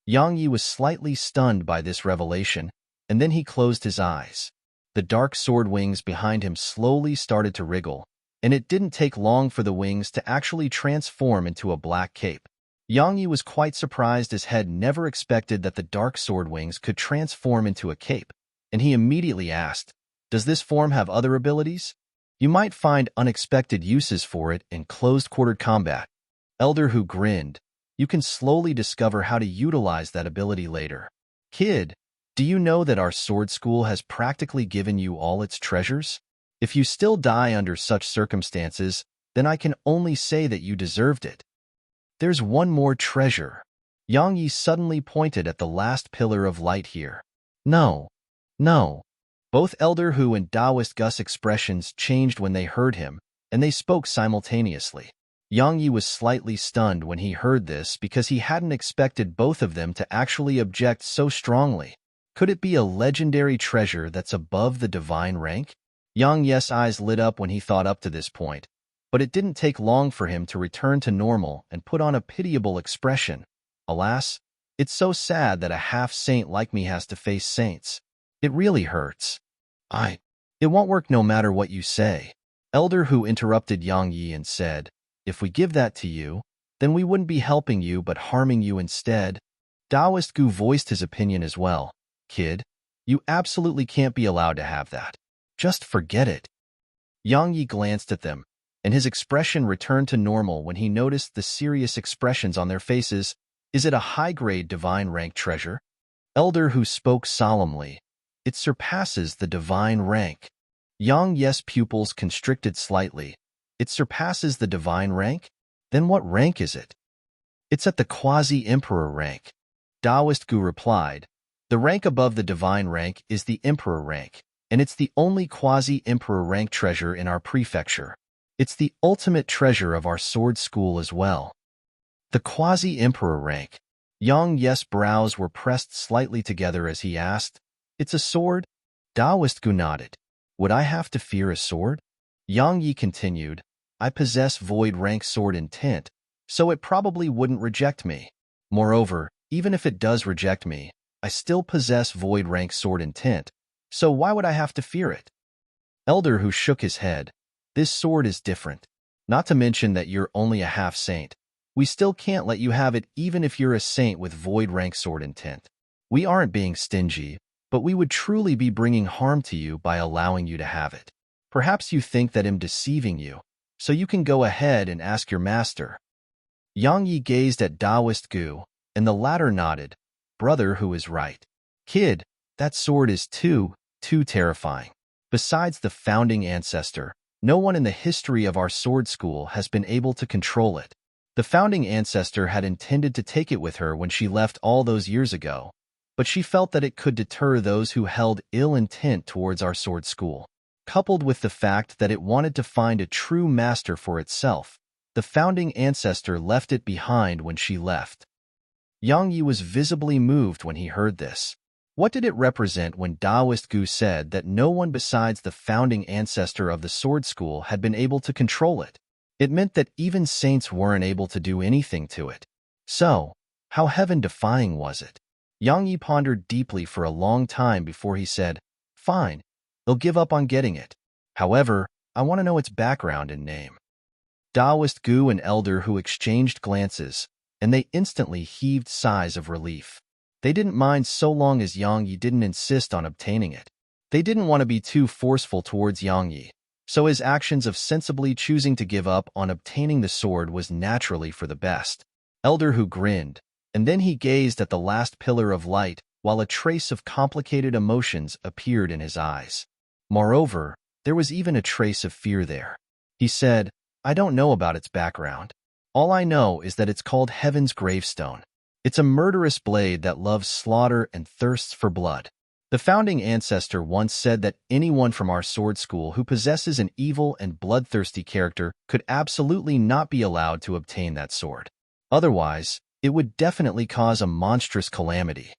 Yang Yi was slightly stunned by this revelation, and then he closed his eyes. The dark sword wings behind him slowly started to wriggle, and it didn't take long for the wings to actually transform into a black cape. Yang Yi was quite surprised as Head never expected that the dark sword wings could transform into a cape, and he immediately asked, "Does this form have other abilities?" "You might find unexpected uses for it in closed-quartered combat." Elder Hu grinned. "You can slowly discover how to utilize that ability later." "Kid, do you know that our sword school has practically given you all its treasures? If you still die under such circumstances, then I can only say that you deserved it." "There's one more treasure." Yang Yi suddenly pointed at the last pillar of light here. No. Both Elder Hu and Taoist Gus' expressions changed when they heard him, and they spoke simultaneously. Yang Yi was slightly stunned when he heard this because he hadn't expected both of them to actually object so strongly. Could it be a legendary treasure that's above the divine rank? Yang Yi's eyes lit up when he thought up to this point, but it didn't take long for him to return to normal and put on a pitiable expression. "Alas, it's so sad that a half-saint like me has to face saints. It really hurts." It won't work no matter what you say." Elder Hu interrupted Yang Yi and said, "If we give that to you, then we wouldn't be helping you but harming you instead." Taoist Gu voiced his opinion as well. "Kid, you absolutely can't be allowed to have that. Just forget it." Yang Yi glanced at them, and his expression returned to normal when he noticed the serious expressions on their faces. "Is it a high-grade divine rank treasure?" Elder Hu spoke solemnly. "It surpasses the divine rank." Yang Yi's pupils constricted slightly. "It surpasses the divine rank? Then what rank is it?" "It's at the quasi-emperor rank." Taoist Gu replied. "The rank above the divine rank is the emperor rank, and it's the only quasi-emperor rank treasure in our prefecture. It's the ultimate treasure of our sword school as well." The quasi-emperor rank. Yang Yi's brows were pressed slightly together as he asked, "It's a sword?" Daoist Gu nodded. "Would I have to fear a sword?" Yang Yi continued, "I possess void rank sword intent, so it probably wouldn't reject me. Moreover, even if it does reject me, I still possess void rank sword intent, so why would I have to fear it?" Elder Hu shook his head. "This sword is different. Not to mention that you're only a half saint. We still can't let you have it even if you're a saint with void rank sword intent. We aren't being stingy, but we would truly be bringing harm to you by allowing you to have it. Perhaps you think that I'm deceiving you, so you can go ahead and ask your master." Yang Yi gazed at Daoist Gu, and the latter nodded. "Brother Hu is right. Kid, that sword is too terrifying. Besides the founding ancestor, no one in the history of our sword school has been able to control it. The founding ancestor had intended to take it with her when she left all those years ago, but she felt that it could deter those who held ill intent towards our sword school. Coupled with the fact that it wanted to find a true master for itself, the founding ancestor left it behind when she left." Yang Yi was visibly moved when he heard this. What did it represent when Daoist Gu said that no one besides the founding ancestor of the sword school had been able to control it? It meant that even saints weren't able to do anything to it. So, how heaven-defying was it? Yang Yi pondered deeply for a long time before he said, "Fine, they'll give up on getting it. However, I want to know its background and name." Daoist Gu and Elder Hu exchanged glances, and they instantly heaved sighs of relief. They didn't mind so long as Yang Yi didn't insist on obtaining it. They didn't want to be too forceful towards Yang Yi, so his actions of sensibly choosing to give up on obtaining the sword was naturally for the best. Elder Hu grinned, and then he gazed at the last pillar of light while a trace of complicated emotions appeared in his eyes. Moreover, there was even a trace of fear there. He said, "I don't know about its background. All I know is that it's called Heaven's Gravestone. It's a murderous blade that loves slaughter and thirsts for blood. The founding ancestor once said that anyone from our sword school who possesses an evil and bloodthirsty character could absolutely not be allowed to obtain that sword. Otherwise, it would definitely cause a monstrous calamity."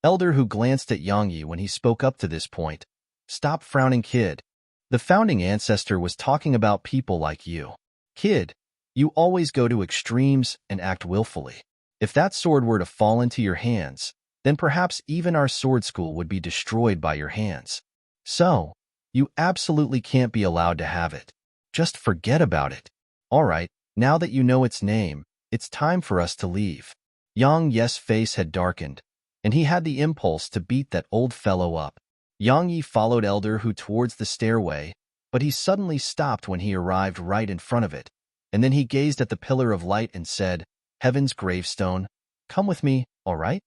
Elder Hu glanced at Yang Yi when he spoke up to this point. "Stop frowning, kid. The founding ancestor was talking about people like you. Kid, you always go to extremes and act willfully. If that sword were to fall into your hands, then perhaps even our sword school would be destroyed by your hands. So, you absolutely can't be allowed to have it. Just forget about it. All right, now that you know its name, it's time for us to leave." Yang Yi's face had darkened, and he had the impulse to beat that old fellow up. Yang Yi followed Elder Hu towards the stairway, but he suddenly stopped when he arrived right in front of it, and then he gazed at the pillar of light and said, "Heaven's Gravestone, come with me, all right?"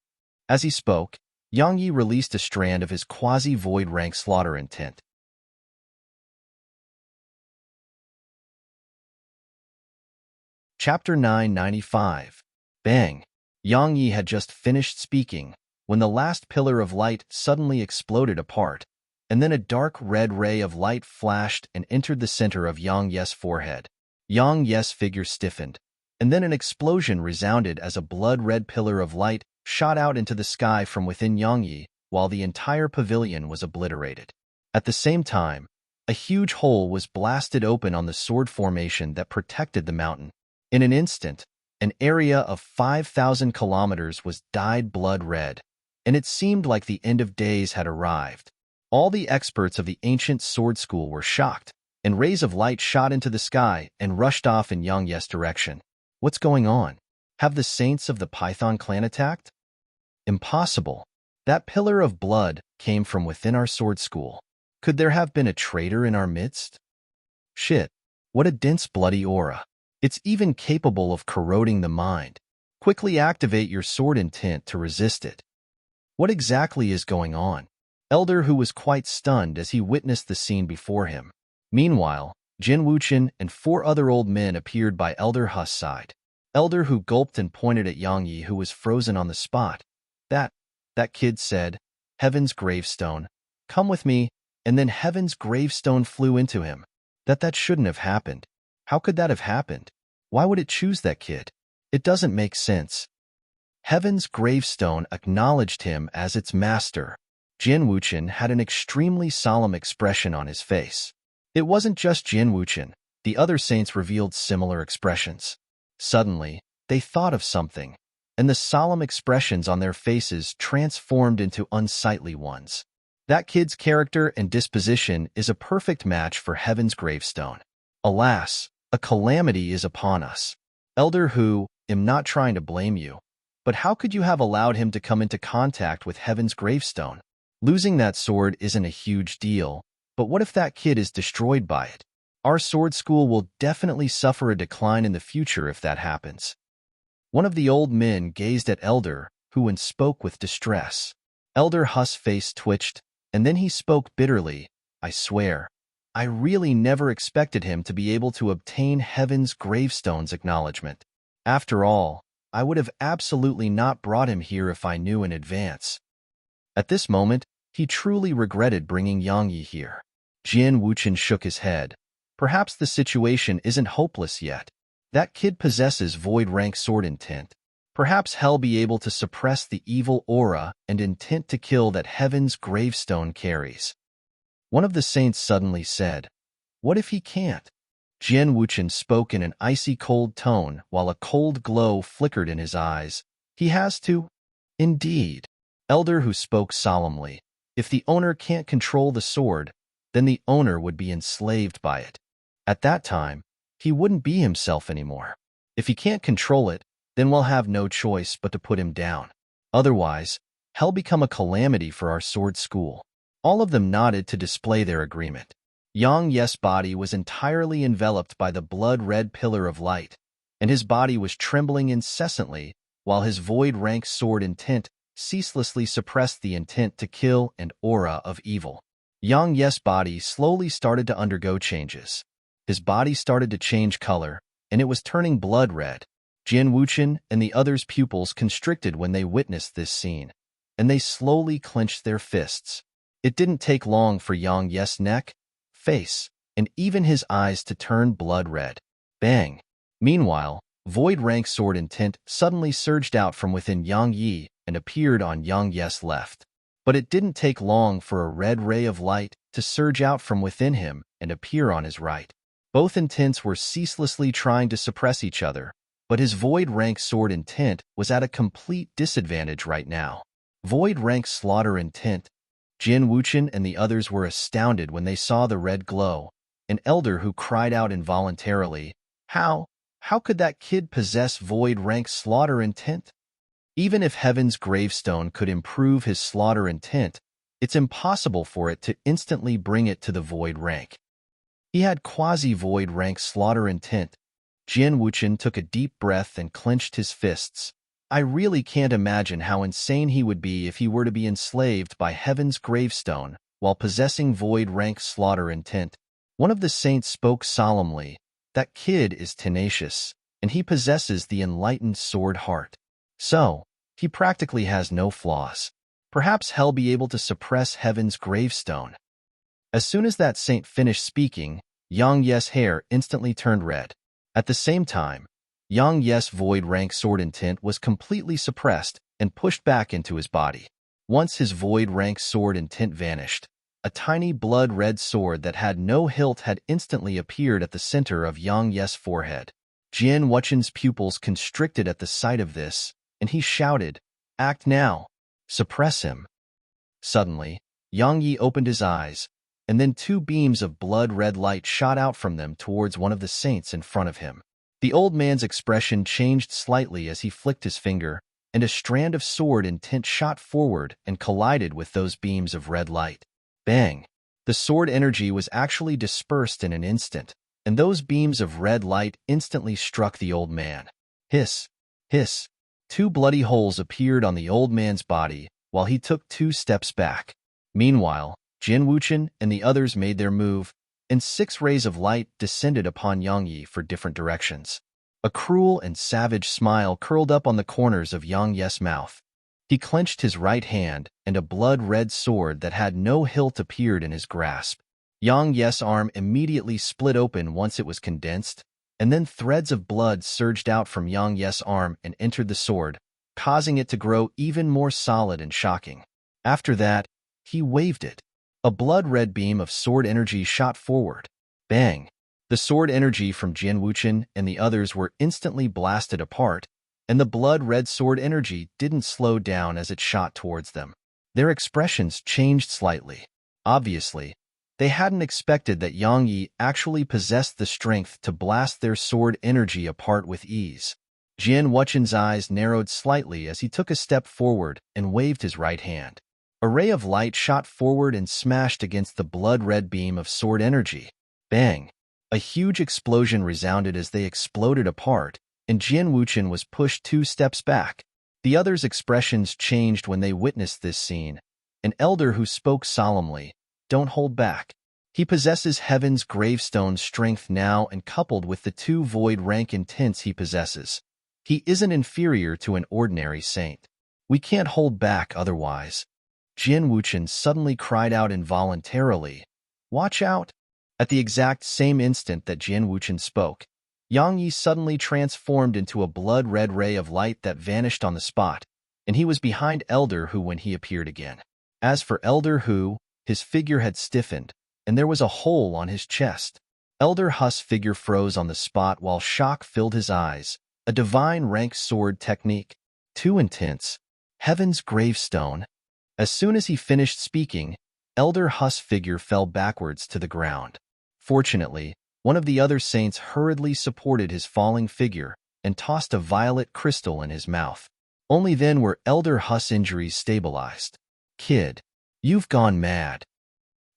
As he spoke, Yang Yi released a strand of his quasi-void rank slaughter intent. Chapter 995. Bang! Yang Yi had just finished speaking when the last pillar of light suddenly exploded apart, and then a dark red ray of light flashed and entered the center of Yang Yi's forehead. Yang Yi's figure stiffened, and then an explosion resounded as a blood-red pillar of light shot out into the sky from within Yang Yi, while the entire pavilion was obliterated. At the same time, a huge hole was blasted open on the sword formation that protected the mountain. In an instant, an area of 5,000 kilometers was dyed blood red, and it seemed like the end of days had arrived. All the experts of the ancient sword school were shocked, and rays of light shot into the sky and rushed off in Yang Yi's direction. What's going on? Have the saints of the Python clan attacked? Impossible. That pillar of blood came from within our sword school. Could there have been a traitor in our midst? Shit, what a dense bloody aura. It's even capable of corroding the mind. Quickly activate your sword intent to resist it. What exactly is going on? Elder Hu was quite stunned as he witnessed the scene before him. Meanwhile, Jin Wuchen and 4 other old men appeared by Elder Hu's side. Elder Hu gulped and pointed at Yang Yi, who was frozen on the spot. That kid said, "Heaven's Gravestone, come with me," and then Heaven's Gravestone flew into him. That shouldn't have happened. How could that have happened? Why would it choose that kid? It doesn't make sense. Heaven's gravestone acknowledged him as its master. Jin Wuchen had an extremely solemn expression on his face. It wasn't just Jin Wuchen. The other saints revealed similar expressions. Suddenly, they thought of something, and the solemn expressions on their faces transformed into unsightly ones. That kid's character and disposition is a perfect match for Heaven's gravestone. Alas, a calamity is upon us. Elder Hu, am not trying to blame you, but how could you have allowed him to come into contact with Heaven's gravestone? Losing that sword isn't a huge deal, but what if that kid is destroyed by it? Our sword school will definitely suffer a decline in the future if that happens. One of the old men gazed at Elder Hu and spoke with distress. Elder Hu's face twitched, and then he spoke bitterly. I swear, I really never expected him to be able to obtain Heaven's gravestone's acknowledgement. After all, I would have absolutely not brought him here if I knew in advance. At this moment, he truly regretted bringing Yang Yi here. Jin Wuchen shook his head. Perhaps the situation isn't hopeless yet. That kid possesses void rank sword intent. Perhaps hell be able to suppress the evil aura and intent to kill that Heaven's gravestone carries. One of the saints suddenly said, "What if he can't?" Jin Wuchen spoke in an icy cold tone while a cold glow flickered in his eyes. He has to? Indeed. Elder Hu spoke solemnly. If the owner can't control the sword, then the owner would be enslaved by it. At that time, he wouldn't be himself anymore. If he can't control it, then we'll have no choice but to put him down. Otherwise, hell become a calamity for our sword school. All of them nodded to display their agreement. Yang Ye's body was entirely enveloped by the blood-red pillar of light, and his body was trembling incessantly while his void-rank sword intent ceaselessly suppressed the intent to kill and aura of evil. Yang Ye's body slowly started to undergo changes. His body started to change color, and it was turning blood red. Jin Wuchen and the others' pupils constricted when they witnessed this scene, and they slowly clenched their fists. It didn't take long for Yang Ye's neck, face, and even his eyes to turn blood red. Bang! Meanwhile, void rank sword intent suddenly surged out from within Yang Yi and appeared on Yang Ye's left. But it didn't take long for a red ray of light to surge out from within him and appear on his right. Both intents were ceaselessly trying to suppress each other, but his void rank sword intent was at a complete disadvantage right now. Void rank slaughter intent. Jin Wuchen and the others were astounded when they saw the red glow. An elder who cried out involuntarily, How could that kid possess void rank slaughter intent? Even if Heaven's gravestone could improve his slaughter intent, it's impossible for it to instantly bring it to the void rank. He had quasi-void rank slaughter intent. Jin Wuchen took a deep breath and clenched his fists. I really can't imagine how insane he would be if he were to be enslaved by Heaven's gravestone while possessing void rank slaughter intent. One of the saints spoke solemnly. That kid is tenacious, and he possesses the enlightened sword heart. So, he practically has no flaws. Perhaps hell be able to suppress Heaven's gravestone. As soon as that saint finished speaking, Yang Ye's hair instantly turned red. At the same time, Yang Ye's void rank sword intent was completely suppressed and pushed back into his body. Once his void rank sword intent vanished, a tiny blood-red sword that had no hilt had instantly appeared at the center of Yang Ye's forehead. Jin Wuchen's pupils constricted at the sight of this, and he shouted, Act now! Suppress him! Suddenly, Yang Yi opened his eyes, and then two beams of blood-red light shot out from them towards one of the saints in front of him. The old man's expression changed slightly as he flicked his finger, and a strand of sword intent shot forward and collided with those beams of red light. Bang! The sword energy was actually dispersed in an instant, and those beams of red light instantly struck the old man. Hiss! Hiss! Two bloody holes appeared on the old man's body while he took 2 steps back. Meanwhile, Jin Wuchen and the others made their move, and 6 rays of light descended upon Yang Yi for different directions. A cruel and savage smile curled up on the corners of Yang Ye's mouth. He clenched his right hand, and a blood-red sword that had no hilt appeared in his grasp. Yang Ye's arm immediately split open once it was condensed, and then threads of blood surged out from Yang Ye's arm and entered the sword, causing it to grow even more solid and shocking. After that, he waved it. A blood-red beam of sword energy shot forward. Bang! The sword energy from Jian Wuchen and the others were instantly blasted apart, and the blood-red sword energy didn't slow down as it shot towards them. Their expressions changed slightly. Obviously, they hadn't expected that Yang Yi actually possessed the strength to blast their sword energy apart with ease. Jian Wuchen's eyes narrowed slightly as he took a step forward and waved his right hand. A ray of light shot forward and smashed against the blood-red beam of sword energy. Bang! A huge explosion resounded as they exploded apart, and Jian Wuchen was pushed 2 steps back. The others' expressions changed when they witnessed this scene. An elder who spoke solemnly, "Don't hold back." He possesses Heaven's gravestone strength now, and coupled with the 2 void rank intents he possesses, he isn't inferior to an ordinary saint. "We can't hold back otherwise." Jian Wuchen suddenly cried out involuntarily, "Watch out!" At the exact same instant that Jian Wuchen spoke, Yang Yi suddenly transformed into a blood-red ray of light that vanished on the spot, and he was behind Elder Hu when he appeared again. As for Elder Hu, his figure had stiffened, and there was a hole on his chest. Elder Hu's figure froze on the spot while shock filled his eyes. A divine rank sword technique. Too intense. Heaven's gravestone. As soon as he finished speaking, Elder Hu's figure fell backwards to the ground. Fortunately, one of the other saints hurriedly supported his falling figure and tossed a violet crystal in his mouth. Only then were Elder Hu's injuries stabilized. "Kid, you've gone mad."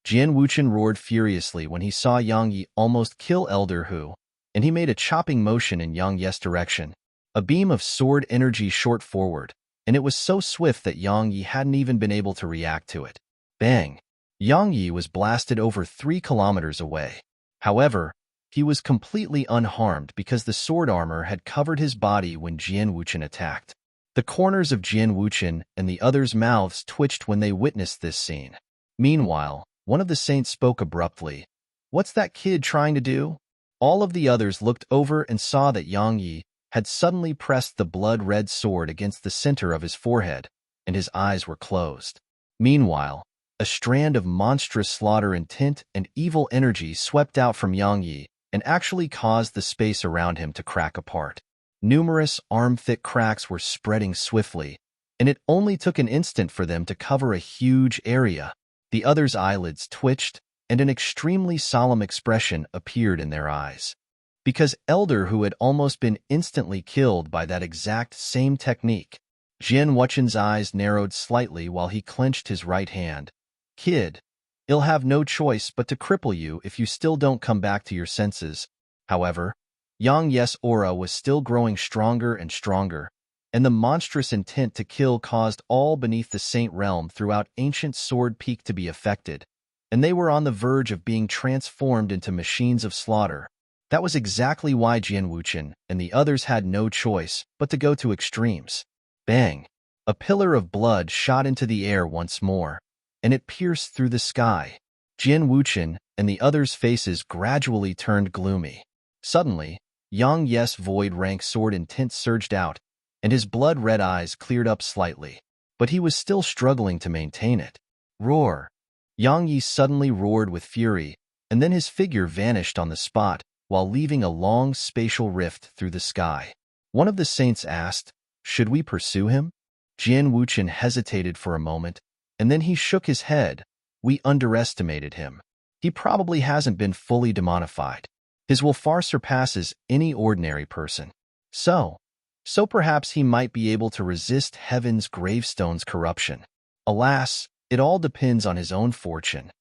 Jian Wuchen roared furiously when he saw Yang Yi almost kill Elder Hu, and he made a chopping motion in Yang Yi's direction. A beam of sword energy shot forward, and it was so swift that Yang Yi hadn't even been able to react to it. Bang! Yang Yi was blasted over 3 kilometers away. However, he was completely unharmed because the sword armor had covered his body when Jian Wuchen attacked. The corners of Jian Wuchen and the others' mouths twitched when they witnessed this scene. Meanwhile, one of the saints spoke abruptly. "What's that kid trying to do?" All of the others looked over and saw that Yang Yi had suddenly pressed the blood-red sword against the center of his forehead, and his eyes were closed. Meanwhile, a strand of monstrous slaughter intent and evil energy swept out from Yang Yi and actually caused the space around him to crack apart. Numerous arm-thick cracks were spreading swiftly, and it only took an instant for them to cover a huge area. The others' eyelids twitched, and an extremely solemn expression appeared in their eyes. Because Elder Hu had almost been instantly killed by that exact same technique. Jian Wuchen's eyes narrowed slightly while he clenched his right hand. "Kid, I'll have no choice but to cripple you if you still don't come back to your senses." However, Yang Yi's aura was still growing stronger and stronger, and the monstrous intent to kill caused all beneath the Saint Realm throughout Ancient Sword Peak to be affected, and they were on the verge of being transformed into machines of slaughter. That was exactly why Jian Wuchen and the others had no choice but to go to extremes. Bang! A pillar of blood shot into the air once more, and it pierced through the sky. Jian Wuchen and the others' faces gradually turned gloomy. Suddenly, Yang Yi's void rank sword intent surged out, and his blood-red eyes cleared up slightly, but he was still struggling to maintain it. Roar! Yang Yi suddenly roared with fury, and then his figure vanished on the spot, while leaving a long spatial rift through the sky. One of the saints asked, "Should we pursue him?" Jian Wuchen hesitated for a moment, and then he shook his head. "We underestimated him. He probably hasn't been fully demonified. His will far surpasses any ordinary person. So perhaps he might be able to resist Heaven's gravestone's corruption. Alas, it all depends on his own fortune."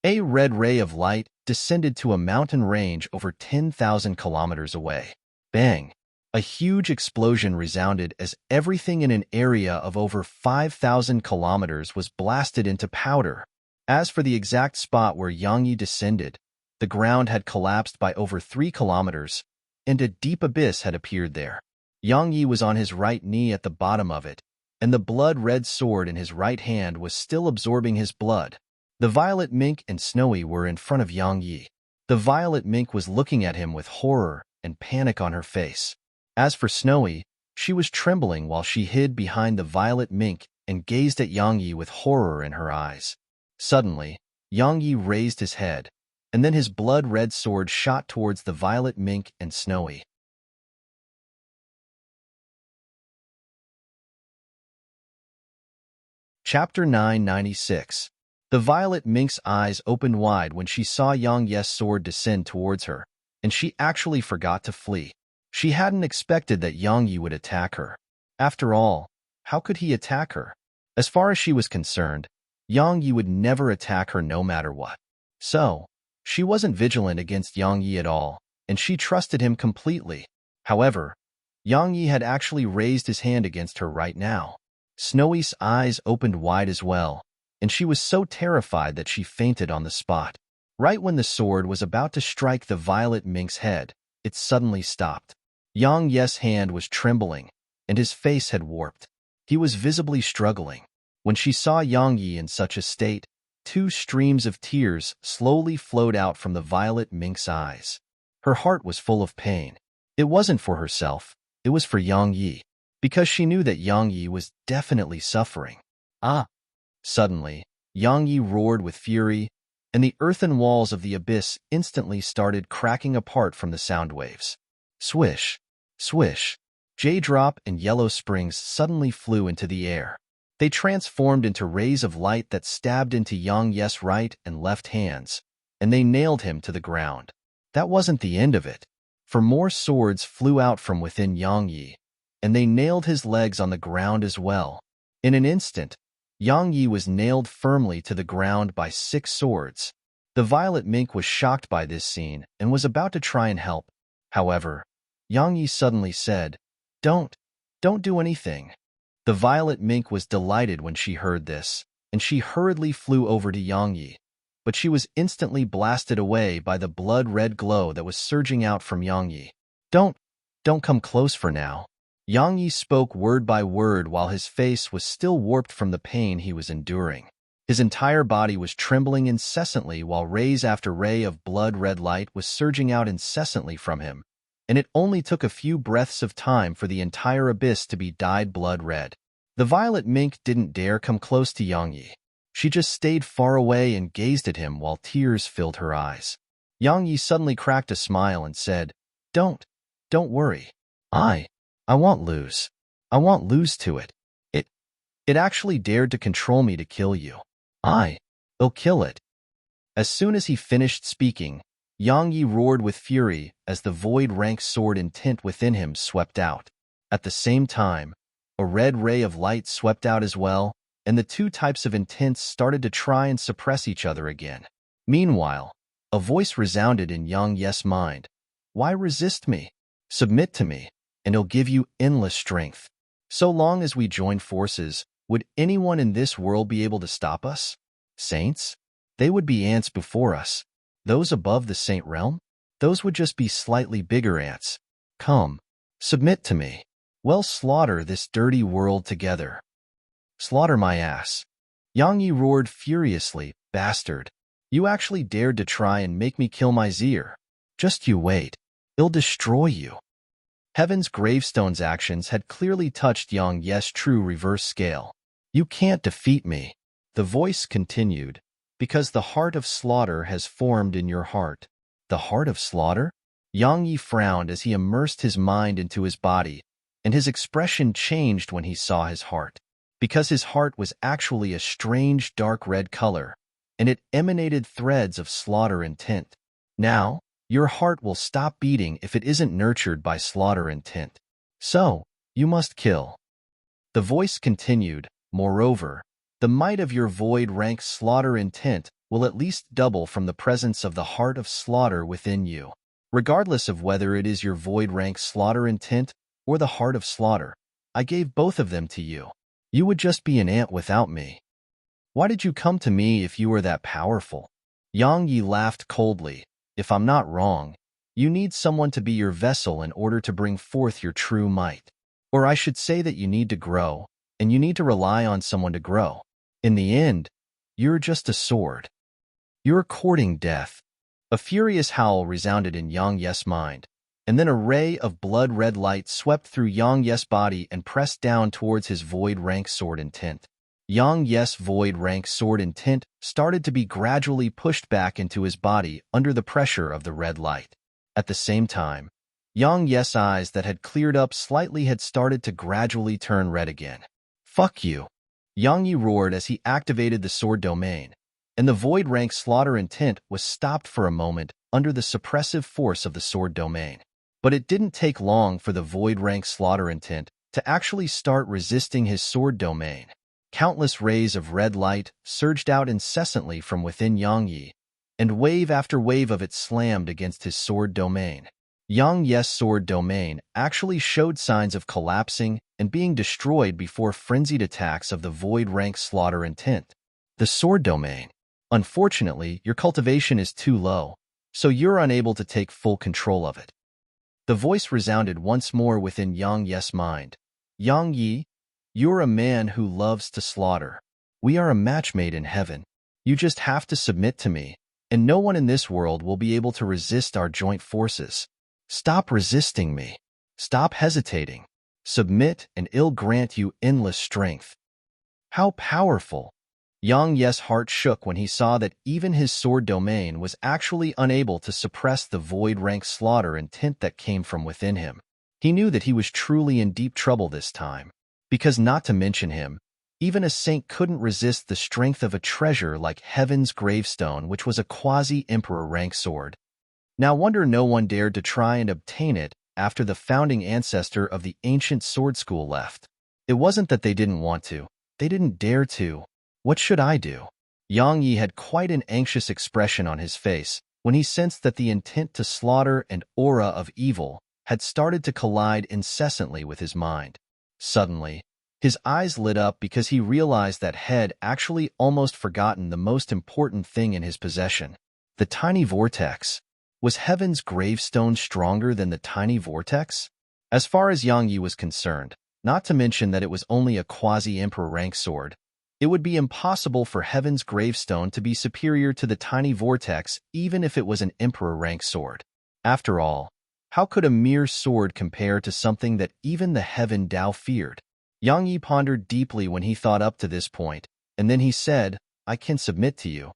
A red ray of light descended to a mountain range over 10,000 kilometers away. Bang! A huge explosion resounded as everything in an area of over 5,000 kilometers was blasted into powder. As for the exact spot where Yang Yi descended, the ground had collapsed by over 3 kilometers, and a deep abyss had appeared there. Yang Yi was on his right knee at the bottom of it, and the blood-red sword in his right hand was still absorbing his blood. The violet mink and Snowy were in front of Yang Yi. The violet mink was looking at him with horror, and panic on her face. As for Snowy, she was trembling while she hid behind the violet mink and gazed at Yang Yi with horror in her eyes. Suddenly, Yang Yi raised his head, and then his blood-red sword shot towards the violet mink and Snowy. Chapter 996. The violet mink's eyes opened wide when she saw Yang Yi's sword descend towards her, and she actually forgot to flee. She hadn't expected that Yang Yi would attack her. After all, how could he attack her? As far as she was concerned, Yang Yi would never attack her no matter what. So, she wasn't vigilant against Yang Yi at all, and she trusted him completely. However, Yang Yi had actually raised his hand against her right now. Snowy's eyes opened wide as well, and she was so terrified that she fainted on the spot. Right when the sword was about to strike the violet mink's head, it suddenly stopped. Yang Yi's hand was trembling, and his face had warped. He was visibly struggling. When she saw Yang Yi in such a state, 2 streams of tears slowly flowed out from the violet mink's eyes. Her heart was full of pain. It wasn't for herself, it was for Yang Yi, because she knew that Yang Yi was definitely suffering. Ah! Suddenly, Yang Yi roared with fury, and the earthen walls of the abyss instantly started cracking apart from the sound waves. Swish! Swish! J-drop and yellow springs suddenly flew into the air. They transformed into rays of light that stabbed into Yang Yi's right and left hands, and they nailed him to the ground. That wasn't the end of it, for more swords flew out from within Yang Yi, and they nailed his legs on the ground as well. In an instant, Yang Yi was nailed firmly to the ground by 6 swords. The violet mink was shocked by this scene and was about to try and help. However, Yang Yi suddenly said, Don't do anything." The violet mink was delighted when she heard this, and she hurriedly flew over to Yang Yi, but she was instantly blasted away by the blood-red glow that was surging out from Yang Yi. Don't come close for now." Yang Yi spoke word by word while his face was still warped from the pain he was enduring. His entire body was trembling incessantly while rays after ray of blood-red light was surging out incessantly from him, and it only took a few breaths of time for the entire abyss to be dyed blood-red. The violet mink didn't dare come close to Yang Yi. She just stayed far away and gazed at him while tears filled her eyes. Yang Yi suddenly cracked a smile and said, Don't worry. I won't lose. I won't lose to it. It actually dared to control me to kill you. I'll kill it." As soon as he finished speaking, Yang Yi roared with fury as the void-rank sword intent within him swept out. At the same time, a red ray of light swept out as well, and the 2 types of intents started to try and suppress each other again. Meanwhile, a voice resounded in Yang Yi's mind. "Why resist me? Submit to me, and it'll give you endless strength. So long as we join forces, would anyone in this world be able to stop us? Saints? They would be ants before us. Those above the saint realm? Those would just be slightly bigger ants. Come, submit to me. We'll slaughter this dirty world together. Slaughter my ass." Yang Yi roared furiously, "Bastard! You actually dared to try and make me kill my Zir. Just you wait. It'll destroy you." Heaven's gravestone's actions had clearly touched Yang Yi's true reverse scale. "You can't defeat me," the voice continued, "because the heart of slaughter has formed in your heart." The heart of slaughter? Yang Yi frowned as he immersed his mind into his body, and his expression changed when he saw his heart. Because his heart was actually a strange dark red color, and it emanated threads of slaughter intent. Now, your heart will stop beating if it isn't nurtured by slaughter intent. So, you must kill. The voice continued, "Moreover, the might of your void-rank slaughter intent will at least double from the presence of the heart of slaughter within you. Regardless of whether it is your void-rank slaughter intent or the heart of slaughter, I gave both of them to you. You would just be an ant without me. Why did you come to me if you were that powerful?" Yang Yi laughed coldly. "If I'm not wrong, you need someone to be your vessel in order to bring forth your true might. Or I should say that you need to grow, and you need to rely on someone to grow. In the end, you're just a sword. You're courting death." A furious howl resounded in Yang Yi's mind. and then a ray of blood-red light swept through Yang Yes' body and pressed down towards his void rank sword intent. Yang Yes' void rank sword intent started to be gradually pushed back into his body under the pressure of the red light. At the same time, Yang Yes' eyes that had cleared up slightly had started to gradually turn red again. "Fuck you!" Yang Yi roared as he activated the sword domain, and the void rank slaughter intent was stopped for a moment under the suppressive force of the sword domain. But it didn't take long for the void rank slaughter intent to actually start resisting his sword domain. Countless rays of red light surged out incessantly from within Yang Yi, and wave after wave of it slammed against his sword domain. Yang Yes' sword domain actually showed signs of collapsing and being destroyed before frenzied attacks of the void rank slaughter intent. The sword domain. Unfortunately, your cultivation is too low, so you're unable to take full control of it. The voice resounded once more within Yang Yes' mind. "Yang Yi, you're a man who loves to slaughter. We are a match made in heaven. You just have to submit to me, and no one in this world will be able to resist our joint forces. Stop resisting me. Stop hesitating. Submit, and I'll grant you endless strength." How powerful! Yang Yes' heart shook when he saw that even his sword domain was actually unable to suppress the void rank slaughter intent that came from within him. He knew that he was truly in deep trouble this time, because not to mention him, even a saint couldn't resist the strength of a treasure like Heaven's Gravestone, which was a quasi-emperor rank sword. Now wonder no one dared to try and obtain it after the founding ancestor of the ancient sword school left. It wasn't that they didn't want to, they didn't dare to. What should I do? Yang Yi had quite an anxious expression on his face when he sensed that the intent to slaughter and aura of evil had started to collide incessantly with his mind. Suddenly, his eyes lit up because he realized that he had actually almost forgotten the most important thing in his possession. The tiny vortex. Was Heaven's Gravestone stronger than the tiny vortex? As far as Yang Yi was concerned, not to mention that it was only a quasi-emperor rank sword, it would be impossible for Heaven's Gravestone to be superior to the tiny vortex even if it was an emperor rank sword. After all, how could a mere sword compare to something that even the Heaven Dao feared? Yang Yi pondered deeply when he thought up to this point, and then he said, "I can submit to you,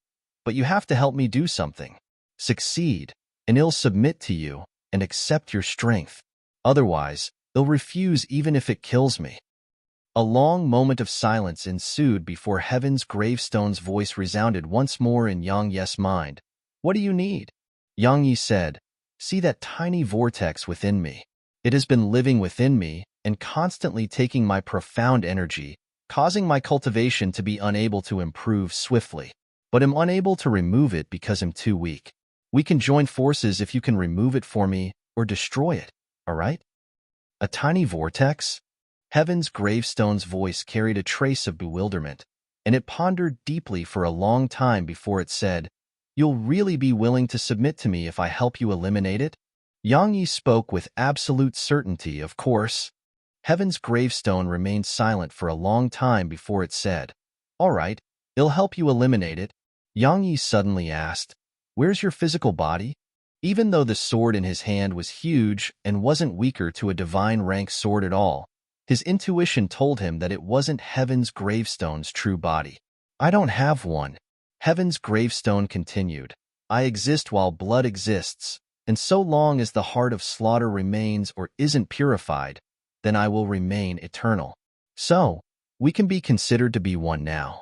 but you have to help me do something. Succeed, and I'll submit to you and accept your strength. Otherwise, I'll refuse even if it kills me." A long moment of silence ensued before Heaven's Gravestone's voice resounded once more in Yang Yes' mind. "What do you need?" Yang Yi said, "See that tiny vortex within me. It has been living within me and constantly taking my profound energy, causing my cultivation to be unable to improve swiftly. But I'm unable to remove it because I'm too weak. We can join forces if you can remove it for me or destroy it, all right?" A tiny vortex? Heaven's Gravestone's voice carried a trace of bewilderment, and it pondered deeply for a long time before it said, "You'll really be willing to submit to me if I help you eliminate it?" Yang Yi spoke with absolute certainty, "Of course." Heaven's Gravestone remained silent for a long time before it said, "All right, I'll help you eliminate it." Yang Yi suddenly asked, "Where's your physical body?" Even though the sword in his hand was huge and wasn't weaker to a divine rank sword at all, his intuition told him that it wasn't Heaven's Gravestone's true body. "I don't have one." Heaven's Gravestone continued, "I exist while blood exists, and so long as the heart of slaughter remains or isn't purified, then I will remain eternal. So, we can be considered to be one now."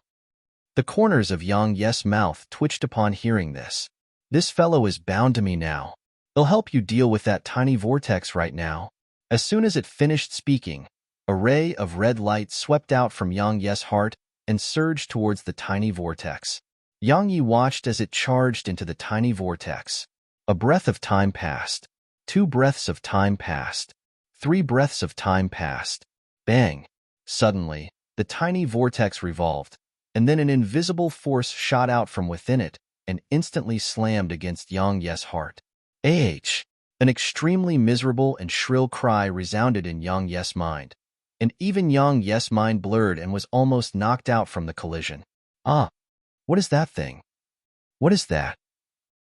The corners of Yang Yes' mouth twitched upon hearing this. "This fellow is bound to me now. I'll help you deal with that tiny vortex right now." As soon as it finished speaking, a ray of red light swept out from Yang Yes' heart and surged towards the tiny vortex. Yang Yi watched as it charged into the tiny vortex. A breath of time passed. 2 breaths of time passed. 3 breaths of time passed. Bang! Suddenly, the tiny vortex revolved, and then an invisible force shot out from within it and instantly slammed against Yang Yes' heart. "Ah!" An extremely miserable and shrill cry resounded in Yang Yes' mind, and even Yang Yes' mind blurred and was almost knocked out from the collision. "Ah! What is that thing? What is that?"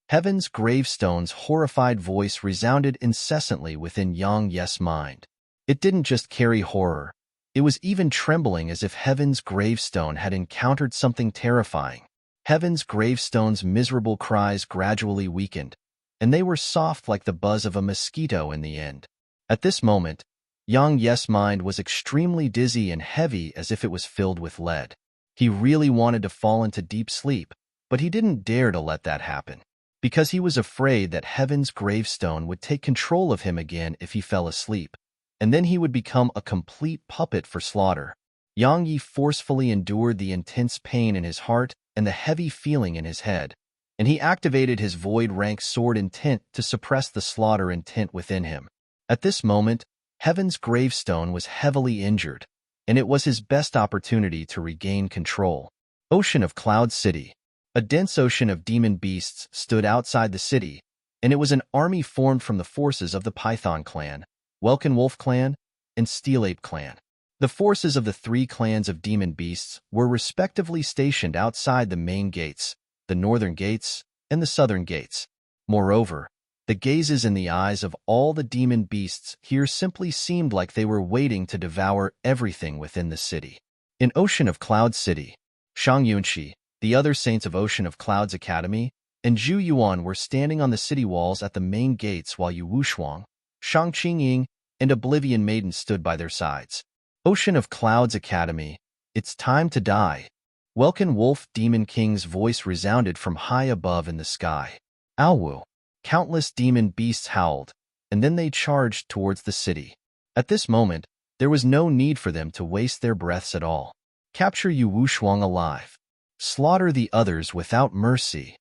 Heaven's gravestone's horrified voice resounded incessantly within Yang Ye's mind. It didn't just carry horror. It was even trembling as if Heaven's gravestone had encountered something terrifying. Heaven's gravestone's miserable cries gradually weakened, and they were soft like the buzz of a mosquito in the end. At this moment, Yang Ye's mind was extremely dizzy and heavy as if it was filled with lead. He really wanted to fall into deep sleep, but he didn't dare to let that happen, because he was afraid that Heaven's gravestone would take control of him again if he fell asleep, and then he would become a complete puppet for slaughter. Yang Yi forcefully endured the intense pain in his heart and the heavy feeling in his head, and he activated his void-rank sword intent to suppress the slaughter intent within him. At this moment, Heaven's gravestone was heavily injured, and it was his best opportunity to regain control. Ocean of Cloud City. A dense ocean of demon beasts stood outside the city, and it was an army formed from the forces of the Python clan, Welkin Wolf clan, and Steel Ape clan. The forces of the three clans of demon beasts were respectively stationed outside the main gates, the northern gates, and the southern gates. Moreover, the gazes in the eyes of all the demon beasts here simply seemed like they were waiting to devour everything within the city. In Ocean of Cloud City, Shang Yunxi, the other saints of Ocean of Clouds Academy, and Zhu Yuan were standing on the city walls at the main gates while Yu Wushuang, Shang Qingying, and Oblivion Maiden stood by their sides. Ocean of Clouds Academy, it's time to die. Welkin Wolf Demon King's voice resounded from high above in the sky. Alwu. Countless demon beasts howled, and then they charged towards the city. At this moment, there was no need for them to waste their breaths at all. Capture Yu Wushuang alive. Slaughter the others without mercy.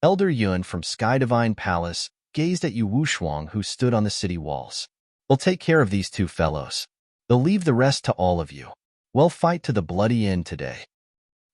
Elder Yun from Sky Divine Palace gazed at Yu Wushuang, who stood on the city walls. We'll take care of these two fellows. They'll leave the rest to all of you. We'll fight to the bloody end today.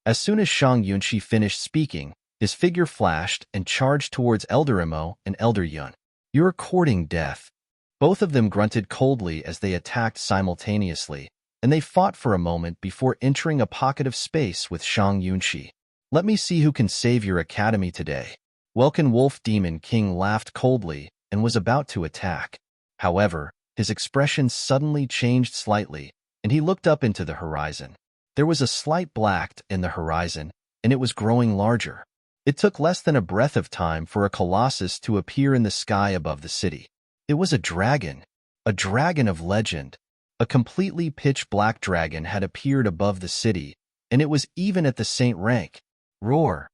As soon as Shang Yunxi finished speaking, his figure flashed and charged towards Elder Imo and Elder Yun. You're courting death. Both of them grunted coldly as they attacked simultaneously, and they fought for a moment before entering a pocket of space with Shang Yunxi. Let me see who can save your academy today. Welkin Wolf Demon King laughed coldly and was about to attack. However, his expression suddenly changed slightly, and he looked up into the horizon. There was a slight black in the horizon, and it was growing larger. It took less than a breath of time for a colossus to appear in the sky above the city. It was a dragon of legend. A completely pitch-black dragon had appeared above the city, and it was even at the saint rank. Roar!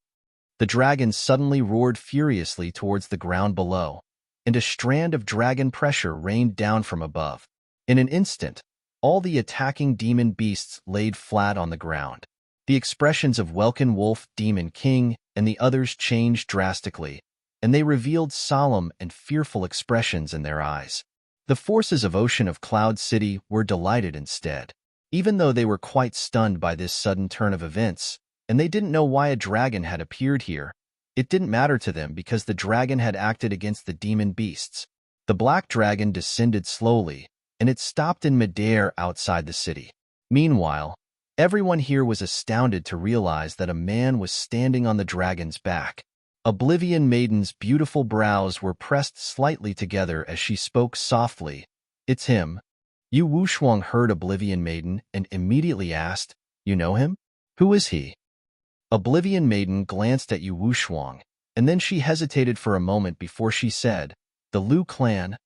The dragon suddenly roared furiously towards the ground below, and a strand of dragon pressure rained down from above. In an instant, all the attacking demon beasts laid flat on the ground. The expressions of Welkin Wolf Demon King and the others changed drastically, and they revealed solemn and fearful expressions in their eyes. The forces of Ocean of Cloud City were delighted instead. Even though they were quite stunned by this sudden turn of events, and they didn't know why a dragon had appeared here, it didn't matter to them because the dragon had acted against the demon beasts. The black dragon descended slowly, and it stopped in midair outside the city. Meanwhile, everyone here was astounded to realize that a man was standing on the dragon's back. Oblivion Maiden's beautiful brows were pressed slightly together as she spoke softly. It's him. Yu Wushuang heard Oblivion Maiden and immediately asked, You know him? Who is he? Oblivion Maiden glanced at Yu Wushuang, and then she hesitated for a moment before she said, The Liu clan?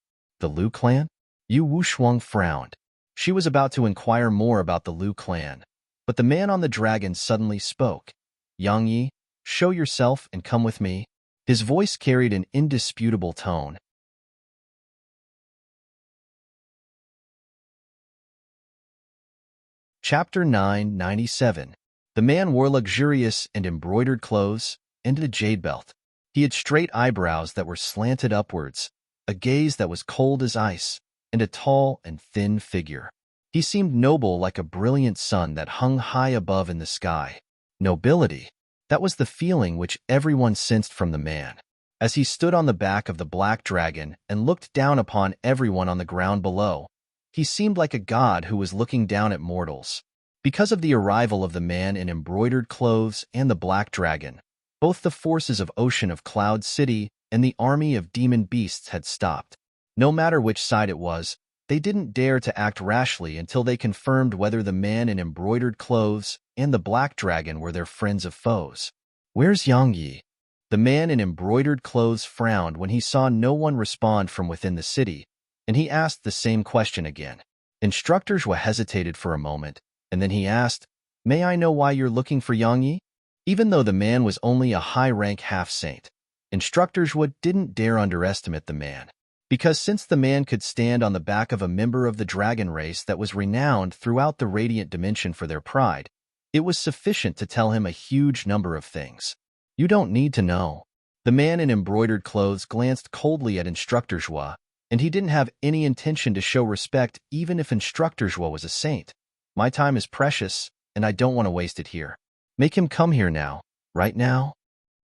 The Liu clan? Yu Wushuang frowned. She was about to inquire more about the Liu clan, but the man on the dragon suddenly spoke. Yang Yi, show yourself and come with me. His voice carried an indisputable tone. Chapter 997. The man wore luxurious and embroidered clothes and a jade belt. He had straight eyebrows that were slanted upwards, a gaze that was cold as ice, and a tall and thin figure. He seemed noble like a brilliant sun that hung high above in the sky. Nobility. That was the feeling which everyone sensed from the man. As he stood on the back of the black dragon and looked down upon everyone on the ground below, he seemed like a god who was looking down at mortals. Because of the arrival of the man in embroidered clothes and the black dragon, Both the forces of Ocean of Cloud City and the army of demon beasts had stopped. No matter which side it was, they didn't dare to act rashly until they confirmed whether the man in embroidered clothes and the black dragon were their friends or foes. "Where's Yang Yi?" The man in embroidered clothes frowned when he saw no one respond from within the city, and he asked the same question again. Instructor Zhua hesitated for a moment, and then he asked, "May I know why you're looking for Yang Yi?" Even though the man was only a high-rank half-saint, Instructor Zhua didn't dare underestimate the man. Because since the man could stand on the back of a member of the dragon race that was renowned throughout the radiant dimension for their pride, it was sufficient to tell him a huge number of things. "You don't need to know." The man in embroidered clothes glanced coldly at Instructor Zhua, and he didn't have any intention to show respect even if Instructor Zhua was a saint. "My time is precious, and I don't want to waste it here. Make him come here now, right now."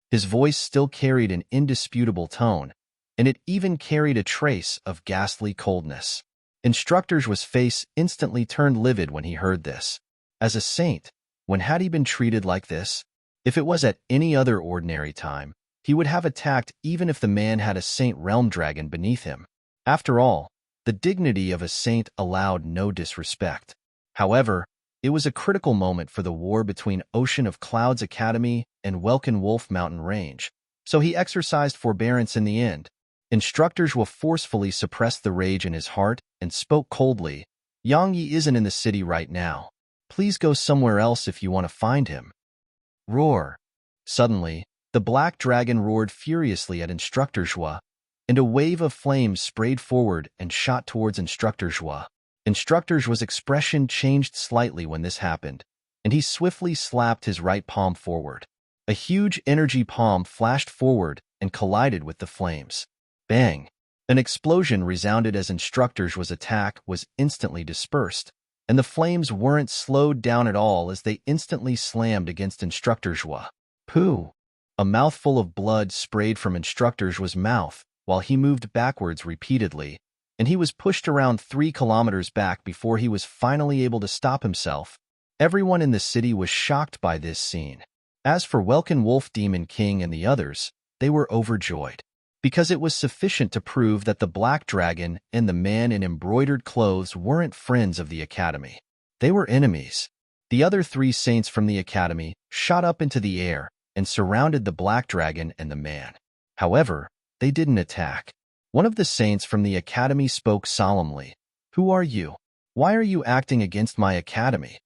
His voice still carried an indisputable tone, and it even carried a trace of ghastly coldness. Instructor Zhua's face instantly turned livid when he heard this. As a saint, when had he been treated like this? If it was at any other ordinary time, he would have attacked even if the man had a saint realm dragon beneath him. After all, the dignity of a saint allowed no disrespect. However, it was a critical moment for the war between Ocean of Clouds Academy and Welkin Wolf Mountain Range, so he exercised forbearance in the end. Instructor Zhua forcefully suppressed the rage in his heart and spoke coldly. "Yang Yi isn't in the city right now. Please go somewhere else if you want to find him." Roar! Suddenly, the black dragon roared furiously at Instructor Zhua, and a wave of flames sprayed forward and shot towards Instructor Zhua. Instructor Zhua's expression changed slightly when this happened, and he swiftly slapped his right palm forward. A huge energy palm flashed forward and collided with the flames. Bang! An explosion resounded as Instructor Zhua's attack was instantly dispersed, and the flames weren't slowed down at all as they instantly slammed against Instructor Zhua. Pooh! A mouthful of blood sprayed from Instructor Zhua's mouth while he moved backwards repeatedly, and he was pushed around 3 kilometers back before he was finally able to stop himself. Everyone in the city was shocked by this scene. As for Welkin Wolf Demon King and the others, they were overjoyed, because it was sufficient to prove that the black dragon and the man in embroidered clothes weren't friends of the academy. They were enemies. The other 3 saints from the academy shot up into the air and surrounded the black dragon and the man. However, they didn't attack. One of the saints from the academy spoke solemnly. "Who are you? Why are you acting against my academy?"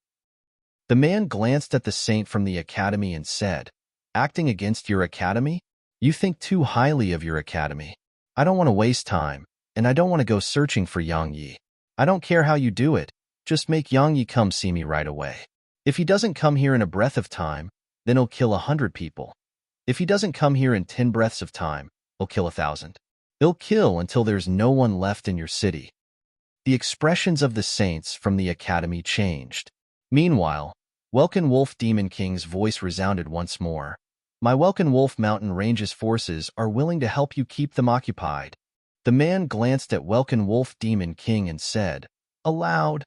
The man glanced at the saint from the academy and said, "Acting against your academy? You think too highly of your academy. I don't want to waste time, and I don't want to go searching for Yang Yi. I don't care how you do it, just make Yang Yi come see me right away. If he doesn't come here in a breath of time, then he'll kill 100 people. If he doesn't come here in 10 breaths of time, he'll kill 1,000. He'll kill until there's no one left in your city." The expressions of the saints from the academy changed. Meanwhile, Welkin Wolf Demon King's voice resounded once more. "My Welkin Wolf Mountain Range's forces are willing to help you keep them occupied." The man glanced at Welkin Wolf Demon King and said, aloud.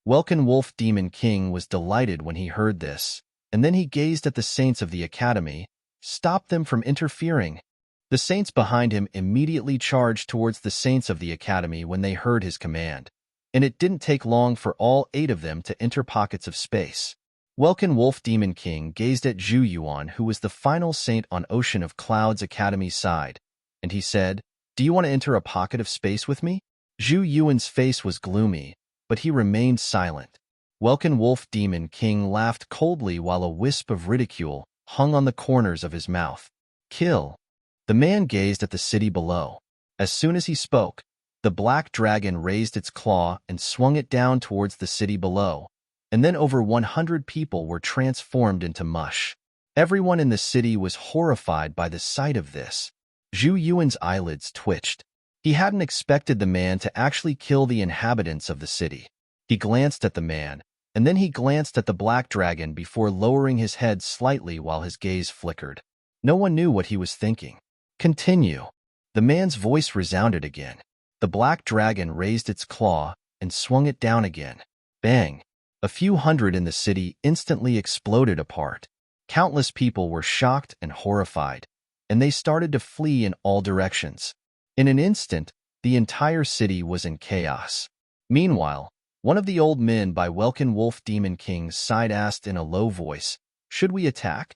Welkin Wolf Demon King was delighted when he heard this, and then he gazed at the saints of the academy, stopped them from interfering. The saints behind him immediately charged towards the saints of the academy when they heard his command, and it didn't take long for all 8 of them to enter pockets of space. Welkin Wolf Demon King gazed at Zhu Yuan, who was the final saint on Ocean of Clouds Academy's side, and he said, "Do you want to enter a pocket of space with me?" Zhu Yuan's face was gloomy, but he remained silent. Welkin Wolf Demon King laughed coldly while a wisp of ridicule hung on the corners of his mouth. "Kill." The man gazed at the city below. As soon as he spoke, the black dragon raised its claw and swung it down towards the city below, and then over 100 people were transformed into mush. Everyone in the city was horrified by the sight of this. Zhu Yuan's eyelids twitched. He hadn't expected the man to actually kill the inhabitants of the city. He glanced at the man, and then he glanced at the black dragon before lowering his head slightly while his gaze flickered. No one knew what he was thinking. "Continue." The man's voice resounded again. The black dragon raised its claw and swung it down again. Bang! A few hundred in the city instantly exploded apart. Countless people were shocked and horrified, and they started to flee in all directions. In an instant, the entire city was in chaos. Meanwhile, one of the old men by Welkin Wolf Demon King's side asked in a low voice, "Should we attack?"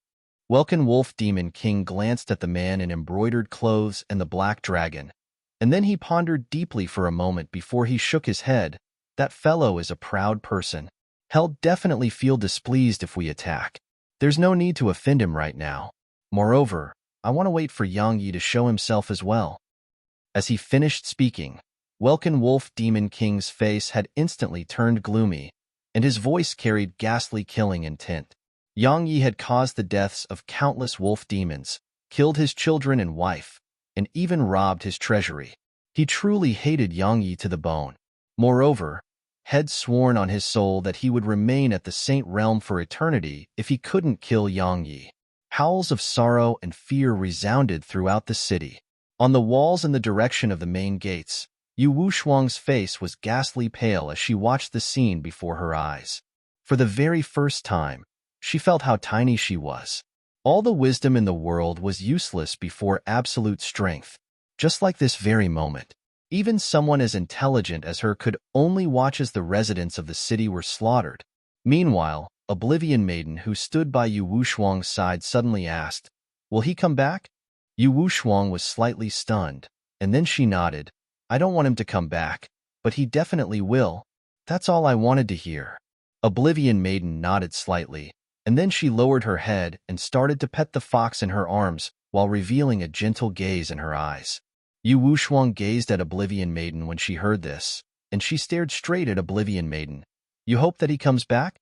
Welkin Wolf Demon King glanced at the man in embroidered clothes and the black dragon, and then he pondered deeply for a moment before he shook his head. "That fellow is a proud person. He'll definitely feel displeased if we attack. There's no need to offend him right now. Moreover, I want to wait for Yang Yi to show himself as well." As he finished speaking, Welkin Wolf Demon King's face had instantly turned gloomy, and his voice carried ghastly killing intent. Yang Yi had caused the deaths of countless wolf demons, killed his children and wife, and even robbed his treasury. He truly hated Yang Yi to the bone. Moreover, had sworn on his soul that he would remain at the Saint Realm for eternity if he couldn't kill Yang Yi. Howls of sorrow and fear resounded throughout the city. On the walls in the direction of the main gates, Yu Wushuang's face was ghastly pale as she watched the scene before her eyes. For the very first time, she felt how tiny she was. All the wisdom in the world was useless before absolute strength, just like this very moment. Even someone as intelligent as her could only watch as the residents of the city were slaughtered. Meanwhile, Oblivion Maiden, who stood by Yu Wushuang's side, suddenly asked, "Will he come back?" Yu Wushuang was slightly stunned, and then she nodded. "I don't want him to come back, but he definitely will. That's all I wanted to hear." Oblivion Maiden nodded slightly, and then she lowered her head and started to pet the fox in her arms while revealing a gentle gaze in her eyes. Yu Wushuang gazed at Oblivion Maiden when she heard this, and she stared straight at Oblivion Maiden. "You hope that he comes back?"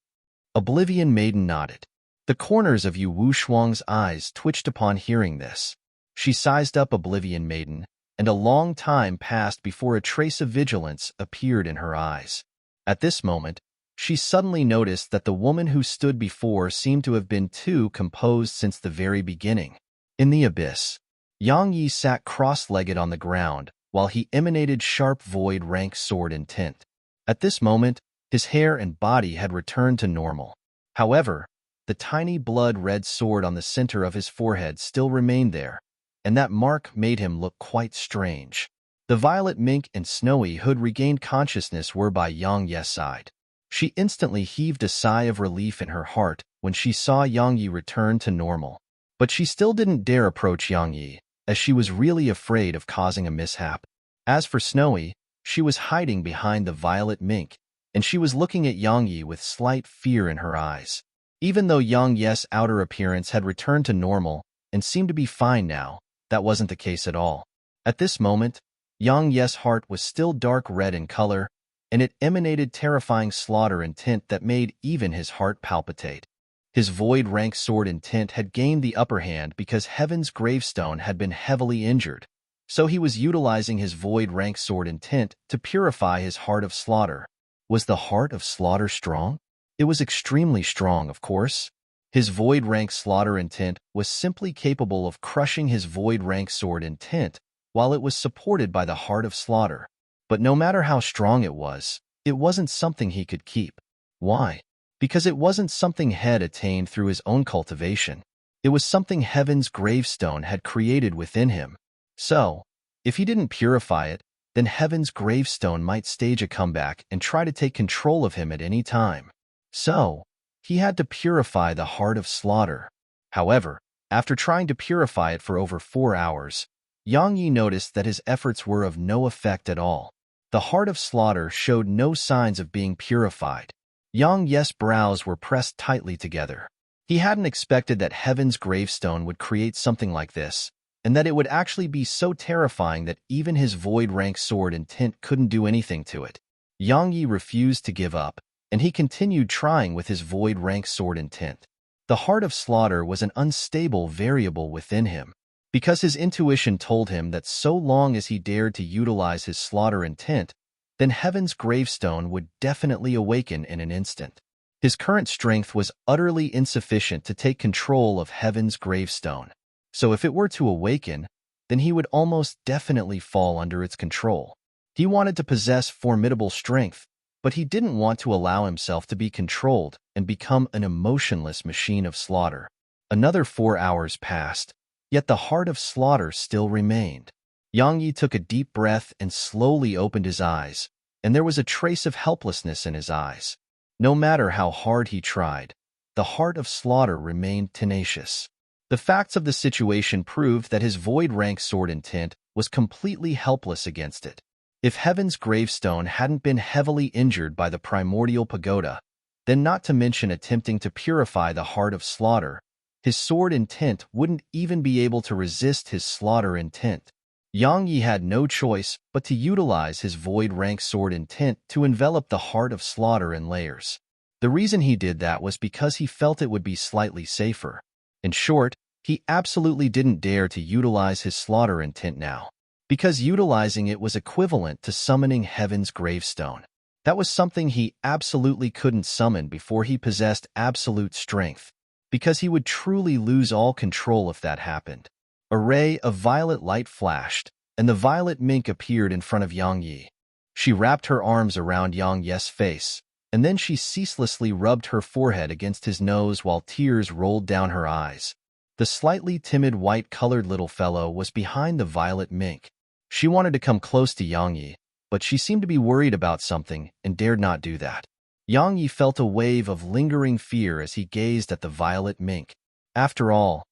Oblivion Maiden nodded. The corners of Yu Wushuang's eyes twitched upon hearing this. She sized up Oblivion Maiden, and a long time passed before a trace of vigilance appeared in her eyes. At this moment, she suddenly noticed that the woman who stood before seemed to have been too composed since the very beginning. In the abyss, Yang Yi sat cross-legged on the ground, while he emanated sharp void rank sword intent. At this moment, his hair and body had returned to normal. However, the tiny blood-red sword on the center of his forehead still remained there, and that mark made him look quite strange. The violet mink and Snowy Hood regained consciousness were by Yang Yi's side. She instantly heaved a sigh of relief in her heart when she saw Yang Yi return to normal. But she still didn't dare approach Yang Yi, as she was really afraid of causing a mishap. As for Snowy, she was hiding behind the violet mink, and she was looking at Yang Yi with slight fear in her eyes. Even though Yang Yi's outer appearance had returned to normal and seemed to be fine now, that wasn't the case at all. At this moment, Yang Yi's heart was still dark red in color, and it emanated terrifying slaughter intent that made even his heart palpitate. His void-rank sword intent had gained the upper hand because Heaven's gravestone had been heavily injured, so he was utilizing his void-rank sword intent to purify his heart of slaughter. Was the heart of slaughter strong? It was extremely strong, of course. His void-rank slaughter intent was simply capable of crushing his void-rank sword intent while it was supported by the heart of slaughter. But no matter how strong it wasn't something he could keep. Why? Because it wasn't something had attained through his own cultivation. It was something Heaven's gravestone had created within him. So, if he didn't purify it, then Heaven's gravestone might stage a comeback and try to take control of him at any time. So, he had to purify the heart of slaughter. However, after trying to purify it for over 4 hours, Yang Yi noticed that his efforts were of no effect at all. The heart of slaughter showed no signs of being purified. Yang Yi's brows were pressed tightly together. He hadn't expected that Heaven's gravestone would create something like this, and that it would actually be so terrifying that even his void-rank sword intent couldn't do anything to it. Yang Yi refused to give up, and he continued trying with his void-rank sword intent. The heart of slaughter was an unstable variable within him, because his intuition told him that so long as he dared to utilize his slaughter intent, then Heaven's gravestone would definitely awaken in an instant. His current strength was utterly insufficient to take control of Heaven's gravestone. So if it were to awaken, then he would almost definitely fall under its control. He wanted to possess formidable strength, but he didn't want to allow himself to be controlled and become an emotionless machine of slaughter. Another 4 hours passed, yet the heart of slaughter still remained. Yang Yi took a deep breath and slowly opened his eyes, and there was a trace of helplessness in his eyes. No matter how hard he tried, the heart of slaughter remained tenacious. The facts of the situation proved that his void-rank sword intent was completely helpless against it. If Heaven's gravestone hadn't been heavily injured by the primordial pagoda, then not to mention attempting to purify the heart of slaughter, his sword intent wouldn't even be able to resist his slaughter intent. Yang Yi had no choice but to utilize his void-rank sword intent to envelop the heart of slaughter in layers. The reason he did that was because he felt it would be slightly safer. In short, he absolutely didn't dare to utilize his slaughter intent now, because utilizing it was equivalent to summoning Heaven's gravestone. That was something he absolutely couldn't summon before he possessed absolute strength, because he would truly lose all control if that happened. A ray of violet light flashed, and the violet mink appeared in front of Yang Yi. She wrapped her arms around Yang Yi's face, and then she ceaselessly rubbed her forehead against his nose while tears rolled down her eyes. The slightly timid white-colored little fellow was behind the violet mink. She wanted to come close to Yang Yi, but she seemed to be worried about something and dared not do that. Yang Yi felt a wave of lingering fear as he gazed at the violet mink. After all,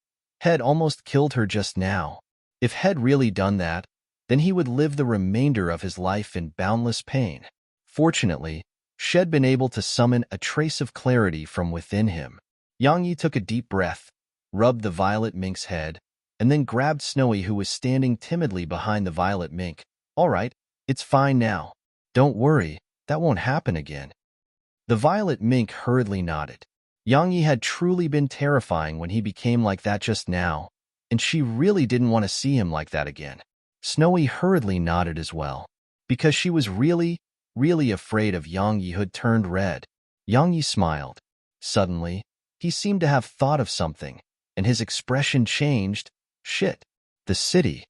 Head almost killed her just now. If Head really done that, then he would live the remainder of his life in boundless pain. Fortunately, Shed been able to summon a trace of clarity from within him. Yang Yi took a deep breath, rubbed the violet mink's head, and then grabbed Snowy, who was standing timidly behind the violet mink. "All right, it's fine now. Don't worry, that won't happen again." The violet mink hurriedly nodded. Yang Yi had truly been terrifying when he became like that just now, and she really didn't want to see him like that again. Snowy hurriedly nodded as well, because she was really afraid of Yang Yi. Hood turned red. Yang Yi smiled. Suddenly, he seemed to have thought of something, and his expression changed. "Shit, the city."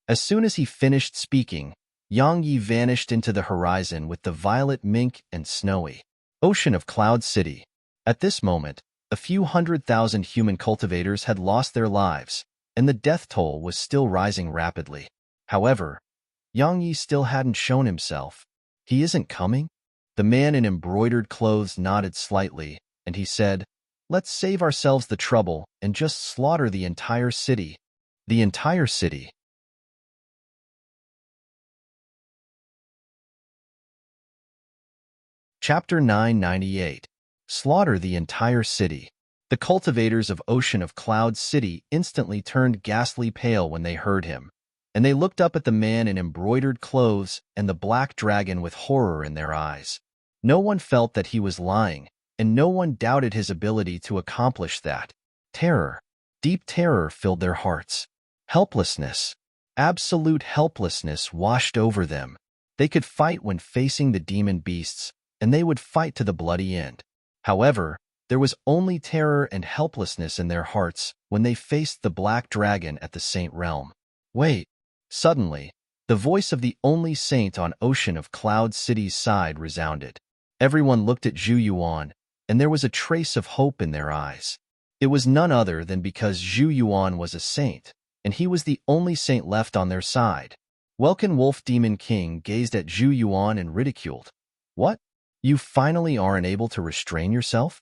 As soon as he finished speaking, Yang Yi vanished into the horizon with the violet mink and Snowy. Ocean of Cloud City. At this moment, a few 100,000 human cultivators had lost their lives, and the death toll was still rising rapidly. However, Yang Yi still hadn't shown himself. "He isn't coming?" The man in embroidered clothes nodded slightly, and he said, "Let's save ourselves the trouble and just slaughter the entire city." The entire city. Chapter 998. Slaughter the entire city. The cultivators of Ocean of Cloud City instantly turned ghastly pale when they heard him, and they looked up at the man in embroidered clothes and the black dragon with horror in their eyes. No one felt that he was lying, and no one doubted his ability to accomplish that. Terror, deep terror filled their hearts. Helplessness, absolute helplessness washed over them. They could fight when facing the demon beasts, and they would fight to the bloody end. However, there was only terror and helplessness in their hearts when they faced the black dragon at the Saint Realm. Wait. Suddenly, the voice of the only saint on Ocean of Cloud City's side resounded. Everyone looked at Zhu Yuan, and there was a trace of hope in their eyes. It was none other than because Zhu Yuan was a saint, and he was the only saint left on their side. Welkin Wolf Demon King gazed at Zhu Yuan and ridiculed. "What? You finally aren't able to restrain yourself?"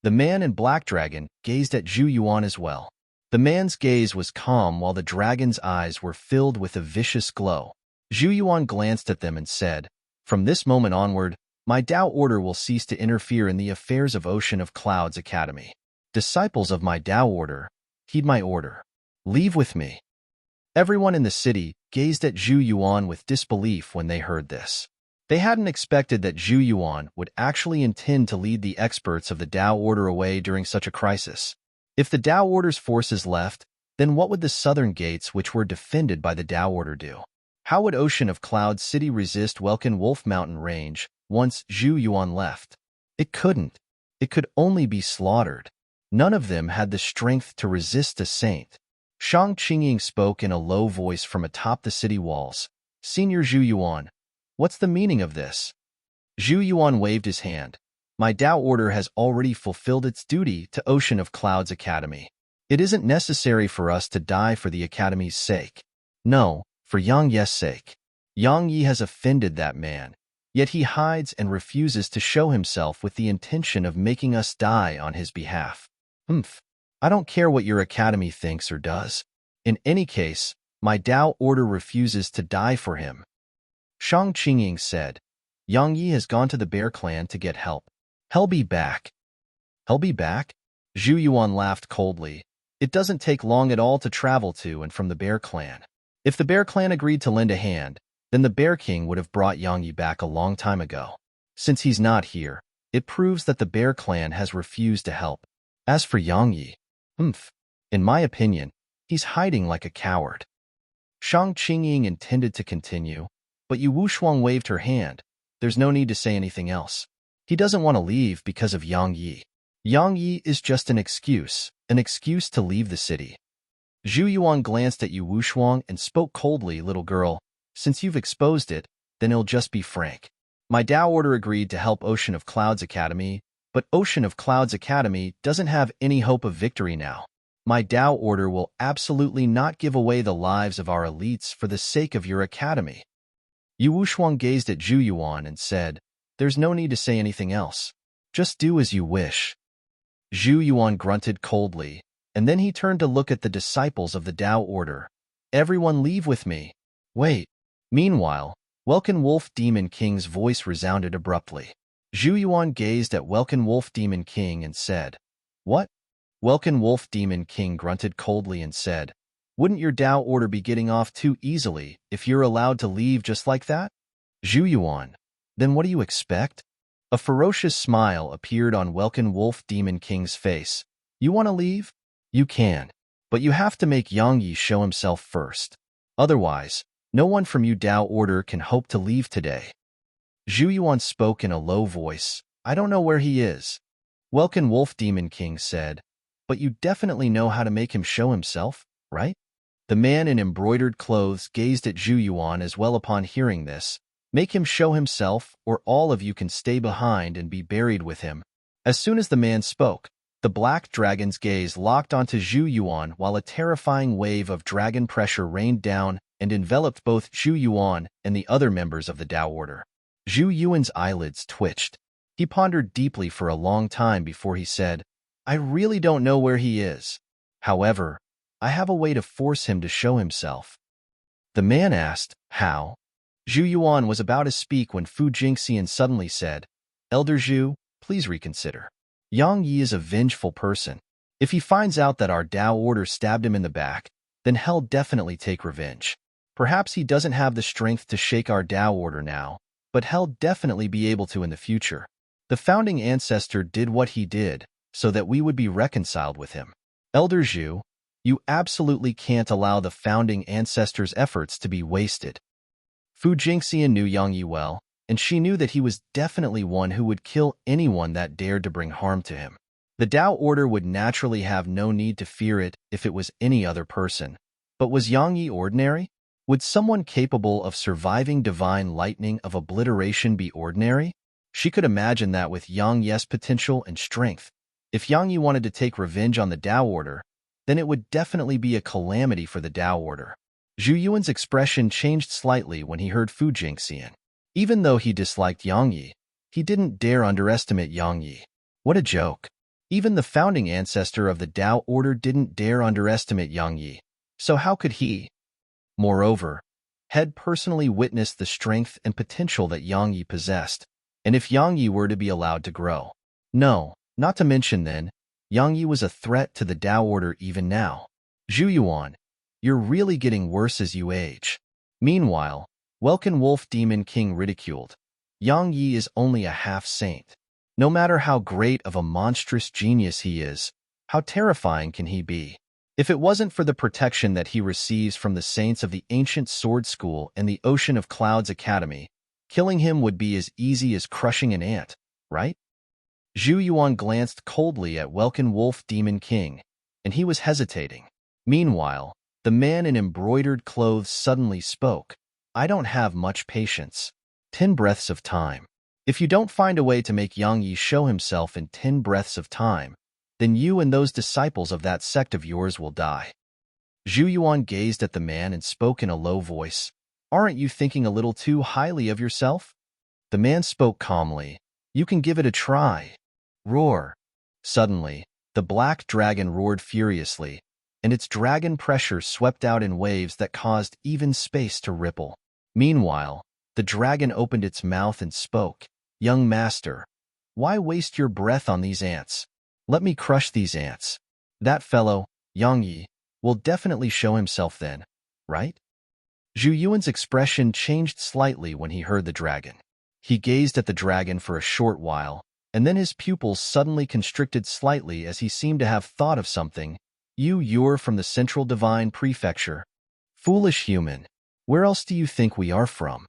The man in Black Dragon gazed at Zhu Yuan as well. The man's gaze was calm while the dragon's eyes were filled with a vicious glow. Zhu Yuan glanced at them and said, "From this moment onward, my Tao Order will cease to interfere in the affairs of Ocean of Clouds Academy. Disciples of my Tao Order, heed my order. Leave with me." Everyone in the city gazed at Zhu Yuan with disbelief when they heard this. They hadn't expected that Zhu Yuan would actually intend to lead the experts of the Tao Order away during such a crisis. If the Tao Order's forces left, then what would the southern gates which were defended by the Tao Order do? How would Ocean of Cloud City resist Welkin Wolf Mountain Range once Zhu Yuan left? It couldn't. It could only be slaughtered. None of them had the strength to resist a saint. Shang Qingying spoke in a low voice from atop the city walls. "Senior Zhu Yuan, what's the meaning of this?" Zhu Yuan waved his hand. My Tao Order has already fulfilled its duty to Ocean of Clouds Academy. It isn't necessary for us to die for the Academy's sake. No, for Yang Yi's sake. Yang Yi has offended that man, yet he hides and refuses to show himself with the intention of making us die on his behalf. I don't care what your Academy thinks or does. In any case, my Tao Order refuses to die for him. Shang Qingying said, Yang Yi has gone to the Bear Clan to get help. He'll be back. He'll be back? Zhu Yuan laughed coldly. It doesn't take long at all to travel to and from the Bear Clan. If the Bear Clan agreed to lend a hand, then the Bear King would have brought Yang Yi back a long time ago. Since he's not here, it proves that the Bear Clan has refused to help. As for Yang Yi, in my opinion, he's hiding like a coward. Shang Qingying intended to continue, but Yu Wushuang waved her hand. There's no need to say anything else. He doesn't want to leave because of Yang Yi. Yang Yi is just an excuse to leave the city. Zhu Yuan glanced at Yu Wushuang and spoke coldly, little girl, since you've exposed it, then it'll just be frank. My Tao Order agreed to help Ocean of Clouds Academy, but Ocean of Clouds Academy doesn't have any hope of victory now. My Tao Order will absolutely not give away the lives of our elites for the sake of your academy. Yu Wushuang gazed at Zhu Yuan and said, There's no need to say anything else. Just do as you wish. Zhu Yuan grunted coldly, and then he turned to look at the disciples of the Tao Order. Everyone leave with me. Wait. Meanwhile, Welkin Wolf Demon King's voice resounded abruptly. Zhu Yuan gazed at Welkin Wolf Demon King and said, What? Welkin Wolf Demon King grunted coldly and said, Wouldn't your Tao Order be getting off too easily if you're allowed to leave just like that? Zhu Yuan, then what do you expect? A ferocious smile appeared on Welkin Wolf Demon King's face. You want to leave? You can, but you have to make Yang Yi show himself first. Otherwise, no one from Yu Tao Order can hope to leave today. Zhu Yuan spoke in a low voice. I don't know where he is. Welkin Wolf Demon King said, But you definitely know how to make him show himself, right? The man in embroidered clothes gazed at Zhu Yuan as well upon hearing this. Make him show himself, or all of you can stay behind and be buried with him. As soon as the man spoke, the black dragon's gaze locked onto Zhu Yuan while a terrifying wave of dragon pressure rained down and enveloped both Zhu Yuan and the other members of the Tao Order. Zhu Yuan's eyelids twitched. He pondered deeply for a long time before he said, I really don't know where he is. However, I have a way to force him to show himself. The man asked, How? Zhu Yuan was about to speak when Fu Jingxian suddenly said, Elder Zhu, please reconsider. Yang Yi is a vengeful person. If he finds out that our Tao Order stabbed him in the back, then he'll definitely take revenge. Perhaps he doesn't have the strength to shake our Tao Order now, but he'll definitely be able to in the future. The founding ancestor did what he did, so that we would be reconciled with him. Elder Zhu, you absolutely can't allow the founding ancestor's efforts to be wasted. Fu Jingxian knew Yang Yi well, and she knew that he was definitely one who would kill anyone that dared to bring harm to him. The Tao Order would naturally have no need to fear it if it was any other person. But was Yang Yi ordinary? Would someone capable of surviving divine lightning of obliteration be ordinary? She could imagine that with Yang Yi's potential and strength. If Yang Yi wanted to take revenge on the Tao Order, then it would definitely be a calamity for the Tao Order. Zhu Yuan's expression changed slightly when he heard Fu Jingxian. Even though he disliked Yang Yi, he didn't dare underestimate Yang Yi. What a joke. Even the founding ancestor of the Tao Order didn't dare underestimate Yang Yi. So how could he? Moreover, had personally witnessed the strength and potential that Yang Yi possessed, and if Yang Yi were to be allowed to grow. No, not to mention then, Yang Yi was a threat to the Tao Order even now. Zhu Yuan, you're really getting worse as you age. Meanwhile, Welkin Wolf Demon King ridiculed. Yang Yi is only a half-saint. No matter how great of a monstrous genius he is, how terrifying can he be? If it wasn't for the protection that he receives from the saints of the Ancient Sword School and the Ocean of Clouds Academy, killing him would be as easy as crushing an ant, right? Zhu Yuan glanced coldly at Welkin Wolf Demon King, and he was hesitating. Meanwhile, the man in embroidered clothes suddenly spoke. I don't have much patience. 10 breaths of time. If you don't find a way to make Yang Yi show himself in 10 breaths of time, then you and those disciples of that sect of yours will die. Zhu Yuan gazed at the man and spoke in a low voice. Aren't you thinking a little too highly of yourself? The man spoke calmly. You can give it a try. Roar. Suddenly, the black dragon roared furiously, and its dragon pressure swept out in waves that caused even space to ripple. Meanwhile, the dragon opened its mouth and spoke. Young master, why waste your breath on these ants? Let me crush these ants. That fellow, Yang Yi, will definitely show himself then, right? Zhu Yuan's expression changed slightly when he heard the dragon. He gazed at the dragon for a short while, and then his pupils suddenly constricted slightly as he seemed to have thought of something. You're from the Central Divine Prefecture. Foolish human, where else do you think we are from?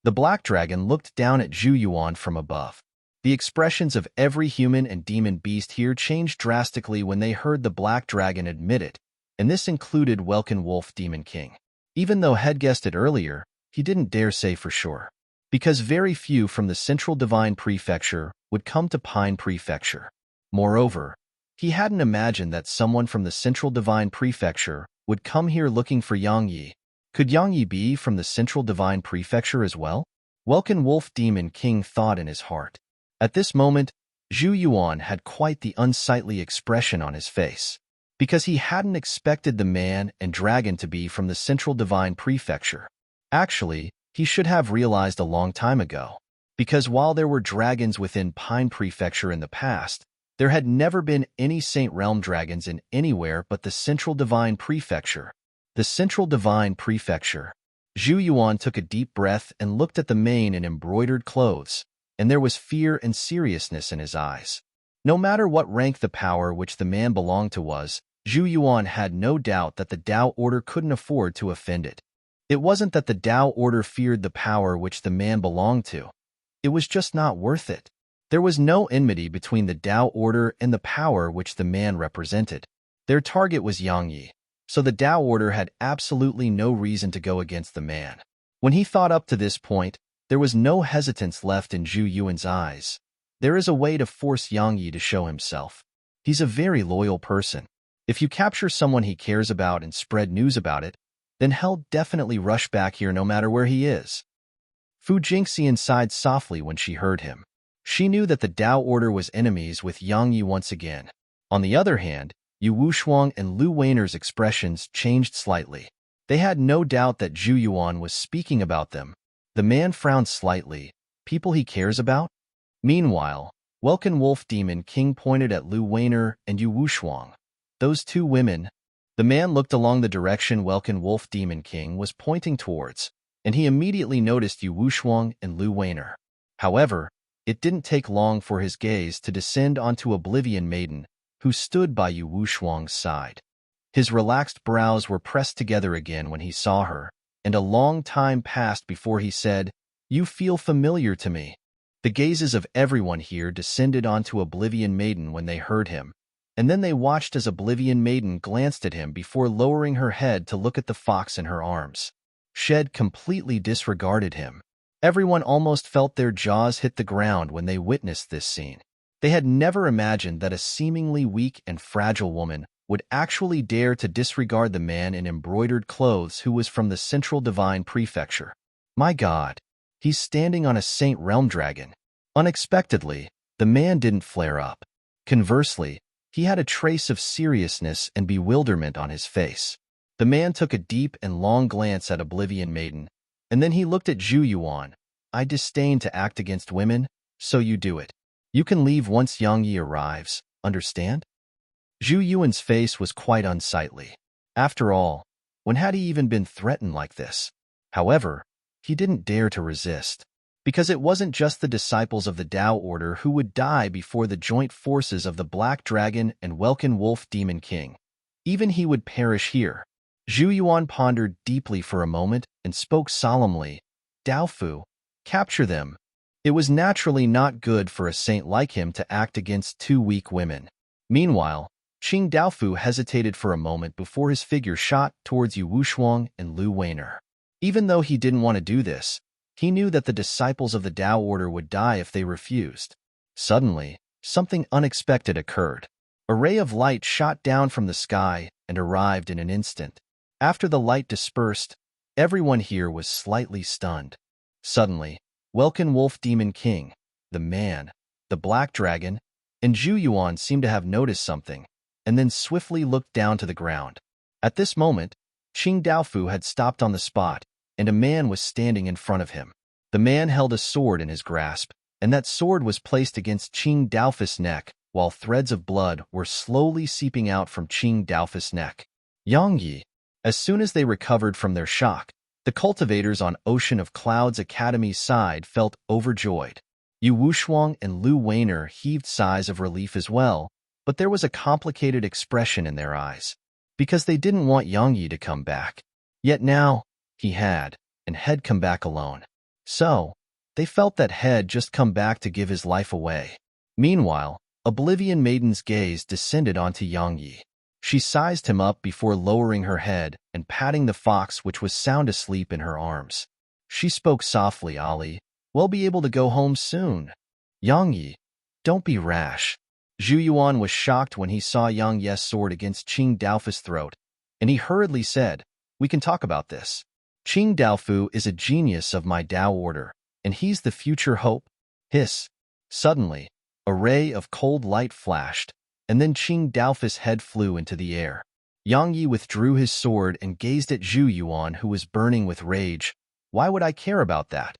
The black dragon looked down at Zhu Yuan from above. The expressions of every human and demon beast here changed drastically when they heard the black dragon admit it, and this included Welkin Wolf Demon King. Even though Head guessed it earlier, he didn't dare say for sure, because very few from the Central Divine Prefecture would come to Pine Prefecture. Moreover, he hadn't imagined that someone from the Central Divine Prefecture would come here looking for Yang Yi. Could Yang Yi be from the Central Divine Prefecture as well? Welkin Wolf Demon King thought in his heart. At this moment, Zhu Yuan had quite the unsightly expression on his face, because he hadn't expected the man and dragon to be from the Central Divine Prefecture. Actually, he should have realized a long time ago, because while there were dragons within Pine Prefecture in the past, there had never been any Saint Realm dragons in anywhere but the Central Divine Prefecture. The Central Divine Prefecture. Zhu Yuan took a deep breath and looked at the man in embroidered clothes, and there was fear and seriousness in his eyes. No matter what rank the power which the man belonged to was, Zhu Yuan had no doubt that the Tao Order couldn't afford to offend it. It wasn't that the Tao Order feared the power which the man belonged to. It was just not worth it. There was no enmity between the Tao Order and the power which the man represented. Their target was Yang Yi, so the Tao Order had absolutely no reason to go against the man. When he thought up to this point, there was no hesitance left in Zhu Yuan's eyes. There is a way to force Yang Yi to show himself. He's a very loyal person. If you capture someone he cares about and spread news about it, then he'll definitely rush back here no matter where he is. Fu Jingxian sighed softly when she heard him. She knew that the Tao Order was enemies with Yang Yi once again. On the other hand, Yu Wushuang and Lu Weiner's expressions changed slightly. They had no doubt that Zhu Yuan was speaking about them. The man frowned slightly. People he cares about? Meanwhile, Welkin Wolf Demon King pointed at Lu Weiner and Yu Wushuang. Those two women. The man looked along the direction Welkin Wolf Demon King was pointing towards, and he immediately noticed Yu Wushuang and Lu Weiner. However, it didn't take long for his gaze to descend onto Oblivion Maiden, who stood by Yu Wushuang's side. His relaxed brows were pressed together again when he saw her, and a long time passed before he said, "You feel familiar to me." The gazes of everyone here descended onto Oblivion Maiden when they heard him, and then they watched as Oblivion Maiden glanced at him before lowering her head to look at the fox in her arms. Shed completely disregarded him. Everyone almost felt their jaws hit the ground when they witnessed this scene. They had never imagined that a seemingly weak and fragile woman would actually dare to disregard the man in embroidered clothes who was from the Central Divine Prefecture. My God, he's standing on a Saint Realm dragon. Unexpectedly, the man didn't flare up. Conversely, he had a trace of seriousness and bewilderment on his face. The man took a deep and long glance at Oblivion Maiden, and then he looked at Zhu Yuan. I disdain to act against women, so you do it. You can leave once Yang Yi arrives, understand? Zhu Yuan's face was quite unsightly. After all, when had he even been threatened like this? However, he didn't dare to resist, because it wasn't just the disciples of the Tao Order who would die before the joint forces of the Black Dragon and Welkin Wolf Demon King. Even he would perish here. Zhu Yuan pondered deeply for a moment and spoke solemnly. Daofu, capture them. It was naturally not good for a saint like him to act against two weak women. Meanwhile, Qing Daofu hesitated for a moment before his figure shot towards Yu Wushuang and Lu Weiner. Even though he didn't want to do this, He knew that the disciples of the Tao Order would die if they refused. Suddenly, something unexpected occurred. A ray of light shot down from the sky and arrived in an instant. After the light dispersed, everyone here was slightly stunned. Suddenly, Welkin Wolf Demon King, the man, the black dragon, and Zhu Yuan seemed to have noticed something, and then swiftly looked down to the ground. At this moment, Qing Daofu had stopped on the spot, and a man was standing in front of him. The man held a sword in his grasp, and that sword was placed against Qing Daofu's neck, while threads of blood were slowly seeping out from Qing Daofu's neck. Yang Yi. As soon as they recovered from their shock, the cultivators on Ocean of Clouds Academy's side felt overjoyed. Yu Wushuang and Lu Weiner heaved sighs of relief as well, but there was a complicated expression in their eyes, because they didn't want Yang Yi to come back. Yet now, he had come back alone. So, they felt that had just come back to give his life away. Meanwhile, Oblivion Maiden's gaze descended onto Yang Yi. She sized him up before lowering her head and patting the fox which was sound asleep in her arms. She spoke softly, "Ali, we'll be able to go home soon." "Yang Yi, don't be rash." Zhu Yuan was shocked when he saw Yang Yi's sword against Qing Daofu's throat, and he hurriedly said, "We can talk about this. Qing Daofu is a genius of my Tao Order, and he's the future hope." Hiss. Suddenly, a ray of cold light flashed, and then Qing Daofu's head flew into the air. Yang Yi withdrew his sword and gazed at Zhu Yuan, who was burning with rage. "Why would I care about that?"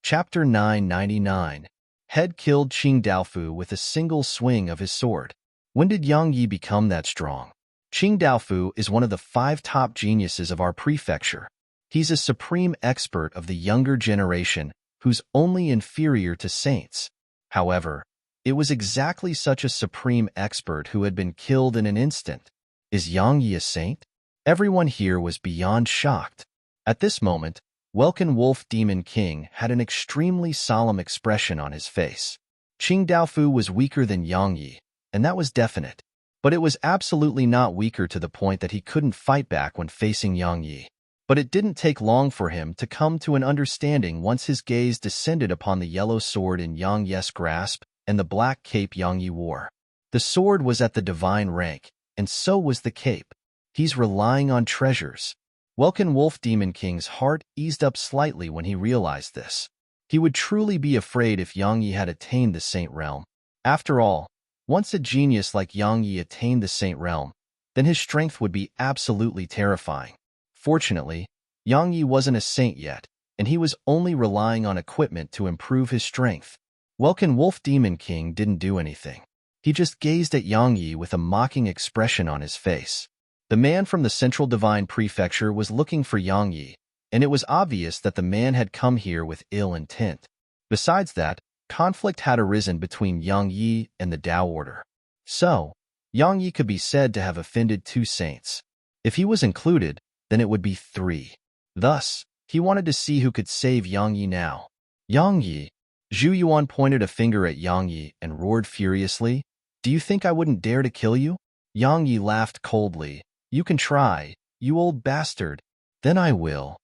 Chapter 999. Head killed Qing Daofu with a single swing of his sword. When did Yang Yi become that strong? Qing Daofu is one of the 5 top geniuses of our prefecture. He's a supreme expert of the younger generation who's only inferior to saints. However, it was exactly such a supreme expert who had been killed in an instant. Is Yang Yi a saint? Everyone here was beyond shocked. At this moment, Welkin Wolf Demon King had an extremely solemn expression on his face. Qing Daofu was weaker than Yang Yi, and that was definite. But it was absolutely not weaker to the point that he couldn't fight back when facing Yang Yi. But it didn't take long for him to come to an understanding once his gaze descended upon the yellow sword in Yang Yi's grasp and the black cape Yang Yi wore. The sword was at the divine rank, and so was the cape. He's relying on treasures. Welkin Wolf Demon King's heart eased up slightly when he realized this. He would truly be afraid if Yang Yi had attained the Saint Realm. After all, once a genius like Yang Yi attained the Saint Realm, then his strength would be absolutely terrifying. Fortunately, Yang Yi wasn't a saint yet, and he was only relying on equipment to improve his strength. Welkin Wolf Demon King didn't do anything. He just gazed at Yang Yi with a mocking expression on his face. The man from the Central Divine Prefecture was looking for Yang Yi, and it was obvious that the man had come here with ill intent. Besides that, conflict had arisen between Yang Yi and the Tao Order. So, Yang Yi could be said to have offended 2 saints. If he was included, then it would be 3. Thus, he wanted to see who could save Yang Yi now. "Yang Yi." Zhu Yuan pointed a finger at Yang Yi and roared furiously, "Do you think I wouldn't dare to kill you?" Yang Yi laughed coldly. "You can try, you old bastard." "Then I will."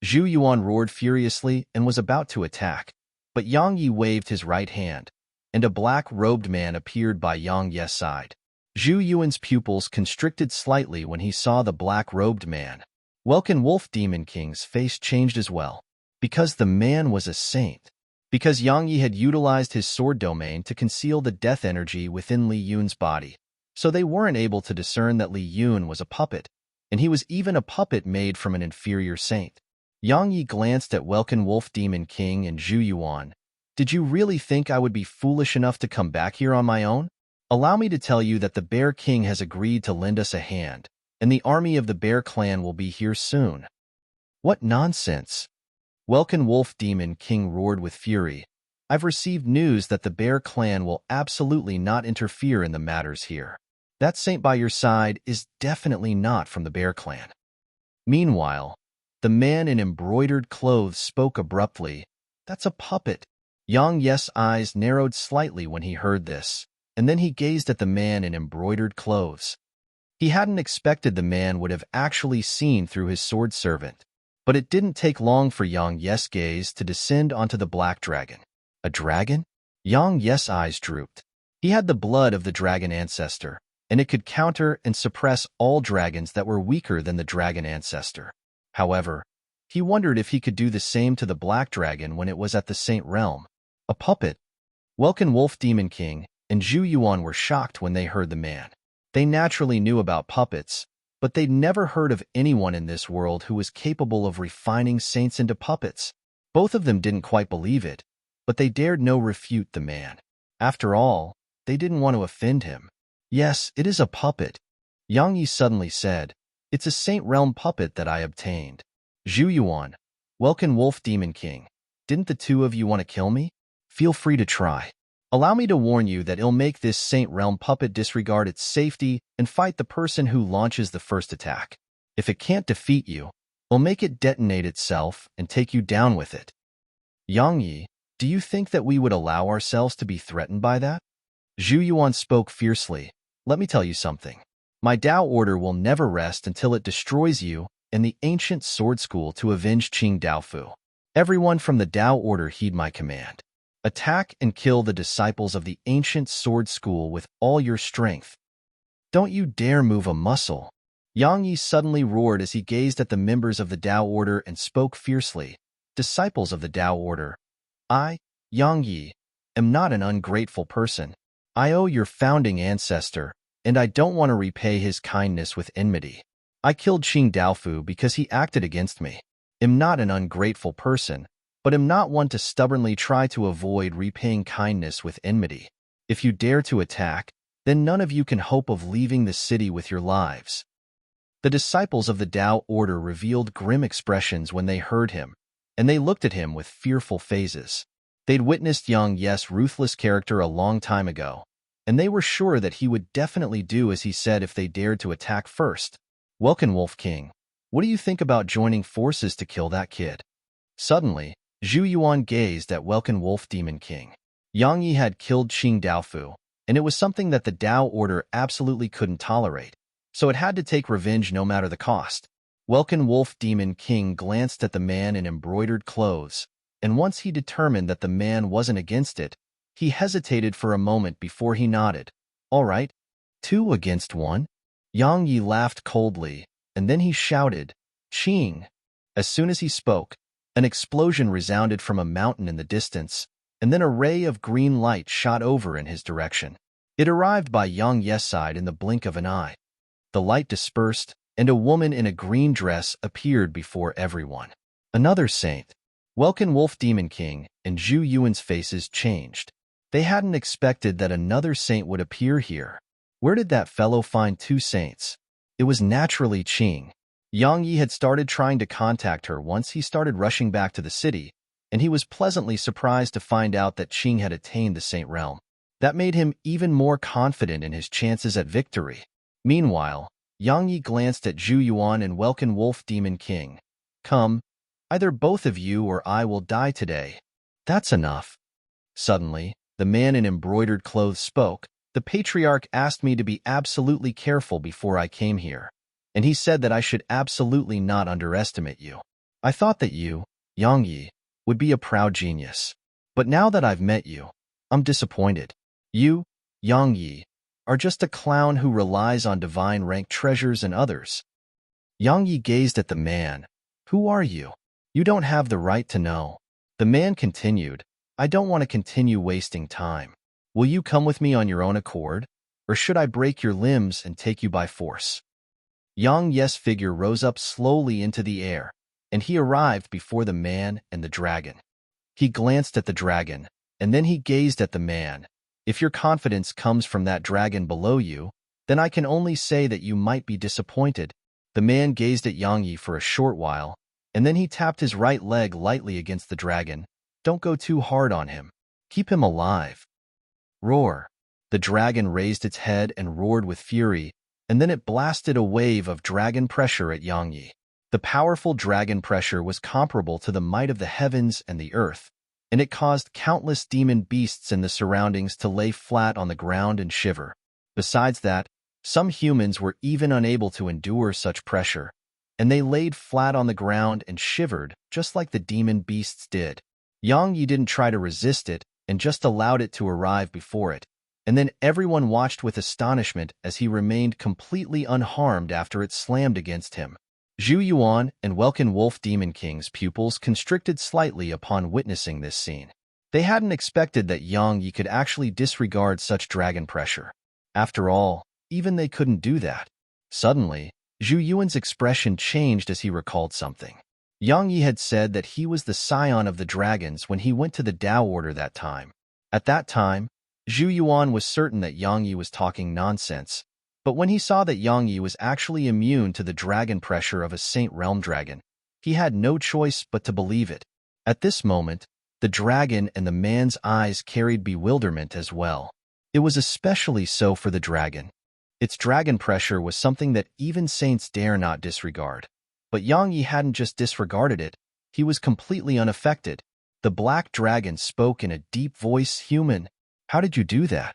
Zhu Yuan roared furiously and was about to attack, but Yang Yi waved his right hand, and a black-robed man appeared by Yang Yi's side. Zhu Yuan's pupils constricted slightly when he saw the black-robed man. Welkin Wolf Demon King's face changed as well, because the man was a saint. Because Yang Yi had utilized his sword domain to conceal the death energy within Li Yun's body, so they weren't able to discern that Li Yun was a puppet, and he was even a puppet made from an inferior saint. Yang Yi glanced at Welkin Wolf Demon King and Zhu Yuan. "Did you really think I would be foolish enough to come back here on my own? Allow me to tell you that the Bear King has agreed to lend us a hand, and the army of the Bear Clan will be here soon." "What nonsense!" Welkin Wolf Demon King roared with fury. "I've received news that the Bear Clan will absolutely not interfere in the matters here. That saint by your side is definitely not from the Bear Clan." Meanwhile, the man in embroidered clothes spoke abruptly. "That's a puppet." Yang Yi's eyes narrowed slightly when he heard this, and then he gazed at the man in embroidered clothes. He hadn't expected the man would have actually seen through his sword servant. But it didn't take long for Yang Yes' gaze to descend onto the black dragon. A dragon? Yang Yes' eyes drooped. He had the blood of the dragon ancestor, and it could counter and suppress all dragons that were weaker than the dragon ancestor. However, he wondered if he could do the same to the black dragon when it was at the Saint Realm. A puppet. Welkin Wolf Demon King and Zhu Yuan were shocked when they heard the man. They naturally knew about puppets, but they'd never heard of anyone in this world who was capable of refining saints into puppets. Both of them didn't quite believe it, but they dared no refute the man. After all, they didn't want to offend him. Yes, it is a puppet, Yang Yi suddenly said. It's a Saint Realm puppet that I obtained. Zhu Yuan, Welkin Wolf Demon King, didn't the two of you want to kill me? Feel free to try. Allow me to warn you that it'll make this Saint Realm puppet disregard its safety and fight the person who launches the first attack. If it can't defeat you, it'll make it detonate itself and take you down with it. Yang Yi, do you think that we would allow ourselves to be threatened by that? Zhu Yuan spoke fiercely. Let me tell you something. My Dao Order will never rest until it destroys you and the ancient sword school to avenge Qing Daofu. Everyone from the Dao Order heed my command. Attack and kill the disciples of the ancient sword school with all your strength. Don't you dare move a muscle. Yang Yi suddenly roared as he gazed at the members of the Dao Order and spoke fiercely. Disciples of the Dao Order, I, Yang Yi, am not an ungrateful person. I owe your founding ancestor, and I don't want to repay his kindness with enmity. I killed Qing Daofu because he acted against me. Am not an ungrateful person, but am not one to stubbornly try to avoid repaying kindness with enmity. If you dare to attack, then none of you can hope of leaving the city with your lives. The disciples of the Dao Order revealed grim expressions when they heard him, and they looked at him with fearful phases. They'd witnessed Yang Yes' ruthless character a long time ago, and they were sure that he would definitely do as he said if they dared to attack first. Welkin Wolf King, what do you think about joining forces to kill that kid? Suddenly, Zhu Yuan gazed at Welkin Wolf Demon King. Yang Yi had killed Qing Daofu, and it was something that the Dao Order absolutely couldn't tolerate, so it had to take revenge no matter the cost. Welkin Wolf Demon King glanced at the man in embroidered clothes, and once he determined that the man wasn't against it, he hesitated for a moment before he nodded. All right, 2 against 1? Yang Yi laughed coldly, and then he shouted, Qing! As soon as he spoke, an explosion resounded from a mountain in the distance, and then a ray of green light shot over in his direction. It arrived by Yang Yes' side in the blink of an eye. The light dispersed, and a woman in a green dress appeared before everyone. Another saint. Welkin Wolf Demon King and Zhu Yuan's faces changed. They hadn't expected that another saint would appear here. Where did that fellow find 2 saints? It was naturally Qing. Yang Yi had started trying to contact her once he started rushing back to the city, and he was pleasantly surprised to find out that Qing had attained the Saint Realm. That made him even more confident in his chances at victory. Meanwhile, Yang Yi glanced at Zhu Yuan and Welkin Wolf Demon King. Come, either both of you or I will die today. That's enough. Suddenly, the man in embroidered clothes spoke. The patriarch asked me to be absolutely careful before I came here, and he said that I should absolutely not underestimate you. I thought that you, Yang Yi, would be a proud genius. But now that I've met you, I'm disappointed. You, Yang Yi, are just a clown who relies on divine rank treasures and others. Yang Yi gazed at the man. Who are you? You don't have the right to know. The man continued, I don't want to continue wasting time. Will you come with me on your own accord, or should I break your limbs and take you by force? Yang Yes' figure rose up slowly into the air, and he arrived before the man and the dragon. He glanced at the dragon, and then he gazed at the man. If your confidence comes from that dragon below you, then I can only say that you might be disappointed. The man gazed at Yang Yi for a short while, and then he tapped his right leg lightly against the dragon. Don't go too hard on him. Keep him alive. Roar. The dragon raised its head and roared with fury, and then it blasted a wave of dragon pressure at Yang Yi. The powerful dragon pressure was comparable to the might of the heavens and the earth, and it caused countless demon beasts in the surroundings to lay flat on the ground and shiver. Besides that, Some humans were even unable to endure such pressure, and they laid flat on the ground and shivered just like the demon beasts did. Yang Yi didn't try to resist it and just allowed it to arrive before it, and then everyone watched with astonishment as he remained completely unharmed after it slammed against him. Zhu Yuan and Welkin Wolf Demon King's pupils constricted slightly upon witnessing this scene. They hadn't expected that Yang Yi could actually disregard such dragon pressure. After all, even they couldn't do that. Suddenly, Zhu Yuan's expression changed as he recalled something. Yang Yi had said that he was the scion of the dragons when he went to the Tao Order that time. At that time, Zhu Yuan was certain that Yang Yi was talking nonsense, but when he saw that Yang Yi was actually immune to the dragon pressure of a Saint Realm dragon, he had no choice but to believe it. At this moment, the dragon and the man's eyes carried bewilderment as well. It was especially so for the dragon. Its dragon pressure was something that even saints dare not disregard. But Yang Yi hadn't just disregarded it, he was completely unaffected. The black dragon spoke in a deep voice, "Human, how did you do that?"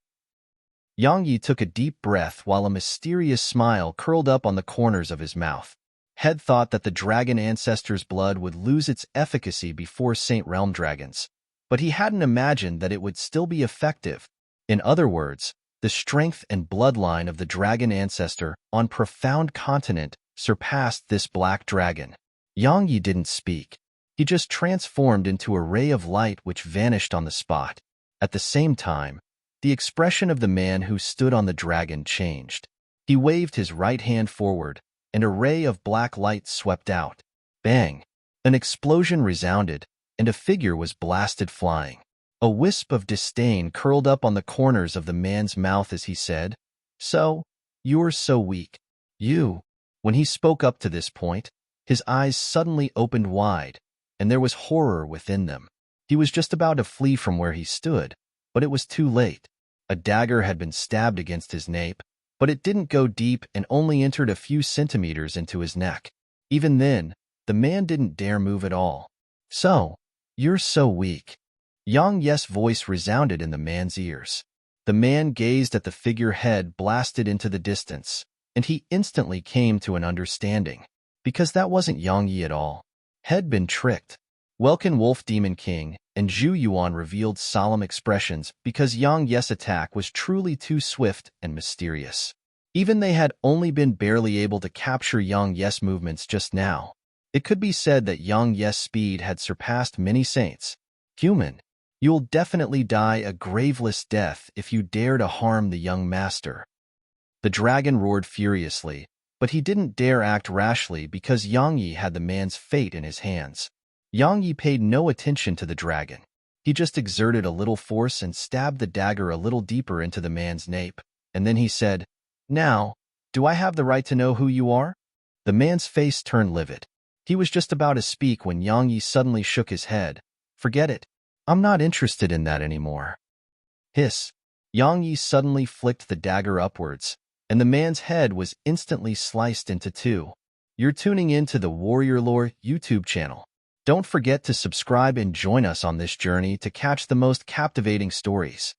Yang Yi took a deep breath while a mysterious smile curled up on the corners of his mouth. Head thought that the dragon ancestor's blood would lose its efficacy before Saint Realm dragons, but he hadn't imagined that it would still be effective. In other words, the strength and bloodline of the dragon ancestor on Profound Continent surpassed this black dragon. Yang Yi didn't speak. He just transformed into a ray of light which vanished on the spot. At the same time, the expression of the man who stood on the dragon changed. He waved his right hand forward, and a ray of black light swept out. Bang! An explosion resounded, and a figure was blasted flying. A wisp of disdain curled up on the corners of the man's mouth as he said, "So, you're so weak. You." When he spoke up to this point, his eyes suddenly opened wide, and there was horror within them. He was just about to flee from where he stood, but it was too late. A dagger had been stabbed against his nape, but it didn't go deep and only entered a few centimeters into his neck. Even then, the man didn't dare move at all. "So, you're so weak." Yang Yi's voice resounded in the man's ears. The man gazed at the figurehead blasted into the distance, and he instantly came to an understanding. Because that wasn't Yang Yi at all. Had been tricked. Welkin Wolf Demon King and Zhu Yuan revealed solemn expressions because Yang Yi's attack was truly too swift and mysterious. Even they had only been barely able to capture Yang Yi's movements just now. It could be said that Yang Yi's speed had surpassed many saints. "Human, you'll definitely die a graveless death if you dare to harm the young master." The dragon roared furiously, but he didn't dare act rashly because Yang Yi had the man's fate in his hands. Yang Yi paid no attention to the dragon. He just exerted a little force and stabbed the dagger a little deeper into the man's nape, and then he said, "Now, do I have the right to know who you are?" The man's face turned livid. He was just about to speak when Yang Yi suddenly shook his head. "Forget it. I'm not interested in that anymore." Hiss. Yang Yi suddenly flicked the dagger upwards, and the man's head was instantly sliced into two. You're tuning in to the Warrior Lore YouTube channel. Don't forget to subscribe and join us on this journey to catch the most captivating stories.